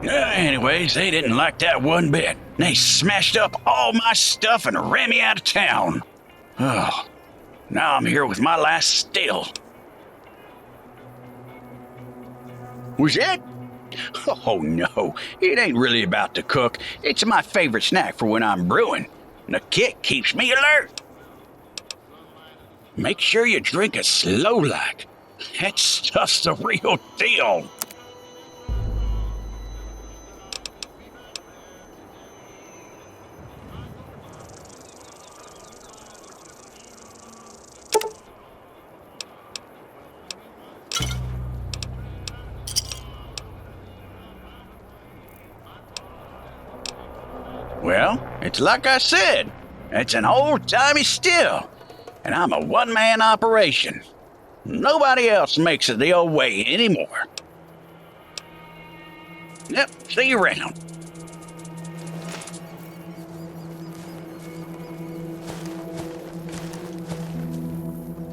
Anyways, they didn't like that one bit. They smashed up all my stuff and ran me out of town. Oh, now I'm here with my last still. Was it? Oh no, it ain't really about to cook. It's my favorite snack for when I'm brewing. The kick keeps me alert. Make sure you drink it slow like. That stuff's the real deal. Well, it's like I said, it's an old-timey still, and I'm a one-man operation. Nobody else makes it the old way anymore. Yep, see you around.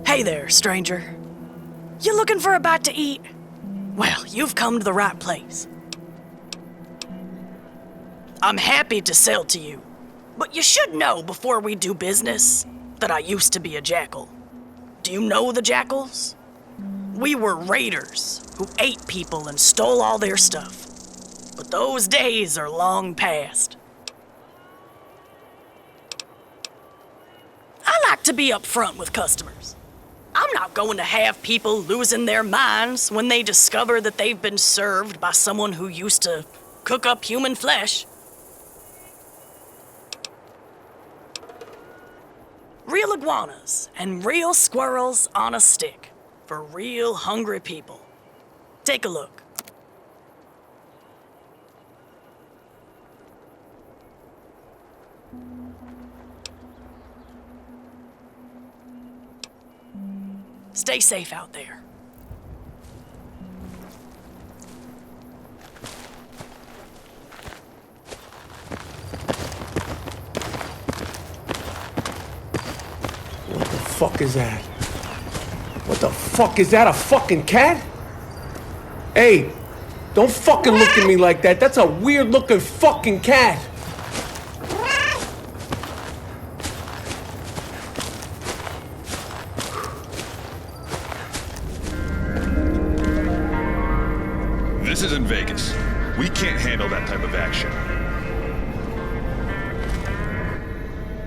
Hey there, stranger. You looking for a bite to eat? Well, you've come to the right place. I'm happy to sell to you, but you should know before we do business that I used to be a jackal. Do you know the jackals? We were raiders who ate people and stole all their stuff. But those days are long past. I like to be upfront with customers. I'm not going to have people losing their minds when they discover that they've been served by someone who used to cook up human flesh. Real iguanas and real squirrels on a stick for real hungry people. Take a look. Stay safe out there. What the fuck is that? What the fuck is that? A fucking cat? Hey, don't fucking look at me like that. That's a weird looking fucking cat. This isn't Vegas. We can't handle that type of action.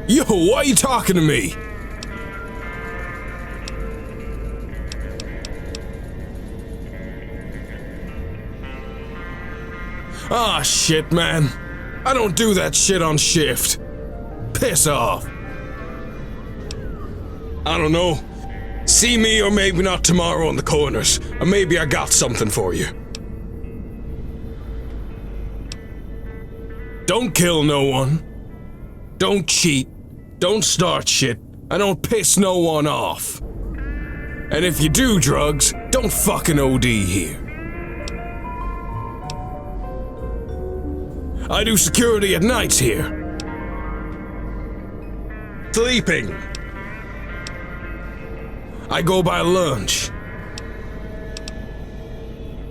Yo, why are you talking to me? Ah, shit, man. I don't do that shit on shift. Piss off. I don't know. See me or maybe not tomorrow on the corners. Or maybe I got something for you. Don't kill no one. Don't cheat. Don't start shit. And don't piss no one off. And if you do drugs, don't fucking OD here. I do security at nights here. Sleeping. I go by lunch.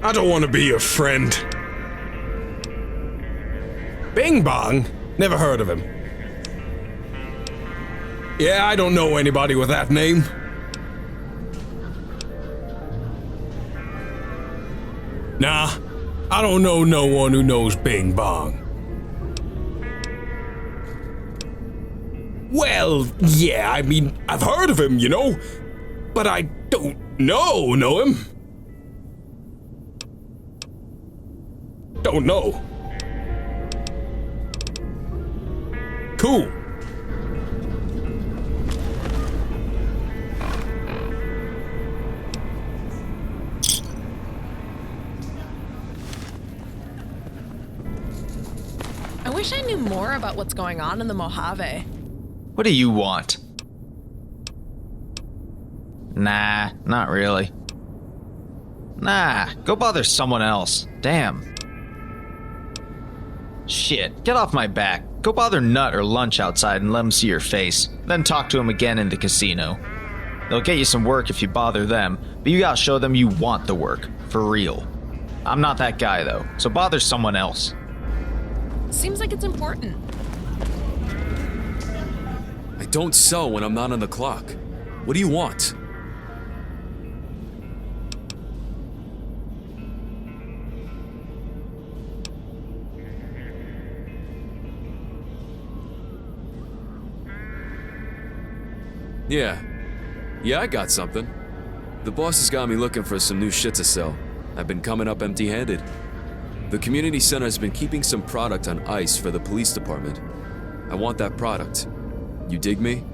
I don't want to be your friend. Bing Bong? Never heard of him. Yeah, I don't know anybody with that name. Nah, I don't know no one who knows Bing Bong. Well, yeah, I mean, I've heard of him, you know, but I don't know him. Don't know. Cool. I wish I knew more about what's going on in the Mojave. What do you want? Nah, not really. Nah, go bother someone else. Damn. Shit, get off my back. Go bother Nut or Lunch outside and let him see your face. Then talk to him again in the casino. They'll get you some work if you bother them, but you gotta show them you want the work. For real. I'm not that guy though, so bother someone else. Seems like it's important. I don't sell when I'm not on the clock. What do you want? Yeah, I got something. The boss has got me looking for some new shit to sell. I've been coming up empty-handed. The community center has been keeping some product on ice for the police department. I want that product. You dig me?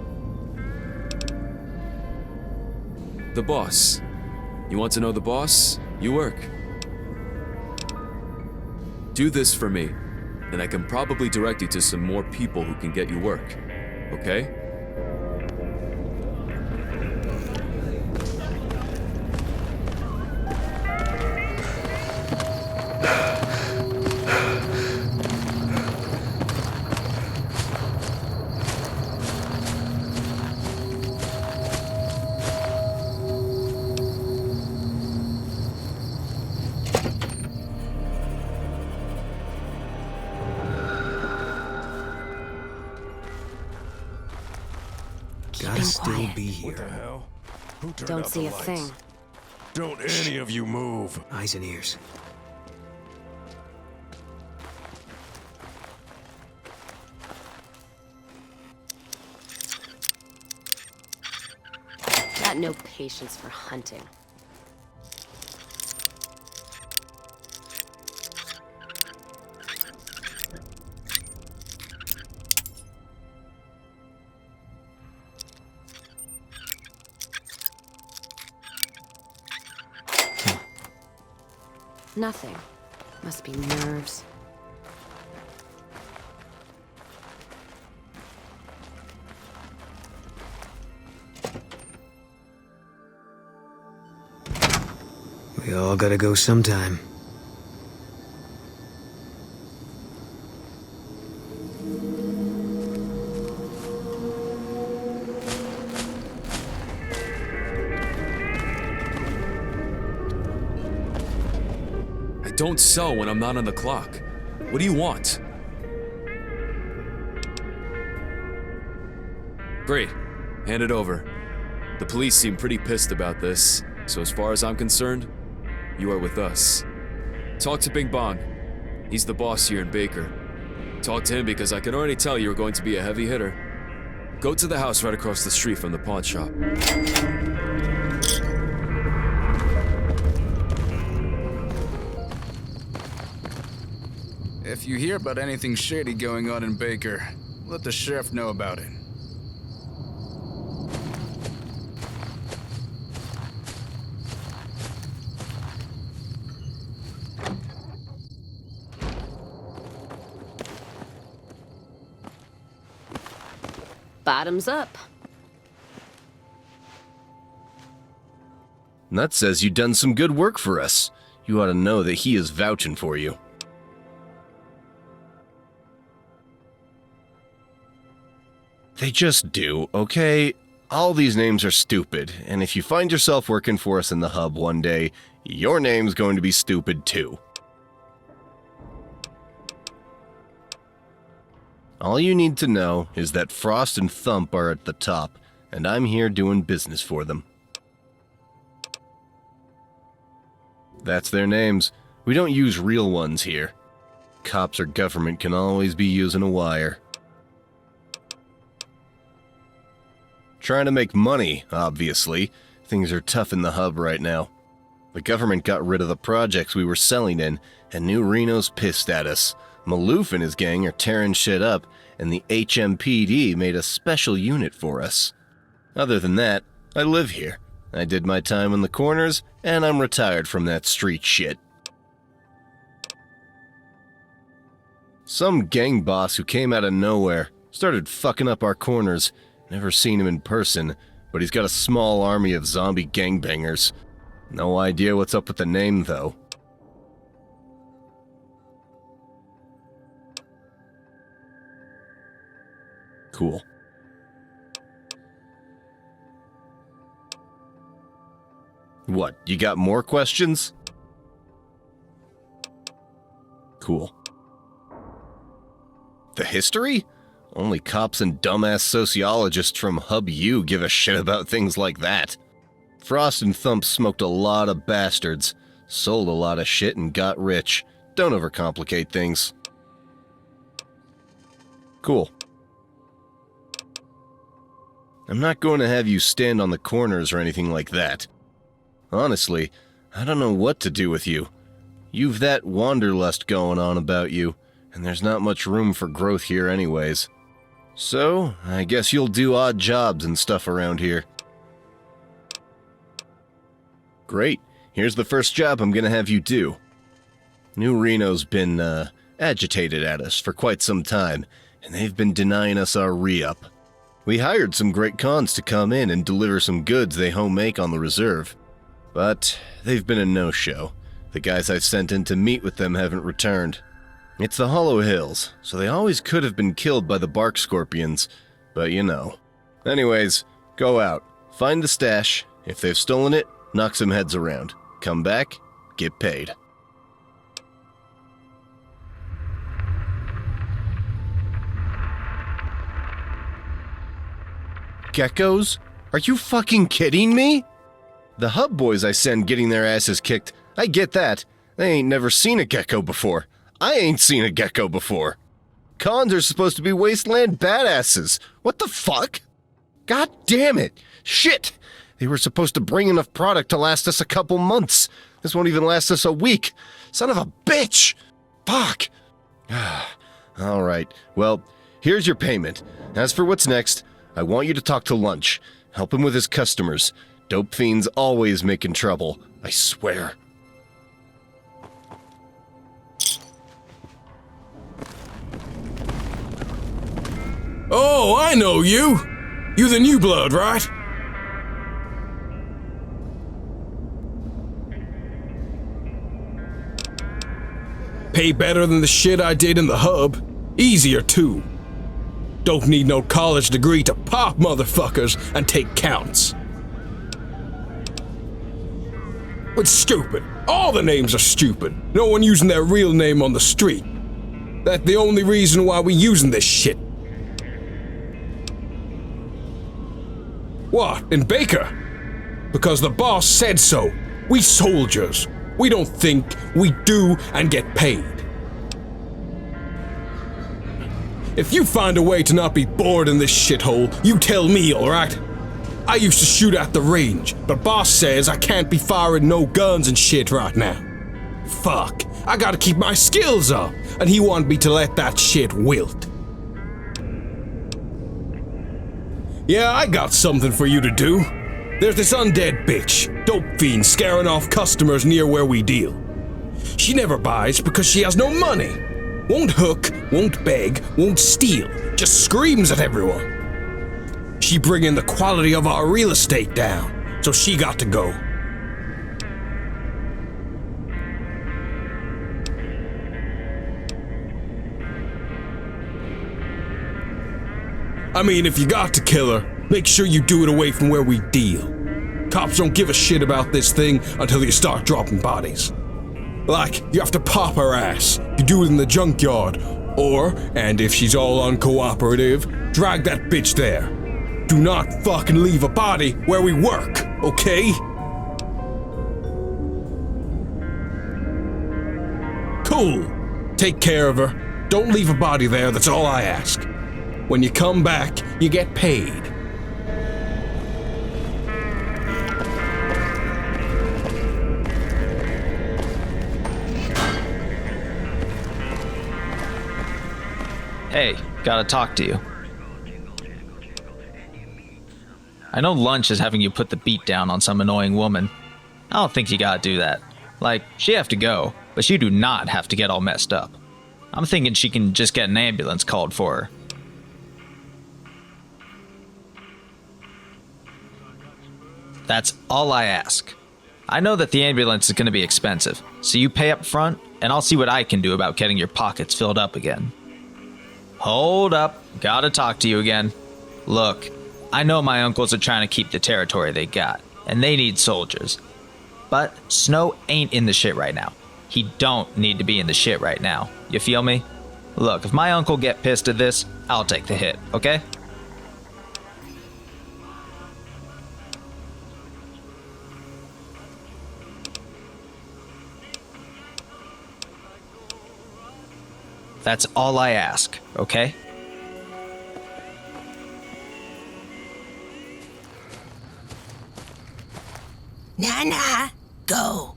The boss. You want to know the boss? You work. Do this for me, and I can probably direct you to some more people who can get you work. Okay? Gotta still quiet. be here. What the hell? Who turned Don't out see the a lights? thing. Don't any of you move. Eyes and ears. Got no patience for hunting. Nothing. Must be nerves. We all gotta go sometime. I don't sell when I'm not on the clock. What do you want? Great. Hand it over. The police seem pretty pissed about this, so as far as I'm concerned, you are with us. Talk to Big Bong. He's the boss here in Baker. Talk to him because I can already tell you're going to be a heavy hitter. Go to the house right across the street from the pawn shop. If you hear about anything shady going on in Baker, let the sheriff know about it. Bottoms up. Nut says you done some good work for us. You ought to know that he is vouching for you. They just do, okay? All these names are stupid, and if you find yourself working for us in the hub one day, your name's going to be stupid too. All you need to know is that Frost and Thump are at the top, and I'm here doing business for them. That's their names. We don't use real ones here. Cops or government can always be using a wire. Trying to make money, obviously. Things are tough in the hub right now. The government got rid of the projects we were selling in, and New Reno's pissed at us. Maloof and his gang are tearing shit up, and the HMPD made a special unit for us. Other than that, I live here. I did my time in the corners, and I'm retired from that street shit. Some gang boss who came out of nowhere started fucking up our corners. Never seen him in person, but he's got a small army of zombie gangbangers. No idea what's up with the name, though. Cool. What, you got more questions? Cool. The history? Only cops and dumbass sociologists from Hub U give a shit about things like that. Frost and Thump smoked a lot of bastards, sold a lot of shit, and got rich. Don't overcomplicate things. Cool. I'm not going to have you stand on the corners or anything like that. Honestly, I don't know what to do with you. You've that wanderlust going on about you, and there's not much room for growth here anyways. So, I guess you'll do odd jobs and stuff around here. Great. Here's the first job I'm gonna have you do. New Reno's been, agitated at us for quite some time, and they've been denying us our re-up. We hired some great cons to come in and deliver some goods they home-make on the reserve. But they've been a no-show. The guys I've sent in to meet with them haven't returned. It's the Hollow Hills, so they always could have been killed by the bark scorpions, but you know. Anyways, go out, find the stash. If they've stolen it, knock some heads around. Come back, get paid. Geckos? Are you fucking kidding me? The Hub boys I send getting their asses kicked, I get that. They ain't never seen a gecko before. I ain't seen a gecko before. Cons are supposed to be Wasteland badasses. What the fuck? God damn it. Shit. They were supposed to bring enough product to last us a couple months. This won't even last us a week. Son of a bitch. Fuck. Alright, well, here's your payment. As for what's next, I want you to talk to Lunch. Help him with his customers. Dope fiends always making trouble, I swear. Oh, I know you! You the new blood, right? Pay better than the shit I did in the Hub. Easier, too. Don't need no college degree to pop motherfuckers and take counts. It's stupid. All the names are stupid. No one using their real name on the street. That's the only reason why we using this shit. What, in Baker? Because the boss said so. We soldiers. We don't think, we do and get paid. If you find a way to not be bored in this shithole, you tell me, alright? I used to shoot at the range, but boss says I can't be firing no guns and shit right now. Fuck, I gotta keep my skills up, and he wanted me to let that shit wilt. Yeah, I got something for you to do. There's this undead bitch, dope fiend, scaring off customers near where we deal. She never buys because she has no money. Won't hook, won't beg, won't steal, just screams at everyone. She bringing the quality of our real estate down, so she got to go. I mean, if you got to kill her, make sure you do it away from where we deal. Cops don't give a shit about this thing until you start dropping bodies. Like, you have to pop her ass. You do it in the junkyard. Or, and if she's all uncooperative, drag that bitch there. Do not fucking leave a body where we work, okay? Cool. Take care of her. Don't leave a body there, that's all I ask. When you come back, you get paid. Hey, gotta talk to you. I know Lunch is having you put the beat down on some annoying woman. I don't think you gotta do that. Like, she have to go, but she do not have to get all messed up. I'm thinking she can just get an ambulance called for her. That's all I ask. I know that the ambulance is gonna be expensive, so you pay up front, and I'll see what I can do about getting your pockets filled up again. Hold up. Gotta talk to you again. Look, I know my uncles are trying to keep the territory they got, and they need soldiers. But Snow ain't in the shit right now. He don't need to be in the shit right now. You feel me? Look, if my uncle get pissed at this, I'll take the hit, okay? That's all I ask, okay? Nah, go.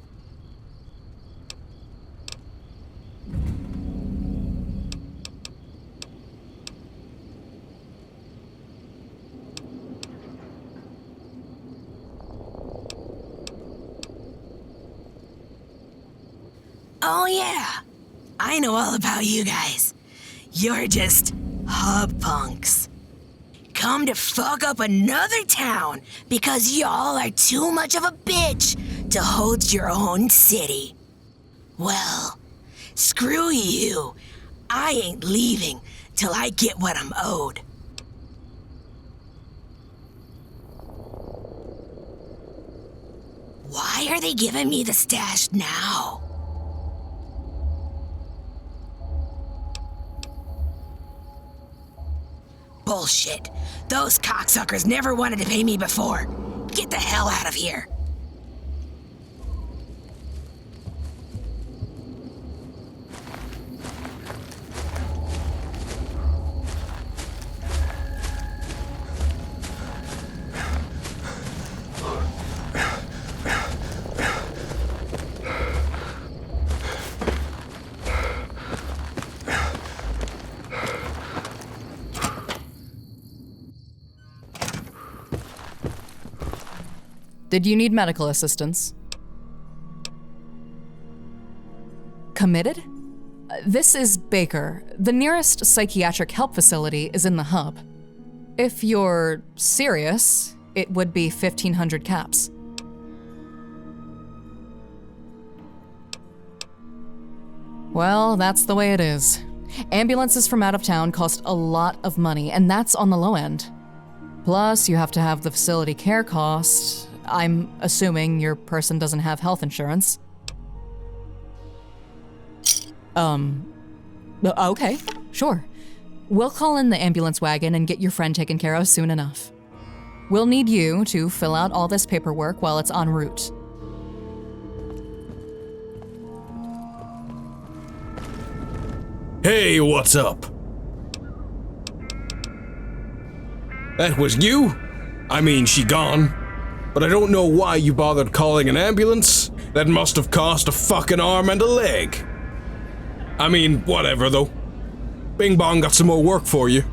Oh yeah, I know all about you guys. You're just hub punks. Come to fuck up another town because y'all are too much of a bitch to hold your own city. Well, screw you. I ain't leaving till I get what I'm owed. Why are they giving me the stash now? Bullshit. Those cocksuckers never wanted to pay me before. Get the hell out of here. Did you need medical assistance? Committed? This is Baker. The nearest psychiatric help facility is in the hub. If you're serious, it would be 1,500 caps. Well, that's the way it is. Ambulances from out of town cost a lot of money, and that's on the low end. Plus, you have to have the facility care cost. I'm assuming your person doesn't have health insurance. Okay, sure. We'll call in the ambulance wagon and get your friend taken care of soon enough. We'll need you to fill out all this paperwork while it's en route. Hey, what's up? That was you? I mean, she gone. But I don't know why you bothered calling an ambulance. That must have cost a fucking arm and a leg. I mean, whatever though. Bing Bong got some more work for you.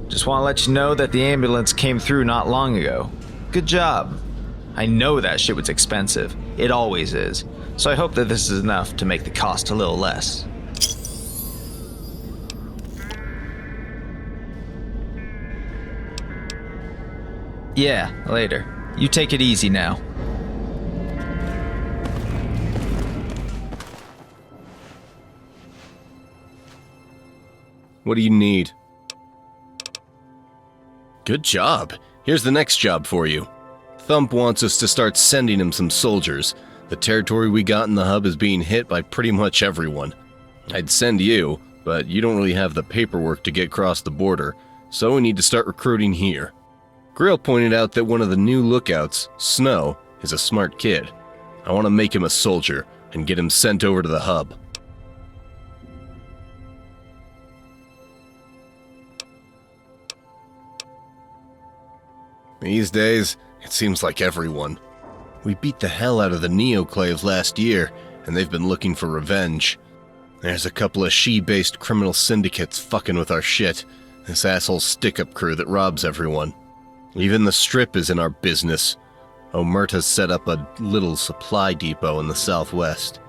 Just want to let you know that the ambulance came through not long ago. Good job. I know that shit was expensive. It always is. So I hope that this is enough to make the cost a little less. Yeah, later. You take it easy now. What do you need? Good job. Here's the next job for you. Thump wants us to start sending him some soldiers. The territory we got in the hub is being hit by pretty much everyone. I'd send you, but you don't really have the paperwork to get across the border, so we need to start recruiting here. Grill pointed out that one of the new lookouts, Snow, is a smart kid. I want to make him a soldier and get him sent over to the hub. These days, it seems like everyone. We beat the hell out of the NeoClave last year, and they've been looking for revenge. There's a couple of she-based criminal syndicates fucking with our shit. This asshole stick-up crew that robs everyone. Even the Strip is in our business. Omerta's set up a little supply depot in the southwest.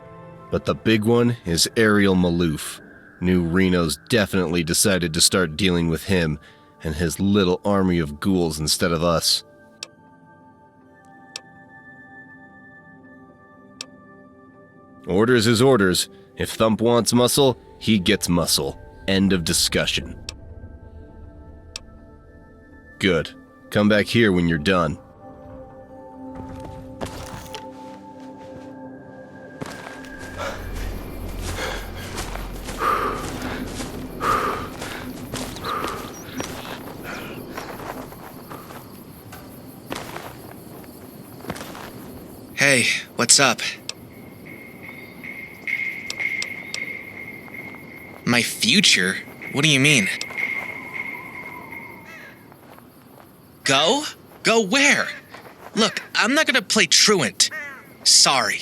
But the big one is Ariel Maloof. New Reno's definitely decided to start dealing with him and his little army of ghouls instead of us. Orders is orders. If Thump wants muscle, he gets muscle. End of discussion. Good. Come back here when you're done. Hey, what's up? My future? What do you mean? Go? Go where? Look, I'm not gonna play truant. Sorry.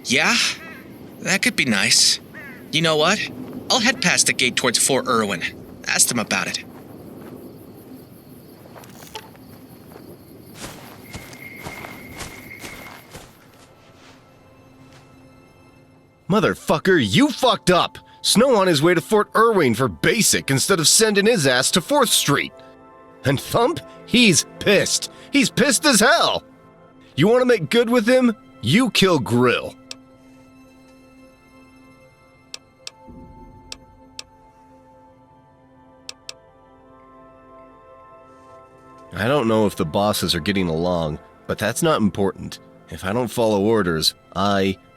Yeah? That could be nice. You know what? I'll head past the gate towards Fort Irwin. Ask them about it. Motherfucker, you fucked up! Snow on his way to Fort Irwin for basic instead of sending his ass to 4th Street. And Thump? He's pissed. He's pissed as hell. You want to make good with him? You kill Grill. I don't know if the bosses are getting along, but that's not important. If I don't follow orders,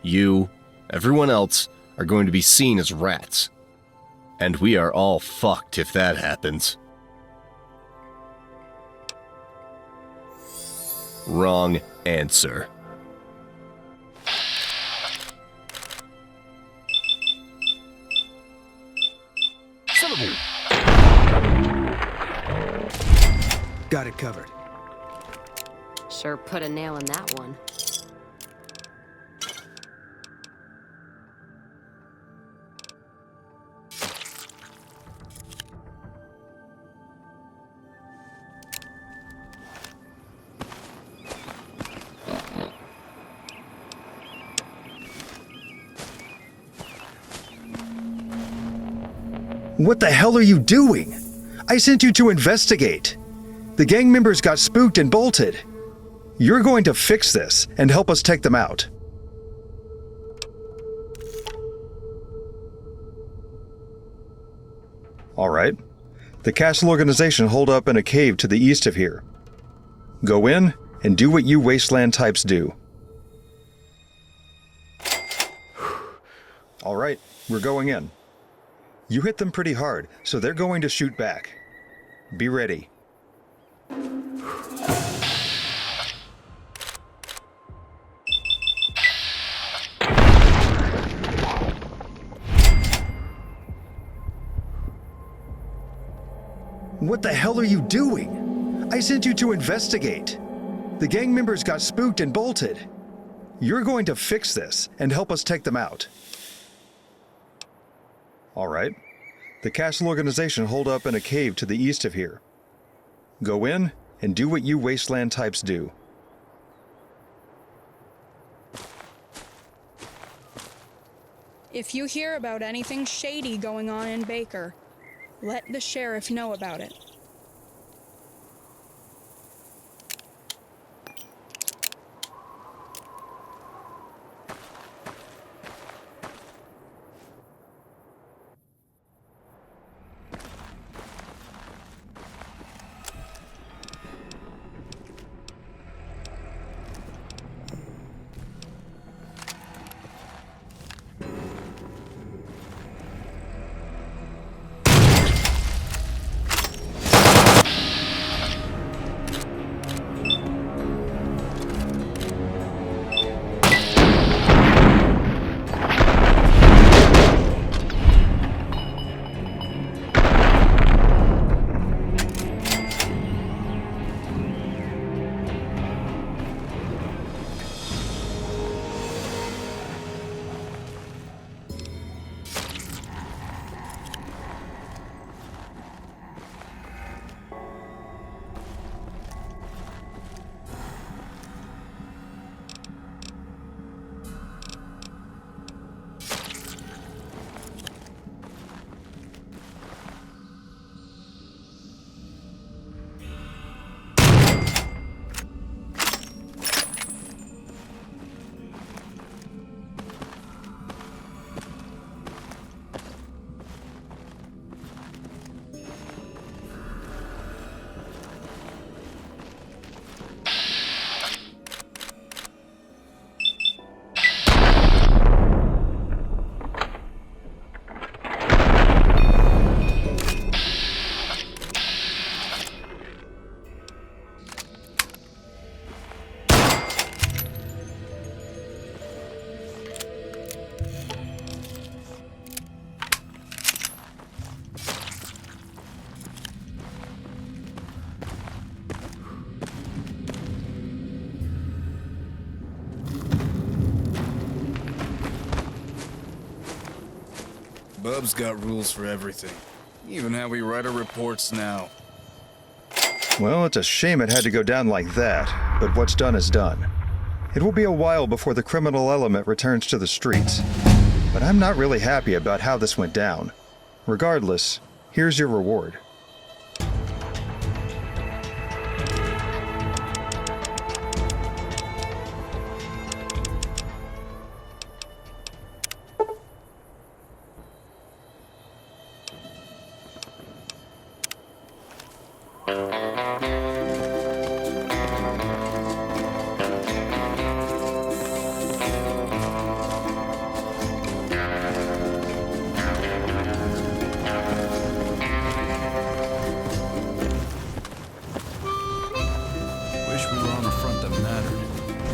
you, everyone else are going to be seen as rats. And we are all fucked if that happens. Wrong answer. Son of a... Got it covered. Sure put a nail in that one. What the hell are you doing? I sent you to investigate. The gang members got spooked and bolted. You're going to fix this and help us take them out. All right. The castle organization holed up in a cave to the east of here. Go in and do what you Wasteland types do. All right, we're going in. You hit them pretty hard, so they're going to shoot back. Be ready. What the hell are you doing? I sent you to investigate. The gang members got spooked and bolted. You're going to fix this and help us take them out. All right. The castle organization holed up in a cave to the east of here. Go in and do what you Wasteland types do. If you hear about anything shady going on in Baker, let the sheriff know about it. hub's got rules for everything. Even how we write our reports now. Well, it's a shame it had to go down like that, but what's done is done. It will be a while before the criminal element returns to the streets. But I'm not really happy about how this went down. Regardless, here's your reward. Wish we were on a front that mattered.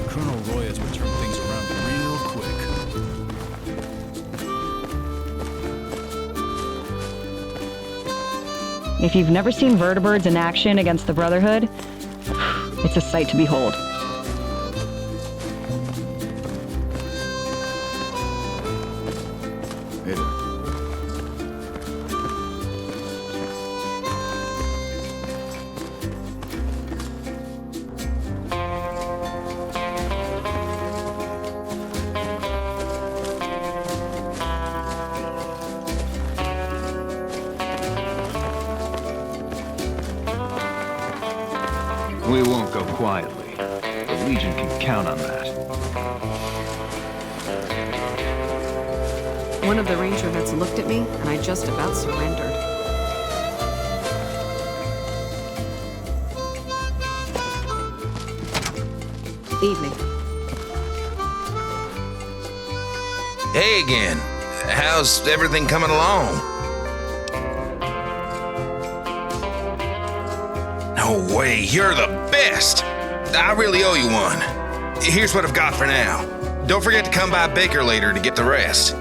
Colonel Royas would turn things around real quick. If you've never seen vertibirds in action against the Brotherhood, it's a sight to behold. Hey there. We won't go quietly. The Legion can count on that. One of the ranger vets looked at me, and I just about surrendered. Evening. Hey again. How's everything coming along? No way, you're the best! I really owe you one. Here's what I've got for now. Don't forget to come by Baker later to get the rest.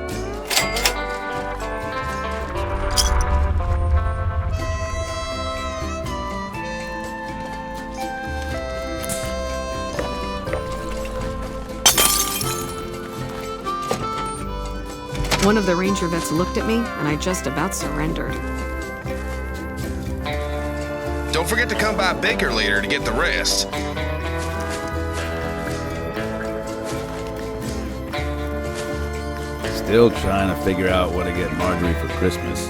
One of the ranger vets looked at me, and I just about surrendered. Don't forget to come by Baker later to get the rest. Still trying to figure out what to get Marjorie for Christmas.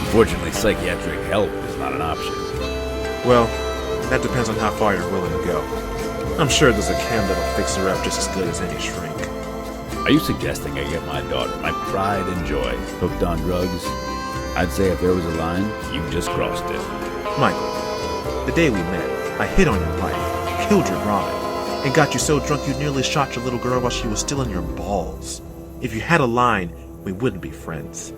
Unfortunately, psychiatric help is not an option. Well, that depends on how far you're willing to go. I'm sure there's a cam that'll fix her up just as good as any shrink. Are you suggesting I get my daughter, my pride and joy, hooked on drugs? I'd say if there was a line, you just crossed it. Michael, the day we met, I hit on your wife, killed your bride, and got you so drunk you nearly shot your little girl while she was still in your balls. If you had a line, we wouldn't be friends.